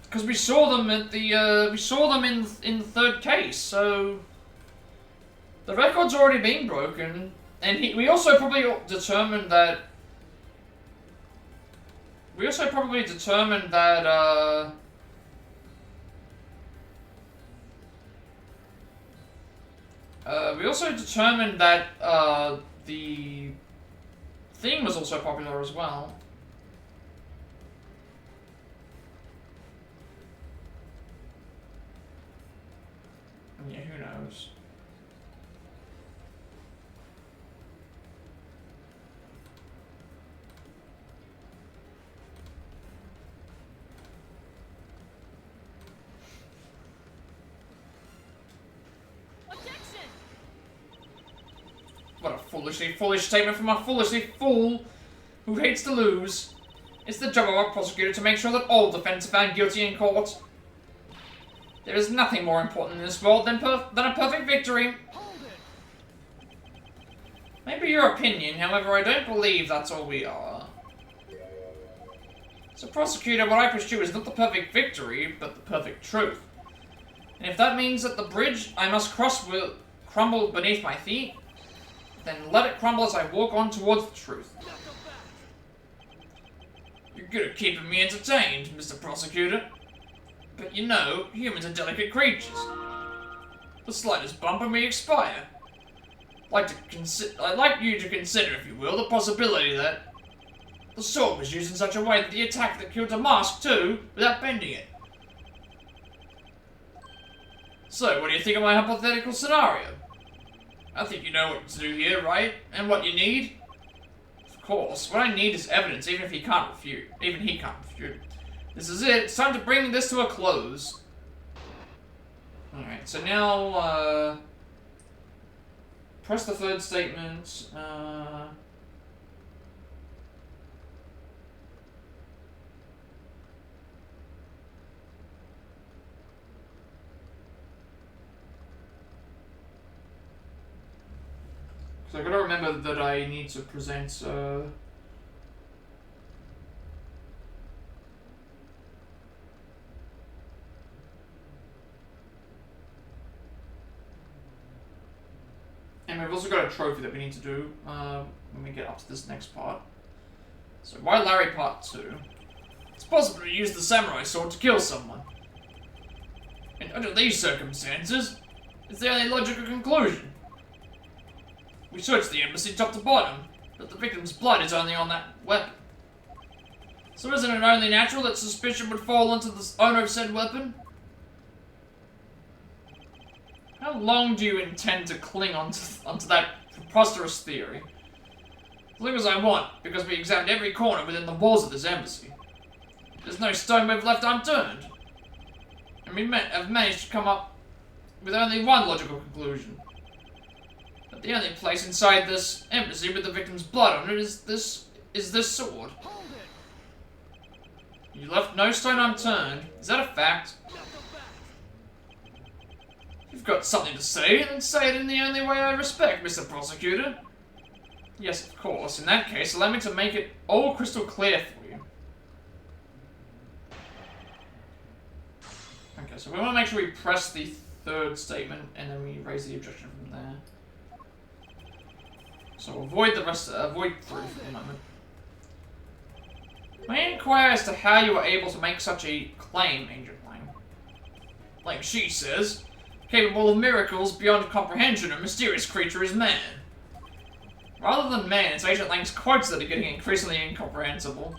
Because we saw them at the, we saw them in the third case, so... The record's already been broken, and we also probably determined that... We also probably determined that, we also determined that, the thing was also popular as well. Yeah, who knows? What a foolishly foolish statement from a foolishly fool who hates to lose. It's the job of our prosecutor to make sure that all defendants are found guilty in court. There is nothing more important in this world than a perfect victory. Hold Maybe your opinion, however, I don't believe that's all we are. As a prosecutor, what I pursue is not the perfect victory, but the perfect truth. And if that means that the bridge I must cross will crumble beneath my feet, then let it crumble as I walk on towards the truth. You're good at keeping me entertained, Mr. Prosecutor. But you know, humans are delicate creatures. The slightest bump and we expire. I'd like you to consider, if you will, the possibility that the sword was used in such a way that the attack that killed Damask too, without bending it. So, what do you think of my hypothetical scenario? I think you know what to do here, right? And what you need? Of course, what I need is evidence, even he can't refute. This is it. It's time to bring this to a close. Alright, so now, press the third statement, so I gotta remember that I need to present, and we've also got a trophy that we need to do, when we get up to this next part. So, why Larry Part 2? It's possible to use the samurai sword to kill someone. And under these circumstances, it's the only logical conclusion. We searched the embassy top to bottom, but the victim's blood is only on that weapon. So isn't it only natural that suspicion would fall onto the owner of said weapon? How long do you intend to cling onto that preposterous theory? As long as I want, because we examined every corner within the walls of this embassy. There's no stone we've left unturned. And we have managed to come up with only one logical conclusion. That the only place inside this embassy with the victim's blood on it is this sword. You left no stone unturned. Is that a fact? If you've got something to say, then say it in the only way I respect, Mr. Prosecutor. Yes, of course. In that case, allow me to make it all crystal clear for you. Okay, so we want to make sure we press the third statement, and then we raise the objection from there. So avoid the rest, avoid 3 for the moment. May I inquire as to how you were able to make such a claim, Agent Lang? Like she says, capable of miracles beyond comprehension, a mysterious creature is man. Rather than man, it's Agent Lang's quotes that are getting increasingly incomprehensible.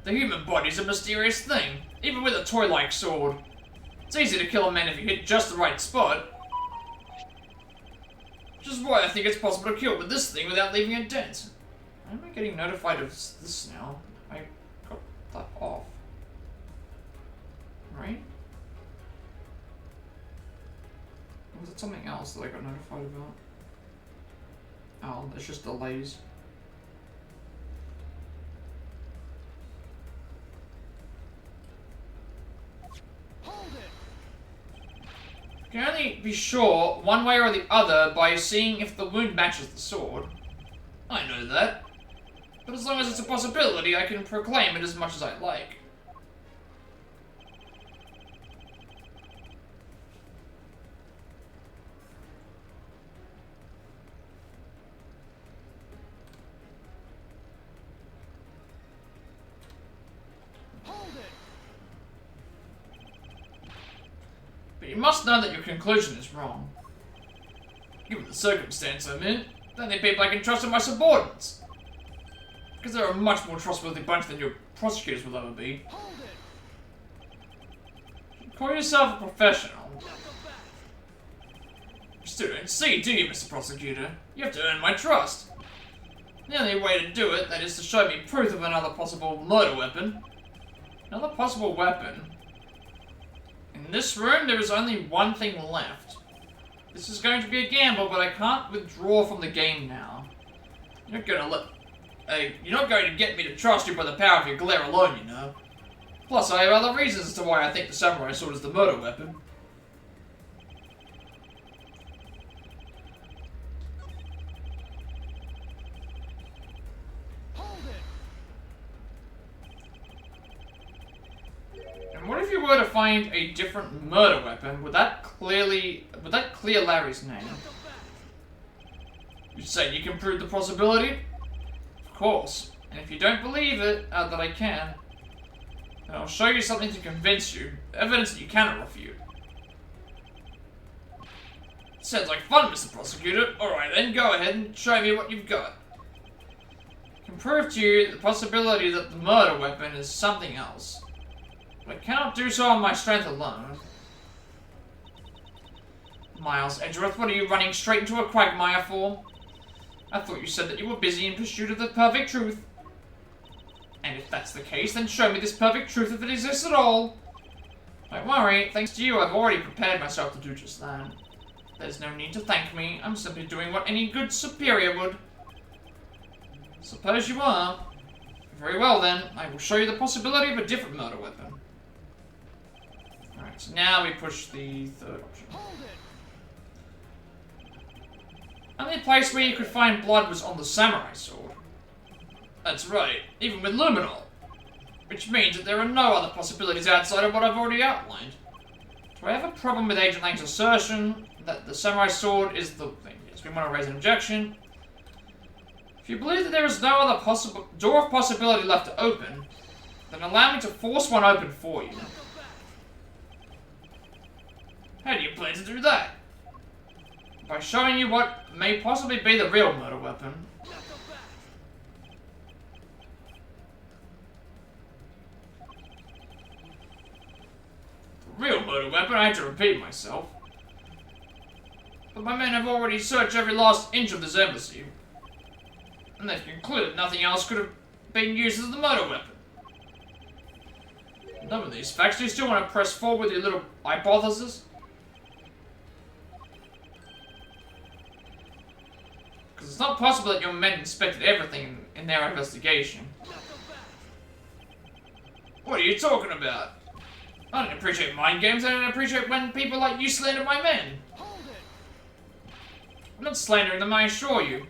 The human body's a mysterious thing, even with a toy-like sword. It's easy to kill a man if you hit just the right spot. Which is why I think it's possible to kill with this thing without leaving a dent. Why am I getting notified of this now? I got that off. Right? Or was it something else that I got notified about? Oh, it's just delays. You can only be sure one way or the other by seeing if the wound matches the sword. I know that. But as long as it's a possibility, I can proclaim it as much as I like. But you must know that your conclusion is wrong. Given the circumstance I'm in, the only people I can trust are my subordinates. Because they're a much more trustworthy bunch than your prosecutors will ever be. You call yourself a professional. You still don't see, do you, Mr. Prosecutor? You have to earn my trust. The only way to do it, that is to show me proof of another possible murder weapon. Another possible weapon? In this room, there is only one thing left. This is going to be a gamble, but I can't withdraw from the game now. You're not going to get me to trust you by the power of your glare alone, you know. Plus, I have other reasons as to why I think the samurai sword is the murder weapon. What if you were to find a different murder weapon? Would that clear Larry's name? You say you can prove the possibility? Of course. And if you don't believe it, that I can, then I'll show you something to convince you. Evidence that you cannot refute. Sounds like fun, Mr. Prosecutor. Alright then, go ahead and show me what you've got. I can prove to you the possibility that the murder weapon is something else. But I cannot do so on my strength alone. Miles Edgeworth, what are you running straight into a quagmire for? I thought you said that you were busy in pursuit of the perfect truth. And if that's the case, then show me this perfect truth if it exists at all. Don't worry, thanks to you, I've already prepared myself to do just that. There's no need to thank me, I'm simply doing what any good superior would. Suppose you are. Very well then, I will show you the possibility of a different murder weapon. Alright, so now we push the third option. Only place where you could find blood was on the samurai sword. That's right, even with luminol. Which means that there are no other possibilities outside of what I've already outlined. Do I have a problem with Agent Lang's assertion that the samurai sword is the thing? Yes, we want to raise an objection. If you believe that there is no other door of possibility left to open, then allow me to force one open for you. How do you plan to do that? By showing you what may possibly be the real murder weapon. The real murder weapon? I had to repeat myself. But my men have already searched every last inch of this embassy. And they've concluded nothing else could have been used as the murder weapon. None of these facts, do you still want to press forward with your little hypothesis? Because it's not possible that your men inspected everything in their investigation. What are you talking about? I don't appreciate mind games, I don't appreciate when people like you slander my men. I'm not slandering them, I assure you.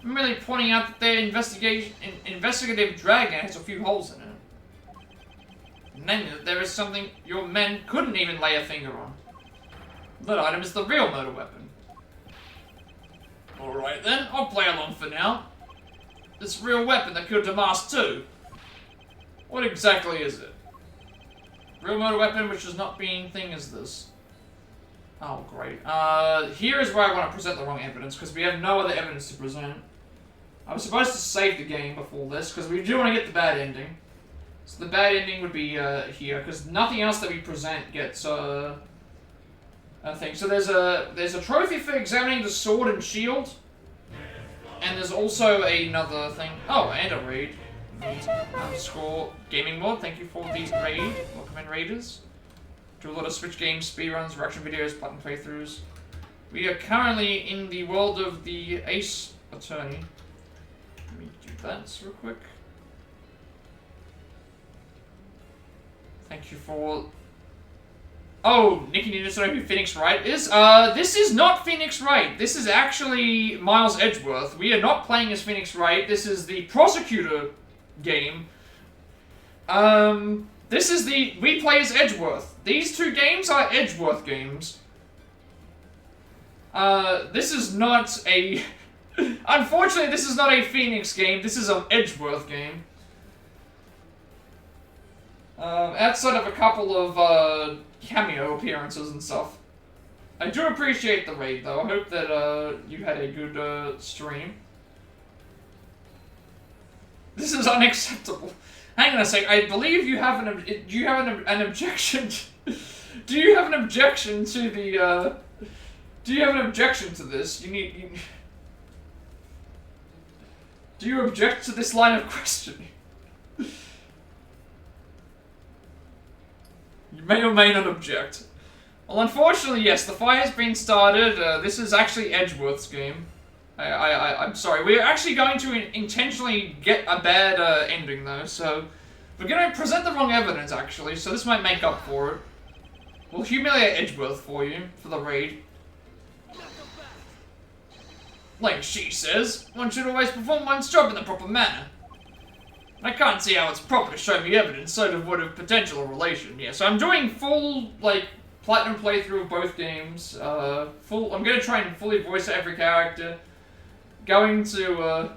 I'm merely pointing out that their investigative dragnet has a few holes in it. Namely that there is something your men couldn't even lay a finger on. That item is the real murder weapon. Alright then, I'll play along for now. This real weapon that killed Damas too. What exactly is it? Real murder weapon which is not being thing as this. Oh great. Here is where I want to present the wrong evidence because we have no other evidence to present. I was supposed to save the game before this because we do want to get the bad ending. So the bad ending would be here because nothing else that we present gets a thing. So there's a trophy for examining the sword and shield, and there's also another thing. Oh, and a raid. Underscore gaming mod. Thank you for the raid. Welcome in, raiders. Do a lot of Switch games, speedruns, reaction videos, button playthroughs. We are currently in the world of the Ace Attorney. Let me do that real quick. Thank you for... Oh, Nikki needed to know who Phoenix Wright is. This is not Phoenix Wright. This is actually Miles Edgeworth. We are not playing as Phoenix Wright. This is the Prosecutor game. This is the... We play as Edgeworth. These two games are Edgeworth games. This is not a... Unfortunately, this is not a Phoenix game. This is an Edgeworth game. Outside of a couple of, cameo appearances and stuff. I do appreciate the raid, though. I hope that, you had a good, stream. This is unacceptable. Hang on a sec. I believe you have do you have an objection? Do you have an objection to the, do you have an objection to this? Do you object to this line of questioning? You may or may not object. Well, unfortunately, yes, the fire has been started. This is actually Edgeworth's game. I'm sorry. We're actually going to intentionally get a bad ending, though, so... We're going to present the wrong evidence, actually, so this might make up for it. We'll humiliate Edgeworth for you, for the raid. Like she says, one should always perform one's job in the proper manner. I can't see how it's proper to show me evidence sort of what of potential relation. Yeah, so I'm doing full, like, platinum playthrough of both games. I'm gonna try and fully voice every character. Going to,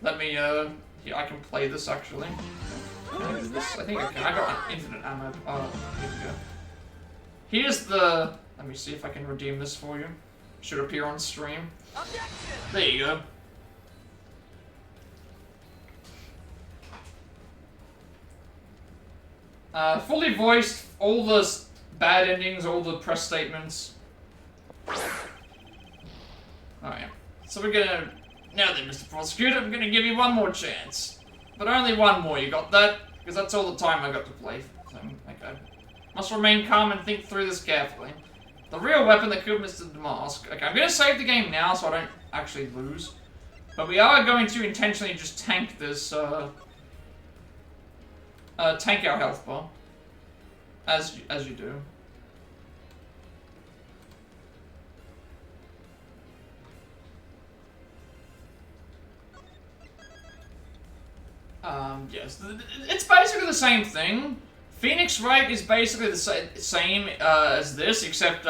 let me, yeah, I can play this actually. Can I do this? I think I can. I got infinite ammo. Oh, here we go. Here's the, let me see if I can redeem this for you. Should appear on stream. Objection! There you go. Fully voiced, all the bad endings, all the press statements. Alright, so we're gonna... Now then, Mr. Prosecutor, I'm gonna give you one more chance. But only one more, you got that? Because that's all the time I got to play. So, okay. Must remain calm and think through this carefully. The real weapon that killed Mr. Damask. Okay, I'm gonna save the game now so I don't actually lose. But we are going to intentionally just tank this, tank our health bar. As you do. Yes, it's basically the same thing. Phoenix Wright is basically the same as this, except,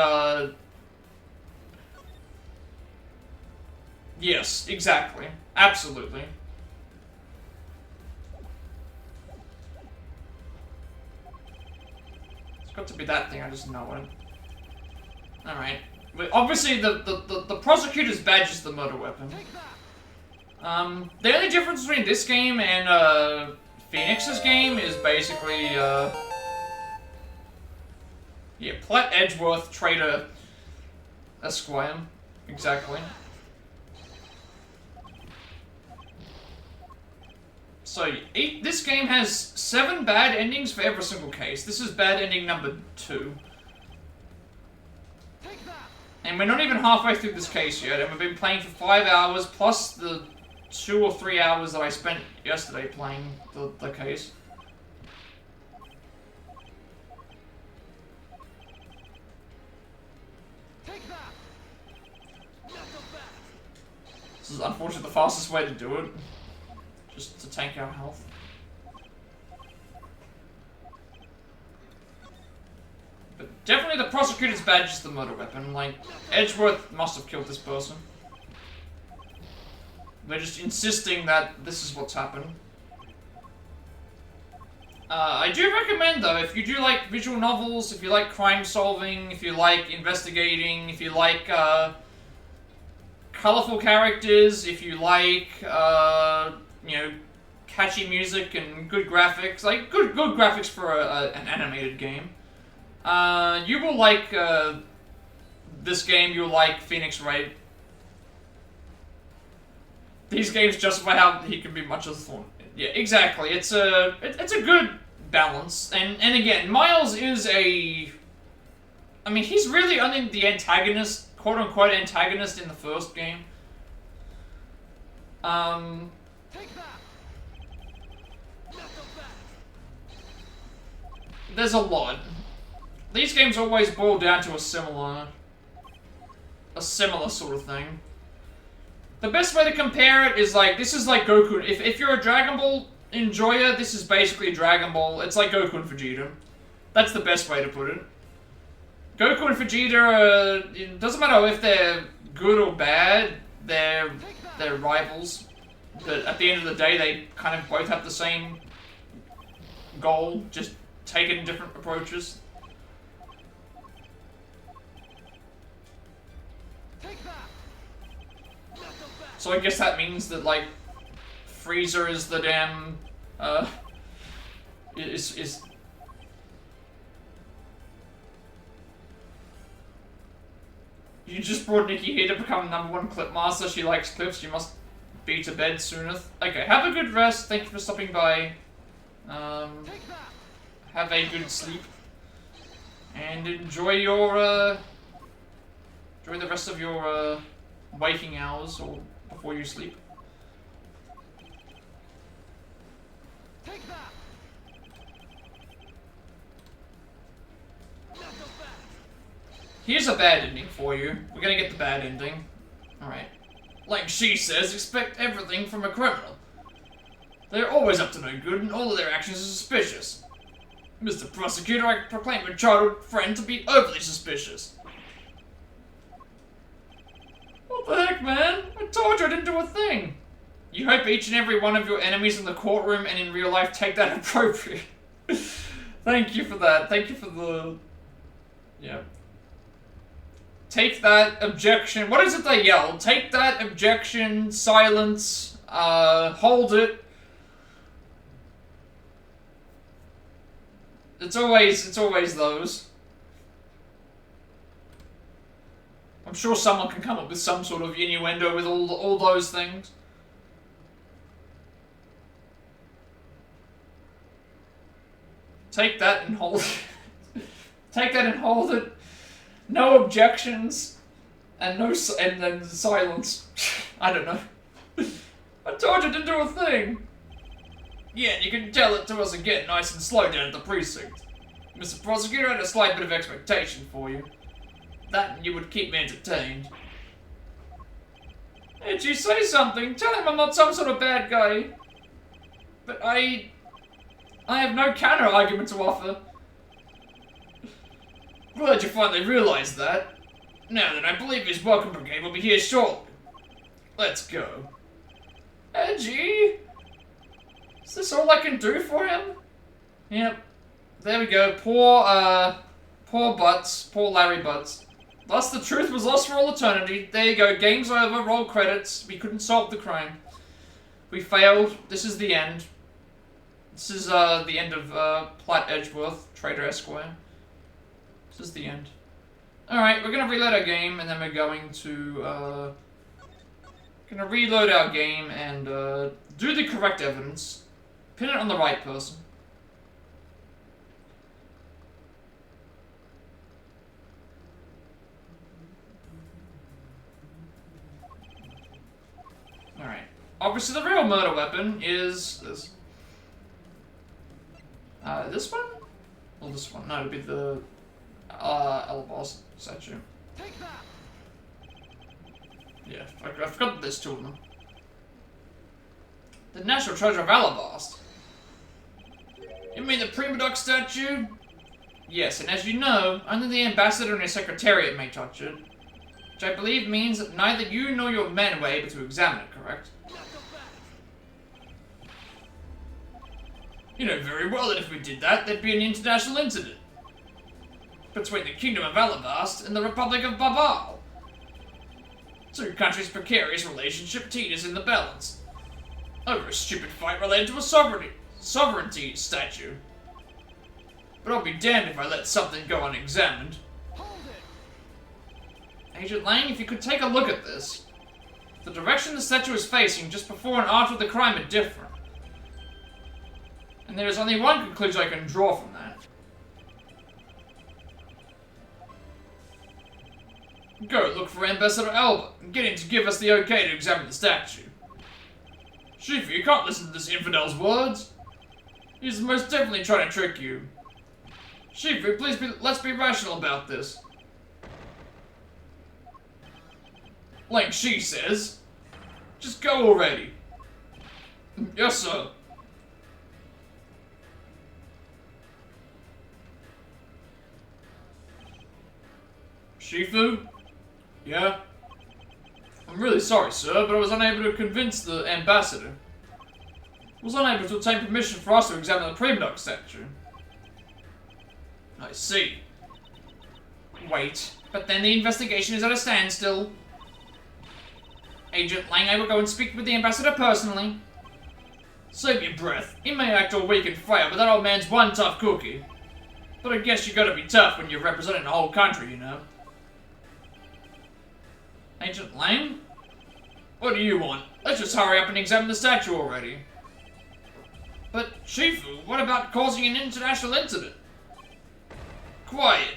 yes, exactly. Absolutely. It's got to be that thing, I just know it. Alright. Obviously, the prosecutor's badge is the murder weapon. The only difference between this game and, Phoenix's game is basically, yeah, Plat, Edgeworth, Traitor, Esquire. Exactly. So, this game has 7 bad endings for every single case. This is bad ending number 2. And we're not even halfway through this case yet, and we've been playing for 5 hours, plus the 2 or 3 hours that I spent yesterday playing the case. This is unfortunately the fastest way to do it. Just to tank our health. But definitely the prosecutor's badge is the murder weapon. Like, Edgeworth must have killed this person. We're just insisting that this is what's happened. I do recommend, though, if you do like visual novels, if you like crime solving, if you like investigating, if you like colorful characters, if you like, you know, catchy music and good graphics, like good graphics for an animated game, you will like this game. You'll like Phoenix Wright. These games justify how he can be much of a thorn. Yeah, exactly. It's a good balance, and again, Miles is a. I mean, he's really only the antagonist, quote unquote antagonist in the first game. There's a lot. These games always boil down to a similar sort of thing. The best way to compare it is like, this is like Goku. If you're a Dragon Ball enjoyer, this is basically Dragon Ball. It's like Goku and Vegeta. That's the best way to put it. Goku and Vegeta, it doesn't matter if they're good or bad, they're rivals. But at the end of the day, they kind of both have the same goal, just taken in different approaches. So I guess that means that, like, Frieza is the damn, is... You just brought Nikki here to become #1 clip master. She likes clips. You must be to bed sooneth. Okay, have a good rest. Thank you for stopping by. Have a good sleep. And enjoy your, enjoy the rest of your, waking hours, or before you sleep. Here's a bad ending for you. We're gonna get the bad ending. Alright. Like she says, expect everything from a criminal. They're always up to no good, and all of their actions are suspicious. Mr. Prosecutor, I proclaim your childhood friend to be overly suspicious. What the heck, man? I told you I didn't do a thing. You hope each and every one of your enemies in the courtroom and in real life take that appropriate. Thank you for that. Thank you for the... Yeah. Take that objection. What is it they yell? Take that objection, silence, hold it. It's always those. I'm sure someone can come up with some sort of innuendo with all those things. Take that and hold it. Take that and hold it. No objections, and and then silence. I don't know. I told you to do a thing. Yeah, and you can tell it to us again, nice and slow down at the precinct. Mr. Prosecutor, I had a slight bit of expectation for you. That and you would keep me entertained. Hey, did you say something? Tell him I'm not some sort of bad guy. But I have no counter-argument to offer. Glad you finally realized that. Now then, I believe his welcome brigade will be here shortly. Let's go. Edgy? Is this all I can do for him? Yep. There we go. Poor Butts. Poor Larry Butts. Thus the truth was lost for all eternity. There you go. Game's over. Roll credits. We couldn't solve the crime. We failed. This is the end. This is the end of Plat Edgeworth, Trader Esquire. This is the end. Alright, we're gonna reload our game and then we're going to reload our game and do the correct evidence. Pin it on the right person. Alright. Obviously the real murder weapon is this. This one? Or this one? No, it'd be the Alabaster statue. Take that. Yeah, I forgot that there's two of them. The National Treasure of Alabaster. You mean the Primidux statue? Yes, and as you know, only the ambassador and his secretariat may touch it. Which I believe means that neither you nor your men were able to examine it, correct? You know very well that if we did that, there'd be an international incident. Between the Kingdom of Alabast and the Republic of Babal. Two countries' precarious relationship teeters in the balance. Over a stupid fight related to a sovereignty statue. But I'll be damned if I let something go unexamined. Hold it. Agent Lang, if you could take a look at this. The direction the statue is facing just before and after the crime are different. And there is only one conclusion I can draw from that. Go look for Ambassador Alba and get him to give us the okay to examine the statue. Shifu, you can't listen to this infidel's words. He's most definitely trying to trick you. Shifu, let's be rational about this. Like she says. Just go already. Yes, sir. Shifu? Yeah? I'm really sorry, sir, but I was unable to convince the ambassador. I was unable to obtain permission for us to examine the Primidux statue. I see. Wait, but then the investigation is at a standstill. Agent Lang, I will go and speak with the ambassador personally. Save your breath. He may act all weak and frail, but that old man's one tough cookie. But I guess you gotta be tough when you're representing a whole country, you know. Agent Lang? What do you want? Let's just hurry up and examine the statue already. But, Shifu, what about causing an international incident? Quiet.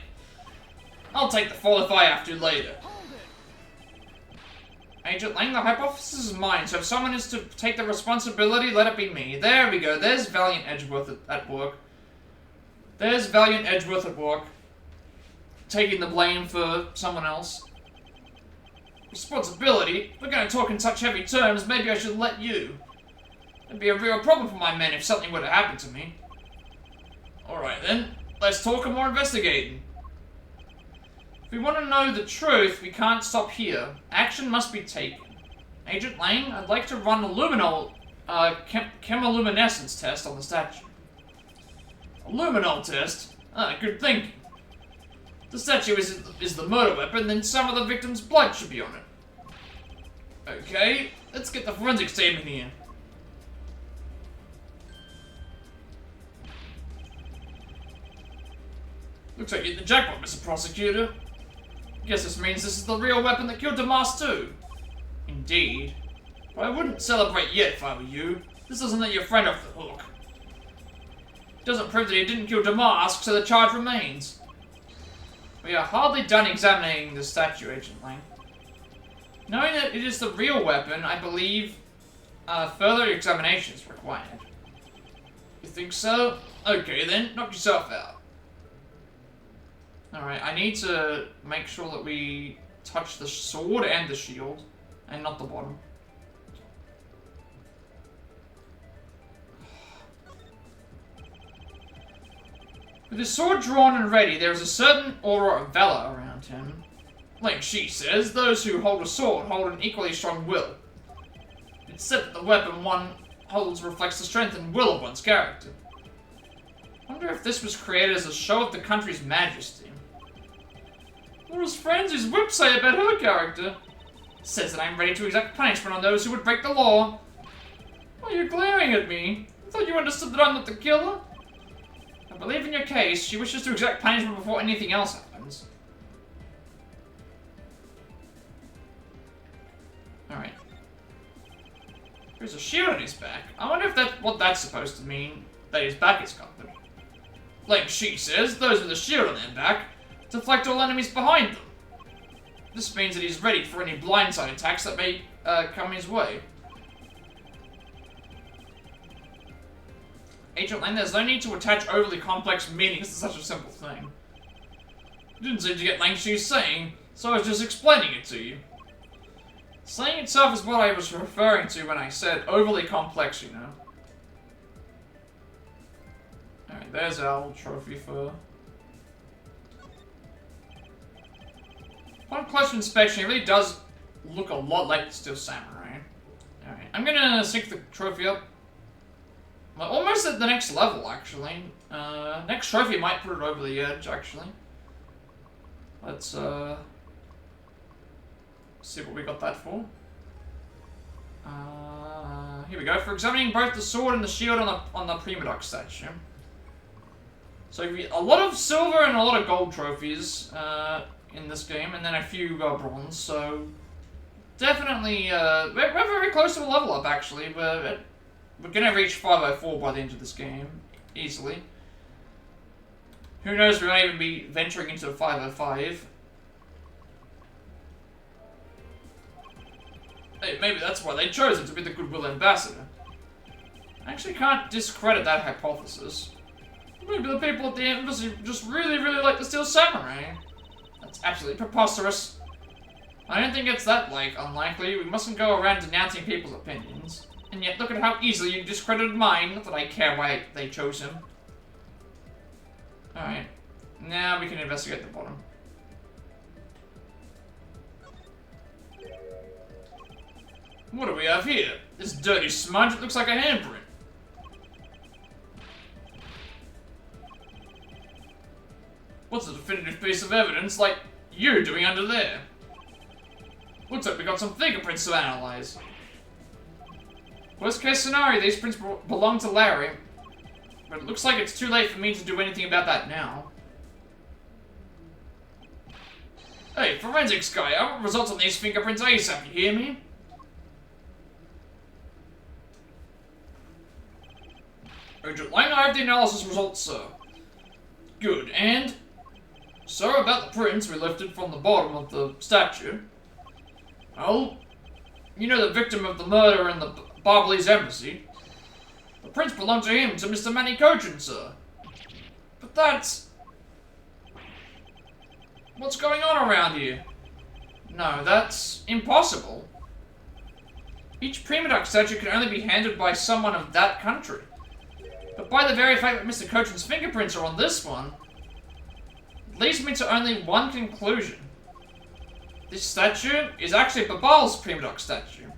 I'll take the fall if I have to later. Hold it. Agent Lang, the hypothesis is mine, so if someone is to take the responsibility, let it be me. There we go. There's Valiant Edgeworth at work. There's Valiant Edgeworth at work. Taking the blame for someone else. Responsibility? If we're gonna talk in such heavy terms, maybe I should let you. It'd be a real problem for my men if something were to happen to me. Alright then, let's talk more investigating. If we want to know the truth, we can't stop here. Action must be taken. Agent Lang, I'd like to run a chemiluminescence test on the statue. A luminol test? Ah, good thinking. If the statue is the murder weapon, then some of the victim's blood should be on it. Okay, let's get the forensics team in here. Looks like you hit the jackpot, Mr. Prosecutor. Guess this means this is the real weapon that killed Damas too. Indeed. But I wouldn't celebrate yet if I were you. This doesn't let your friend off the hook. It doesn't prove that he didn't kill Damask, so the charge remains. We are hardly done examining the statue, Agent Lang. Knowing that it is the real weapon, I believe further examination is required. You think so? Okay then, knock yourself out. Alright, I need to make sure that we touch the sword and the shield, and not the bottom. With his sword drawn and ready, there is a certain aura of valor around him. Like she says, those who hold a sword hold an equally strong will. It's said that the weapon one holds reflects the strength and will of one's character. I wonder if this was created as a show of the country's majesty. What does Franzi's whip say about her character? It says that I'm ready to exact punishment on those who would break the law. Why are you glaring at me? I thought you understood that I'm not the killer. I believe in your case, she wishes to exact punishment before anything else happens. Alright. There's a shield on his back. I wonder if that's what that's supposed to mean, that his back is covered. Like she says, those with a shield on their back deflect all enemies behind them. This means that he's ready for any blindside attacks that may come his way. Agent Lang, there's no need to attach overly complex meanings to such a simple thing. You didn't seem to get Lang Shi's saying, so I was just explaining it to you. Saying itself is what I was referring to when I said overly complex, you know. Alright, there's our trophy for... Upon close inspection, it really does look a lot like the Steel Samurai. Alright, I'm gonna sync the trophy up. We're almost at the next level, actually. Next trophy might put it over the edge, actually. Let's, see what we got that for. Here we go. For examining both the sword and the shield on the Primidux statue. So a lot of silver and a lot of gold trophies in this game, and then a few bronze. So definitely, we're very close to a level up. Actually, we're gonna reach 504 by the end of this game easily. Who knows? We might even be venturing into 505. Hey, maybe that's why they chose him to be the Goodwill Ambassador. I actually can't discredit that hypothesis. Maybe the people at the embassy just really like the Steel Samurai. That's absolutely preposterous. I don't think it's that, unlikely. We mustn't go around denouncing people's opinions. And yet, look at how easily you discredited mine. Not that I care why they chose him. Alright. Now we can investigate the bottom. What do we have here? This dirty smudge, it looks like a handprint. What's a definitive piece of evidence like you doing under there? Looks like we got some fingerprints to analyze. Worst case scenario, these prints belong to Larry. But it looks like it's too late for me to do anything about that now. Hey, forensics guy, I want results on these fingerprints ASAP, you hear me? Agent Lang, I have the analysis results, sir. Good, and... Sir, about the prints we lifted from the bottom of the statue. Well, you know the victim of the murder in the Barbley's embassy. The prints belong to him, to Mr. Manny Cochin, sir. But that's... What's going on around here? No, that's impossible. Each Primidux statue can only be handled by someone of that country. But by the very fact that Mr. Cochin's fingerprints are on this one, it leads me to only one conclusion. This statue is actually Babal's Primidux statue.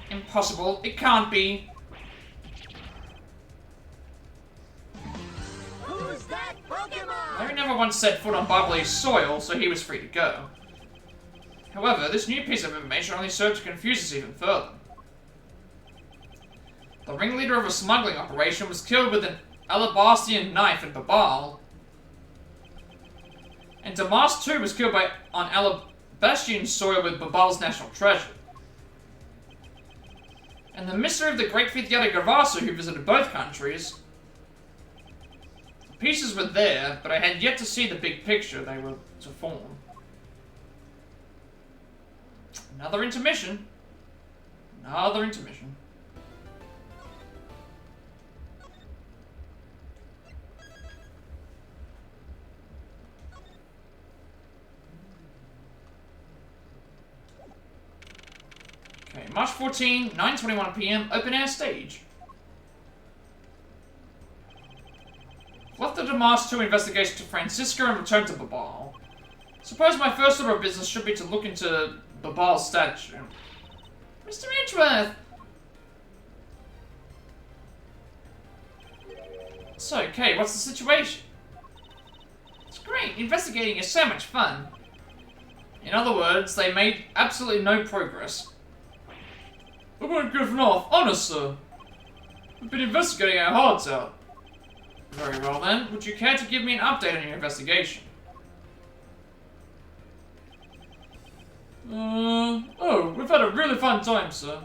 Impossible. It can't be. Who's that Pokemon? Larry never once set foot on Bubbly's soil, so he was free to go. However, this new piece of information only served to confuse us even further. The ringleader of a smuggling operation was killed with an alabastrian knife in Babal, and Damas too was killed on alabastrian soil with Babal's national treasure. And the mystery of the great Fithiata Gavasu who visited both countries. The pieces were there, but I had yet to see the big picture they were to form. Another intermission. Another intermission. Okay, March 14, 9:21 PM, open air stage. Left the Damas 2 investigation to Francisco and returned to Babal. Suppose my first order of business should be to look into Babal's statue. Mr. Edgeworth! So, Kay, what's the situation? It's great. Investigating is so much fun. In other words, they made absolutely no progress. We weren't good enough, honest, sir. We've been investigating our hearts out. Very well then, would you care to give me an update on your investigation? Oh, we've had a really fun time, sir.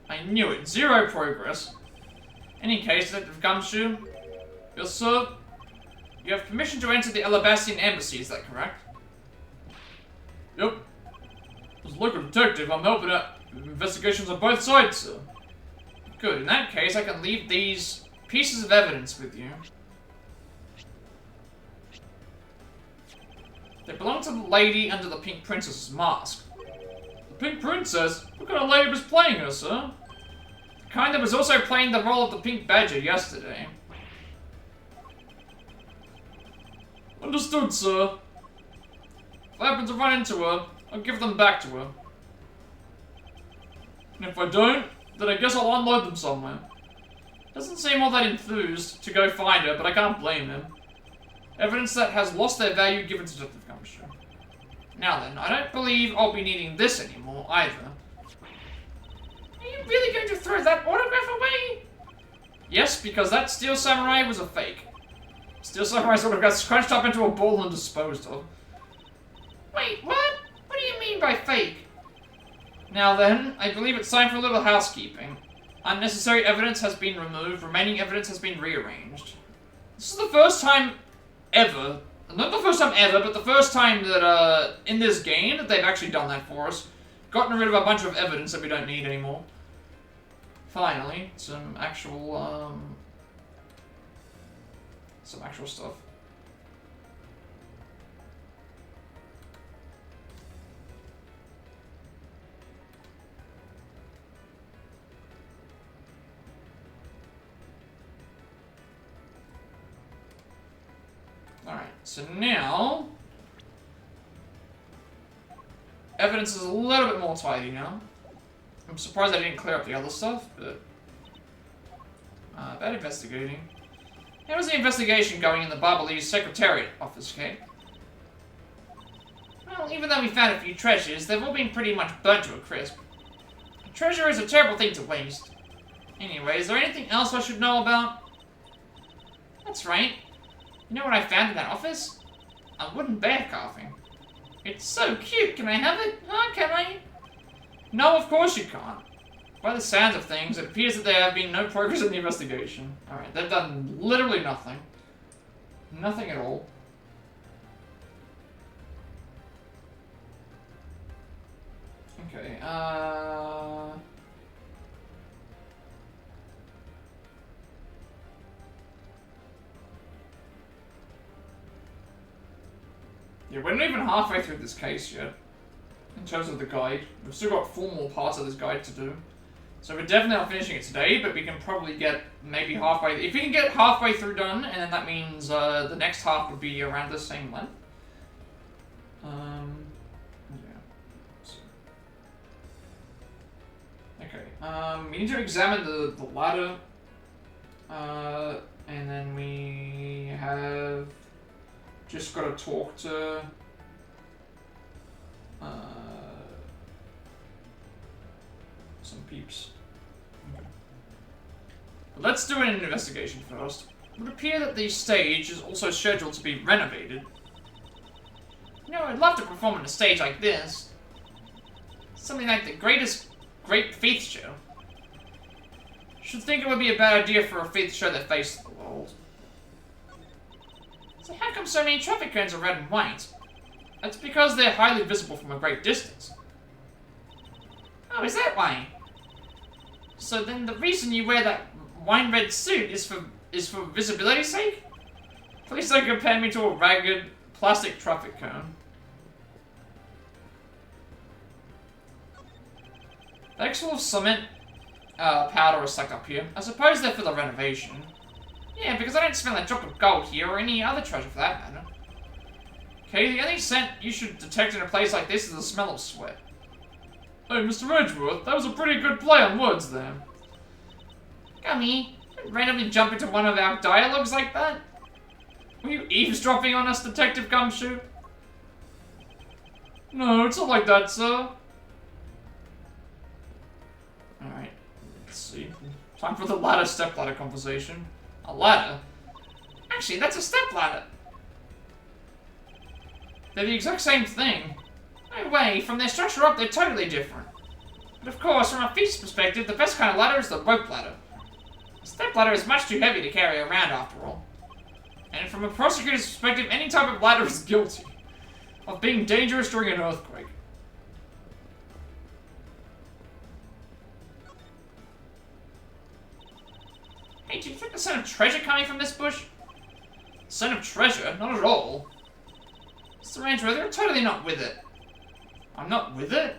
I knew it. Zero progress. Any case, Detective Gumshoe? Yes, sir? You have permission to enter the Alabastian embassy, is that correct? Yep. As a local detective, I'm helping out investigations on both sides, sir. Good. In that case, I can leave these pieces of evidence with you. They belong to the lady under the Pink Princess's mask. The Pink Princess? What kind of lady was playing her, sir? The kind that was also playing the role of the Pink Badger yesterday. Understood, sir. If I happen to run into her, I'll give them back to her. And if I don't, then I guess I'll unload them somewhere. Doesn't seem all that enthused to go find her, but I can't blame him. Evidence that has lost their value given to Detective Gumshoe. Now then, I don't believe I'll be needing this anymore, either. Are you really going to throw that autograph away? Yes, because that Steel Samurai was a fake. Steel Samurai sort of got scrunched up into a ball and disposed of. Wait, what? What do you mean by fake? Now then, I believe it's time for a little housekeeping. Unnecessary evidence has been removed, remaining evidence has been rearranged. This is the first time ever, not the first time ever, but the first time that, in this game, that they've actually done that for us. Gotten rid of a bunch of evidence that we don't need anymore. Finally, some actual stuff. Alright, so now evidence is a little bit more tidy now. I'm surprised I didn't clear up the other stuff, but about investigating. How is the investigation going in the Barbalese Secretariat office, Kate? Well, even though we found a few treasures, they've all been pretty much burnt to a crisp. A treasure is a terrible thing to waste. Anyway, is there anything else I should know about? That's right. You know what I found in that office? A wooden bear carving. It's so cute. Can I have it? Huh, can I? No, of course you can't. By the sounds of things, it appears that there have been no progress in the investigation. Alright, they've done literally nothing. Nothing at all. Okay, yeah, we're not even halfway through this case yet. terms of the guide. We've still got 4 more parts of this guide to do. So we're definitely not finishing it today, but we can probably get maybe halfway. If we can get halfway through done, and then that means the next half would be around the same length. Yeah. So. Okay. We need to examine the ladder. And then we have just got to talk to some peeps. Okay. Let's do an investigation first. It would appear that the stage is also scheduled to be renovated. You know, I'd love to perform on a stage like this. Something like the Great Faith Show. Should think it would be a bad idea for a faith show that faced the world. So how come so many traffic cones are red and white? That's because they're highly visible from a great distance. Oh, is that why? So then the reason you wear that wine red suit is for visibility's sake? Please don't compare me to a ragged plastic traffic cone. Bags full of cement powder are stacked up here. I suppose they're for the renovation. Yeah, because I don't smell a drop of gold here, or any other treasure for that matter. Okay, the only scent you should detect in a place like this is the smell of sweat. Hey, Mr. Edgeworth, that was a pretty good play on words there. Gummy, don't randomly jump into one of our dialogues like that? Were you eavesdropping on us, Detective Gumshoe? No, it's not like that, sir. Alright, let's see. Time for the ladder stepladder conversation. A ladder? Actually, that's a stepladder. They're the exact same thing. No way, from their structure up, they're totally different. But of course, from a feast perspective, the best kind of ladder is the rope ladder. A stepladder is much too heavy to carry around, after all. And from a prosecutor's perspective, any type of ladder is guilty of being dangerous during an earthquake. Hey, do you think the scent of treasure coming from this bush? Scent of treasure? Not at all. Mr. Ranger, they're totally not with it. I'm not with it?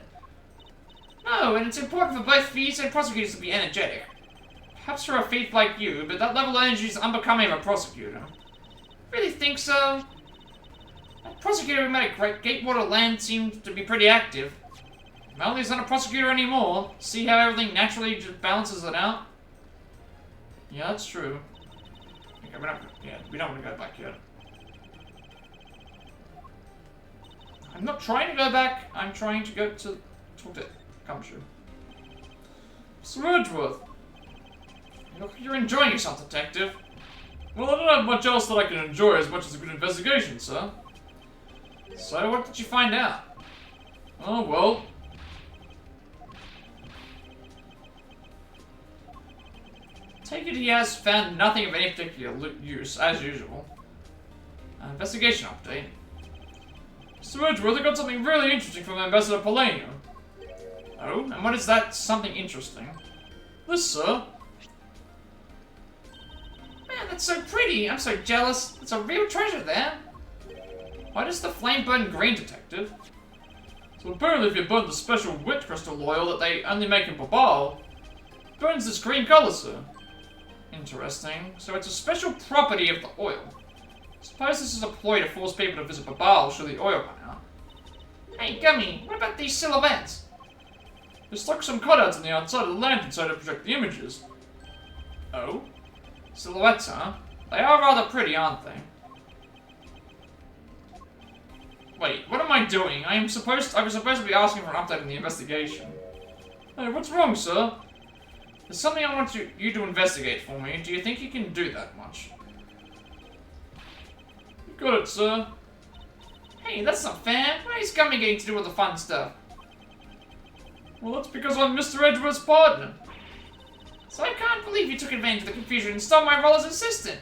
No, and it's important for both thieves and prosecutors to be energetic. Perhaps for a thief like you, but that level of energy is unbecoming of a prosecutor. Really think so? That prosecutor we met at Gatewater Land seemed to be pretty active. Well, he's not a prosecutor anymore. See how everything naturally just balances it out? Yeah, that's true. Okay, we don't want to go back yet. I'm not trying to go back. I'm trying to go to talk to Gumshoe. Sir Edgeworth. You're enjoying yourself, Detective. Well, I don't have much else that I can enjoy as much as a good investigation, sir. So, what did you find out? Oh, well. Take it he has found nothing of any particular use, as usual. Investigation update. Sir Edgeworth, I got something really interesting from Ambassador Polania. Oh, and what is that something interesting? This, sir. Man, that's so pretty. I'm so jealous. It's a real treasure there. Why does the flame burn green, Detective? So apparently if you burn the special wit crystal oil that they only make in Babal, it burns this green color, sir. Interesting. So it's a special property of the oil. Suppose this is a ploy to force people to visit Babal should the oil run out. Hey, Gummy, what about these silhouettes? They stuck some cutouts on the outside of the lantern so to project the images. Oh? Silhouettes, huh? They are rather pretty, aren't they? Wait, what am I doing? I was supposed to be asking for an update on the investigation. Hey, what's wrong, sir? There's something I want you to investigate for me. Do you think you can do that much? You got it, sir. Hey, that's not fair. What is Gummy getting to do with the fun stuff? Well, that's because I'm Mr. Edgeworth's partner. So I can't believe you took advantage of the confusion and stole my role as assistant.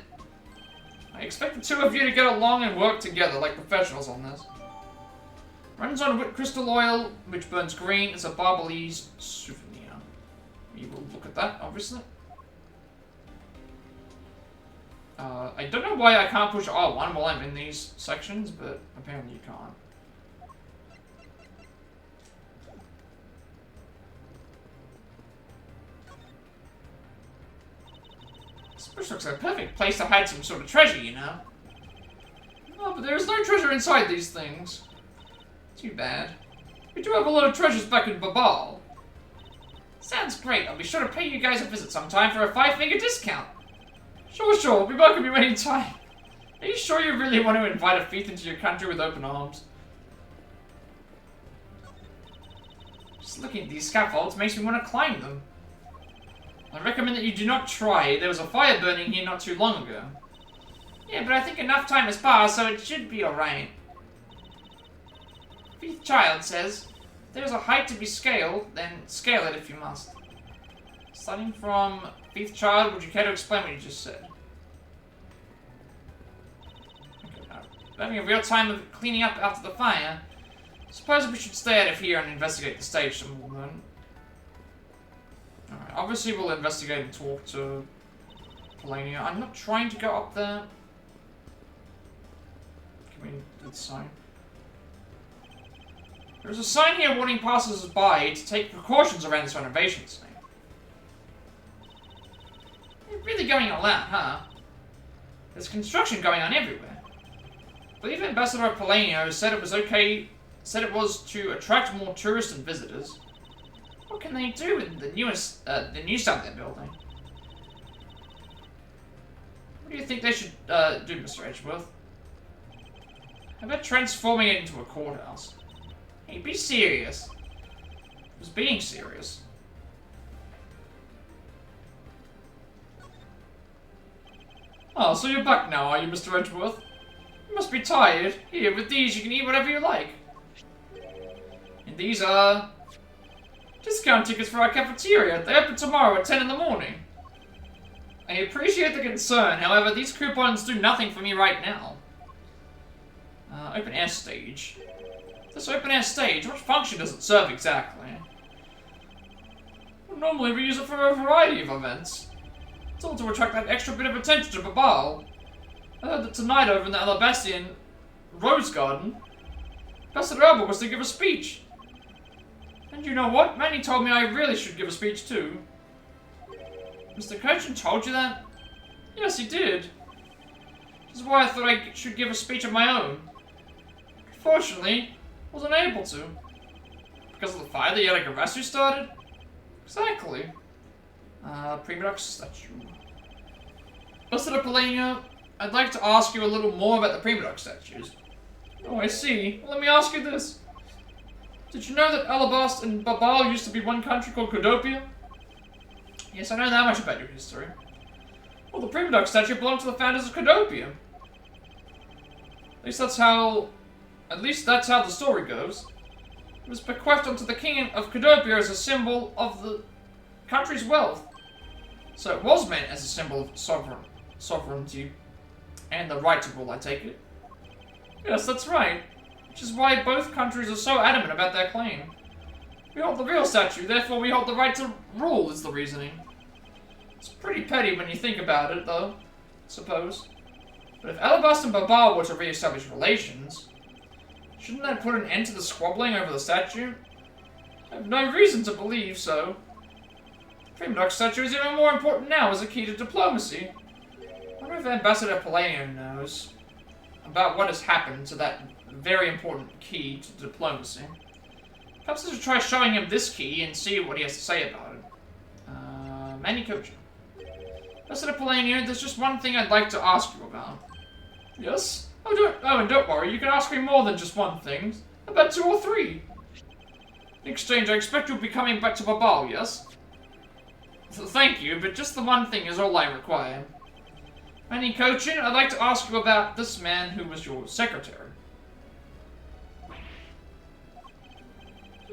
I expect the two of you to get along and work together like professionals on this. Runs on wit crystal oil, which burns green. It's a Barbalese souvenir. We will look at that, obviously. I don't know why I can't push R1 while I'm in these sections, but apparently you can't. This bush looks like a perfect place to hide some sort of treasure, you know. Oh, but there is no treasure inside these things. Too bad. We do have a lot of treasures back in Babal. Sounds great. I'll be sure to pay you guys a visit sometime for a 5-finger discount. Sure. We'll be welcome you anytime. Are you sure you really want to invite a thief into your country with open arms? Just looking at these scaffolds makes me want to climb them. I recommend that you do not try. There was a fire burning here not too long ago. Yeah, but I think enough time has passed, so it should be alright. Fifth Child says, if there is a height to be scaled, then scale it if you must. Starting from Fifth Child, would you care to explain what you just said? Okay, now, having a real time of cleaning up after the fire. Suppose we should stay out of here and investigate the stage some more then. Alright, obviously we'll investigate and talk to Polania. I'm not trying to go up there. Can we do the sign? There's a sign here warning passers-by to take precautions around this renovation site. You're really going all out, huh? There's construction going on everywhere. I believe Ambassador Polania said it was okay. Said it was to attract more tourists and visitors. What can they do with the new stuff they're building? What do you think they should do, Mr. Edgeworth? How about transforming it into a courthouse? Hey, be serious. I was being serious. Oh, so you're back now, are you, Mr. Edgeworth? You must be tired. Here, with these you can eat whatever you like. And these are discount tickets for our cafeteria. They open tomorrow at 10 in the morning. I appreciate the concern, however, these coupons do nothing for me right now. Open air stage. This open air stage, what function does it serve exactly? Well, normally we use it for a variety of events. It's all to attract that extra bit of attention to Babal. I heard that tonight over in the Alabastian Rose Garden, Ambassador Elba was to give a speech. And you know what? Manny told me I really should give a speech too. Mr. Cochin told you that? Yes, he did. This is why I thought I should give a speech of my own. Unfortunately, I wasn't able to. Because of the fire that Yadagarasu started? Exactly. Primidux statue. Ambassador Polania, I'd like to ask you a little more about the Primidux statues. Oh, I see. Well, let me ask you this. Did you know that Alabast and Babal used to be one country called Codopia? Yes, I know that much about your history. Well, the Primidux statue belonged to the founders of Codopia. At least that's how the story goes. It was bequeathed onto the king of Codopia as a symbol of the country's wealth. So it was meant as a symbol of sovereignty and the right to rule, I take it. Yes, that's right. Which is why both countries are so adamant about their claim. We hold the real statue, therefore we hold the right to rule, is the reasoning. It's pretty petty when you think about it, though, I suppose. But if Alabast and Babal were to re-establish relations, shouldn't that put an end to the squabbling over the statue? I have no reason to believe so. The Primidux statue is even more important now as a key to diplomacy. I wonder if Ambassador Polania knows about what has happened to that very important key to diplomacy. Perhaps I should try showing him this key and see what he has to say about it. Manny Kocha. Ambassador Polania, there's just one thing I'd like to ask you about. Yes? Oh, and don't worry, you can ask me more than just one thing. About 2 or 3. In exchange, I expect you'll be coming back to Babal, yes? Thank you, but just the one thing is all I require. Manny Kochin, I'd like to ask you about this man who was your secretary.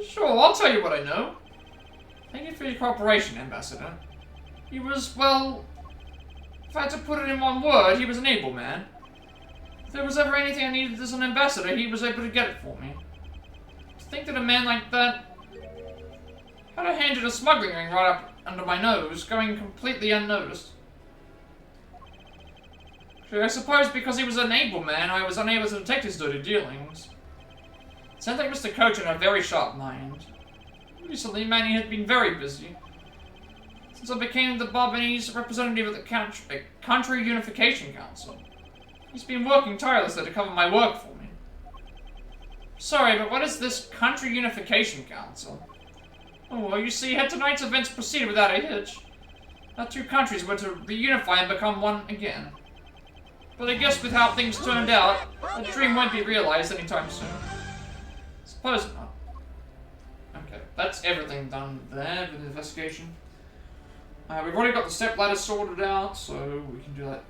Sure, I'll tell you what I know. Thank you for your cooperation, Ambassador. He was, well, if I had to put it in one word, he was an able man. If there was ever anything I needed as an ambassador, he was able to get it for me. To think that a man like that had a hand in a smuggling ring right up under my nose, going completely unnoticed. I suppose because he was an able man, I was unable to detect his dirty dealings. Sounds like Mr. Coach had a very sharp mind. Recently, Manny had been very busy. since I became the Barbonese representative at the Country Unification Council. He's been working tirelessly to cover my work for me. Sorry, but what is this Country Unification Council? Oh, well, you see, had tonight's events proceeded without a hitch, our two countries were to reunify and become one again. But I guess with how things turned out, that dream won't be realized anytime soon. Suppose not. Okay, that's everything done there with the investigation. We've already got the step ladder sorted out, so we can do that.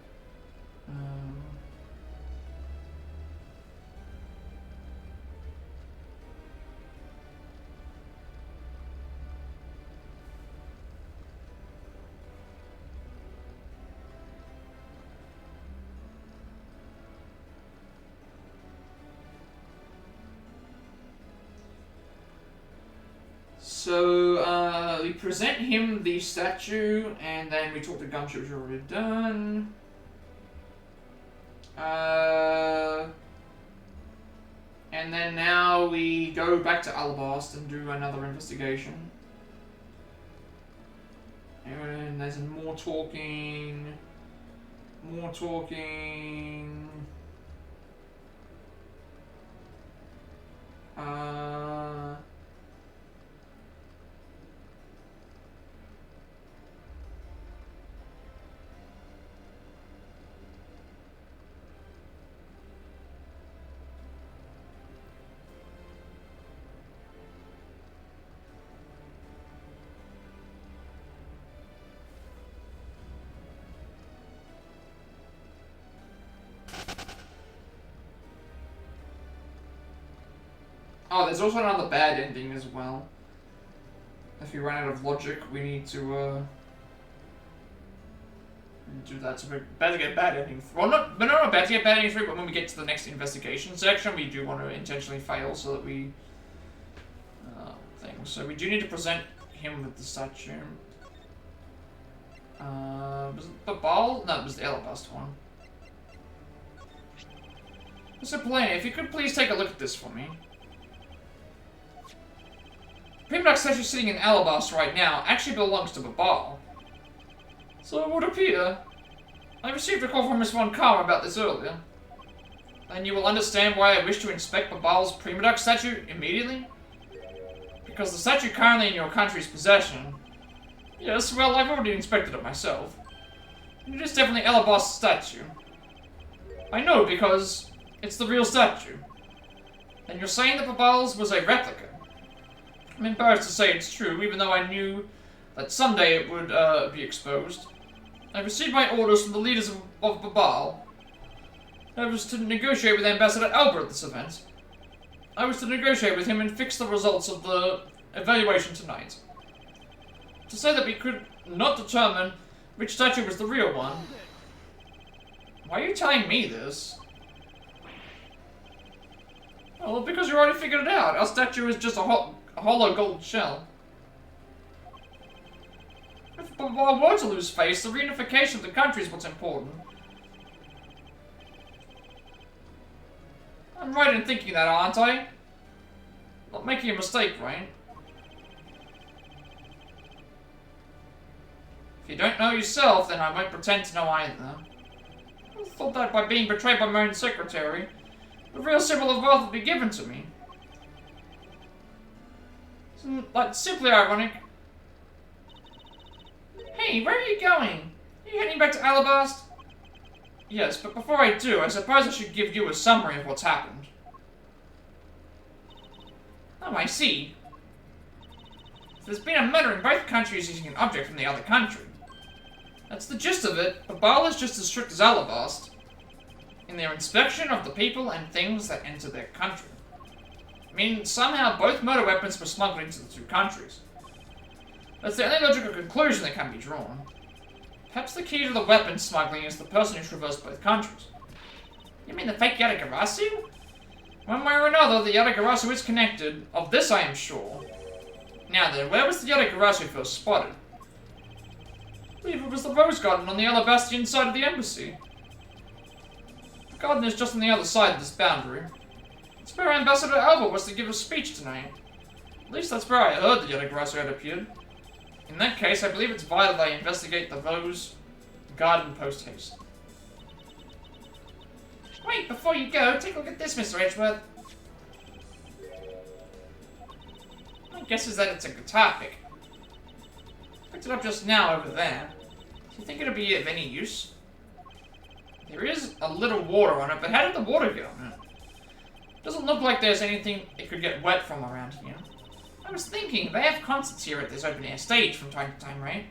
So, we present him the statue, and then we talk to Gumshoe, which we've already done. And then now we go back to Alabast and do another investigation. And there's more talking. More talking. Oh, there's also another bad ending as well. If we run out of logic, we need to do that. So we're about to get bad ending. Well, we're not about to get bad ending 3, but when we get to the next investigation section, we do want to intentionally fail so that we things. So we do need to present him with the statue. Was it the ball? No, it was the Alabast one. Mr. Polani, if you could please take a look at this for me. Primidux statue sitting in Alabast right now actually belongs to Babal. So it would appear. I received a call from Miss Von Karma about this earlier. Then you will understand why I wish to inspect Babal's Primidux statue immediately. Because the statue currently in your country's possession. Yes, well, I've already inspected it myself. It is definitely Alabast's statue. I know because it's the real statue. And you're saying that Babal's was a replica. I'm embarrassed to say it's true, even though I knew that someday it would be exposed. I received my orders from the leaders of Babal. I was to negotiate with Ambassador Albert at this event. I was to negotiate with him and fix the results of the evaluation tonight. To say that we could not determine which statue was the real one. Why are you telling me this? Well, because you already figured it out. Our statue is just a hollow gold shell. If Babal were to lose face, the reunification of the country is what's important. I'm right in thinking that, aren't I? Not making a mistake, right? If you don't know yourself, then I won't pretend to know either. I thought that by being betrayed by my own secretary, the real symbol of wealth would be given to me. Isn't that simply ironic? Hey, where are you going? Are you heading back to Alabast? Yes, but before I do, I suppose I should give you a summary of what's happened. Oh, I see. There's been a murder in both countries using an object from the other country. That's the gist of it. Babal is just as strict as Alabast in their inspection of the people and things that enter their country. I mean, somehow both murder weapons were smuggled into the two countries. That's the only logical conclusion that can be drawn. Perhaps the key to the weapon smuggling is the person who traversed both countries. You mean the fake Yatagarasu? One way or another, the Yatagarasu is connected. Of this I am sure. Now then, where was the Yatagarasu first spotted? I believe it was the Rose Garden on the Alabastian side of the embassy. The garden is just on the other side of this boundary. It's where Ambassador Albert was to give a speech tonight. At least that's where I heard the Yatagarasu had appeared. In that case, I believe it's vital that I investigate the Rose Garden post haste. Wait, before you go, take a look at this, Mr. Edgeworth. My guess is that it's a guitar pick. Picked it up just now over there. Do you think it'll be of any use? There is a little water on it, but how did the water get on it? Doesn't look like there's anything it could get wet from around here. I was thinking, they have concerts here at this open air stage from time to time, right?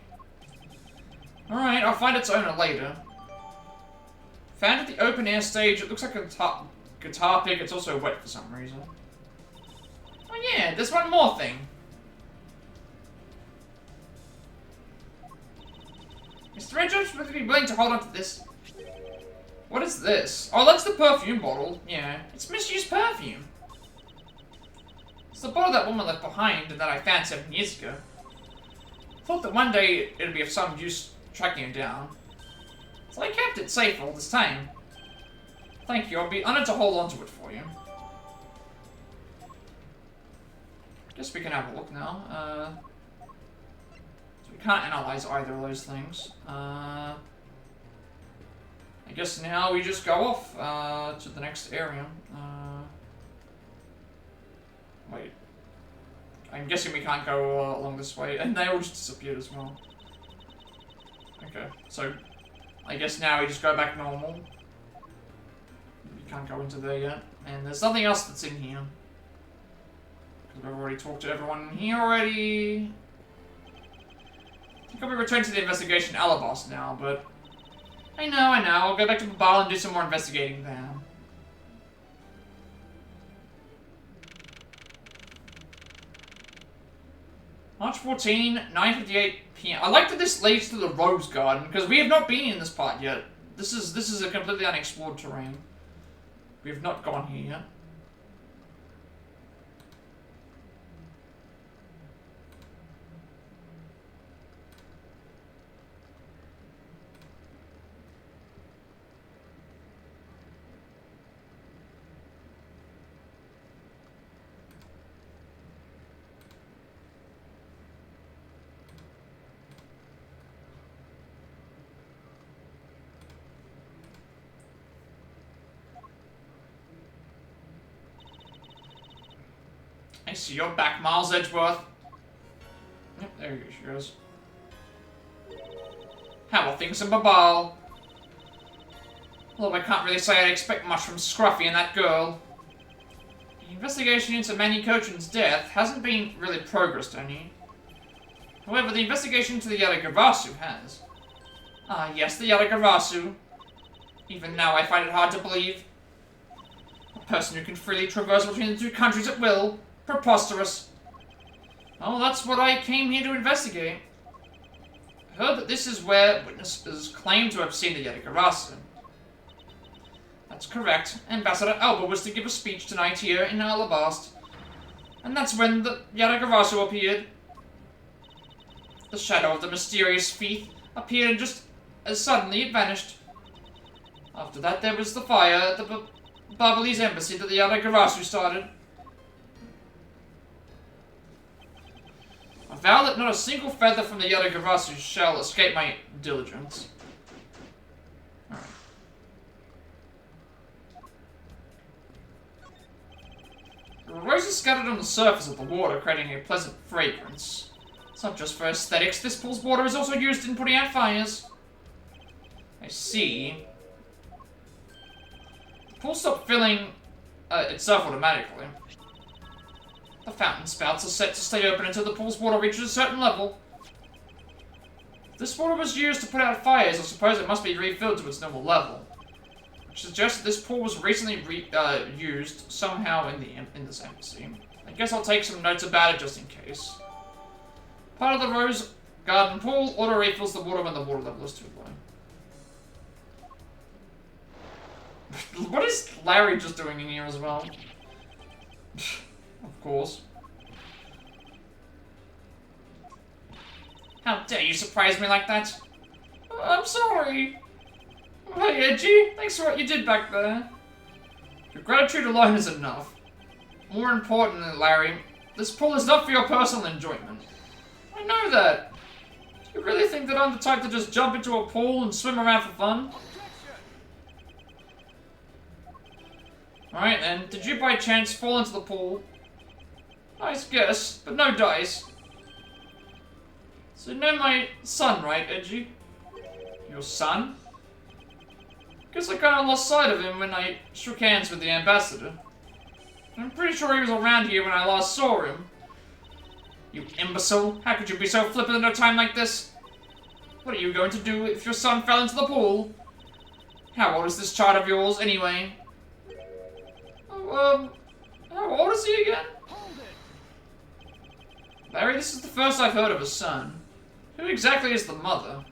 Alright, I'll find its owner later. Found at the open air stage, it looks like a guitar pick, it's also wet for some reason. Oh yeah, there's one more thing. Mr. Edgeworth, would you be willing to hold on to this? What is this? Oh, that's the perfume bottle. Yeah, it's misused perfume. It's the bottle that woman left behind and that I found 7 years ago. Thought that one day it'd be of some use tracking it down. So I kept it safe all this time. Thank you, I'll be honored to hold on to it for you. Guess we can have a look now. So we can't analyze either of those things. I guess now we just go off to the next area. Wait. I'm guessing we can't go along this way, and they all just disappeared as well. Okay, so I guess now we just go back normal. We can't go into there yet, and there's nothing else that's in here. Because we've already talked to everyone in here already. I think I'll be returning to the investigation Alabas now, but I know. I'll go back to Babal and do some more investigating there. March 14, 9:58 p.m. I like that this leads to the Rose Garden, because we have not been in this part yet. This is a completely unexplored terrain. We have not gone here yet. I see you're back, Miles Edgeworth. Yep, there she goes. How are things in Babal? Although I can't really say I'd expect much from Scruffy and that girl. The investigation into Manny Cochin's death hasn't been really progressed any. However, the investigation into the Yadagarasu has. Ah, yes, the Yadagarasu. Even now I find it hard to believe. A person who can freely traverse between the two countries at will. Preposterous. Oh, that's what I came here to investigate. I heard that this is where witnesses claim to have seen the Yadagarasu. That's correct. Ambassador Alba was to give a speech tonight here in Alabast. And that's when the Yadagarasu appeared. The shadow of the mysterious thief appeared and just as suddenly it vanished. After that there was the fire at the Babalese embassy that the Yadagarasu started. I vow that not a single feather from the Yadagarasu shall escape my diligence. Alright. There were roses scattered on the surface of the water, creating a pleasant fragrance. It's not just for aesthetics, this pool's water is also used in putting out fires. I see. The pool stopped filling itself automatically. The fountain spouts are set to stay open until the pool's water reaches a certain level. If this water was used to put out fires, I suppose it must be refilled to its normal level. Which suggests that this pool was recently used somehow in this embassy. I guess I'll take some notes about it just in case. Part of the Rose Garden pool auto refills the water when the water level is too low. What is Larry just doing in here as well? Of course. How dare you surprise me like that? I'm sorry. Hey, Edgy. Thanks for what you did back there. Your gratitude alone is enough. More importantly, Larry, this pool is not for your personal enjoyment. I know that. You really think that I'm the type to just jump into a pool and swim around for fun? Alright then, did you by chance fall into the pool? Nice guess, but no dice. So you know my son, right, Edgy? Your son? Guess I kinda lost sight of him when I shook hands with the ambassador. I'm pretty sure he was around here when I last saw him. You imbecile, how could you be so flippant at a time like this? What are you going to do if your son fell into the pool? How old is this child of yours, anyway? Oh, how old is he again? Larry, this is the first I've heard of a son. Who exactly is the mother?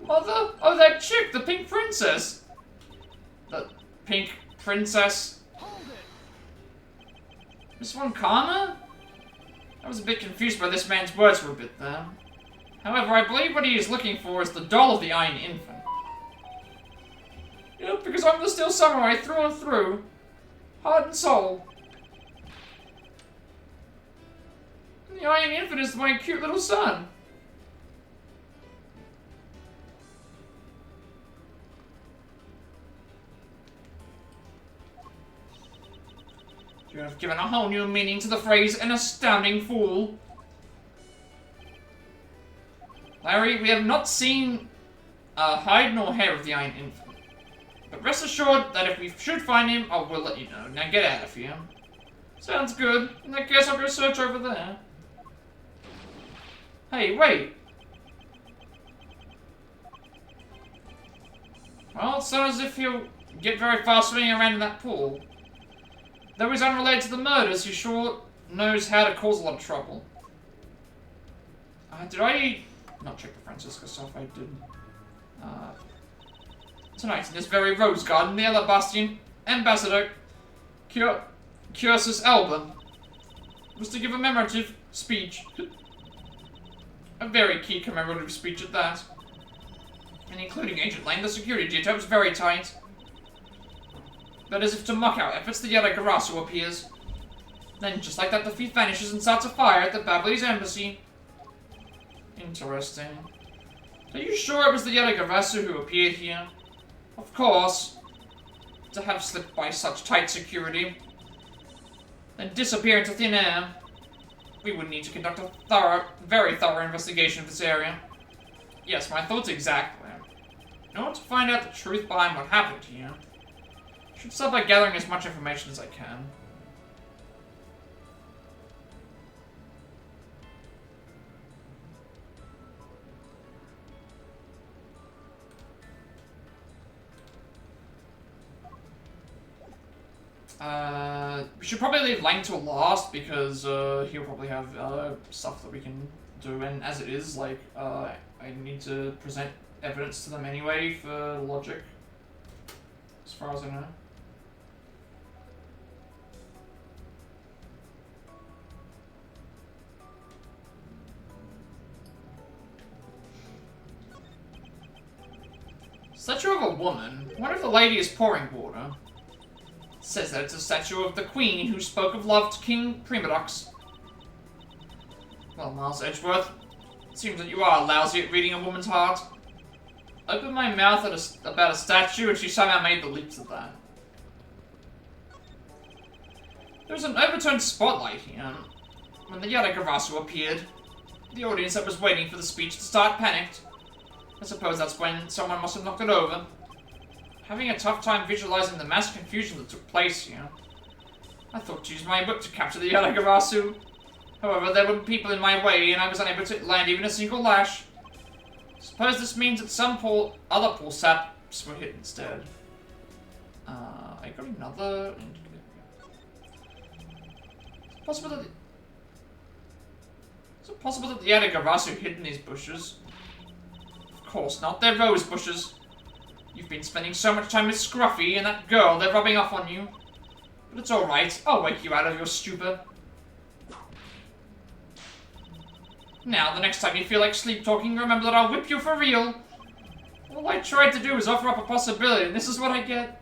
Mother? Oh, that chick, the pink princess. The pink princess? Miss Von Karma? I was a bit confused by this man's words for a bit there. However, I believe what he is looking for is the doll of the Iron Infant. Yep, because I'm the Steel Samurai through and through. Heart and soul. And the Iron Infant is my cute little son. You have given a whole new meaning to the phrase, an astounding fool. Larry, we have not seen hide nor hair of the Iron Infant. But rest assured that if we should find him, I will let you know. Now get out of here. Sounds good. In that case, I'll go search over there. Hey, wait. Well, it's not as if he'll get very far swimming around in that pool. Though he's unrelated to the murders, he sure knows how to cause a lot of trouble. Did I not check the Francisco stuff? I did. Tonight, in this very rose garden, the Ella Bastion ambassador, Cursus Alba, was to give a commemorative speech. A very key commemorative speech at that. And including Agent Lane, the security detail was very tight. But as if to mock our efforts, the Yatagarasu appears. Then, just like that, the thief vanishes and starts a fire at the Ablaze embassy. Interesting. Are you sure it was the Yatagarasu who appeared here? Of course. To have slipped by such tight security. Then disappear into thin air. We would need to conduct a very thorough investigation of this area. Yes, my thoughts exactly. In order to find out the truth behind what happened here, I should start by gathering as much information as I can. We should probably leave Lang till last because he'll probably have stuff that we can do, and as it is, like, I need to present evidence to them anyway for logic, as far as I know. Statue of a woman? What if the lady is pouring water? It says that it's a statue of the queen who spoke of love to King Primidux. Well, Miles Edgeworth, it seems that you are lousy at reading a woman's heart. I opened my mouth at about a statue and she somehow made the leaps at that. There was an overturned spotlight here. When the Yatagarasu appeared, the audience that was waiting for the speech to start panicked. I suppose that's when someone must have knocked it over. Having a tough time visualizing the mass confusion that took place here. I thought to use my whip to capture the Yatagarasu. However, there were people in my way and I was unable to land even a single lash. Suppose this means that some other poor saps were hit instead. I got another... Is it possible that the Yatagarasu hid in these bushes? Of course not, they're rose bushes. You've been spending so much time with Scruffy and that girl, they're rubbing off on you. But it's alright, I'll wake you out of your stupor. Now, the next time you feel like sleep-talking, remember that I'll whip you for real. All I tried to do was offer up a possibility, and this is what I get.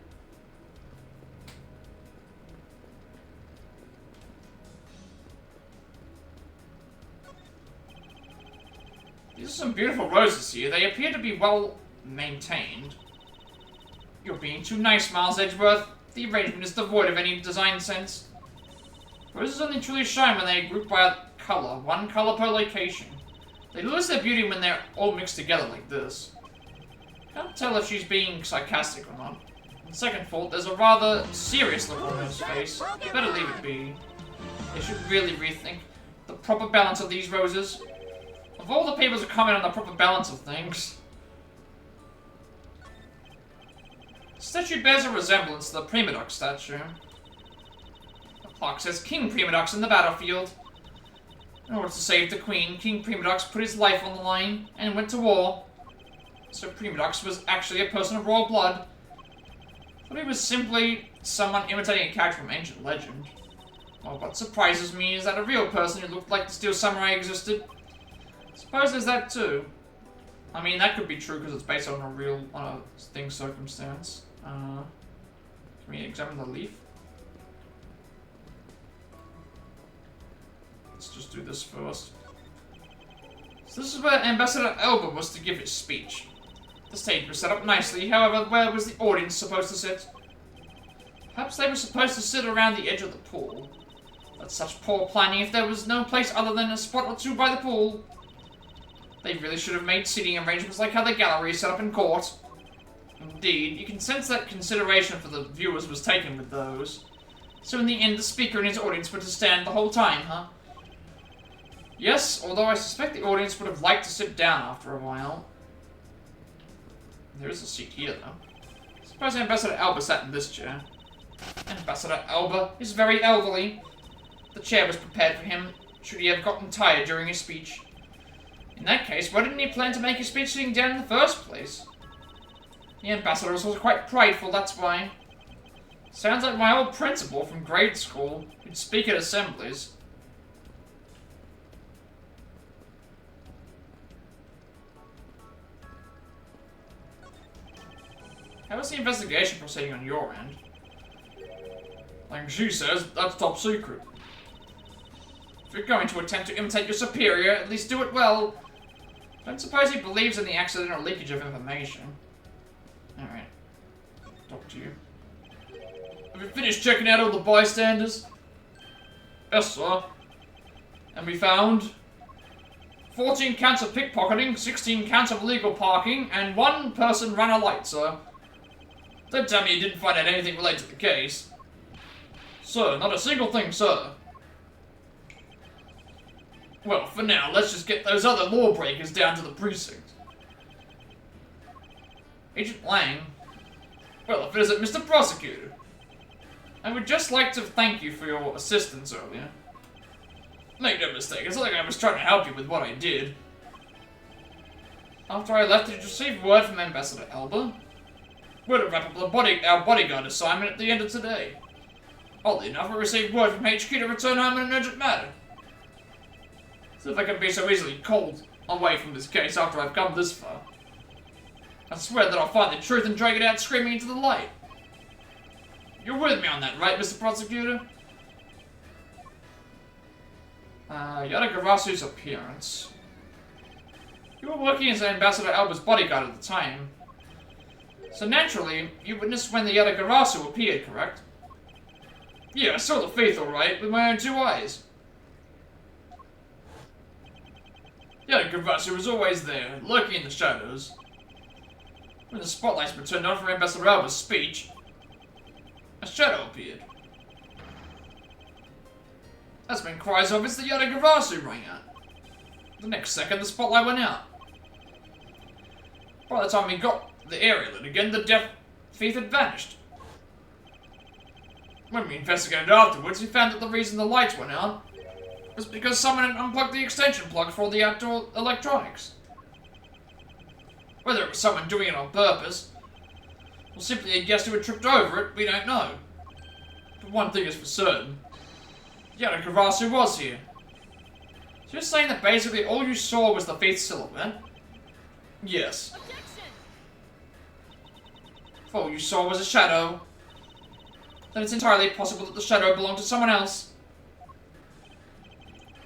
These There's some beautiful roses here. They appear to be well maintained. You're being too nice, Miles Edgeworth. The arrangement is devoid of any design sense. Roses only truly shine when they are grouped by color, one color per location. They lose their beauty when they're all mixed together like this. Can't tell if she's being sarcastic or not. On second thought, there's a rather serious look on her face. Better leave it be. They should really rethink the proper balance of these roses. Of all the people to comment on the proper balance of things. The statue bears a resemblance to the Primidux statue. The plaque says King Primidux in the battlefield. In order to save the Queen, King Primidux put his life on the line and went to war. So Primidux was actually a person of royal blood. But he was simply someone imitating a character from ancient legend. Well, what surprises me is that a real person who looked like the Steel Samurai existed. I suppose there's that too. I mean, that could be true because it's based on a thing circumstance. Can we examine the leaf? Let's just do this first. So this is where Ambassador Elba was to give his speech. The stage was set up nicely, however, where was the audience supposed to sit? Perhaps they were supposed to sit around the edge of the pool. That's such poor planning if there was no place other than a spot or two by the pool. They really should have made seating arrangements like how the gallery is set up in court. Indeed, you can sense that consideration for the viewers was taken with those. So in the end, the speaker and his audience were to stand the whole time, huh? Yes, although I suspect the audience would have liked to sit down after a while. There is a seat here, though. Suppose Ambassador Elba sat in this chair. Ambassador Elba is very elderly. The chair was prepared for him, should he have gotten tired during his speech. In that case, why didn't he plan to make his speech sitting down in the first place? The ambassador was quite prideful, that's why. Sounds like my old principal from grade school, who'd speak at assemblies. How is the investigation proceeding on your end? Like she says, that's top secret. If you're going to attempt to imitate your superior, at least do it well. Don't suppose he believes in the accidental leakage of information. Alright. Talk to you. Have you finished checking out all the bystanders? Yes, sir. And we found 14 counts of pickpocketing, 16 counts of illegal parking, and 1 person ran a light, sir. Don't tell me you didn't find out anything related to the case. Sir, not a single thing, sir. Well, for now, let's just get those other lawbreakers down to the precinct. Agent Lang? Well, if it isn't Mr. Prosecutor. I would just like to thank you for your assistance earlier. Make no mistake, it's not like I was trying to help you with what I did. After I left, did you receive word from Ambassador Elba? We're to wrap up our bodyguard assignment at the end of today. Oddly enough, we received word from HQ to return home in an urgent matter. So if I can be so easily called away from this case after I've come this far. I swear that I'll find the truth and drag it out screaming into the light. You're with me on that, right, Mr. Prosecutor? Yadagarasu's appearance. You were working as Ambassador Elba's bodyguard at the time. So naturally, you witnessed when the Yadagarasu appeared, correct? Yeah, I saw the faith alright, with my own 2 eyes. Yadagarasu was always there, lurking in the shadows. When the spotlights were turned on for Ambassador Elba's speech, a shadow appeared. That's when cries of "It's the Yadagarasu" rang out. The next second, the spotlight went out. By the time we got the area lit again, the deaf thief had vanished. When we investigated afterwards, we found that the reason the lights went out was because someone had unplugged the extension plug for the outdoor electronics. Whether it was someone doing it on purpose, or simply a guest who had tripped over it, we don't know. But one thing is for certain. Yadagarasu was here. So you're saying that basically all you saw was the thief's silhouette? Yes. If all you saw was a shadow, then it's entirely possible that the shadow belonged to someone else.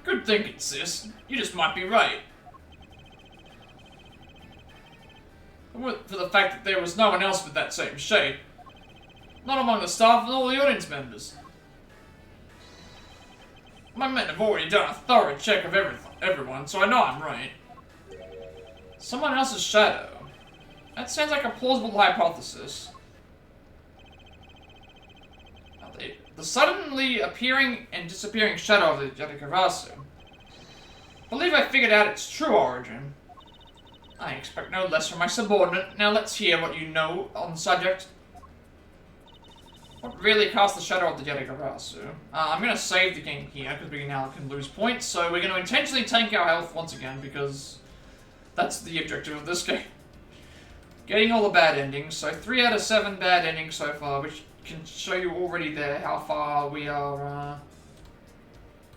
Good thinking, sis. You just might be right. For the fact that there was no one else with that same shape. Not among the staff and all the audience members. My men have already done a thorough check of everyone, so I know I'm right. Someone else's shadow. That sounds like a plausible hypothesis. The suddenly appearing and disappearing shadow of the Yatakarasu. Believe I figured out its true origin. I expect no less from my subordinate. Now let's hear what you know on the subject. What really cast the shadow of the Yatakarasu? I'm going to save the game here, because we now can lose points, so we're going to intentionally tank our health once again, because that's the objective of this game. Getting all the bad endings, so 3 out of 7 bad endings so far, which can show you already there how far we are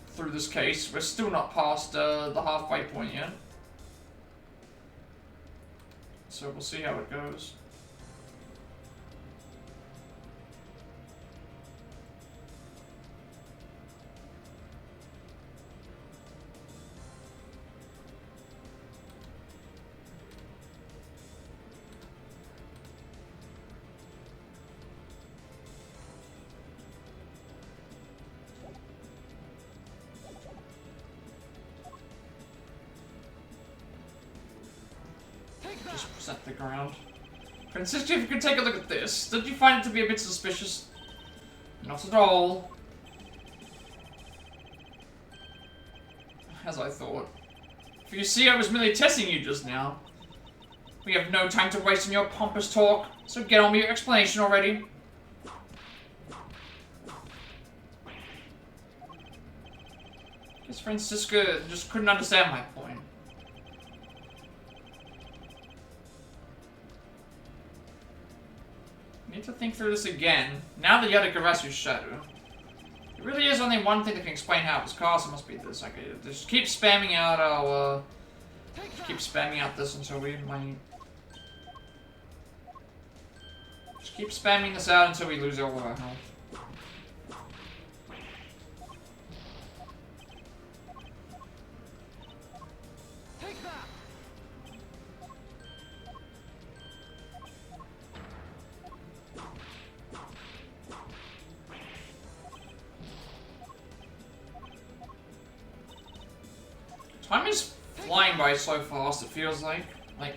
through this case. We're still not past the halfway point yet. So we'll see how it goes. Just present the ground. Francisco, if you could take a look at this, did you find it to be a bit suspicious? Not at all. As I thought. For you see, I was merely testing you just now. We have no time to waste on your pompous talk, so get on with your explanation already. Guess Francisca just couldn't understand my point. Need to think through this again. Now that Yatagarasu's shadow. It really is only one thing that can explain how it was cast. It must be this. Okay, just keep spamming out our... keep spamming out this until we might... Just keep spamming this out until we lose all of our health. Time is flying by so fast, it feels like. Like,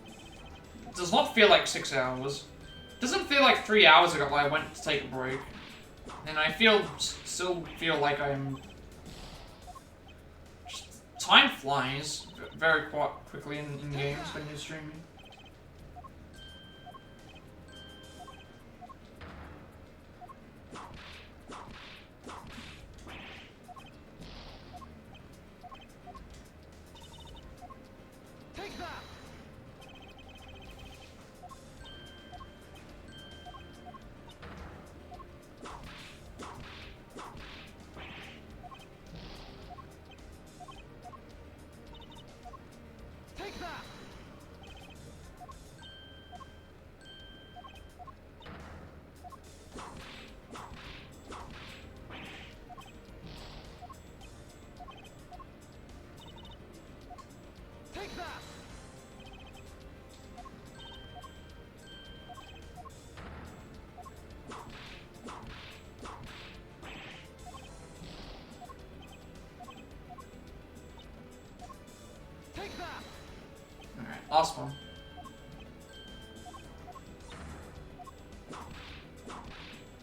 it does not feel like 6 hours. It doesn't feel like 3 hours ago when I went to take a break. And I still feel like I'm... Time flies very quickly in games when you're streaming. Alright, last one.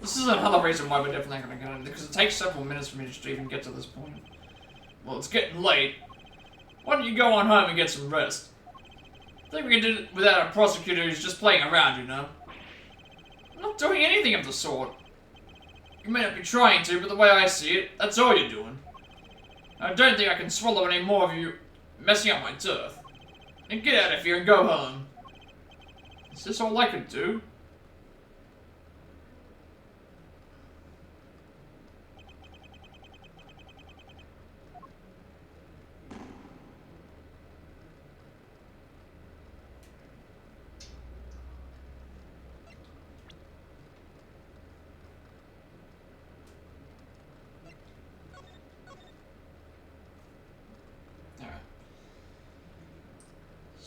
This is another reason why we're definitely not going to get it, because it takes several minutes for me to even get to this point. Well, it's getting late. Why don't you go on home and get some rest? I think we can do it without a prosecutor who's just playing around, you know? I'm not doing anything of the sort. You may not be trying to, but the way I see it, that's all you're doing. I don't think I can swallow any more of you messing up my turf. And get out of here and go home. Is this all I could do?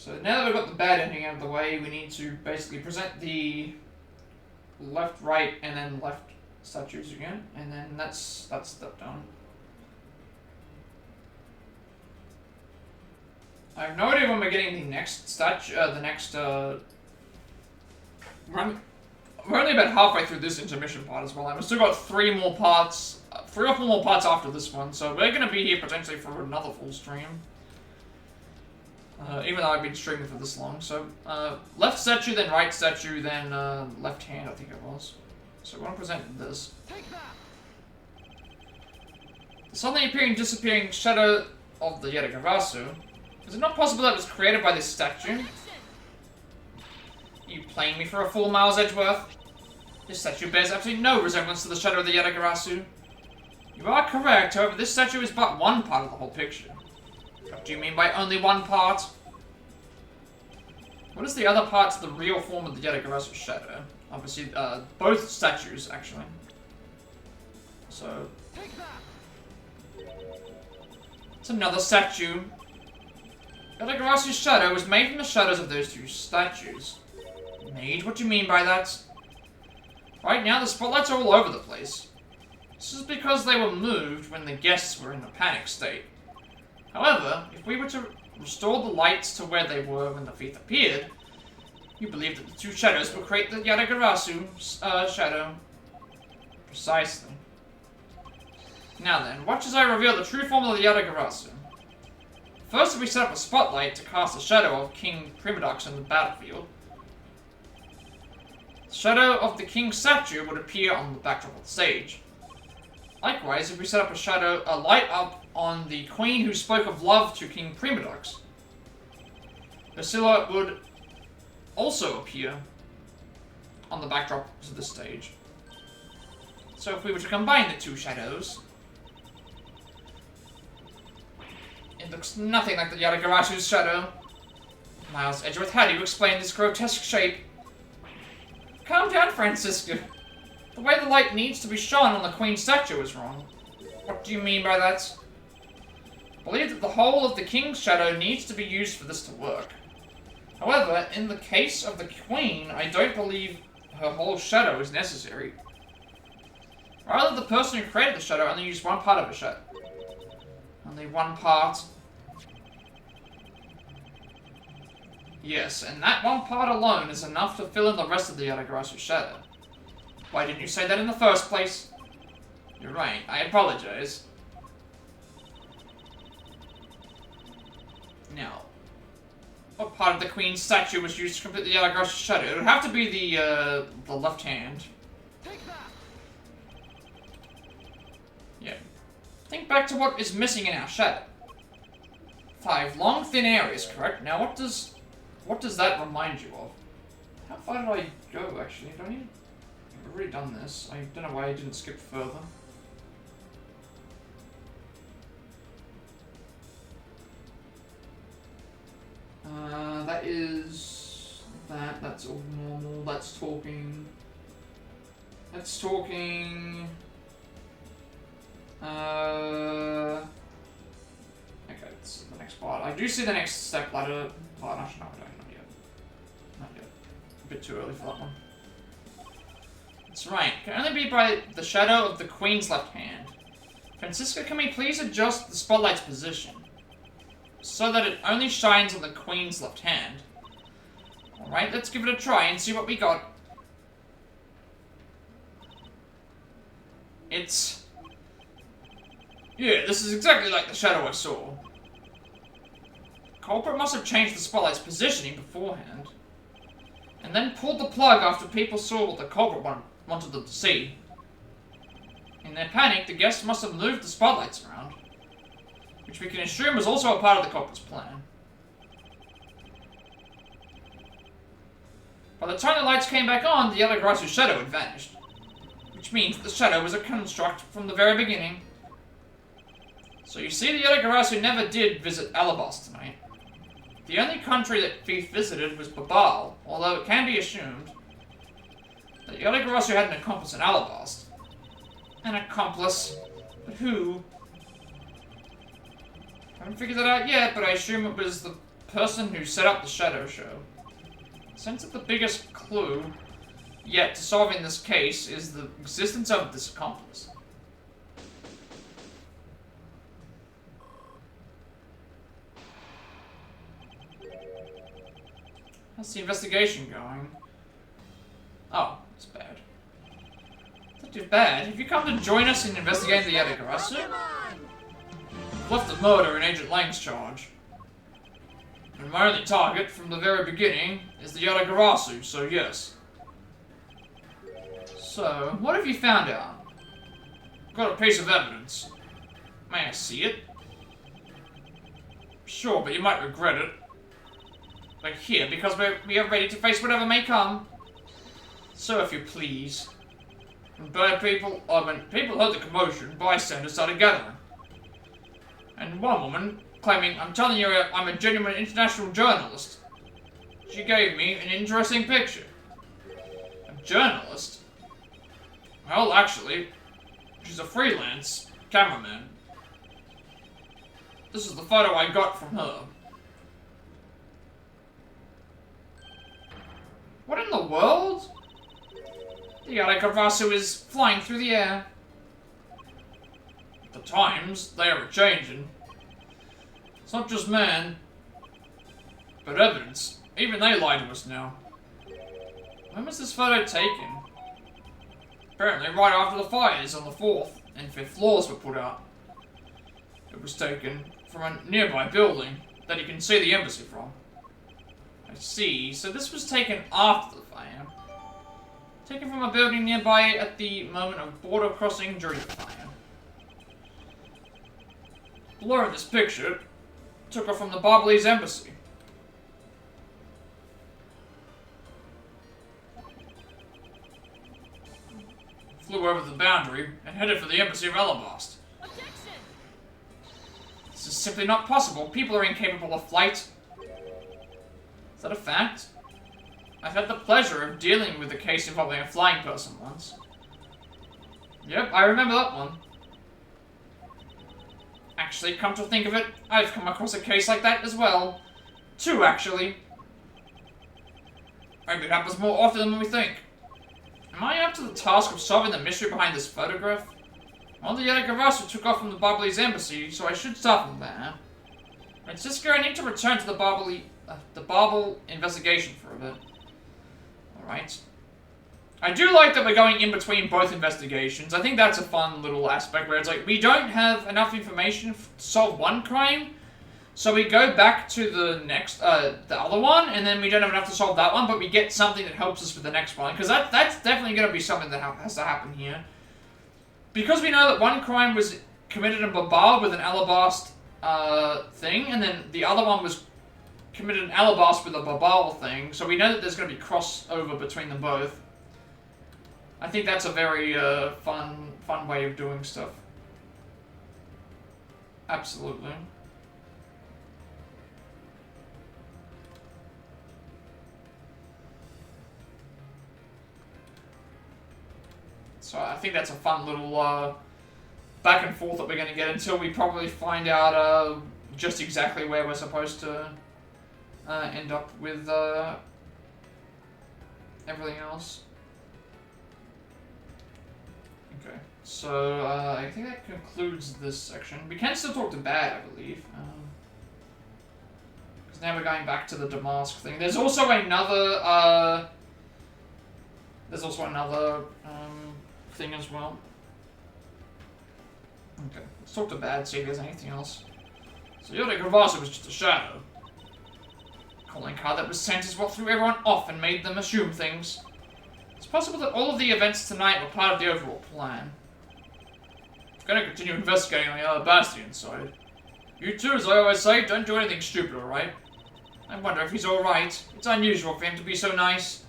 So now that we've got the bad ending out of the way, we need to basically present the left, right, and then left statues again, and then that's step done. I have no idea when we're getting the next statue, we're only about halfway through this intermission part as well, and we've still got 3 or 4 more parts after this one, so we're going to be here potentially for another full stream. Even though I've been streaming for this long, so left statue, then right statue, then left hand, I think it was. So I want to present this. Take that. The suddenly appearing, disappearing shadow of the Yatagarasu. Is it not possible that it was created by this statue? Are you playing me for a fool, Miles Edgeworth? This statue bears absolutely no resemblance to the shadow of the Yatagarasu. You are correct, however, this statue is but one part of the whole picture. What do you mean by only one part? What is the other part to the real form of the Yatagarasu shadow? Obviously, both statues, actually. So, Take that. it's another statue. Yatagarasu's shadow was made from the shadows of those 2 statues. Made? What do you mean by that? Right now, the spotlights are all over the place. This is because they were moved when the guests were in a panic state. However, if we were to restore the lights to where they were when the thief appeared, you believe that the 2 shadows will create the Yatagarasu shadow. Precisely. Now then, watch as I reveal the true form of the Yatagarasu. First, we set up a spotlight to cast a shadow of King Primidux on the battlefield. The shadow of the King's statue would appear on the backdrop of the stage. Likewise, if we set up a light up on the Queen who spoke of love to King Primidux, her silhouette would also appear on the backdrop of the stage. So if we were to combine the 2 shadows, it looks nothing like the Yatagarasu's shadow. Miles Edgeworth, how do you explain this grotesque shape? Calm down, Francisco. The way the light needs to be shone on the Queen's statue is wrong. What do you mean by that? I believe that the whole of the King's shadow needs to be used for this to work. However, in the case of the Queen, I don't believe her whole shadow is necessary. Rather, the person who created the shadow only used one part of a shadow. Only one part. Yes, and that one part alone is enough to fill in the rest of the Yatagarasu shadow. Why didn't you say that in the first place? You're right, I apologize. Now, what part of the Queen's statue was used to complete the Yatagarasu shadow? It would have to be the left hand. Take that. Yeah. Think back to what is missing in our shadow. 5 long, thin areas, correct? Now, what does that remind you of? How far did I go, actually? I've already done this. I don't know why I didn't skip further. That is... That's all normal. That's talking... That's talking... Okay, this is the next part. I do see the next step ladder part. Actually, no, I don't. Not yet. Not yet. A bit too early for that one. That's right. Can only be by the shadow of the Queen's left hand. Francisco, can we please adjust the spotlight's position so that it only shines on the Queen's left hand? Alright, let's give it a try and see what we got. It's... Yeah, this is exactly like the shadow I saw. Culprit must have changed the spotlight's positioning beforehand, and then pulled the plug after people saw what the culprit wanted them to see. In their panic, the guests must have moved the spotlights around, which we can assume was also a part of the culprit's plan. By the time the lights came back on, the Yatagarasu shadow had vanished, which means that the shadow was a construct from the very beginning. So you see, the Yatagarasu never did visit Alabas tonight. The only country that Thief visited was Babal, although it can be assumed that Yatagarasu had an accomplice in Alabas. An accomplice? But who? I haven't figured that out yet, but I assume it was the person who set up the shadow show. Sense that the biggest clue yet to solving this case is the existence of this accomplice. How's the investigation going? Oh, it's bad. It's not too bad. Have you come to join us in investigating the Yatagarasu? Pokemon! I've left the murder in Agent Lang's charge. And my only target from the very beginning is the Yatagarasu, so yes. So, what have you found out? Got a piece of evidence. May I see it? Sure, but you might regret it. We're here because we are ready to face whatever may come. So, if you please. When people heard the commotion, bystanders started gathering. And one woman, claiming, I'm telling you I'm a genuine international journalist. She gave me an interesting picture. A journalist? Well, actually, she's a freelance cameraman. This is the photo I got from her. What in the world? The Yatagarasu is flying through the air. The times, they are a-changing. It's not just man, but evidence. Even they lie to us now. When was this photo taken? Apparently right after the fires on the 4th and 5th floors were put out. It was taken from a nearby building that you can see the embassy from. I see, so this was taken after the fire. Taken from a building nearby at the moment of border crossing during the fire. Below in this picture took her from the Barbalese embassy. Flew over the boundary and headed for the embassy of Alabast. Objection! This is simply not possible. People are incapable of flight. Is that a fact? I've had the pleasure of dealing with a case involving a flying person once. Yep, I remember that one. Actually, come to think of it, I've come across a case like that as well. 2, actually. Maybe it happens more often than we think. Am I up to the task of solving the mystery behind this photograph? Well, the Yatagarasu took off from the Barbalese embassy, so I should start from there. Francisco, I need to return to the Barbal investigation for a bit. Alright. I do like that we're going in between both investigations. I think that's a fun little aspect where it's like, we don't have enough information to solve one crime, so we go back to the next, the other one, and then we don't have enough to solve that one, but we get something that helps us with the next one, because that's definitely going to be something that has to happen here. Because we know that one crime was committed in Babal with an Alabast thing, and then the other one was committed in Alabast with a Babal thing, so we know that there's going to be crossover between them both. I think that's a very fun way of doing stuff. Absolutely. So I think that's a fun little back and forth that we're going to get until we probably find out just exactly where we're supposed to end up with everything else. Okay, so I think that concludes this section. We can still talk to Bad, I believe. Because now we're going back to the Damask thing. There's also another thing as well. Okay, let's talk to Bad, see if there's anything else. So Yatagarasu was just a shadow. Calling card that was sent is what threw everyone off and made them assume things. It's possible that all of the events tonight were part of the overall plan. I'm gonna continue investigating on the other Bastion side. You two, as I always say, don't do anything stupid, alright? I wonder if he's alright. It's unusual for him to be so nice.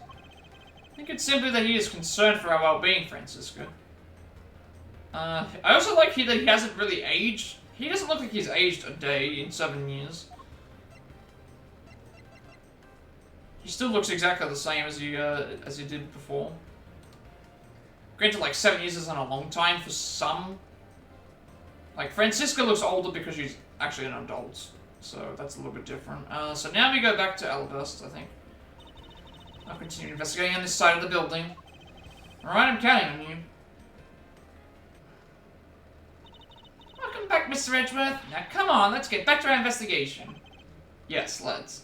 I think it's simply that he is concerned for our well-being, Francisco. I also like that he hasn't really aged. He doesn't look like he's aged a day in 7 years. He still looks exactly the same as he did before. Granted, like 7 years isn't a long time for some. Like Francisco looks older because she's actually an adult. So that's a little bit different. So now we go back to Elbust, I think. I'll continue investigating on this side of the building. Alright, I'm counting on you. Welcome back, Mr. Edgeworth. Now come on, let's get back to our investigation. Yes, let's.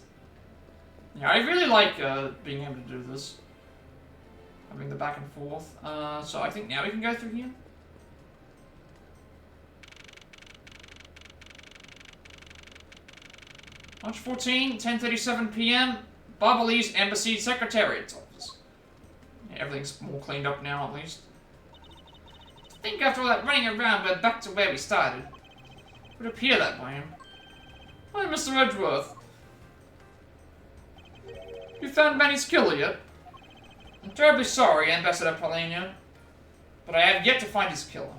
Yeah, I really like being able to do this. Having the back and forth. So I think now we can go through here. March 14, 10:37 p.m. Barbalese Embassy Secretariat's office. Yeah, everything's more cleaned up now, at least. I think after all that running around, we're back to where we started. It would appear that way. Hi, Mr. Edgeworth. You found Manny's killer yet? I'm terribly sorry, Ambassador Polania, but I have yet to find his killer.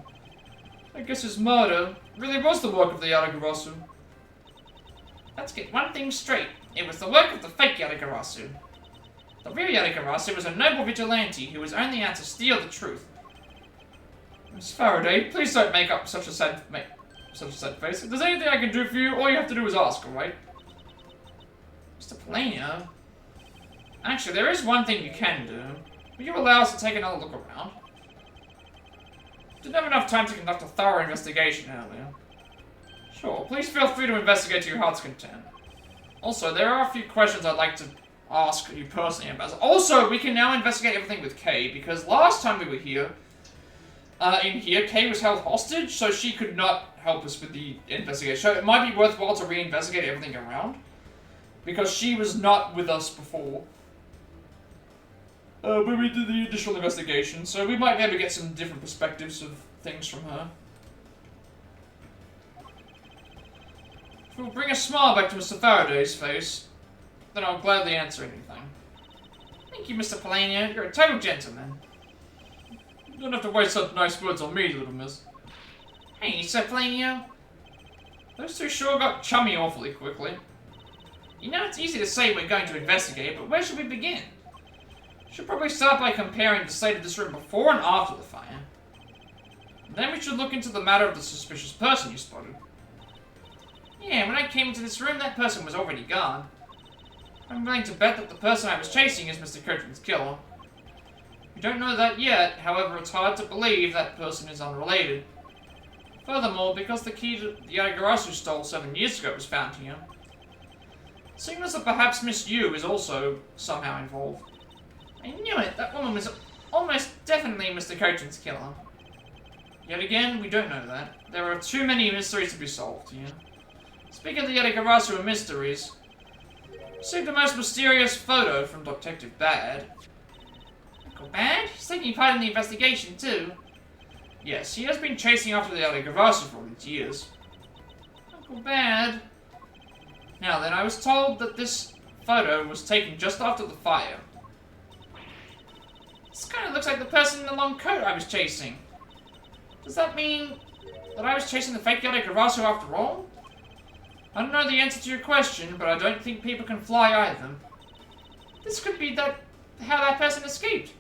I guess his murder really was the work of the Yatagarasu. Let's get one thing straight. It was the work of the fake Yatagarasu. The real Yatagarasu was a noble vigilante who was only out to steal the truth. Miss Faraday, please don't make up such a sad face. If there's anything I can do for you, all you have to do is ask, alright? Mr. Polania? Actually, there is one thing you can do. Will you allow us to take another look around? Didn't have enough time to conduct a thorough investigation earlier. Sure, please feel free to investigate to your heart's content. Also, there are a few questions I'd like to ask you personally, Ambassador. Also, we can now investigate everything with Kay, because last time we were here, Kay was held hostage, so she could not help us with the investigation. So it might be worthwhile to re-investigate everything around, because she was not with us before. When we did the initial investigation, so we might be able to get some different perspectives of things from her. If it will bring a smile back to Mr. Faraday's face, then I'll gladly answer anything. Thank you, Mr. Polania. You're a total gentleman. You don't have to waste such nice words on me, little miss. Hey, Sir Polania. Those two sure got chummy awfully quickly. You know, it's easy to say we're going to investigate, but where should we begin? Should probably start by comparing the state of this room before and after the fire. And then we should look into the matter of the suspicious person you spotted. Yeah, when I came into this room, that person was already gone. I'm willing to bet that the person I was chasing is Mr. Coachman's killer. We don't know that yet, however, it's hard to believe that person is unrelated. Furthermore, because the key to the Yatagarasu stole 7 years ago was found here, it seems that perhaps Miss Yu is also somehow involved. I knew it! That woman was almost definitely Mr. Coachman's killer. Yet again, we don't know that. There are too many mysteries to be solved here. Speaking of the Yatagarasu and mysteries, received the most mysterious photo from Detective Bad. Uncle Bad? He's taking part in the investigation too. Yes, he has been chasing after the Yatagarasu for all these years. Uncle Bad. Now then, I was told that this photo was taken just after the fire. This kind of looks like the person in the long coat I was chasing. Does that mean that I was chasing the fake Yatagarasu after all? I don't know the answer to your question, but I don't think people can fly either. This could be how that person escaped.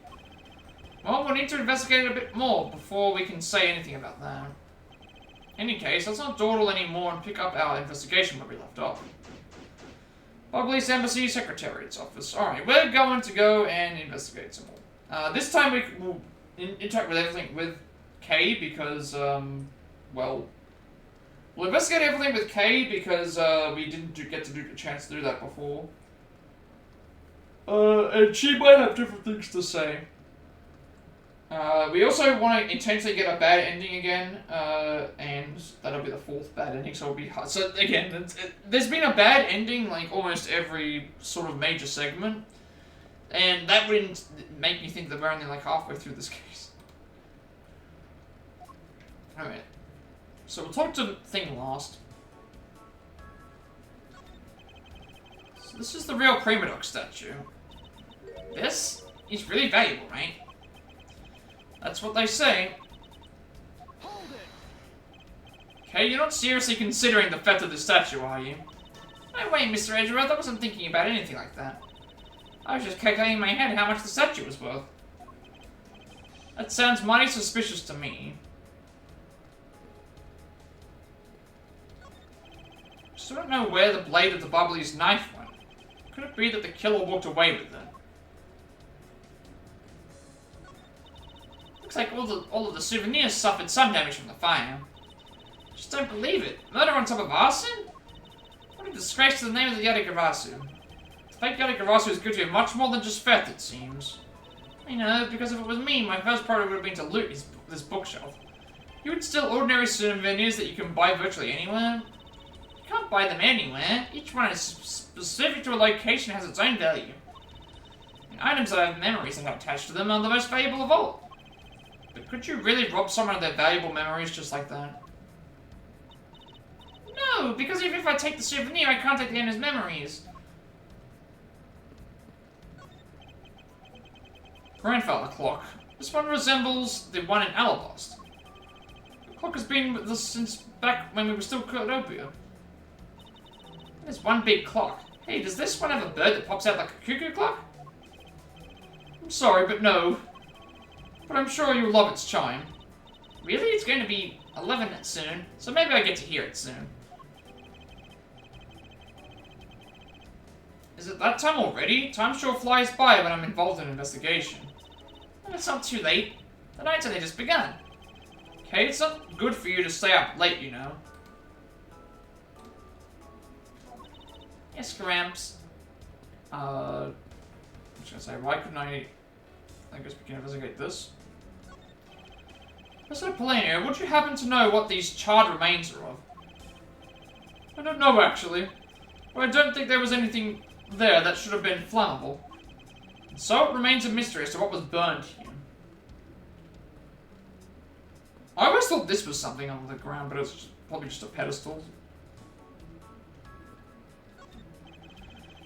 Well, we'll need to investigate a bit more before we can say anything about that. In any case, let's not dawdle anymore and pick up our investigation where we left off. Barbalese Embassy Secretariat's office. Alright, we're going to go and investigate some more. This time we will interact with everything with Kay because, well, we'll investigate everything with Kay because we didn't get a chance to do that before. And she might have different things to say. We also want to intentionally get a bad ending again, and that'll be the 4th bad ending, so it'll be hard. So again, there's been a bad ending like almost every sort of major segment, and that wouldn't make me think that we're only like halfway through this case. Alright, so we'll talk to Thing last. So this is the real Primidux statue. This is really valuable, right? That's what they say. Hold it. Okay, you're not seriously considering the theft of the statue, are you? No way, Mr. Edgeworth, I wasn't thinking about anything like that. I was just calculating in my head how much the statue was worth. That sounds mighty suspicious to me. Still don't know where the blade of the Bubbly's knife went. Could it be that the killer walked away with it? Looks like all of the souvenirs suffered some damage from the fire. Just don't believe it. Murder on top of arson? What a disgrace to the name of the Yadagarasu. The fake Yadagarasu is guilty of much more than just theft, it seems. I know, because if it was me, my first priority would have been to loot this bookshelf. You would steal ordinary souvenirs that you can buy virtually anywhere? You can't buy them anywhere. Each one is specific to a location and has its own value. And items that have memories attached to them are the most valuable of all. But could you really rob someone of their valuable memories just like that? No, because even if I take the souvenir, I can't take the owner's memories. Grandfather clock. This one resembles the one in Alabast. The clock has been with us since back when we were still Cordopia. There's one big clock. Hey, does this one have a bird that pops out like a cuckoo clock? I'm sorry, but no. But I'm sure you'll love its chime. Really? It's going to be 11 soon, so maybe I get to hear it soon. Is it that time already? Time sure flies by when I'm involved in an investigation. And it's not too late. The night's only just begun. Okay, it's not good for you to stay up late, you know. Yes, Gramps. What should I say? Why couldn't I guess we can investigate this. Professor Polania, would you happen to know what these charred remains are of? I don't know, actually. But I don't think there was anything there that should have been flammable. And so it remains a mystery as to what was burned here. I always thought this was something on the ground, but it's probably just a pedestal.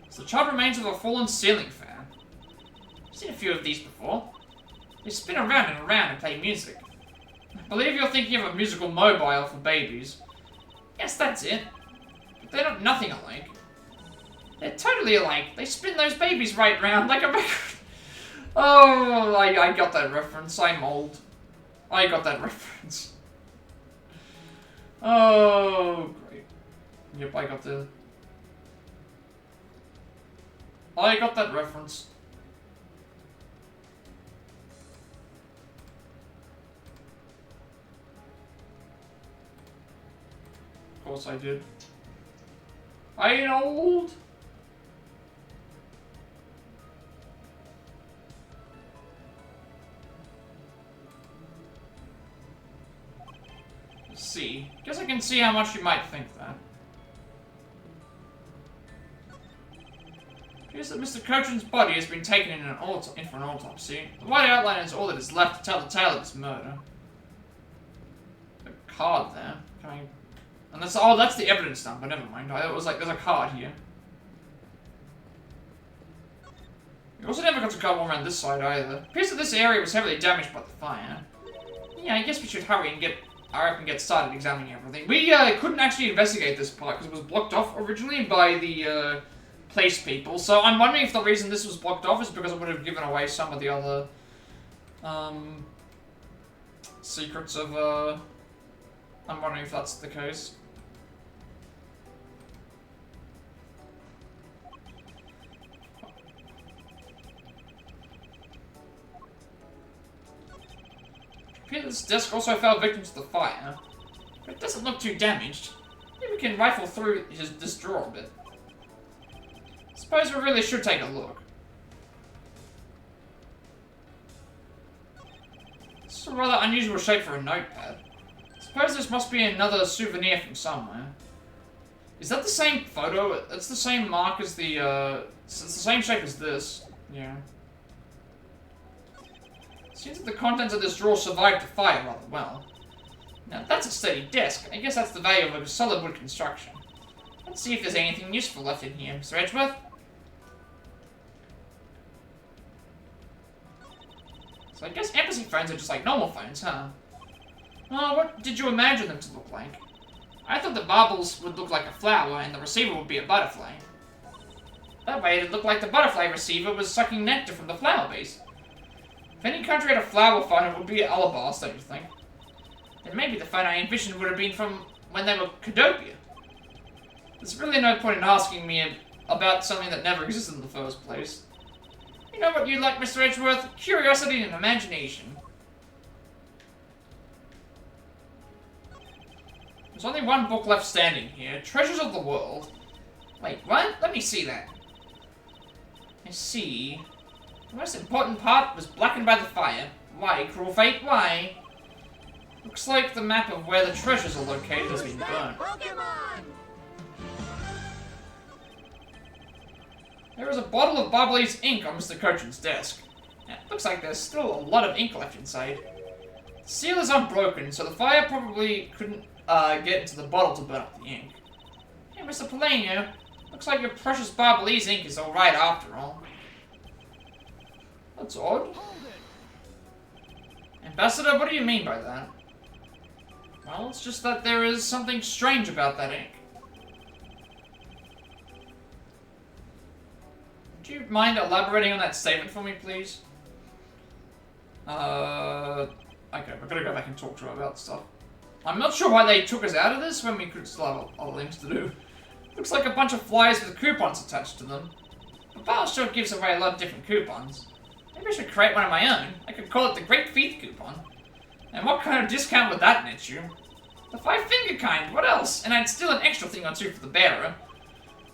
It's the charred remains of a fallen ceiling fan. I've seen a few of these before. They spin around and around and play music. I believe you're thinking of a musical mobile for babies. Yes, that's it. But they're not nothing alike. They're totally alike. They spin those babies right round like a record. Oh, I got that reference. I'm old. I got that reference. Oh, great. Yep, I got that reference. Of course I did. I ain't old. Let's see. Guess I can see how much you might think that. Appears that Mr. Cochrana's body has been taken in for an autopsy. The white outline is all that is left to tell the tale of his murder. A card there. Can I... And that's that's the evidence number. Never mind. I thought it was like there's a card here. We also never got to go around this side either. Appears that this area was heavily damaged by the fire. Yeah, I guess we should hurry and get started examining everything. We couldn't actually investigate this part because it was blocked off originally by the place people. So I'm wondering if the reason this was blocked off is because it would have given away some of the other secrets of. I'm wondering if that's the case. This desk also fell victim to the fire. But it doesn't look too damaged. Maybe we can rifle through this drawer a bit. Suppose we really should take a look. This is a rather unusual shape for a notepad. Suppose this must be another souvenir from somewhere. Is that the same photo? It's the same mark as the, it's the same shape as this. Yeah. Seems that the contents of this drawer survived the fire rather well. Now, that's a steady desk. I guess that's the value of a solid wood construction. Let's see if there's anything useful left in here, Mr. Edgeworth. So I guess embassy phones are just like normal phones, huh? Oh, what did you imagine them to look like? I thought the baubles would look like a flower and the receiver would be a butterfly. That way it'd look like the butterfly receiver was sucking nectar from the flower base. If any country had a flower phone, it would be Alabast, don't you think? Then maybe the phone I envisioned would have been from when they were Codopia. There's really no point in asking me about something that never existed in the first place. You know what you like, Mr. Edgeworth? Curiosity and imagination. There's only one book left standing here. Treasures of the World. Wait, what? Let me see that. I see. The most important part was blackened by the fire. Why, cruel fate, why? Looks like the map of where the treasures are located has been burned. Pokemon! There is a bottle of Ablaze ink on Mr. Cochin's desk. Looks like there's still a lot of ink left inside. The seal is unbroken, so the fire probably couldn't get into the bottle to burn up the ink. Hey, Mr. Polino, looks like your precious Ablaze ink is alright after all. That's odd. Ambassador, what do you mean by that? Well, it's just that there is something strange about that ink. Would you mind elaborating on that statement for me, please? Okay, we're gonna go back and talk to her about stuff. I'm not sure why they took us out of this when we could still have other things to do. Looks like a bunch of flyers with coupons attached to them. The bar sure gives away a lot of different coupons. Maybe I should create one of my own. I could call it the Great Feet coupon. And what kind of discount would that net you? The 5-finger kind, what else? And I'd steal an extra thing or two for the bearer.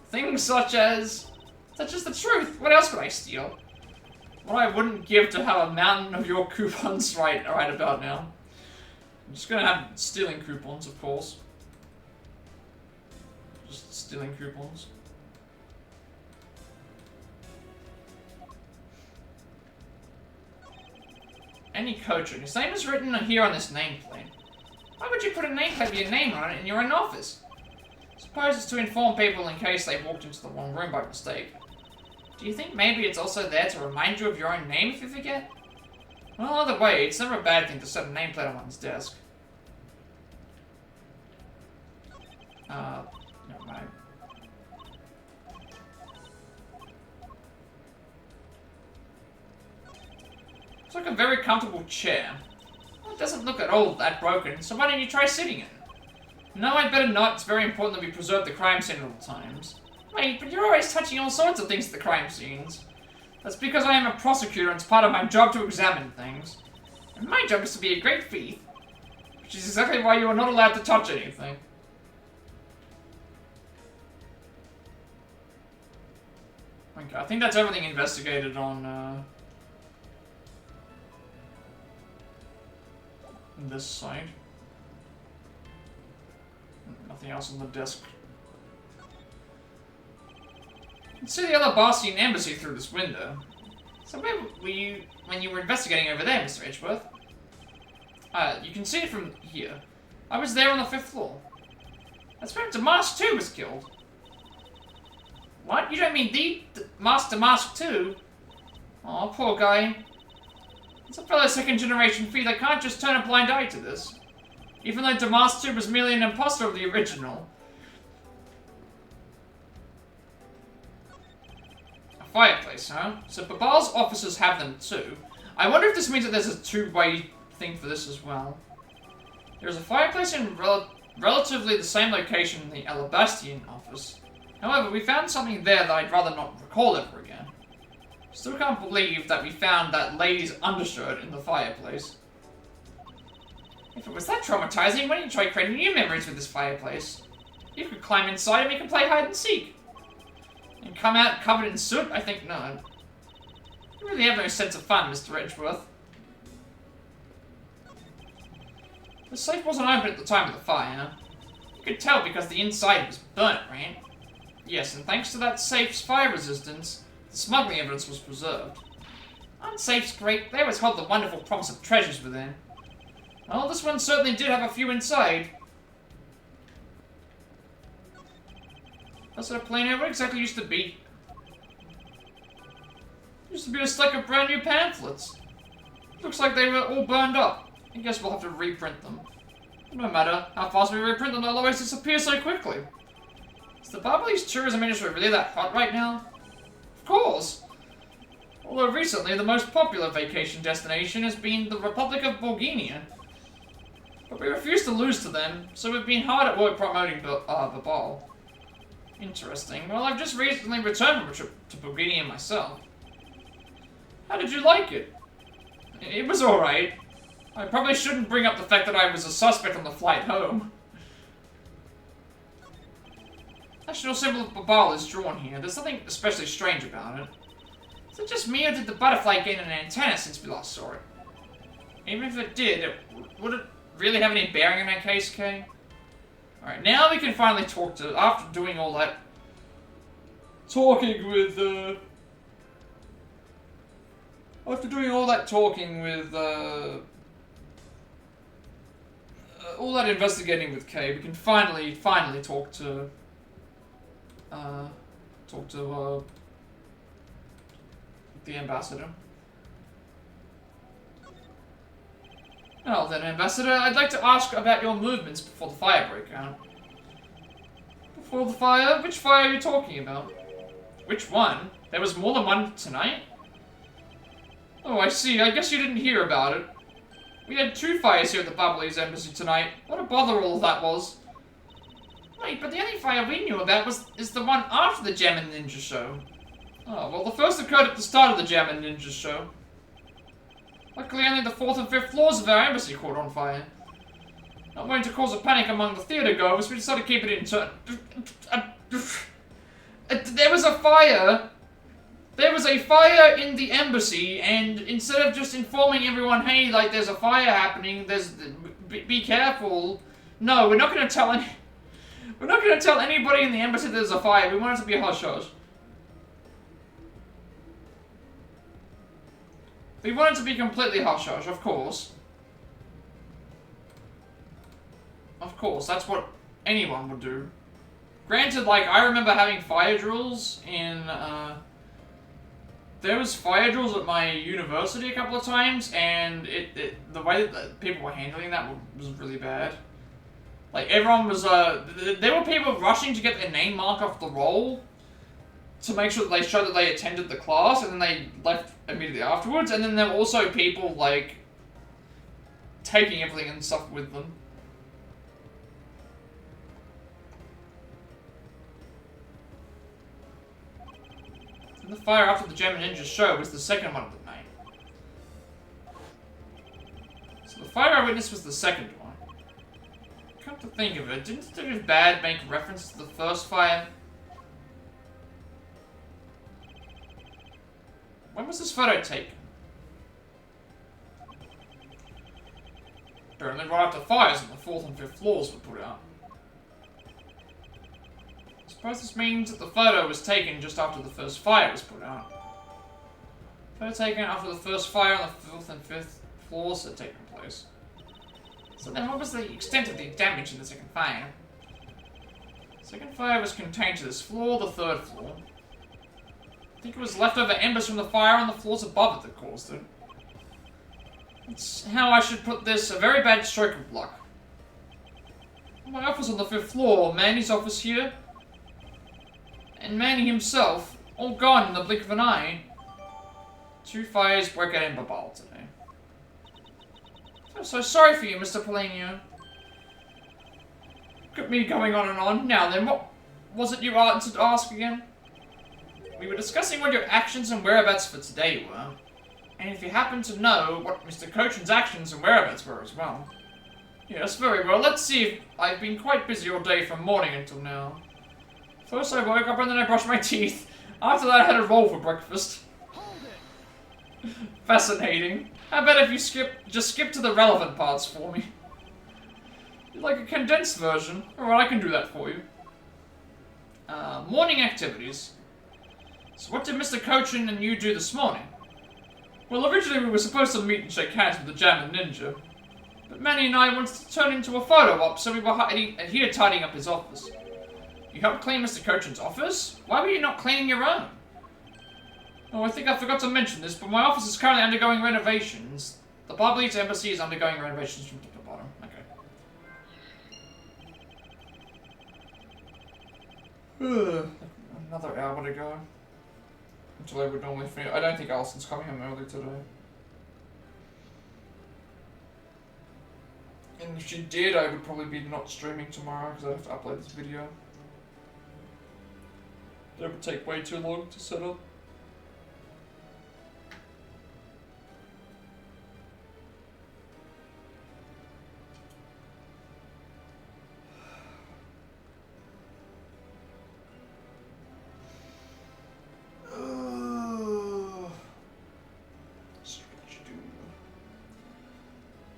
Things such as the truth. What else would I steal? What I wouldn't give to have a mountain of your coupons right about now. I'm just gonna have stealing coupons, of course. Just stealing coupons. Any Cochin. His name is written here on this nameplate. Why would you put a nameplate with your name on it in your own office? Suppose it's to inform people in case they walked into the wrong room by mistake. Do you think maybe it's also there to remind you of your own name if you forget? Well, either way, it's never a bad thing to set a nameplate on one's desk. Never mind. It's like a very comfortable chair. Well, it doesn't look at all that broken, so why don't you try sitting in it? No, I'd better not. It's very important that we preserve the crime scene at all times. Wait, but you're always touching all sorts of things at the crime scenes. That's because I am a prosecutor and it's part of my job to examine things. And my job is to be a great thief. Which is exactly why you are not allowed to touch anything. Okay, I think that's everything investigated on, this side. Nothing else on the desk. You can see the other Barcian embassy through this window. So where were you when you were investigating over there, Mr. Edgeworth? You can see it from here. I was there on the 5th floor. That's where Damask 2 was killed. What? You don't mean the Master Mask 2? Aw, poor guy. It's a fellow second-generation thief that can't just turn a blind eye to this. Even though Damask 2 was merely an imposter of the original. A fireplace, huh? So Babal's officers have them too. I wonder if this means that there's a two-way thing for this as well. There's a fireplace in relatively the same location in the Alabastian office. However, we found something there that I'd rather not recall ever again. Still can't believe that we found that lady's undershirt in the fireplace. If it was that traumatizing, why didn't you try creating new memories with this fireplace? You could climb inside and we could play hide and seek. And come out covered in soot? I think not. You really have no sense of fun, Mr. Edgeworth. The safe wasn't open at the time of the fire. You could tell because the inside was burnt, right? Yes, and thanks to that safe's fire resistance, the smuggling evidence was preserved. Aren't safes great? They always hold the wonderful promise of treasures within. Well, this one certainly did have a few inside. That's what a planer, what exactly used to be? Used to be a stack of brand new pamphlets. Looks like they were all burned up. I guess we'll have to reprint them. No matter how fast we reprint them, they'll always disappear so quickly. Is the Barbalese tourism industry really that hot right now? Of course! Although recently, the most popular vacation destination has been the Republic of Bulgaria. But we refuse to lose to them, so we've been hard at work promoting Babal. Interesting. Well, I've just recently returned from a trip to Bohemia myself. How did you like it? It was alright. I probably shouldn't bring up the fact that I was a suspect on the flight home. National symbol of Babal is drawn here. There's something especially strange about it. Is it just me, or did the butterfly gain an antenna since we last saw it? Even if it did, would it really have any bearing in our case, Kay? Alright, now we can finally talk to, after doing all that talking with, after doing all that talking with, all that investigating with Kay, we can finally talk to, the ambassador. Well then, Ambassador, I'd like to ask about your movements before the fire broke out. Before the fire? Which fire are you talking about? Which one? There was more than one tonight? Oh, I see. I guess you didn't hear about it. We had 2 fires here at the Ablaze embassy tonight. What a bother all of that was. Wait, but the only fire we knew about is the one after the Gem and Ninja show. Oh, well, the first occurred at the start of the Gem and Ninja show. Luckily, only the 4th and 5th floors of our embassy caught on fire. Not wanting to cause a panic among the theater goers, we decided to keep it internal. There was a fire. There was a fire in the embassy, and instead of just informing everyone, hey, like, there's a fire happening, be careful. No, we're not going to tell anybody in the embassy there's a fire. We want it to be a hush-hush. We want it to be completely hush-hush, of course. Of course, that's what anyone would do. Granted, like, I remember having fire drills in, there was fire drills at my university a couple of times, and the way that people were handling that was really bad. Like, everyone was, there were people rushing to get their name mark off the roll to make sure that they showed that they attended the class, and then they left immediately afterwards, and then there were also people, like, taking everything and stuff with them. And the fire after the Gem and Ninja show was the second one of the night. So the fire I witnessed was the second one. Come to think of it, didn't Detective Bad make reference to the first fire? When was this photo taken? Apparently right after fires on the 4th and 5th floors were put out. I suppose this means that the photo was taken just after the first fire was put out. Photo taken after the first fire on the 4th and 5th floors had taken place. So then what was the extent of the damage in the second fire? The second fire was contained to this floor, the 3rd floor. I think it was leftover embers from the fire on the floors above it that caused it. It's how I should put this, a very bad stroke of luck. My office on the 5th floor, Manny's office here, and Manny himself, all gone in the blink of an eye. 2 fires broke out in Babal today. I'm so sorry for you, Mr. Palenio. Look at me going on and on. Now then, what was it you wanted to ask again? We were discussing what your actions and whereabouts for today were. And if you happen to know what Mr. Cochin's actions and whereabouts were as well. Yes, very well. Let's see. I've been quite busy all day from morning until now. First I woke up and then I brushed my teeth. After that I had a roll for breakfast. Fascinating. How about if you just skip to the relevant parts for me? You'd like a condensed version? Alright, I can do that for you. Morning activities. So what did Mr. Cochin and you do this morning? Well, originally we were supposed to meet and shake hands with the Jam and Ninja. But Manny and I wanted to turn into a photo op, so we were here tidying up his office. You helped clean Mr. Cochin's office? Why were you not cleaning your own? Oh, I think I forgot to mention this, but my office is currently undergoing renovations. The Bablaze embassy is undergoing renovations from top to bottom. Okay. Another hour to go. Until I would normally finish. I don't think Alison's coming home early today. And if she did, I would probably be not streaming tomorrow because I have to upload this video. That would take way too long to set up.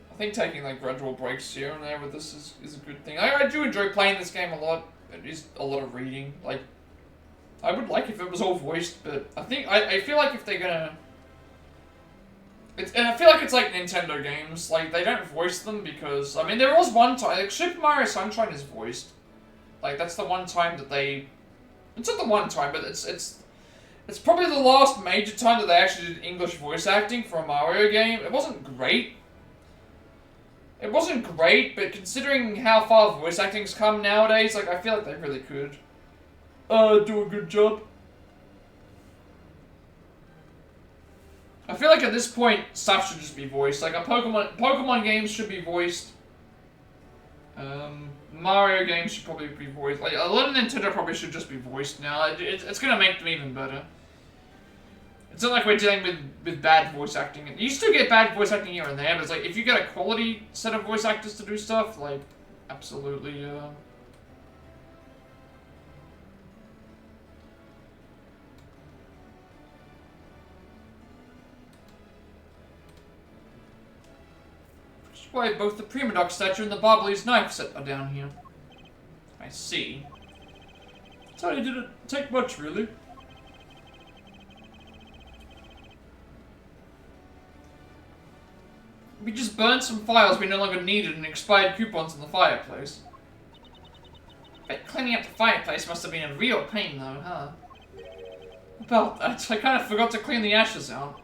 I think taking like gradual breaks here and there with this is a good thing. I do enjoy playing this game a lot. It is a lot of reading. Like, I would like if it was all voiced, but I feel like if they're gonna, and I feel like it's like Nintendo games. Like they don't voice them because I mean there was one time like Super Mario Sunshine is voiced. Like that's the one time that they. It's not the one time, but it's probably the last major time that they actually did English voice acting for a Mario game. It wasn't great. It wasn't great, but considering how far voice acting's come nowadays, like, I feel like they really could do a good job. I feel like at this point, stuff should just be voiced. Like, Pokemon games should be voiced. Mario games should probably be voiced. Like, a lot of Nintendo probably should just be voiced now. It's gonna make them even better. It's not like we're dealing with bad voice acting. You still get bad voice acting here and there, but it's like, if you get a quality set of voice actors to do stuff, like, absolutely, Which is why both the Primidux statue and the Ablaze knife set are down here. I see. So it didn't take much, really. We just burned some files we no longer needed and expired coupons in the fireplace. Bet cleaning up the fireplace must have been a real pain though, huh? About that, I kind of forgot to clean the ashes out.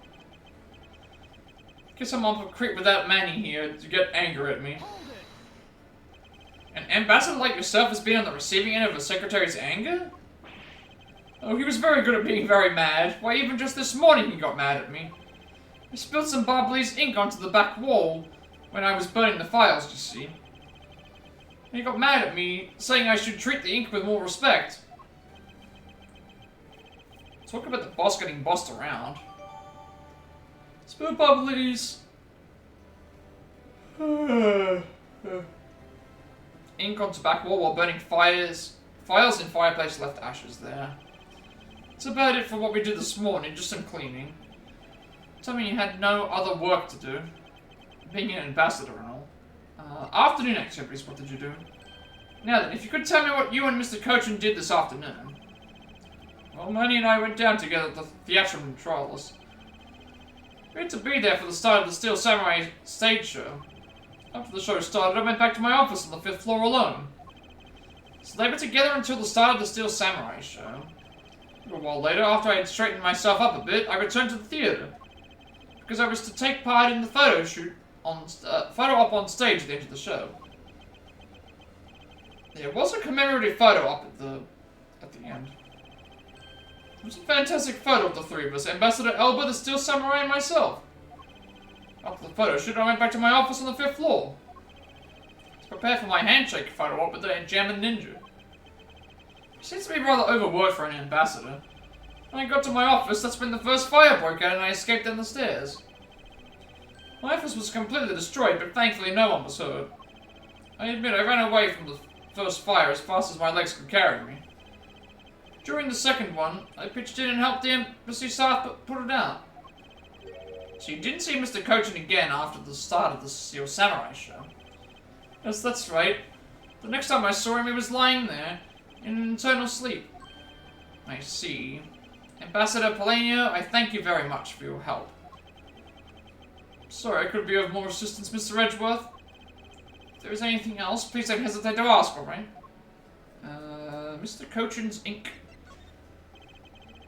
Guess I'm off a creep without Manny here to get angry at me. An ambassador like yourself has been on the receiving end of a secretary's anger? Oh, he was very good at being very mad. Why, even just this morning he got mad at me. I spilled some Ablaze ink onto the back wall when I was burning the files, you see. And he got mad at me, saying I should treat the ink with more respect. Talk about the boss getting bossed around. Spill Ablaze. Ink onto back wall while burning files in fireplace left ashes there. That's about it for what we did this morning, just some cleaning. Tell me you had no other work to do. Being an ambassador and all. Afternoon activities, what did you do? Now then, if you could tell me what you and Mr. Cochin did this afternoon. Well, Manny and I went down together to the theatrical trials. We had to be there for the start of the Steel Samurai stage show. After the show started, I went back to my office on the 5th floor alone. So they were together until the start of the Steel Samurai show. A little while later, after I had straightened myself up a bit, I returned to the theater. Because I was to take part in the photo shoot on photo op on stage at the end of the show. There was a commemorative photo op at the end. It was a fantastic photo of the three of us, Ambassador Elba, the Steel Samurai, and myself. After the photo shoot, I went back to my office on the 5th floor to prepare for my handshake photo op with the Jammin' Ninja. He seems to be rather overworked for an ambassador. When I got to my office, that's when the first fire broke out and I escaped down the stairs. My office was completely destroyed, but thankfully no one was hurt. I admit I ran away from the first fire as fast as my legs could carry me. During the second one, I pitched in and helped the embassy staff put it out. So you didn't see Mr. Cochin again after the start of the Steel Samurai show? Yes, that's right. The next time I saw him, he was lying there, in an eternal sleep. I see. Ambassador Palenio, I thank you very much for your help. Sorry, I could be of more assistance, Mr. Edgeworth. If there is anything else, please don't hesitate to ask, alright? Mr. Cochin's ink.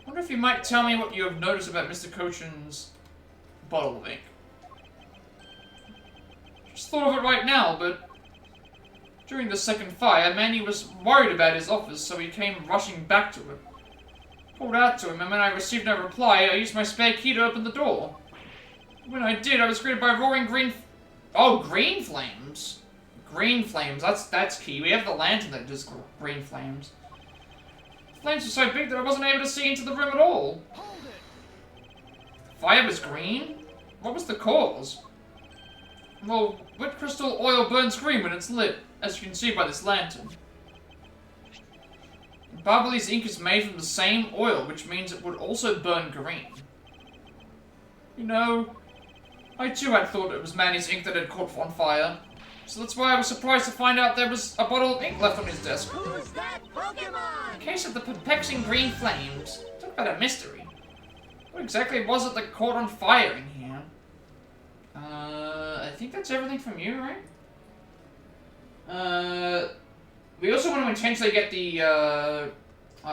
I wonder if you might tell me what you have noticed about Mr. Cochin's bottle of ink. Just thought of it right now, but during the second fire, Manny was worried about his office, so he came rushing back to it. Called out to him, and when I received no reply, I used my spare key to open the door. When I did, I was greeted by roaring green... Oh, green flames! Green flames, that's key. We have the lantern that does green flames. flames were so big that I wasn't able to see into the room at all. Hold it. The fire was green? What was the cause? Well, wet crystal oil burns green when it's lit, as you can see by this lantern. Barbaley's ink is made from the same oil, which means it would also burn green. You know, I too had thought it was Manny's ink that had caught on fire. So that's why I was surprised to find out there was a bottle of ink left on his desk. Who's that Pokemon? In case of the perplexing green flames, talk about a mystery. What exactly was it that caught on fire in here? I think that's everything from you, right? We also want to intentionally get the,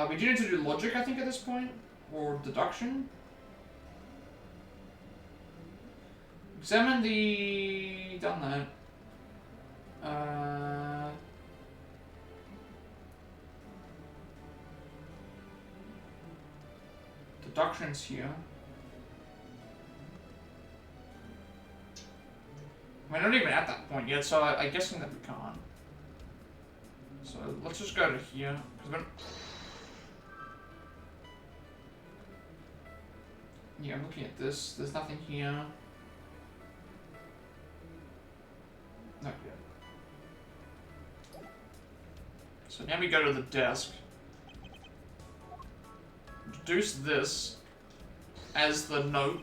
we do need to do logic, I think, at this point. Or deduction. Examine the... done that. Deductions here. We're not even at that point yet, so I'm guessing that we can't. So let's just go to here. Yeah, I'm looking at this. There's nothing here. Not yet. So now we go to the desk. Introduce this as the note.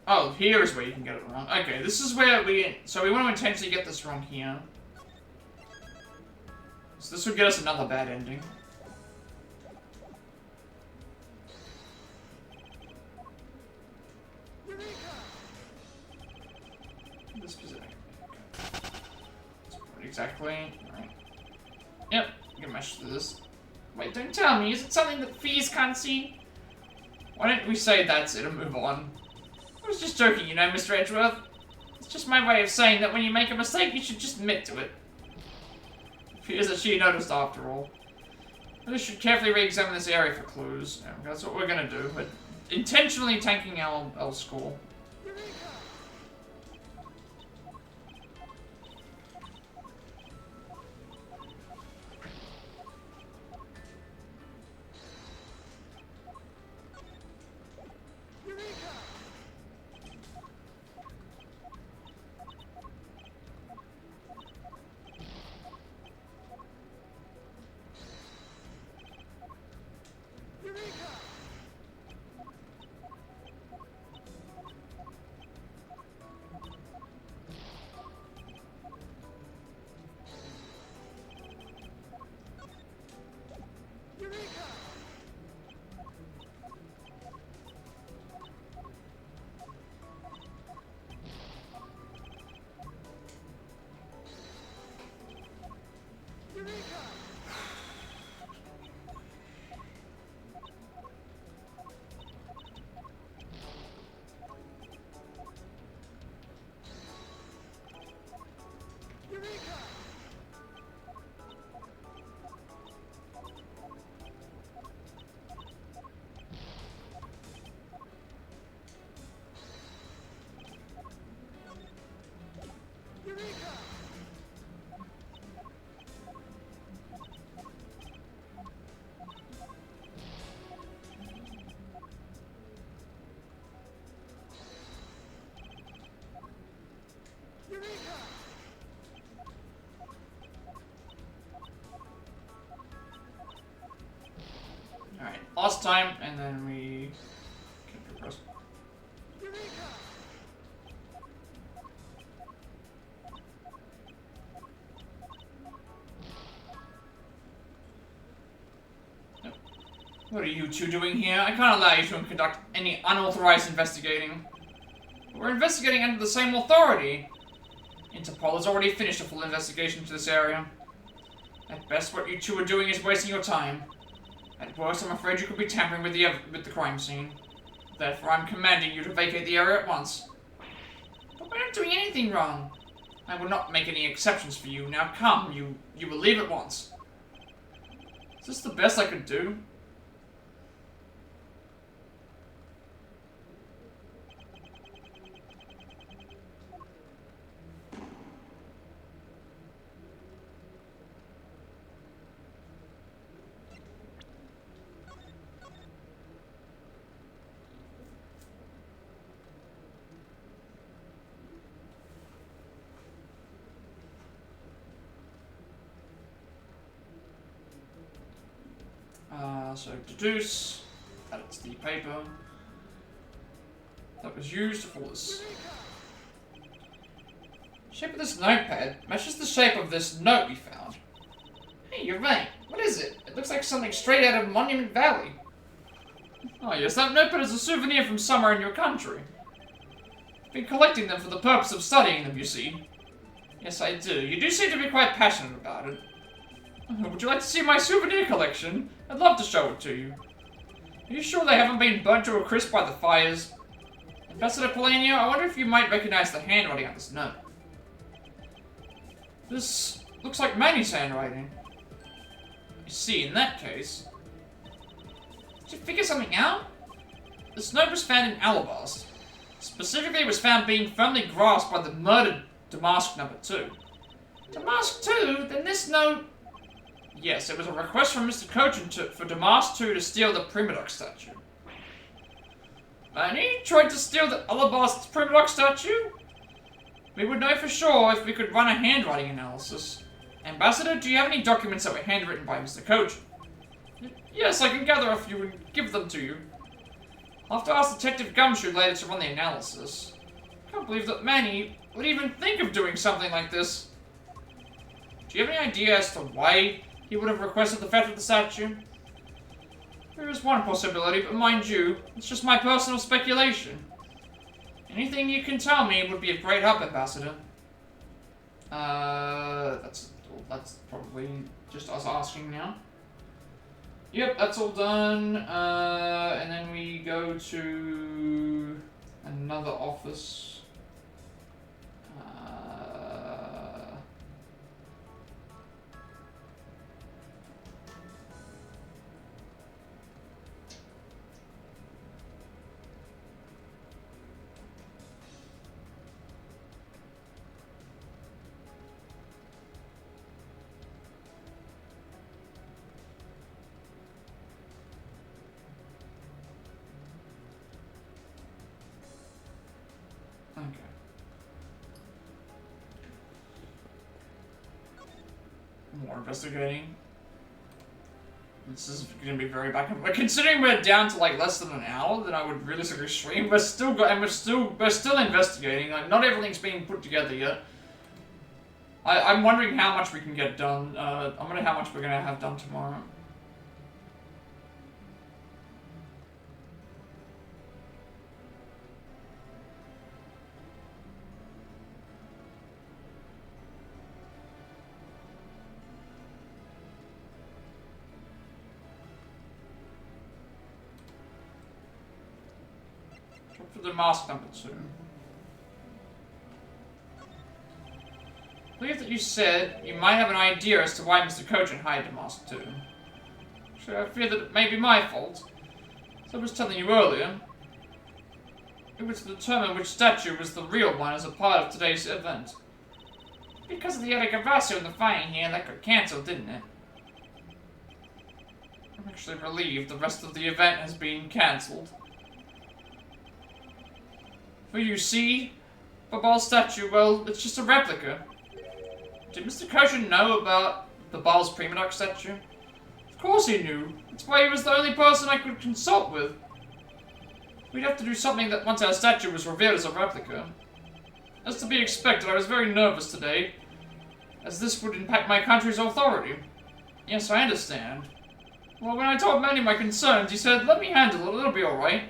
Oh, here is where you can get it wrong. Okay, this is where so we want to intentionally get this wrong here. So this would get us another bad ending. This specific. Exactly. Right. Yep. You can mesh through this. Wait, don't tell me. Is it something that Fees can't see? Why don't we say that's it and move on? I was just joking, you know, Mr. Edgeworth. It's just my way of saying that when you make a mistake, you should just admit to it. It appears that she noticed after all. We should carefully re-examine this area for clues. Yeah, that's what we're gonna do, but intentionally tanking our score. Alright, last time, and then we can progress. Yep. What are you two doing here? I can't allow you to conduct any unauthorized investigating. We're investigating under the same authority. Interpol has already finished a full investigation into this area. At best, what you two are doing is wasting your time. At worst, I'm afraid you could be tampering with the crime scene. Therefore, I'm commanding you to vacate the area at once. But we're not doing anything wrong. I will not make any exceptions for you. Now come, you will leave at once. Is this the best I could do? So deduce, add it to the paper that was used for this. Shape of this notepad matches the shape of this note we found. Hey, you're right. What is it? It looks like something straight out of Monument Valley. Oh yes, that notepad is a souvenir from somewhere in your country. I've been collecting them for the purpose of studying them, you see. Yes, I do. You do seem to be quite passionate about it. Would you like to see my souvenir collection? I'd love to show it to you. Are you sure they haven't been burnt to a crisp by the fires? Ambassador Polania, I wonder if you might recognize the handwriting on this note. This looks like Manny's handwriting. You see, in that case... Did you figure something out? This note was found in Alabast. Specifically, it was found being firmly grasped by the murdered Damask number 2. Damask 2? Then this note... Yes, it was a request from Mr. Cochin for Damask 2 to steal the Primidux statue. And he tried to steal the Alabast Primidux statue? We would know for sure if we could run a handwriting analysis. Ambassador, do you have any documents that were handwritten by Mr. Cochin? Yes, I can gather a few and give them to you. I'll have to ask Detective Gumshoe later to run the analysis. I can't believe that Manny would even think of doing something like this. Do you have any idea as to why he would have requested the theft of the statue? There is one possibility, but mind you, it's just my personal speculation. Anything you can tell me would be of great help, Ambassador. That's probably just us asking now. Yep, that's all done. And then we go to another office. Okay. More investigating. This is going to be very back and forth. Considering we're down to like less than an hour, then I would realistically stream. We're still investigating. Like not everything's being put together yet. I'm wondering how much we can get done. I'm wondering how much we're going to have done tomorrow. For the mask number 2. I believe that you said you might have an idea as to why Mr. Cochin hired the mask 2. So I fear that it may be my fault. As I was telling you earlier, it was to determine which statue was the real one as a part of today's event. Because of the Edgeworth and the fire here, that got cancelled, didn't it? I'm actually relieved the rest of the event has been cancelled. For you see, Babal's statue, well, it's just a replica. Did Mr. Cochin know about Babal's Primidux statue? Of course he knew. That's why he was the only person I could consult with. We'd have to do something that once our statue was revealed as a replica. As to be expected, I was very nervous today, as this would impact my country's authority. Yes, I understand. Well, when I told Manny my concerns, he said, let me handle it, it'll be alright.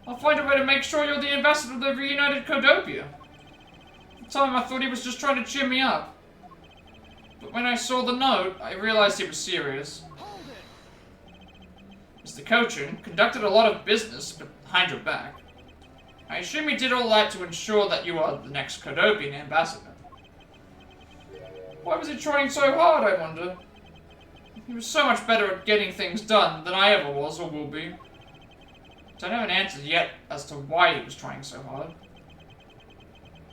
I'll find a way to make sure you're the ambassador of the reunited Codopia. At the time, I thought he was just trying to cheer me up. But when I saw the note, I realized he was serious. Mr. Cochin conducted a lot of business behind your back. I assume he did all that to ensure that you are the next Codopian ambassador. Why was he trying so hard, I wonder? He was so much better at getting things done than I ever was or will be. Don't have an answer yet as to why he was trying so hard.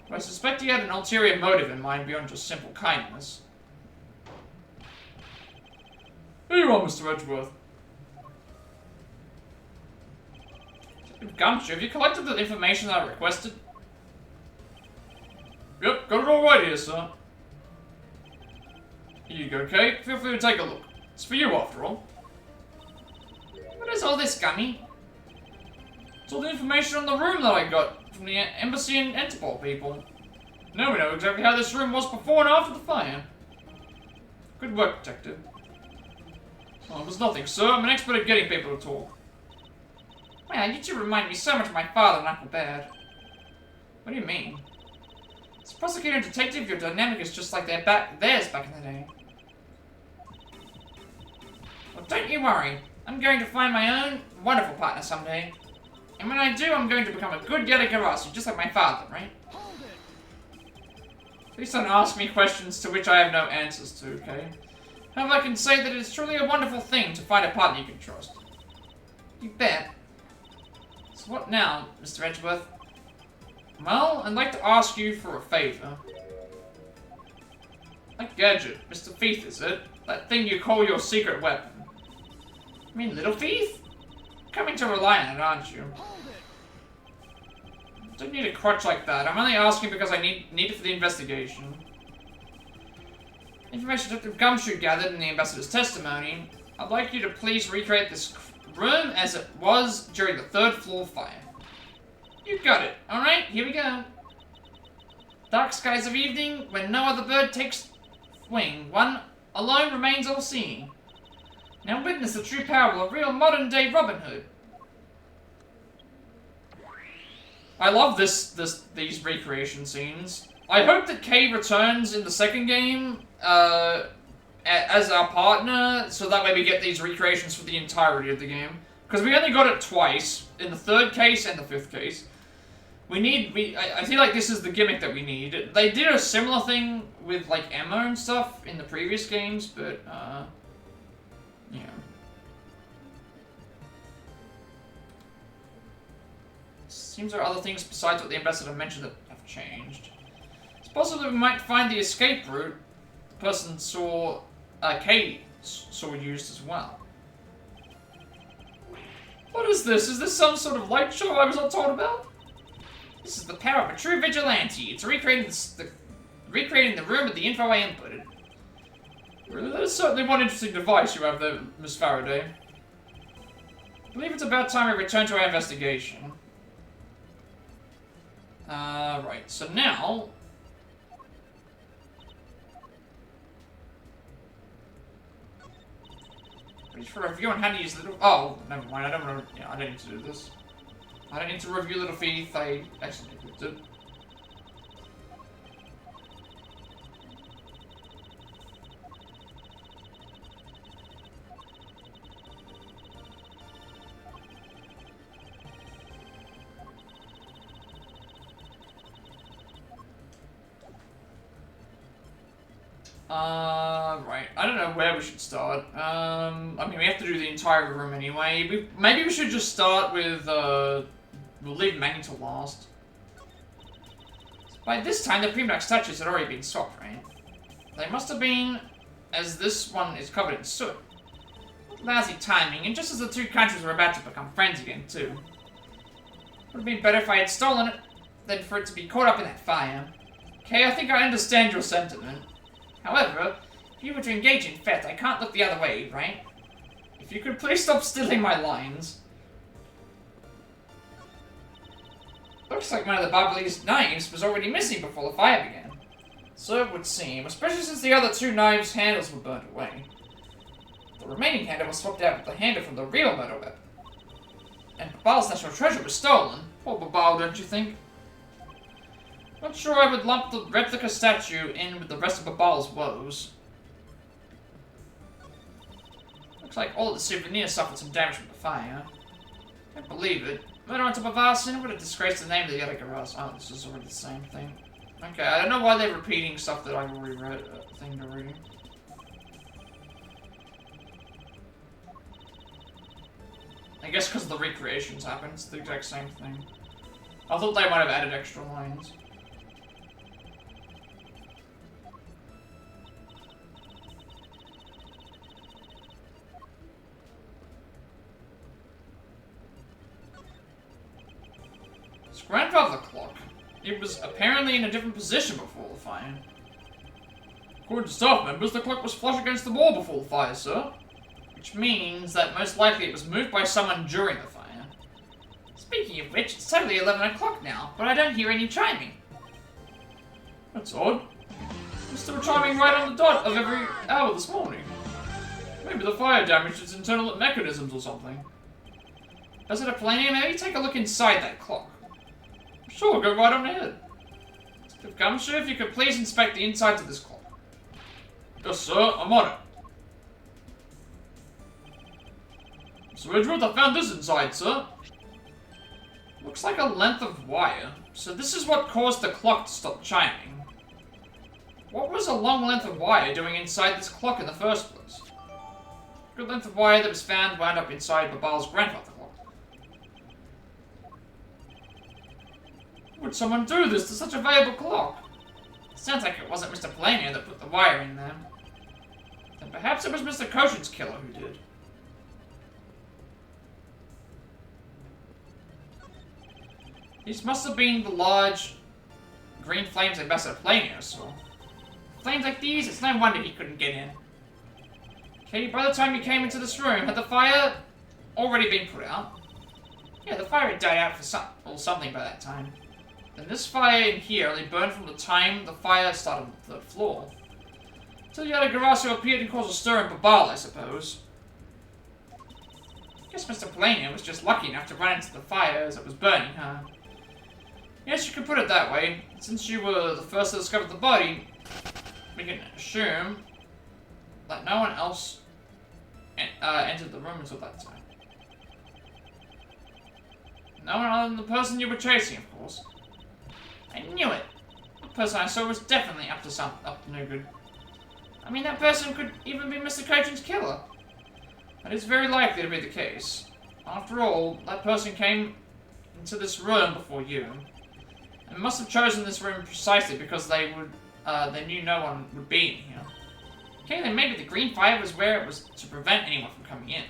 But I suspect he had an ulterior motive in mind beyond just simple kindness. Here you are, Mr. Edgeworth. Gumshoe, have you collected the information that I requested? Yep, got it all right here, sir. Here you go, Kate. Feel free to take a look. It's for you, after all. all this, Gummy? It's all the information on the room that I got from the embassy and Interpol people. Now we know exactly how this room was before and after the fire. Good work, Detective. Well, it was nothing, sir. I'm an expert at getting people to talk. Well, you two remind me so much of my father and Uncle Bad. What do you mean? As a prosecutor and detective, your dynamic is just like theirs back in the day. Well, don't you worry. I'm going to find my own wonderful partner someday. And when I do, I'm going to become a good Yadigarasu, just like my father, right? Hold it. Please don't ask me questions to which I have no answers to, okay? However, I can say that it is truly a wonderful thing to find a partner you can trust. You bet. So what now, Mr. Edgeworth? Well, I'd like to ask you for a favor. That gadget, Mr. Thief, is it? That thing you call your secret weapon. You mean Little Thief? Coming to rely on it, aren't you? Hold it. Don't need a crutch like that. I'm only asking because I need it for the investigation. Information Detective Gumshoe gathered in the ambassador's testimony. I'd like you to please recreate this room as it was during the third floor fire. You got it. Alright, here we go. Dark skies of evening, when no other bird takes wing, one alone remains all-seeing. Now witness the true power of real modern-day Robin Hood. I love these recreation scenes. I hope that Kay returns in the second game as our partner, so that way we get these recreations for the entirety of the game. Because we only got it twice, in the third case and the fifth case. I feel like this is the gimmick that we need. They did a similar thing with, like, Emma and stuff in the previous games, but, yeah. Seems there are other things besides what the ambassador mentioned that have changed. It's possible we might find the escape route the person Kay saw used as well. What is this? Is this some sort of light show I was not told about? This is the power of a true vigilante. It's recreating the room with the info I inputted. Really, that is certainly one interesting device you have there, Miss Faraday. I believe it's about time we return to our investigation. Right, so now... Reach for a review on how to use Little... Oh, never mind, I don't want to... Yeah, I don't need to do this. I don't need to review Little Thief, I actually clicked it. Right. I don't know where we should start. I mean, we have to do the entire room anyway. Maybe we should just start with, we'll leave Manny till last. By this time, the Primidux touches had already been swapped, right? They must have been, as this one is covered in soot. Lousy timing, and just as the two countries were about to become friends again, too. Would have been better if I had stolen it than for it to be caught up in that fire. Okay, I think I understand your sentiment. However, if you were to engage in theft, I can't look the other way, right? If you could please stop stealing my lines. Looks like one of the Babylese knives was already missing before the fire began. So it would seem, especially since the other two knives' handles were burnt away. The remaining handle was swapped out with the handle from the real murder weapon. And Babal's national treasure was stolen. Poor Babal, don't you think? Not sure I would lump the replica statue in with the rest of Babal's woes. Looks like all the souvenirs suffered some damage from the fire. Can't believe it. Murder on top of arson would have disgraced the name of the Yadigarasu. Oh, this is already the same thing. Okay, I don't know why they're repeating stuff that I've already read, thing to read. I guess because the recreations happen, it's the exact same thing. I thought they might have added extra lines. It's grandfather clock. It was apparently in a different position before the fire. According to staff members, the clock was flush against the wall before the fire, sir. which means that most likely it was moved by someone during the fire. Speaking of which, it's totally 11 o'clock now, but I don't hear any chiming. That's odd. We're still chiming right on the dot of every hour this morning. Maybe the fire damaged its internal mechanisms or something. Visitor Palladium, maybe take a look inside that clock. Sure, go right on ahead. Detective Gumshoe, if you could please inspect the insides of this clock. Yes, sir, I'm on it. So Edgeworth, I found this inside, sir. Looks like a length of wire. So this is what caused the clock to stop chiming. What was a long length of wire doing inside this clock in the first place? Good length of wire that was found wound up inside Babal's grandfather clock. Would someone do this to such a valuable clock? Sounds like it wasn't Mr. Palladium that put the wire in there. Then perhaps it was Mr. Koshin's killer who did. These must have been the large green flames Ambassador Palladium saw. Flames like these, it's no wonder he couldn't get in. Okay, by the time you came into this room, had the fire already been put out? Yeah, the fire had died out for something by that time. Then this fire in here only burned from the time the fire started on the third floor. Till you had a Garage who appeared and caused a stir in Babal, I suppose. Guess Mr. Palladium was just lucky enough to run into the fire as it was burning, huh? Yes, you could put it that way. Since you were the first to discover the body, we can assume that no one else entered the room until that time. No one other than the person you were chasing, of course. I knew it. The person I saw was definitely up to no good. I mean, that person could even be Mr. Kochin's killer. That is very likely to be the case. After all, that person came into this room before you, and must have chosen this room precisely because they knew no one would be in here. Okay, then maybe the green fire was where it was to prevent anyone from coming in.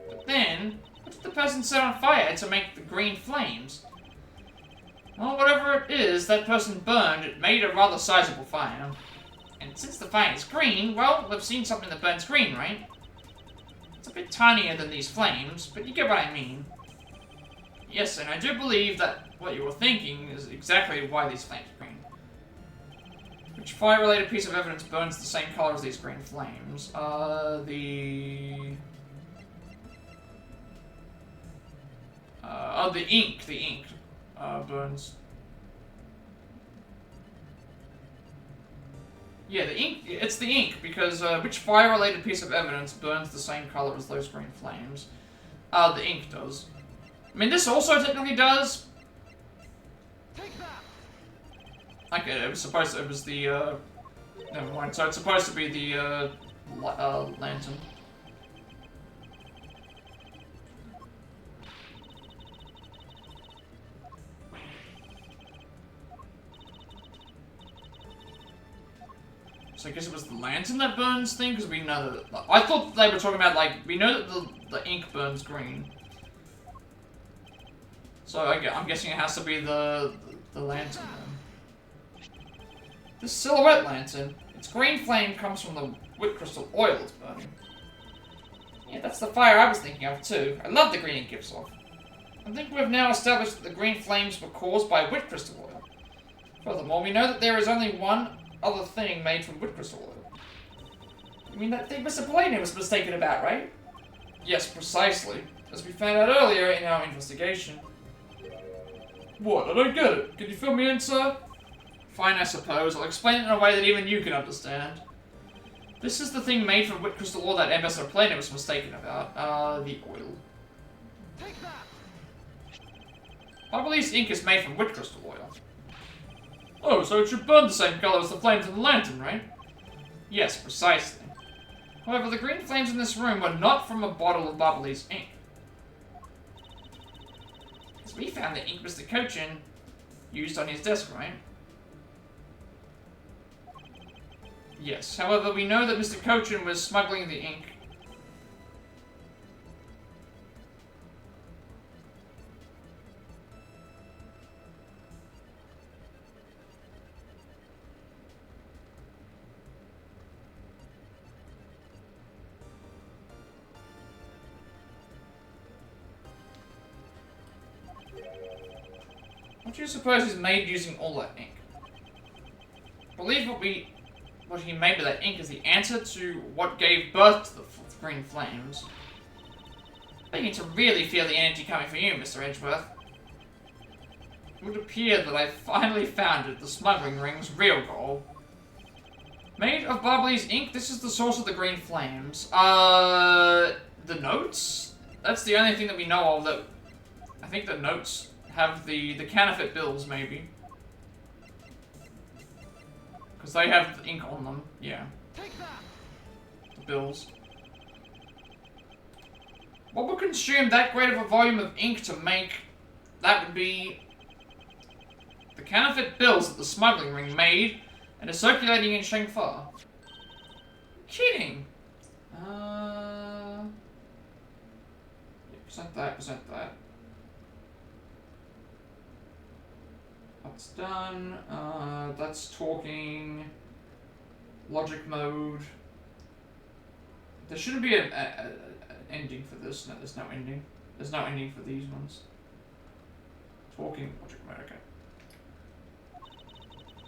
But then, what did the person set on fire to make the green flames? Well, whatever it is that person burned, it made a rather sizable fire. And since the fire is green, well, we've seen something that burns green, right? It's a bit tinier than these flames, but you get what I mean. Yes, and I do believe that what you were thinking is exactly why these flames are green. Which fire-related piece of evidence burns the same color as these green flames? The ink. The ink burns. Yeah, the ink. It's the ink because which fire-related piece of evidence burns the same color as those green flames? The ink does. I mean, this also technically does. Okay, it was supposed to. It was the. Never mind. So it's supposed to be the lantern. So I guess it was the lantern that burns thing, because we know that. I thought they were talking about like we know that the ink burns green. So I'm guessing it has to be the lantern then. This silhouette lantern, its green flame comes from the wit crystal oil it's burning. Yeah, that's the fire I was thinking of too. I love the green it gives off. I think we've now established that the green flames were caused by wit crystal oil. Furthermore, we know that there is only one other thing made from wit crystal oil. You mean that thing Mr. Palladium was mistaken about, right? Yes, precisely. As we found out earlier in our investigation. What? I don't get it. Can you fill me in, sir? Fine, I suppose. I'll explain it in a way that even you can understand. This is the thing made from wit crystal oil that Ambassador Palladium was mistaken about. The oil. Take that! I believe ink is made from wit crystal oil. Oh, so it should burn the same color as the flames in the lantern, right? Yes, precisely. However, the green flames in this room were not from a bottle of Bubbly's ink. Because we found the ink Mr. Kochin used on his desk, right? Yes, however, we know that Mr. Kochin was smuggling the ink. What do you suppose he's made using all that ink? I believe what he made with that ink is the answer to what gave birth to the green flames. Beginning to really feel the energy coming from you, Mr. Edgeworth. It would appear that I finally found it, the smuggling ring's real goal. Made of Bubbly's ink, this is the source of the green flames. The notes? That's the only thing that we know of that... I think the notes have the counterfeit bills, maybe. Because they have ink on them, yeah. Take that. The bills. What would consume that great of a volume of ink to make... That would be... the counterfeit bills that the smuggling ring made and is circulating in Shangfa. Kidding! Present that, present that. That's done. That's talking. Logic mode. There shouldn't be an ending for this. No, there's no ending. There's no ending for these ones. Talking, logic mode, okay.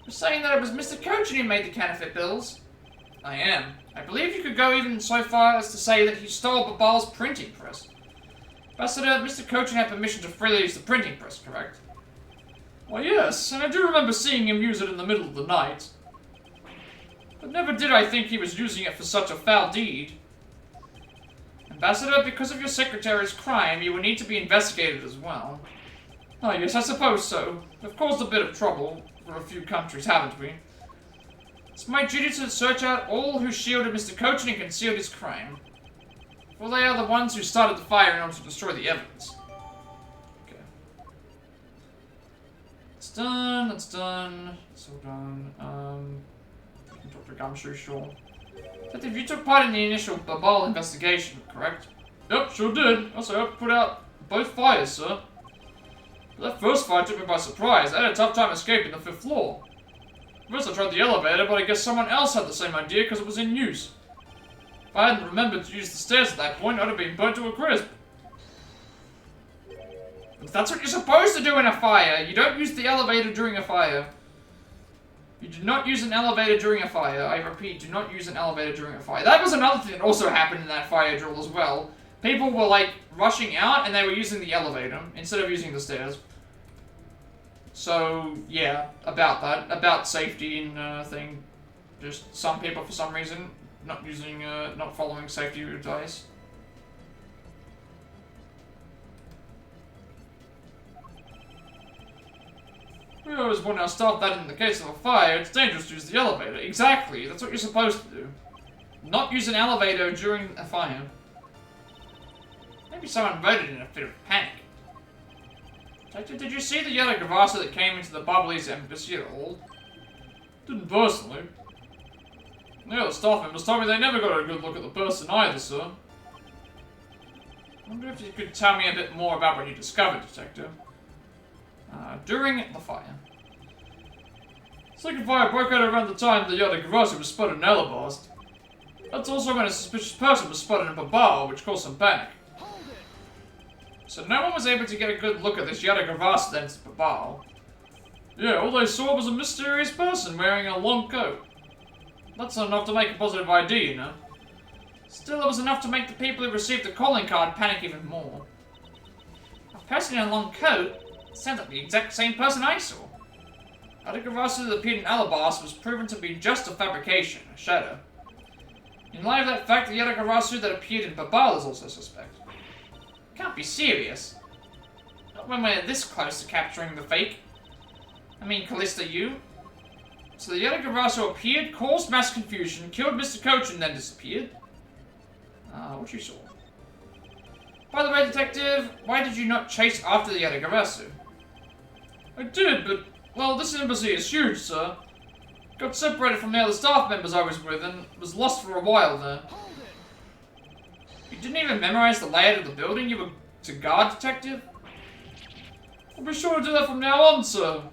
You're saying that it was Mr. Cochin who made the counterfeit bills? I am. I believe you could go even so far as to say that he stole Babal's printing press. Ambassador, Mr. Cochin had permission to freely use the printing press, correct? Why, yes, and I do remember seeing him use it in the middle of the night. But never did I think he was using it for such a foul deed. Ambassador, because of your secretary's crime, you will need to be investigated as well. Oh, yes, I suppose so. We've caused a bit of trouble for a few countries, haven't we? It's my duty to search out all who shielded Mr. Cochin and concealed his crime. For they are the ones who started the fire in order to destroy the evidence. Okay. It's done, that's done, it's all done. Dr. Gumshoe, sure. Detective, you took part in the initial Babal investigation, correct? Yep, sure did. Also helped put out both fires, sir. But that first fire took me by surprise. I had a tough time escaping the 5th floor. First I tried the elevator, but I guess someone else had the same idea because it was in use. If I hadn't remembered to use the stairs at that point, I'd have been burnt to a crisp. But that's what you're supposed to do in a fire! You don't use the elevator during a fire. You do not use an elevator during a fire. I repeat, do not use an elevator during a fire. That was another thing that also happened in that fire drill as well. People were like rushing out and they were using the elevator instead of using the stairs. So, yeah, about that. About safety and thing. Just some people for some reason not using, not following safety advice. We always warn our staff that in the case of a fire, it's dangerous to use the elevator. Exactly, that's what you're supposed to do. Not use an elevator during a fire. Maybe someone voted in a fit of panic. Detective, did you see the yellow Gravasa that came into the Bubbly's embassy at all? Didn't personally. The other staff members told me they never got a good look at the person either, sir. I wonder if you could tell me a bit more about what you discovered, Detective. During the fire. Second fire broke out around the time the Yada Gravasa was spotted in Elabast. That's also when a suspicious person was spotted in Babal, which caused some panic. So no one was able to get a good look at this Yada Gravasa then to Babal. Yeah, all they saw was a mysterious person wearing a long coat. That's not enough to make a positive ID, you know. Still, it was enough to make the people who received the calling card panic even more. A person in a long coat? Sounds like the exact same person I saw. Yada Gravasa that appeared in Alabas was proven to be just a fabrication, a shadow. In light of that fact, the Yada Gravasa that appeared in Babal is also suspect. Can't be serious. Not when we're this close to capturing the fake. I mean, Callista, you. So the Yada Gravasa appeared, caused mass confusion, killed Mr. Coach, and then disappeared. What you saw? By the way, Detective, why did you not chase after the Yada Gravasa? I did, but, well, this embassy is huge, sir. Got separated from the other staff members I was with and was lost for a while there. You didn't even memorize the layout of the building you were to guard, Detective? I'll be sure to do that from now on, sir.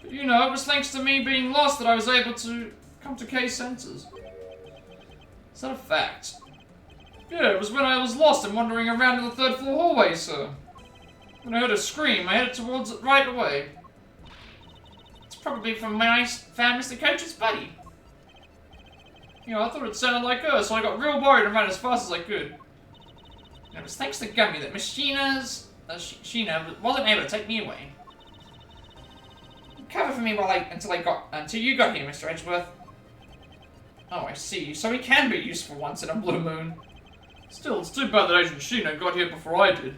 But, you know, it was thanks to me being lost that I was able to come to K's senses. Is that a fact? Yeah, it was when I was lost and wandering around in the 3rd floor hallway, sir. When I heard a scream, I headed towards it right away. It's probably from when I found Mr. Coach's buddy. You know, I thought it sounded like her, so I got real worried and ran as fast as I could. And it was thanks to Gummy that Miss Sheena wasn't able to take me away. Cover for me until you got here, Mr. Edgeworth. Oh, I see. So he can be useful once in a blue moon. Still, it's too bad that Agent Sheena got here before I did.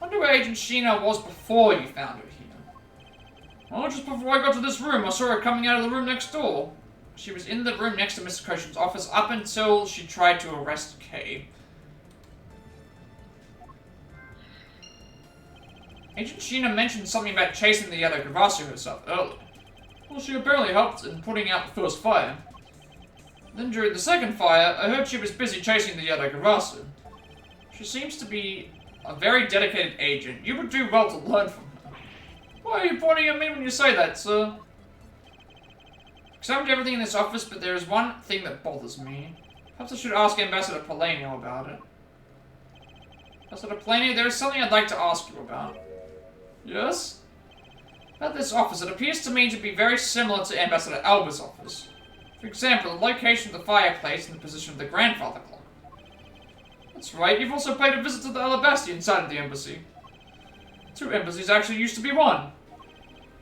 Wonder where Agent Sheena was before you found her here. Well, just before I got to this room, I saw her coming out of the room next door. She was in the room next to Mr. Cosham's office up until she tried to arrest Kay. Agent Sheena mentioned something about chasing the Yellow Gravassi herself earlier. Well, she apparently helped in putting out the first fire. Then during the second fire, I heard she was busy chasing the Yellow Gravassi. She seems to be a very dedicated agent. You would do well to learn from her. Why are you pointing at me when you say that, sir? Examined everything in this office, but there is one thing that bothers me. Perhaps I should ask Ambassador Palanio about it. Ambassador Palanio, there is something I'd like to ask you about. Yes? About this office, it appears to me to be very similar to Ambassador Alba's office. For example, the location of the fireplace and the position of the grandfather clock. That's right, you've also paid a visit to the Alabasti inside of the embassy. 2 embassies actually used to be 1.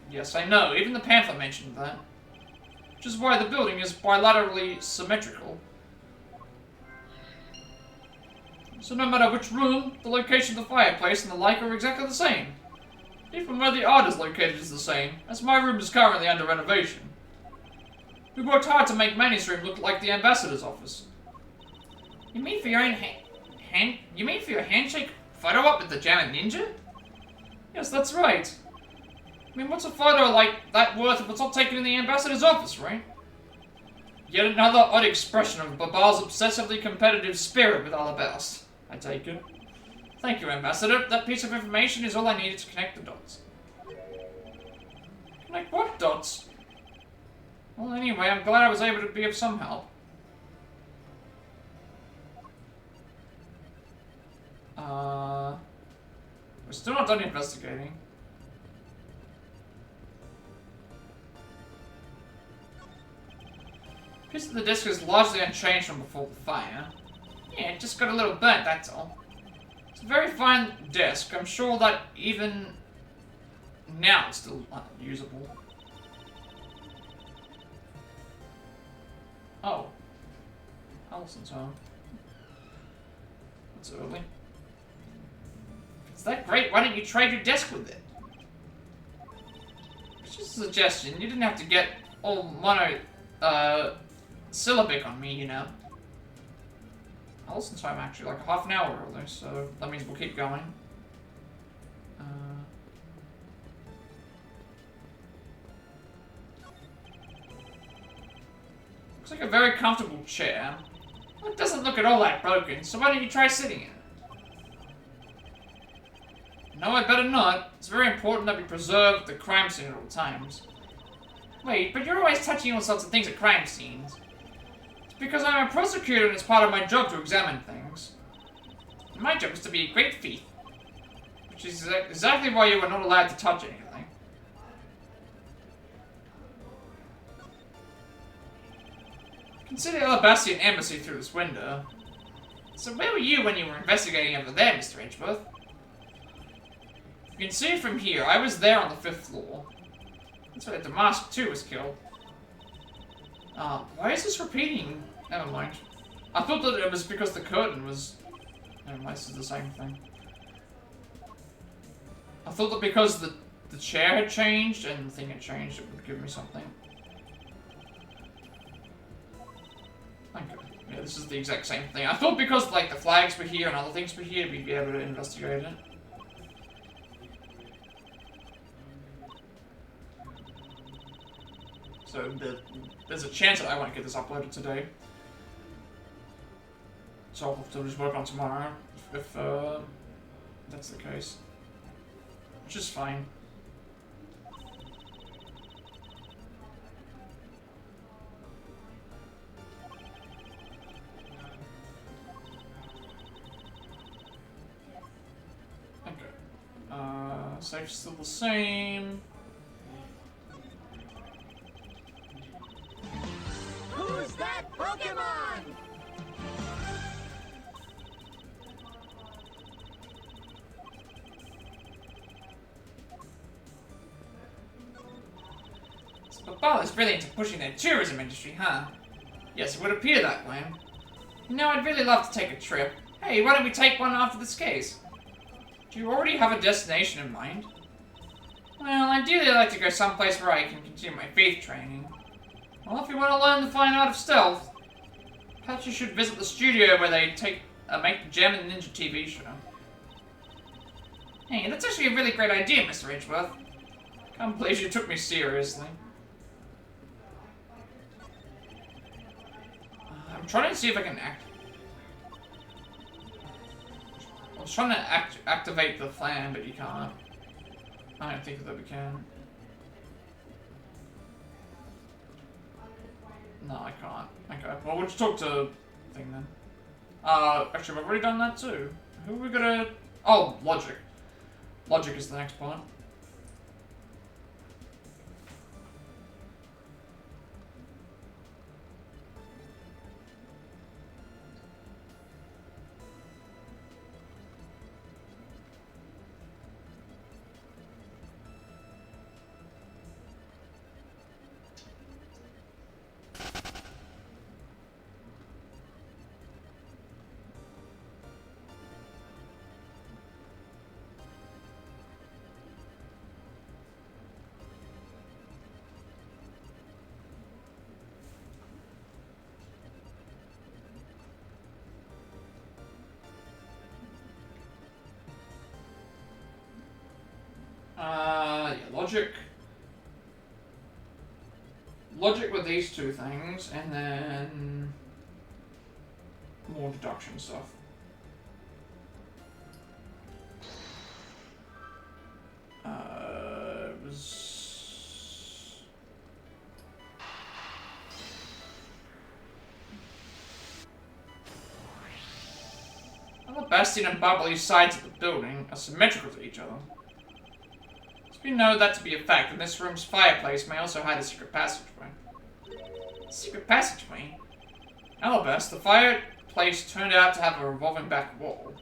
Yes, I know, even the pamphlet mentioned that. Which is why the building is bilaterally symmetrical. So no matter which room, the location of the fireplace and the like are exactly the same. Even where the art is located is the same, as my room is currently under renovation. We worked hard to make Manny's room look like the ambassador's office. You mean for your own handshake photo op with the Jammin' Ninja? Yes, that's right. I mean, what's a photo like that worth if it's not taken in the ambassador's office, right? Yet another odd expression of Babal's obsessively competitive spirit with Alabast, I take it. Thank you, Ambassador. That piece of information is all I needed to connect the dots. Connect what dots? Well, anyway, I'm glad I was able to be of some help. We're still not done investigating. The piece of the disc is largely unchanged from before the fire. Yeah, it just got a little burnt, that's all. It's a very fine disc. I'm sure that even now it's still usable. Oh. Allison's home. It's early. Is that great? Why don't you trade your disc with it? It's just a suggestion. You didn't have to get all syllabic on me, you know. Allison's home actually, like half an hour early, so that means we'll keep going. Looks like a very comfortable chair. Well, it doesn't look at all that broken, so why don't you try sitting in it? No, I better not. It's very important that we preserve the crime scene at all times. Wait, but you're always touching all sorts of things at crime scenes. It's because I'm a prosecutor and it's part of my job to examine things. And my job is to be a great thief. Which is exactly why you are not allowed to touch anything. Consider Alabastian Embassy through this window. So where were you when you were investigating over there, Mr. Edgeworth? You can see it from here. I was there on the 5th floor. That's where the Damask too was killed. Why is this repeating? Never mind. I thought that it was because the curtain was... Never mind, this is the same thing. I thought that because the chair had changed and the thing had changed, it would give me something. Okay. Yeah, this is the exact same thing. I thought because, like, the flags were here and other things were here, we'd be able to investigate it. So there's a chance that I won't get this uploaded today. So I'll have to just work on tomorrow, if that's the case. Which is fine. Safe's still the same. Who's that Pokemon? But Ball is really into pushing their tourism industry, huh? Yes, it would appear that way. You know, I'd really love to take a trip. Hey, why don't we take one after this case? Do you already have a destination in mind? Well, ideally I'd like to go someplace where I can continue my faith training. Well, if you want to learn the fine art of stealth, perhaps you should visit the studio where they make the Gem and Ninja TV show. Hey, that's actually a really great idea, Mr. Edgeworth. Can't believe you took me seriously. I'm trying to see if I can I was trying to activate the fan, but you can't. I don't think that we can. No, I can't. Okay, well, we'll just talk to thing then. Actually, we've already done that too. Who are we gonna... Oh, Logic. Logic is the next part. Yeah, Logic. Logic with these two things, and then more deduction stuff. It was... The Bastion and Bubbly sides of the building are symmetrical to each other. We know that to be a fact, and this room's fireplace may also hide a secret passageway. Secret passageway? Alabas, the fireplace turned out to have a revolving back wall.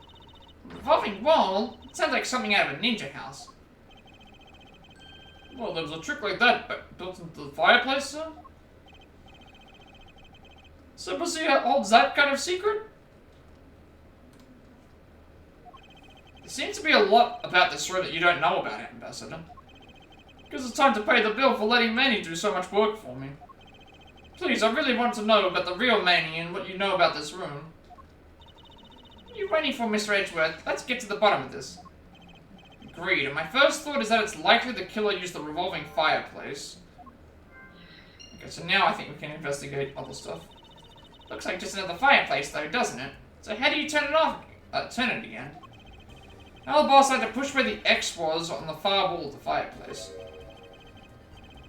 A revolving wall? It sounds like something out of a ninja house. Well, there was a trick like that built into the fireplace, sir? So Pussy holds that kind of secret? There seems to be a lot about this room that you don't know about, Ambassador. Because it's time to pay the bill for letting Manny do so much work for me. Please, I really want to know about the real Manny and what you know about this room. What are you waiting for, Mr. Edgeworth? Let's get to the bottom of this. Agreed, and my first thought is that it's likely the killer used the revolving fireplace. Okay, so now I think we can investigate other stuff. Looks like just another fireplace though, doesn't it? So how do you turn it off? Turn it again? Our boss had to push where the X was on the far wall of the fireplace.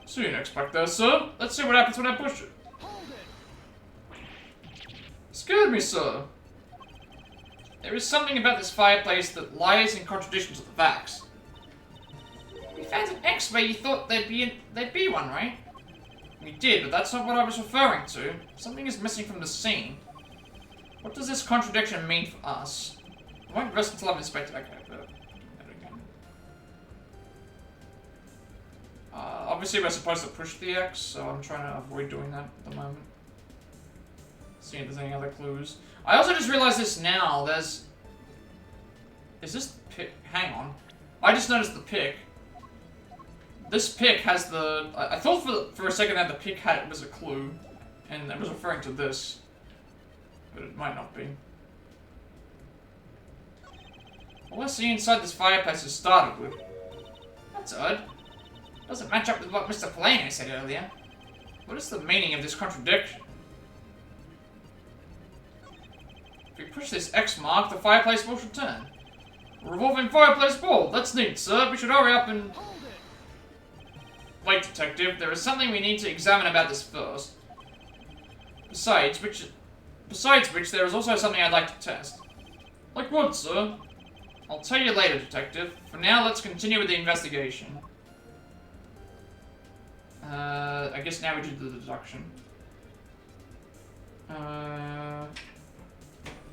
So you didn't expect that, sir? Let's see what happens when I push it. Scared me, sir. There is something about this fireplace that lies in contradiction to the facts. We found an X where you thought there'd be one, right? We did, but that's not what I was referring to. Something is missing from the scene. What does this contradiction mean for us? I won't rest until I've inspected. Okay, but again. Obviously, we're supposed to push the X, so I'm trying to avoid doing that at the moment. See if there's any other clues. I also just realized this now. Is this pick? Hang on. I just noticed the pick. This pick has the. I thought for a second that the pick was a clue, and it was referring to this, but it might not be. Well, let's see inside this fireplace is started with. That's odd. Doesn't match up with what Mr. Polano said earlier. What is the meaning of this contradiction? If we push this X mark, the fireplace will return. A revolving fireplace ball. That's neat, sir. We should hurry up and... Wait, detective. There is something we need to examine about this first. Besides which, there is also something I'd like to test. Like what, sir? I'll tell you later, Detective. For now, let's continue with the investigation. I guess now we do the deduction. Do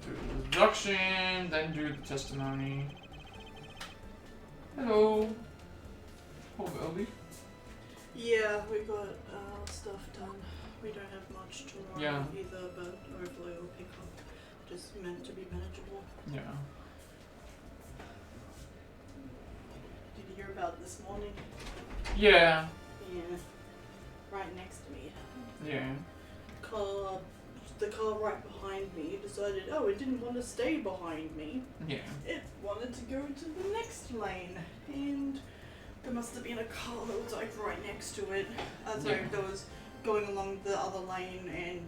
the deduction, then do the testimony. Hello. Oh, Obi. Yeah, we got stuff done. We don't have much tomorrow Yeah. either, but hopefully it'll pick up. Just meant to be manageable. Yeah. Did you hear about this morning? Yeah. Yeah. Right next to me. Yeah. The car right behind me decided, oh, it didn't want to stay behind me. Yeah. It wanted to go to the next lane. And there must have been a car that was like right next to it. Sorry, Yeah. that was going along the other lane, and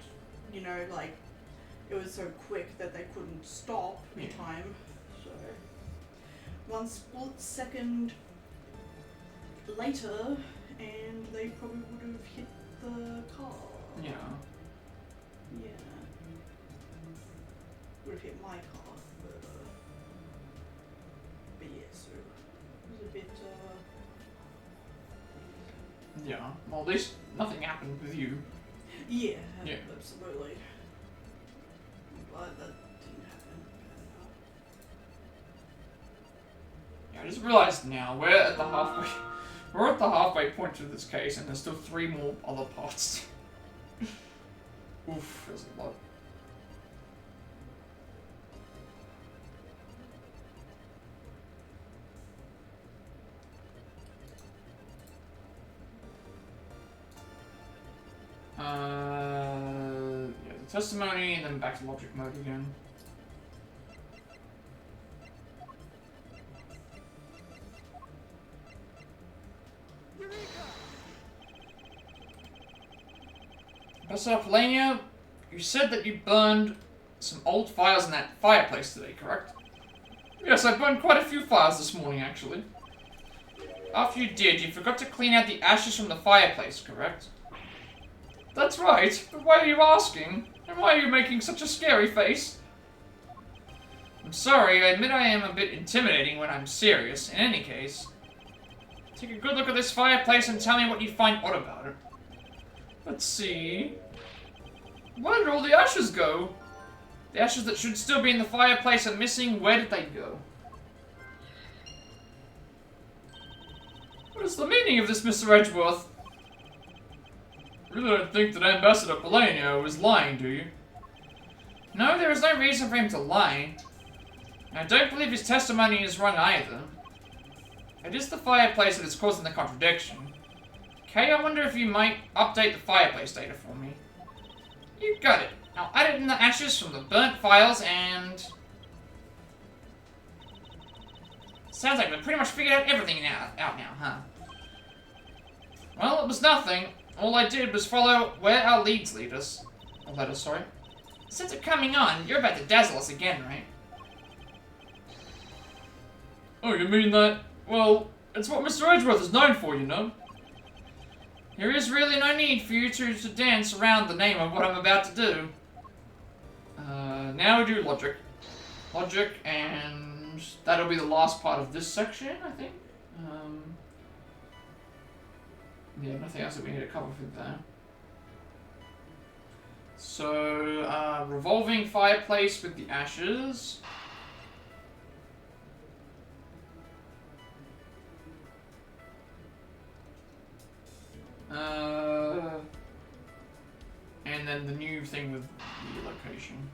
you know, like it was so quick that they couldn't stop in Yeah. time. So one split second later, and they probably would have hit the car. Yeah. Yeah. Would have hit my car, but yeah, so it was a bit Yeah. Well, at least nothing happened with you. yeah, Yeah. absolutely. I'm glad that didn't happen. Yeah, I just realized now we're at the halfway. We're at the halfway point to this case, and there's still 3 more other parts. Oof, there's a lot. Yeah, the testimony, and then back to logic mode again. Professor Polania, you said that you burned some old files in that fireplace today, correct? Yes, I burned quite a few files this morning, actually. After you did, you forgot to clean out the ashes from the fireplace, correct? That's right, but why are you asking? And why are you making such a scary face? I'm sorry, I admit I am a bit intimidating when I'm serious. In any case, take a good look at this fireplace and tell me what you find odd about it. Let's see. Where did all the ashes go? The ashes that should still be in the fireplace are missing. Where did they go? What is the meaning of this, Mr. Edgeworth? You really don't think that Ambassador Polania is lying, do you? No, there is no reason for him to lie. And I don't believe his testimony is wrong either. It is the fireplace that is causing the contradiction. Okay, I wonder if you might update the fireplace data for me. You got it. I'll add it in the ashes from the burnt files and... Sounds like we've pretty much figured out everything out now, huh? Well, it was nothing. All I did was follow where our leads lead us. Or led us, sorry. Since it's coming on, you're about to dazzle us again, right? Oh, you mean that? Well, it's what Mr. Edgeworth is known for, you know? There is really no need for you to dance around the name of what I'm about to do. Now we do logic. Logic, and that'll be the last part of this section, I think. Yeah, nothing else that we need to cover for that. So, revolving fireplace with the ashes. And then the new thing with the location.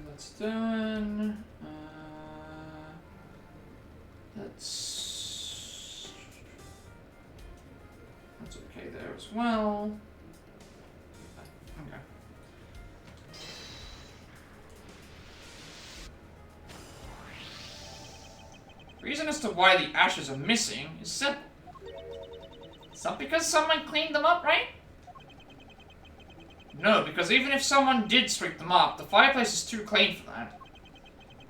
That's done. That's okay there as well. Okay. Reason as to why the ashes are missing is simple. It's not because someone cleaned them up, right? No, because even if someone did sweep them up, the fireplace is too clean for that.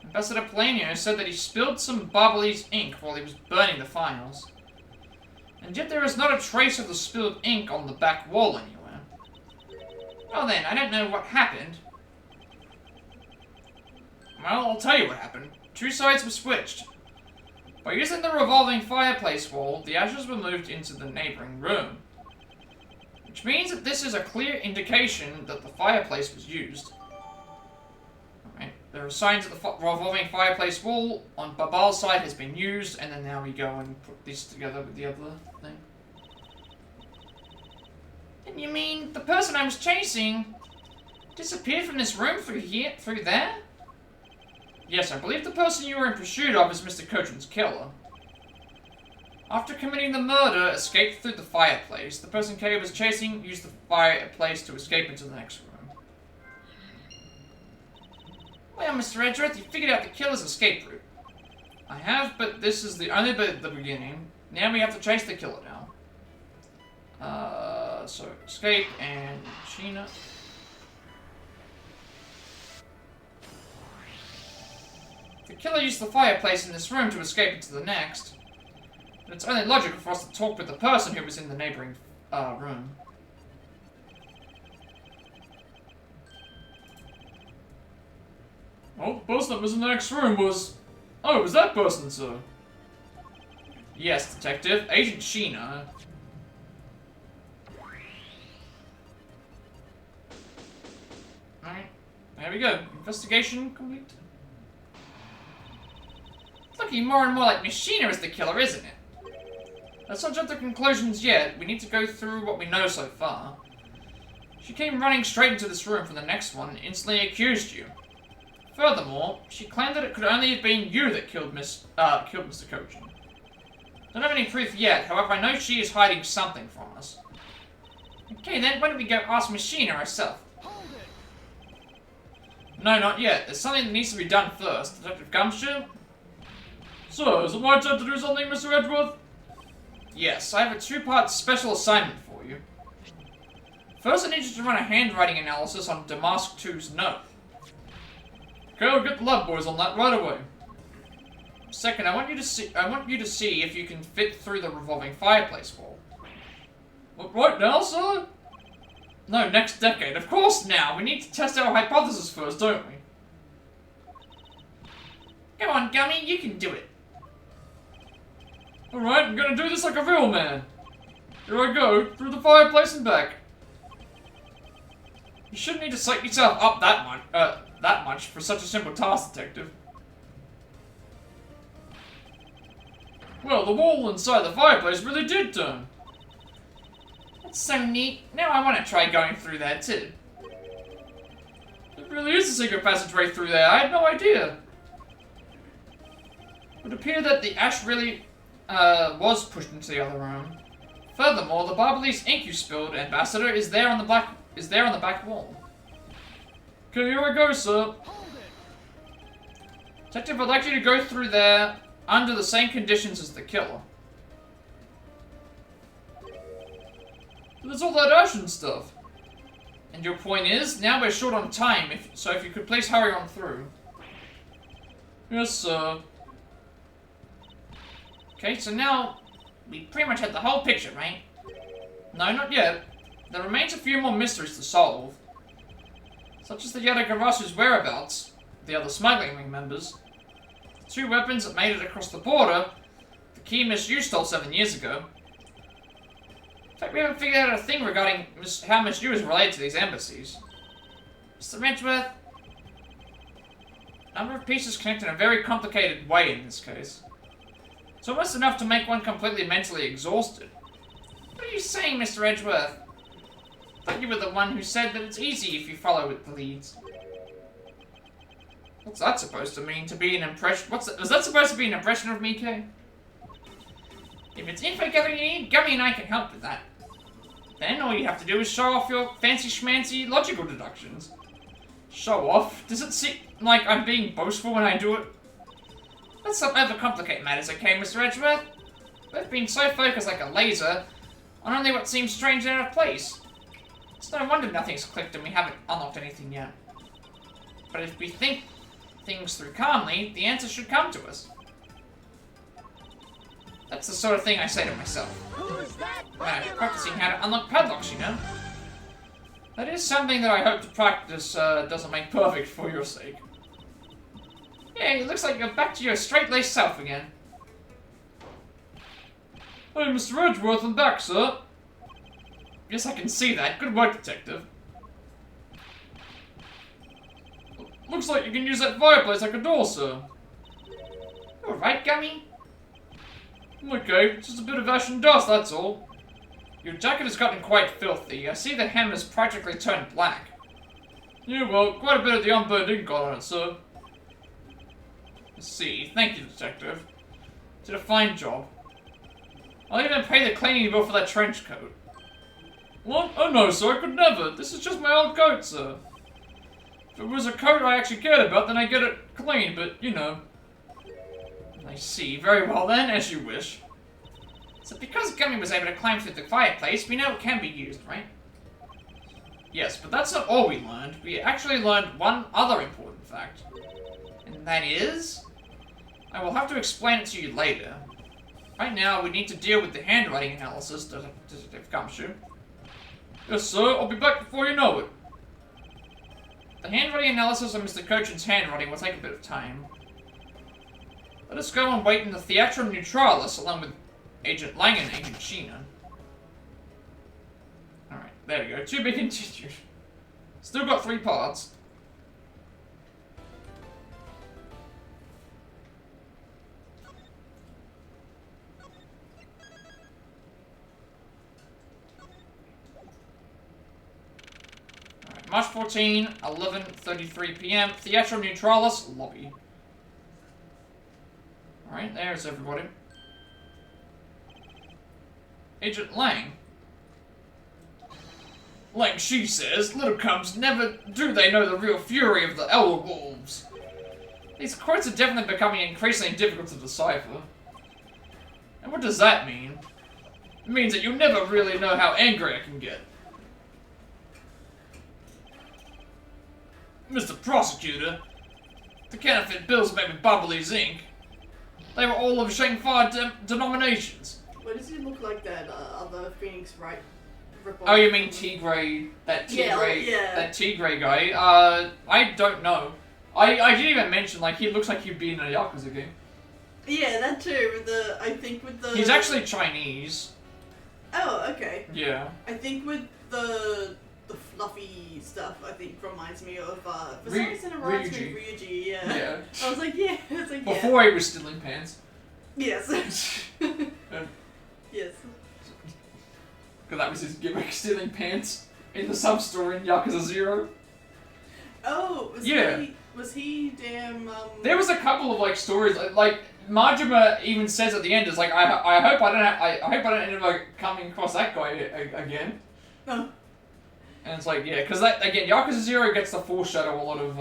Ambassador Palanio said that he spilled some Barbalese ink while he was burning the files. And yet there is not a trace of the spilled ink on the back wall anywhere. Well then, I don't know what happened. Well, I'll tell you what happened. Two sides were switched. By using the revolving fireplace wall, the ashes were moved into the neighboring room. Which means that this is a clear indication that the fireplace was used. Alright, there are signs that the revolving fireplace wall on Babal's side has been used, and then now we go and put this together with the other thing. And you mean the person I was chasing disappeared from this room through there? Yes, I believe the person you were in pursuit of is Mr. Cochran's killer. After committing the murder, escaped through the fireplace. The person Kay was chasing used the fireplace to escape into the next room. Well, Mr. Edgeworth, you figured out the killer's escape route. I have, but this is only the beginning. Now we have to chase the killer down. So escape and Sheena. The killer used the fireplace in this room to escape into the next. But it's only logical for us to talk with the person who was in the neighboring room. Well, the person that was in the next room was... Oh, it was that person, sir. Yes, Detective. Agent Sheena. Alright. There we go. Investigation complete. It's looking more and more like Miss Sheena is the killer, isn't it? Let's not jump to conclusions yet. We need to go through what we know so far. She came running straight into this room from the next one and instantly accused you. Furthermore, she claimed that it could only have been you that killed Mr. Cochin. Don't have any proof yet, however I know she is hiding something from us. Okay then, why don't we go ask Miss Sheena herself? Hold it! No, not yet. There's something that needs to be done first. Detective Gumshoe? So, is it my turn to do something, Mr. Edgeworth? Yes, I have a two-part special assignment for you. First, I need you to run a handwriting analysis on Damask 2's note. Okay, I'll get the lab boys on that right away. Second, I want you to see if you can fit through the revolving fireplace wall. What, right now, sir? No, next decade. Of course now! We need to test our hypothesis first, don't we? Go on, Gummy, you can do it. Alright, I'm gonna do this like a real man. Here I go, through the fireplace and back. You shouldn't need to psych yourself up that much for such a simple task, Detective. Well, the wall inside the fireplace really did turn. That's so neat. Now I want to try going through there too. There really is a secret passageway through there. I had no idea. It would appear that the ash really was pushed into the other room. Furthermore, the Barbalese ink you spilled, Ambassador, is there on the back wall. Okay, here I go, sir. Detective, I'd like you to go through there under the same conditions as the killer. There's all that ash and stuff. And your point is, now we're short on time, so if you could please hurry on through. Yes, sir. Okay, so now we pretty much have the whole picture, right? No, not yet. There remains a few more mysteries to solve. Such as the Yadagarasu's whereabouts, the other smuggling ring members, the two weapons that made it across the border, the key Miss Yu stole 7 years ago. In fact, we haven't figured out a thing regarding how Miss Yu is related to these embassies. Mr. Edgeworth, a number of pieces connect in a very complicated way in this case. It's almost enough to make one completely mentally exhausted. What are you saying, Mr. Edgeworth? I thought you were the one who said that it's easy if you follow with the leads. What's that supposed to mean? To be an impression? Was that supposed to be an impression of me, Kay? If it's info gathering you need, Gummy and I can help with that. Then all you have to do is show off your fancy schmancy logical deductions. Show off? Does it seem like I'm being boastful when I do it? Let's not overcomplicate matters, okay, Mr. Edgeworth? We've been so focused like a laser on only what seems strange and out of place. It's no wonder nothing's clicked and we haven't unlocked anything yet. But if we think things through calmly, the answer should come to us. That's the sort of thing I say to myself. Who's that When I'm Pokemon? practicing how to unlock padlocks, you know? That is something that I hope to practice doesn't make perfect for your sake. Yeah, it looks like you're back to your straight-laced self again. Hey, Mr. Edgeworth, I'm back, sir. Yes, I can see that. Good work, detective. Looks like you can use that fireplace like a door, sir. You alright, Gummy? Okay, just a bit of ash and dust, that's all. Your jacket has gotten quite filthy. I see the hem has practically turned black. Yeah, well, quite a bit of the unburned ink got on it, sir. I see. Thank you, detective. Did a fine job. I'll even pay the cleaning bill for that trench coat. What? Oh no, sir, I could never. This is just my old coat, sir. If it was a coat I actually cared about, then I'd get it clean, but, you know. I see. Very well then, as you wish. So because Gummy was able to climb through the fireplace, we know it can be used, right? Yes, but that's not all we learned. We actually learned one other important fact. And that is... I will have to explain it to you later. Right now, we need to deal with the handwriting analysis, Detective Gumshoe. Yes, sir. I'll be back before you know it. The handwriting analysis of Mr. Cochin's handwriting will take a bit of time. Let us go and wait in the Theatrum Neutralis along with Agent Lang and Agent Sheena. Alright, there we go. To be continued. Still got 3 parts. Alright, March 14, 11:33 p.m. Theatrum Neutralis lobby. Alright, there's everybody. Agent Lang. Like she says, little cubs never do they know the real fury of the elder wolves. These quotes are definitely becoming increasingly difficult to decipher. And what does that mean? It means that you never really know how angry I can get. Mr. Prosecutor, the counterfeit bills made with Bubbly's ink. They were all of Shangfar denominations. Why does he look like that other Phoenix Wright ripoff? Oh, you mean Tigray? That Tigray? Yeah. That Tigray guy? I don't know. I didn't even mention, like, he looks like he'd be in a Yakuza game. Yeah, that too. With the, I think with the. He's actually Chinese. Oh, okay. Yeah. I think with the fluffy stuff, I think reminds me of for some reason it reminds me of Ryuji. Yeah. Yeah. I was like, yeah. It's like yeah. Before he was stealing pants. Yes. Yes. Because that was his gimmick, stealing pants in the sub-store in Yakuza 0. Oh, was he damn, There was a couple of, like, stories, like, Majima even says at the end, it's like, I hope I don't end up, like, coming across that guy again. Oh. And it's like, yeah, because, that again, Yakuza 0 gets to foreshadow a lot of,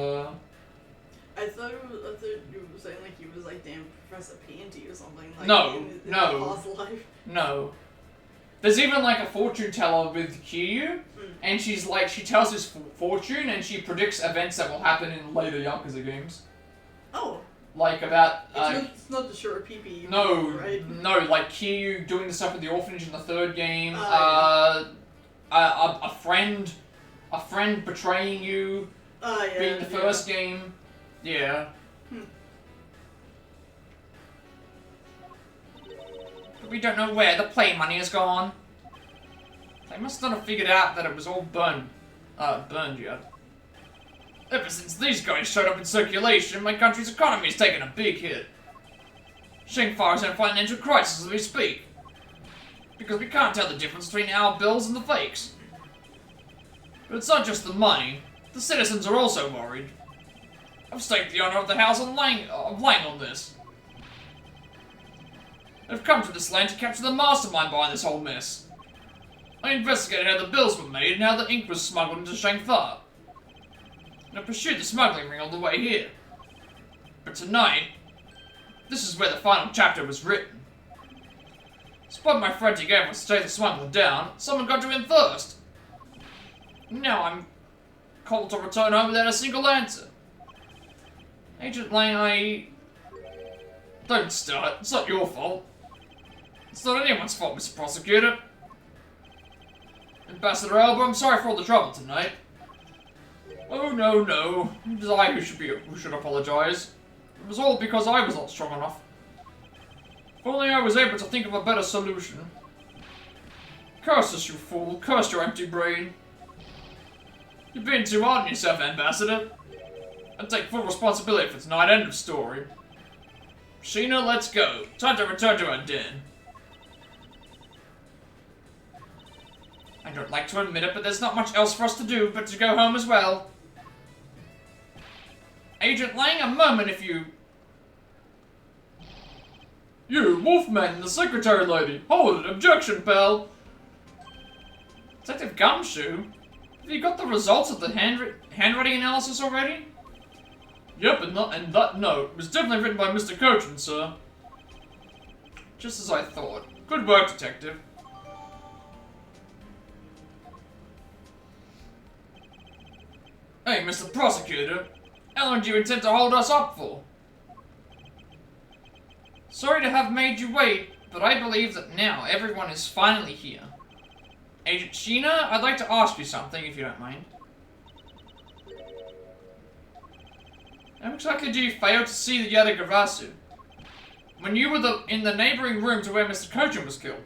I thought you were saying, like, he was, like, damn Professor Panty or something, like, No, in his no. past life. No. There's even, like, a fortune teller with Kiryu, and she's, like, she tells his fortune, and she predicts events that will happen in later Yakuza games. Oh. Like, about, it's not the Shura PP. No, right? no, like, Kiryu doing the stuff with the orphanage in the 3rd game, Yeah. a friend betraying you, Yeah, being the 1st game. Yeah. But we don't know where the play money has gone. They must not have figured out that it was all burned yet. Ever since these guys showed up in circulation, my country's economy has taken a big hit. Shangfar is in a financial crisis as we speak. Because we can't tell the difference between our bills and the fakes. But it's not just the money. The citizens are also worried. I've staked the honor of the House of Lang on this. I've come to this land to capture the mastermind behind this whole mess. I investigated how the bills were made and how the ink was smuggled into Shangfar. And I pursued the smuggling ring all the way here. But tonight, this is where the final chapter was written. Despite my frantic efforts to take the smuggler down, someone got to him first. Now I'm called to return home without a single answer. Agent Lane, Don't start. It's not your fault. It's not anyone's fault, Mr. Prosecutor. Ambassador Elba, I'm sorry for all the trouble tonight. Oh, no. It is I who should apologize. It was all because I was not strong enough. If only I was able to think of a better solution. Curse us, you fool. Curse your empty brain. You're being too hard on yourself, Ambassador. I take full responsibility for tonight. End of story. Sheena, let's go. Time to return to our den. I don't like to admit it, but there's not much else for us to do but to go home as well. Agent Lang, a moment if you... You, Wolfman, the secretary lady. Hold it, objection, pal. Detective Gumshoe? Have you got the results of the handwriting analysis already? Yep, and that note was definitely written by Mr. Cochin, sir. Just as I thought. Good work, detective. Hey, Mr. Prosecutor. How long do you intend to hold us up for? Sorry to have made you wait, but I believe that now everyone is finally here. Agent Sheena, I'd like to ask you something, if you don't mind. How exactly do you fail to see the Yadagarasu? When you were in the neighboring room to where Mr. Cochin was killed.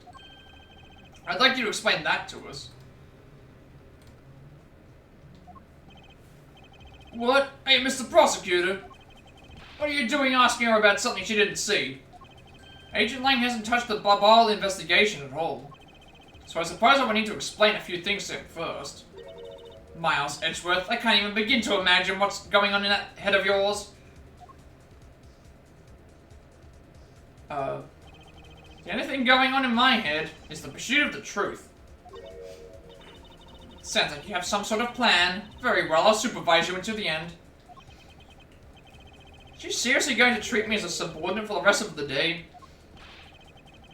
I'd like you to explain that to us. What? Hey, Mr. Prosecutor. What are you doing asking her about something she didn't see? Agent Lang hasn't touched the Babal investigation at all. So I suppose I would need to explain a few things to him first. Miles Edgeworth, I can't even begin to imagine what's going on in that head of yours. The only thing going on in my head is the pursuit of the truth. Sounds like you have some sort of plan. Very well, I'll supervise you until the end. Are you seriously going to treat me as a subordinate for the rest of the day?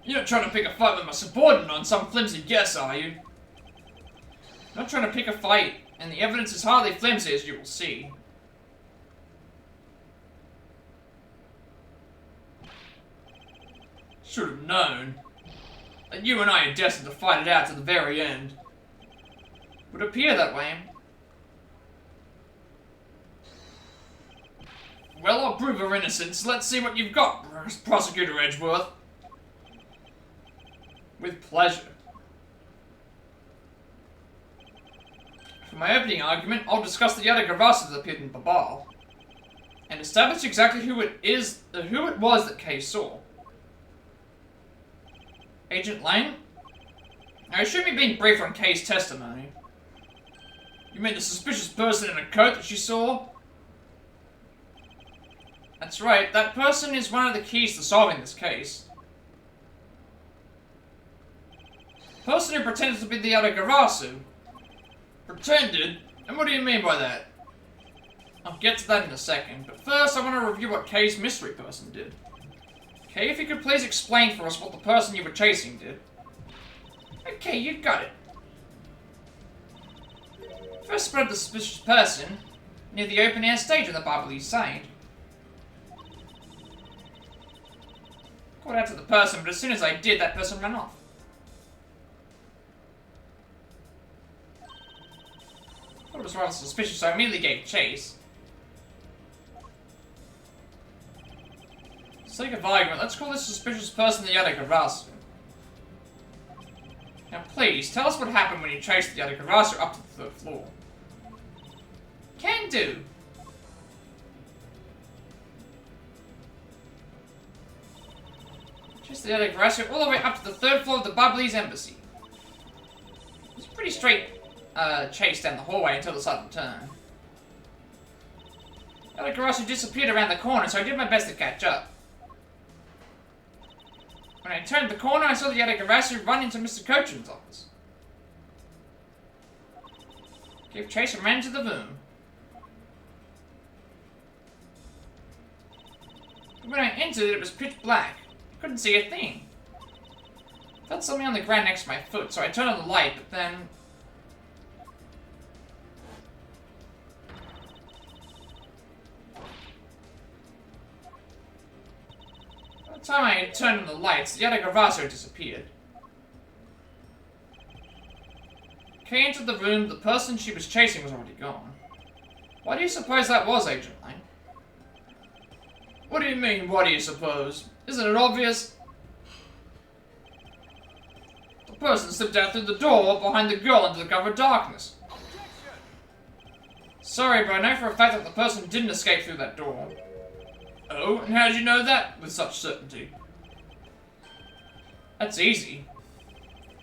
You're not trying to pick a fight with my subordinate on some flimsy guess, are you? Not trying to pick a fight, and the evidence is hardly flimsy, as you will see. Should have known that you and I are destined to fight it out to the very end. Would appear that way. Well, I'll prove her innocence. Let's see what you've got, Prosecutor Edgeworth. With pleasure. For my opening argument, I'll discuss the Yadagarasu that appeared in Babal, and establish exactly who it was that Kay saw. Agent Lang? Now, assume me being brief on Kay's testimony. You mean the suspicious person in a coat that she saw? That's right, that person is one of the keys to solving this case. The person who pretended to be the Yadagarasu. Pretended? And what do you mean by that? I'll get to that in a second, but first I want to review what Kay's mystery person did. Kay, if you could please explain for us what the person you were chasing did. Okay, you got it. First spread the suspicious person near the open-air stage on the Barbalese side. Called out to the person, but as soon as I did, that person ran off. Thought it was rather suspicious, so I immediately gave chase. For the sake of argument, let's call this suspicious person the Yadagarasu. Now please, tell us what happened when you chased the Yadagarasu up to the 3rd floor. Can do. Chased the Yadagarasu all the way up to the 3rd floor of the Barbalese embassy. It was a pretty straight chase down the hallway until the sudden turn. Yadagarasu disappeared around the corner, so I did my best to catch up. When I turned the corner, I saw the Yadagarasu run into Mr. Cochin's office. Gave chase and ran into the room. When I entered, it was pitch black. I couldn't see a thing. I felt something on the ground next to my foot, so I turned on the light, but then... the time I had turned on the lights, the Yadagavasu disappeared. Kay entered the room, the person she was chasing was already gone. Why do you suppose that was, Agent Lang? What do you mean, what do you suppose? Isn't it obvious? The person slipped out through the door behind the girl into the cover of darkness. Sorry, but I know for a fact that the person didn't escape through that door. Oh, and how did you know that with such certainty? That's easy.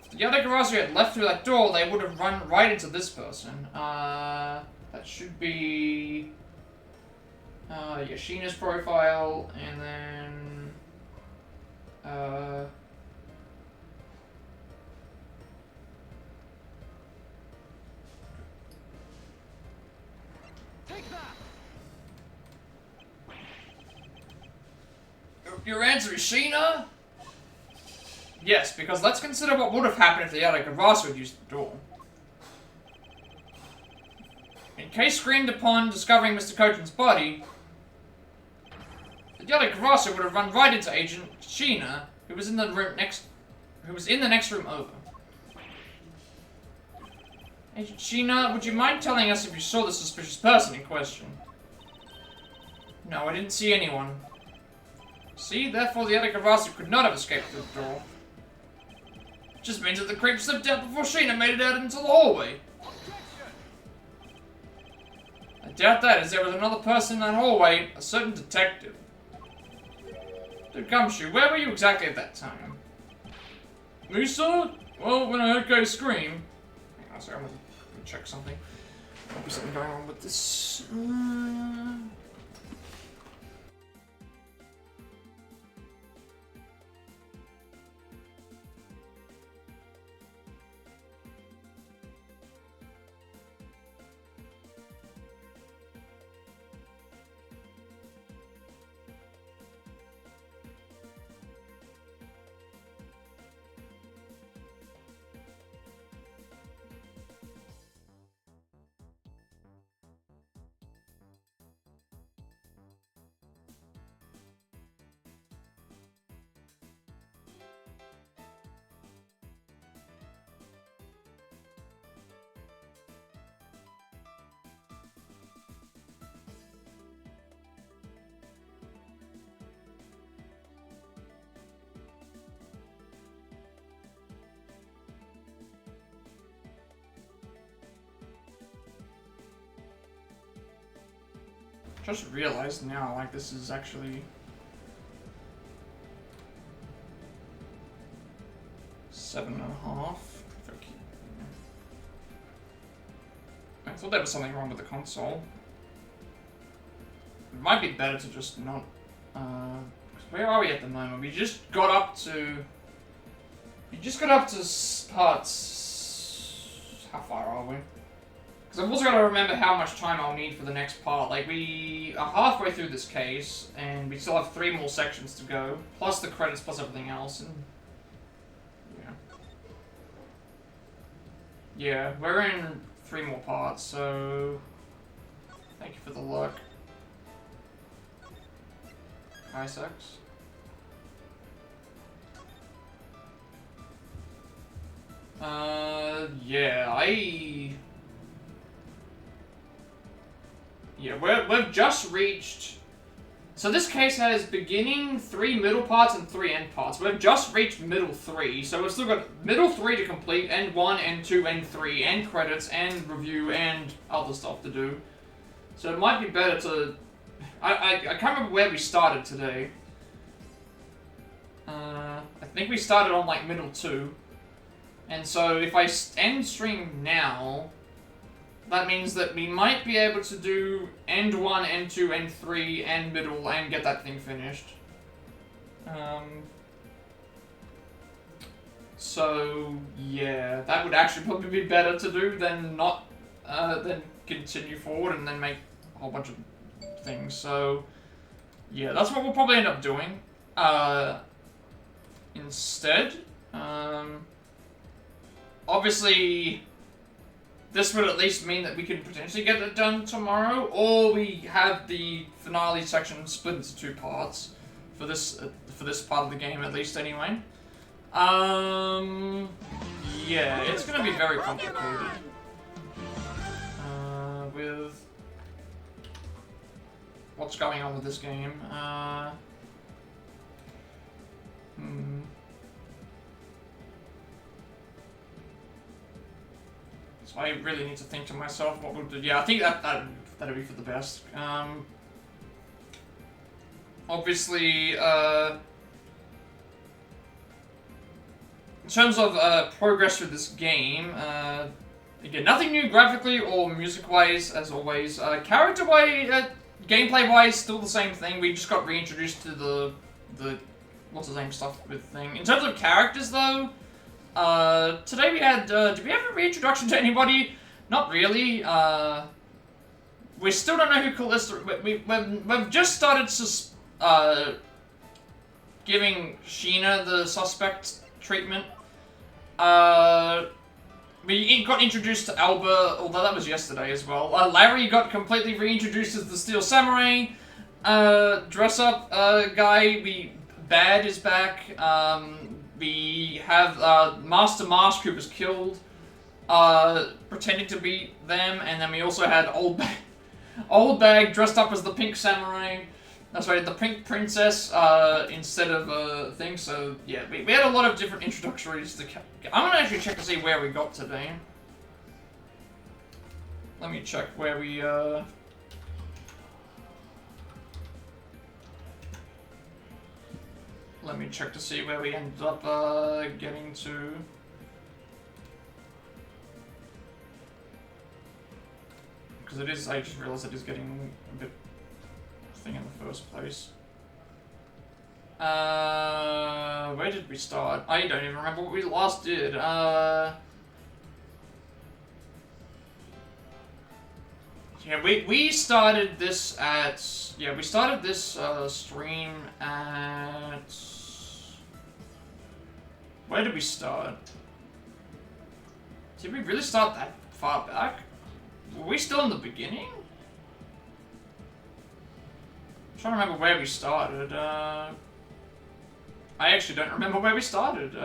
If the Yadagarasu had left through that door, they would have run right into this person. That should be... Yoshina's profile, and then... Take that! Your answer is Sheena? Yes, because let's consider what would have happened if the Yadagarasu had used the door. In case screamed upon discovering Mr. Kojin's body, the Yadagarasu would have run right into Agent Sheena, who was in the room next room over. Agent Sheena, would you mind telling us if you saw the suspicious person in question? No, I didn't see anyone. See, therefore the Yadagarasu could not have escaped through the door. It just means that the creep slipped out before Sheena made it out into the hallway. I doubt that, as there was another person in that hallway, a certain detective. Dude, Gumshoe, where were you exactly at that time? Me, sir? Well, when I heard Kay scream... Hang on, sorry, I'm gonna check something. Might be something going on with this... Just realized now, like, this is actually... 7.5. I thought there was something wrong with the console. It might be better to just not... where are we at the moment? We just got up to... parts... How far are we? Because I've also got to remember how much time I'll need for the next part. Like, we are halfway through this case, and we still have 3 more sections to go, plus the credits, plus everything else, and... Yeah, we're in 3 more parts, so... Thank you for the luck. Isaacs. Yeah, we've just reached... So this case has beginning, 3 middle parts, and 3 end parts. We've just reached middle 3, so we've still got middle 3 to complete, end 1, end 2, end 3, end credits, end review, and other stuff to do. So it might be better to... I can't remember where we started today. I think we started on, like, middle 2. And so if I end stream now... That means that we might be able to do end 1, end 2, end 3, end middle, and get that thing finished. So, yeah, that would actually probably be better to do than not, than continue forward and then make a whole bunch of things. So, yeah, that's what we'll probably end up doing. Instead, obviously... This would at least mean that we can potentially get it done tomorrow, or we have the finale section split into 2 parts for this part of the game, at least anyway. Yeah, it's gonna be very complicated. With what's going on with this game. So I really need to think to myself what would do. Yeah, I think that'd be for the best. Obviously, in terms of progress through this game, again, nothing new graphically or music-wise, as always. Character-wise, gameplay-wise, still the same thing. We just got reintroduced to the what's his name stuff with thing. In terms of characters, though, today we had. Did we have a reintroduction to anybody? Not really. We still don't know who Callista. We've just started giving Sheena the suspect treatment. We got introduced to Alba, although that was yesterday as well. Larry got completely reintroduced as the Steel Samurai. Dress-up guy, Bad is back. We have Master Mask, who was killed, pretending to be them, and then we also had Old Bag dressed up as the Pink Samurai. That's right, the Pink Princess instead of a thing. So yeah, we had a lot of different introductories to. I'm gonna actually check to see where we got today. Let me check where we. Let me check to see where we ended up getting to. Because it is. I just realized it is getting a bit. Thing in the first place. Where did we start? I don't even remember what we last did. Yeah, we started this at. Yeah, we started this stream at. Where did we start? Did we really start that far back? Were we still in the beginning? I'm trying to remember where we started. I actually don't remember where we started.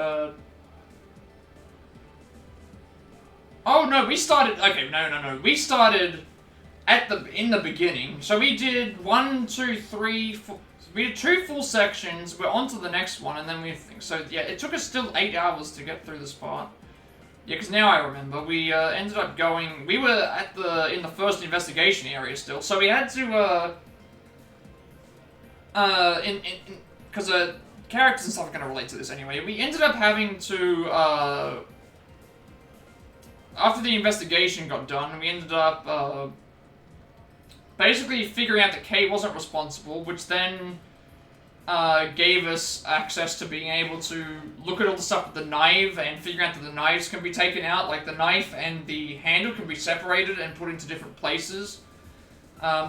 Oh no, we started. Okay, no. We started in the beginning. So we did 1, 2, 3, 4. We did 2 full sections. We're on to the next one, and then we think. So yeah, it took us still 8 hours to get through this part. Yeah, because now I remember. We ended up going. We were in the first investigation area still, so we had to. Because characters and stuff are going to relate to this anyway. We ended up having to, after the investigation got done, we ended up, basically figuring out that Kay wasn't responsible, which then, gave us access to being able to look at all the stuff with the knife and figure out that the knives can be taken out. Like, the knife and the handle can be separated and put into different places.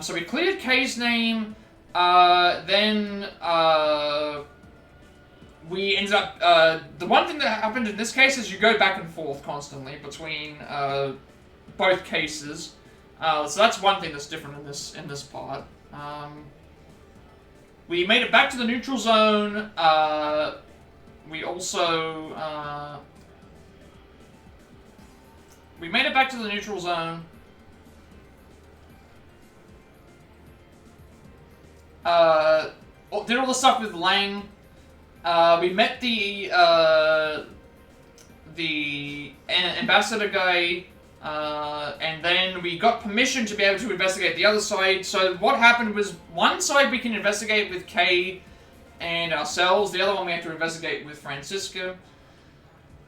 So we cleared Kay's name. Then we ended up, the one thing that happened in this case is you go back and forth constantly between, both cases. So that's one thing that's different in this part. We made it back to the neutral zone. We also, we made it back to the neutral zone. Did all the stuff with Lang. We met the ambassador guy, and then we got permission to be able to investigate the other side. So what happened was, one side we can investigate with Kay and ourselves, the other one we have to investigate with Francisca,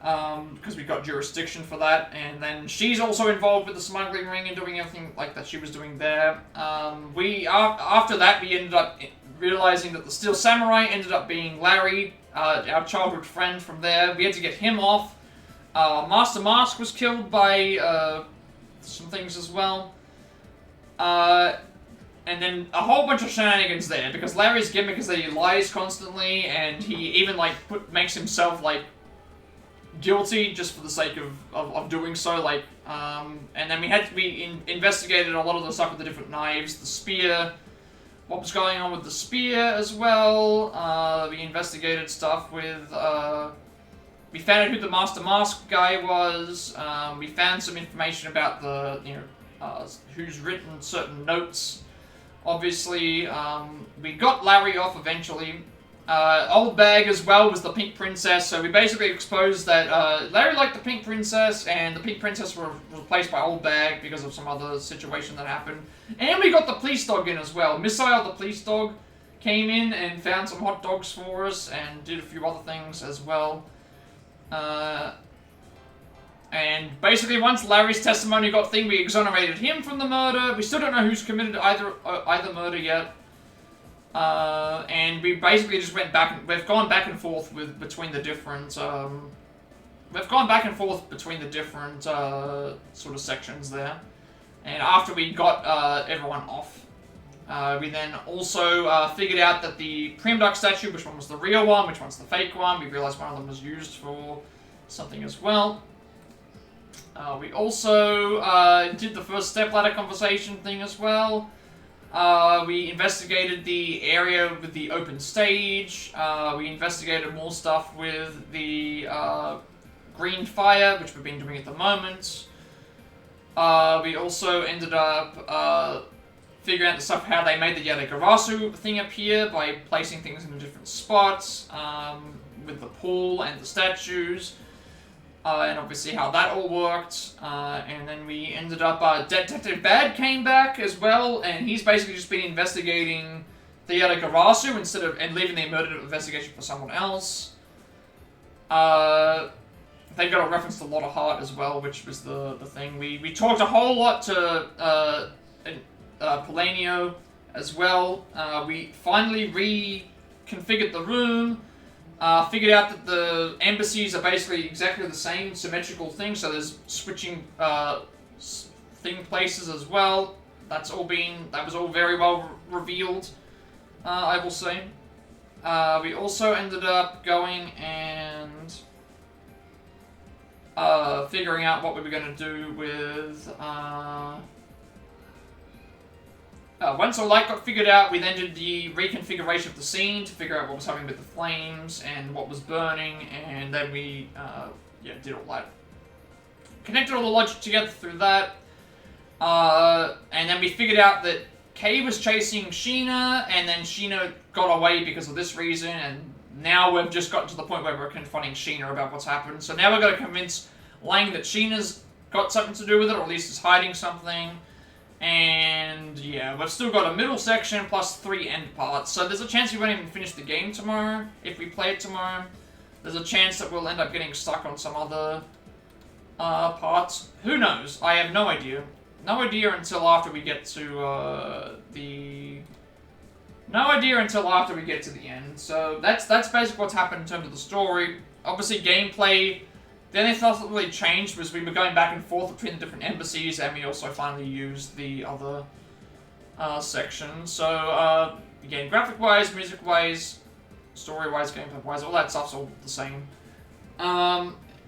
because we got jurisdiction for that, and then she's also involved with the smuggling ring and doing everything like that she was doing there. After that, we ended up realizing that the Steel Samurai ended up being Larry, our childhood friend from there. We had to get him off. Master Mask was killed by some things as well. And then a whole bunch of shenanigans there, because Larry's gimmick is that he lies constantly, and he even like makes himself like guilty just for the sake of doing so. Like, and then we investigated a lot of the stuff with the different knives, the spear. what was going on with the spear as well. We investigated stuff with, we found out who the Master Mask guy was. We found some information about the, who's written certain notes. Obviously, we got Larry off eventually. Old Bag as well was the Pink Princess, so we basically exposed that Larry liked the Pink Princess, and the Pink Princess was replaced by Old Bag because of some other situation that happened. And we got the police dog in as well. Missile the police dog came in and found some hot dogs for us and did a few other things as well. And basically once Larry's testimony got thing, we exonerated him from the murder. We still don't know who's committed either murder yet. And we basically just went back. We've gone back and forth between the different. Sort of sections there. And after we got everyone off, we then also figured out that the Primidux statue, which one was the real one, which one's the fake one. We realized one of them was used for something as well. We also did the first stepladder conversation thing as well. We investigated the area with the open stage. We investigated more stuff with the green fire, which we've been doing at the moment. We also ended up figuring out the stuff how they made the Yadagarasu thing appear by placing things in different spots with the pool and the statues. And obviously how that all worked, and then we ended up, Detective Bad came back as well, and he's basically just been investigating the Yadagarasu and leaving the murder investigation for someone else. They got a reference to Lot of Heart as well, which was the thing. We talked a whole lot to Polanio as well. We finally reconfigured the room. Figured out that the embassies are basically exactly the same symmetrical thing, so there's switching thing places as well. That was all very well revealed, I will say. We also ended up going and figuring out what we were going to do with once all light got figured out, we then did the reconfiguration of the scene to figure out what was happening with the flames and what was burning, and then we, did all that. Connected all the logic together through that, and then we figured out that Kay was chasing Sheena, and then Sheena got away because of this reason, and now we've just gotten to the point where we're confronting Sheena about what's happened. So now we've got to convince Lang that Sheena's got something to do with it, or at least is hiding something. And yeah, we've still got a middle section plus 3 end parts, so there's a chance we won't even finish the game tomorrow, if we play it tomorrow. There's a chance that we'll end up getting stuck on some other parts. Who knows? I have no idea. No idea until after we get to No idea until after we get to the end. So that's basically what's happened in terms of the story. Obviously gameplay, the only thing that really changed was we were going back and forth between the different embassies, and we also finally used the other sections. So again, graphic-wise, music-wise, story-wise, gameplay-wise, all that stuff's all the same.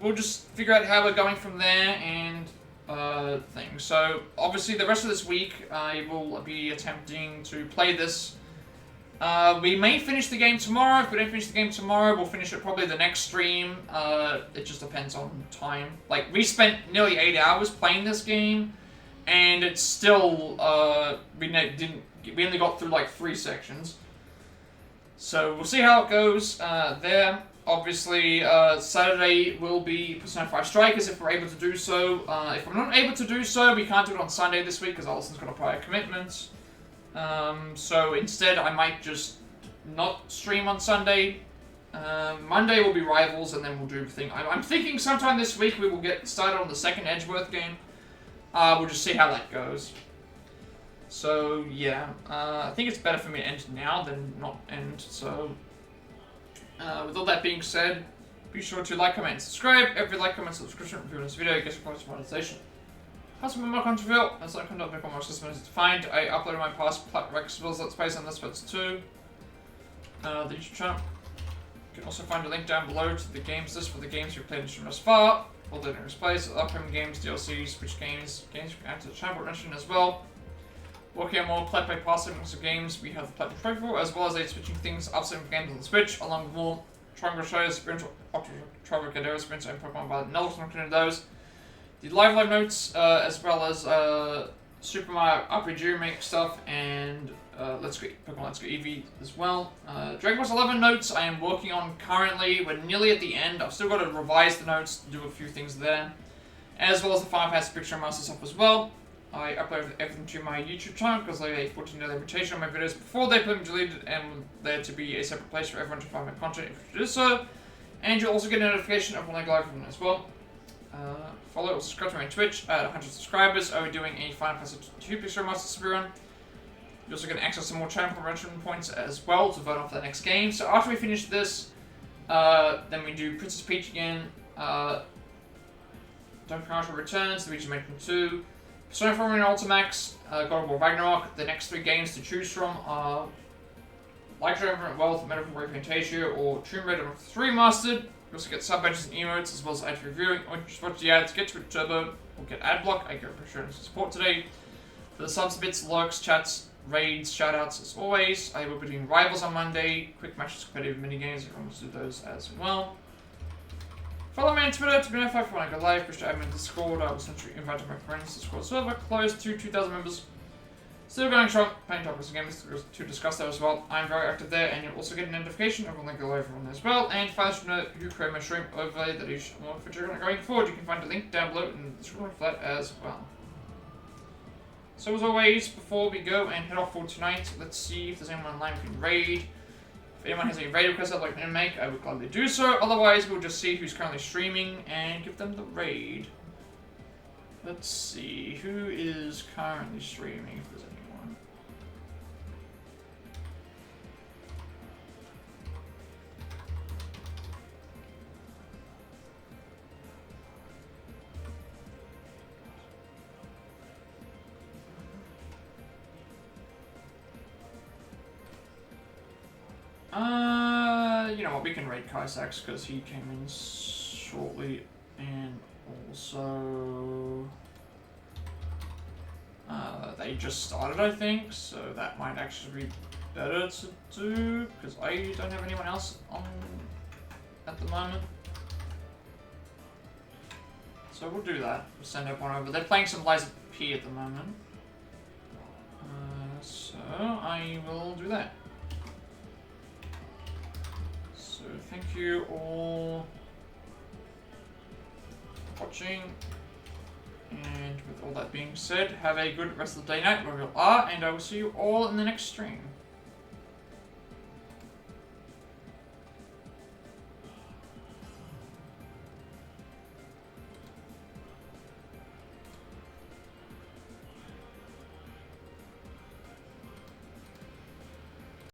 We'll just figure out how we're going from there and things. So obviously the rest of this week I will be attempting to play this. We may finish the game tomorrow. If we don't finish the game tomorrow, we'll finish it probably the next stream. It just depends on time. Like, we spent nearly 8 hours playing this game, and it's still, we only got through like 3 sections. So we'll see how it goes there. Obviously, Saturday will be Persona 5 Strikers if we're able to do so. If we're not able to do so, we can't do it on Sunday this week because Allison's got a prior commitment. So instead I might just not stream on Sunday. Monday will be Rivals, and then we'll do the thing. I'm thinking sometime this week we will get started on the second Edgeworth game. We'll just see how that goes. So yeah, I think it's better for me to end now than not end. So with all that being said, be sure to like, comment, and subscribe. Every like, comment, subscription, review on this video gets your monetization. Possible more controversial, as I conduct make more systems to find. I uploaded my past Plat Rex Let's Plays on this bits too. The YouTube channel. You can also find a link down below to the games list for the games you've played in thus far. All the displays, upcoming games, DLCs, which games you can add to the channel mentioned as well. Working on more Plat by passing of games we have the Plat to try for, as well as switching things up some games on the Switch, along with more Triangle shows, spiritual Travel Cadero sprints, and Pokemon by Nelson, looking at those. The live notes, as well as Super Mario RPG remake stuff, and Let's Go Eevee as well. Dragon Quest 11 notes I am working on currently. We're nearly at the end. I've still got to revise the notes, do a few things there, as well as the Final Fantasy Picture Master stuff as well. I uploaded everything to my YouTube channel because I have a 14-day limitation on my videos before they put them deleted, and there to be a separate place for everyone to find my content if you do so. And you'll also get a notification of when I go live from as well. Follow or subscribe to my Twitch at 100 subscribers. I'll be doing a Final Fantasy 2 Picture Master speedrun. You're also going to access some more channel promotion points as well to vote on for the next game. So after we finish this, then we do Princess Peach again. Don't Commercial Returns, Luigi Mansion 2, Persona 4 and Ultimax, God of War Ragnarok. The next 3 games to choose from are Like Triumphant Wealth, Metaphor Fantasia, or Tomb Raider 3 Remastered. You also get sub badges and emotes, as well as ad reviewing. Or just watch the ads, get to it Turbo, or get ad block. I get appreciation support today. For the subs, bits, lurks, chats, raids, shoutouts, as always. I will be doing Rivals on Monday, quick matches, competitive minigames. If you want to do those as well. Follow me on Twitter to be notified for when I go live. Push to admin Discord. I will send you invite to my friends. Discord server closed to 2,000 members. Still going strong. Playing topics and games to discuss that as well. I'm very active there, and you'll also get a notification of when I go live on there as well. And finally, to know who created my stream overlay that is more for going forward. You can find a link down below in the description for that as well. So as always, before we go and head off for tonight, let's see if there's anyone online we can raid. If anyone has any raid requests I'd like to make, I would gladly do so. Otherwise, we'll just see who's currently streaming and give them the raid. Let's see, who is currently streaming, if there's anyone. You know what, we can raid Kaisax because he came in shortly, and also they just started, I think, so that might actually be better to do because I don't have anyone else on at the moment. So we'll do that. We'll send everyone over. They're playing some Liza P at the moment, so I will do that. So thank you all for watching, and with all that being said, have a good rest of the day night wherever you are, and I will see you all in the next stream.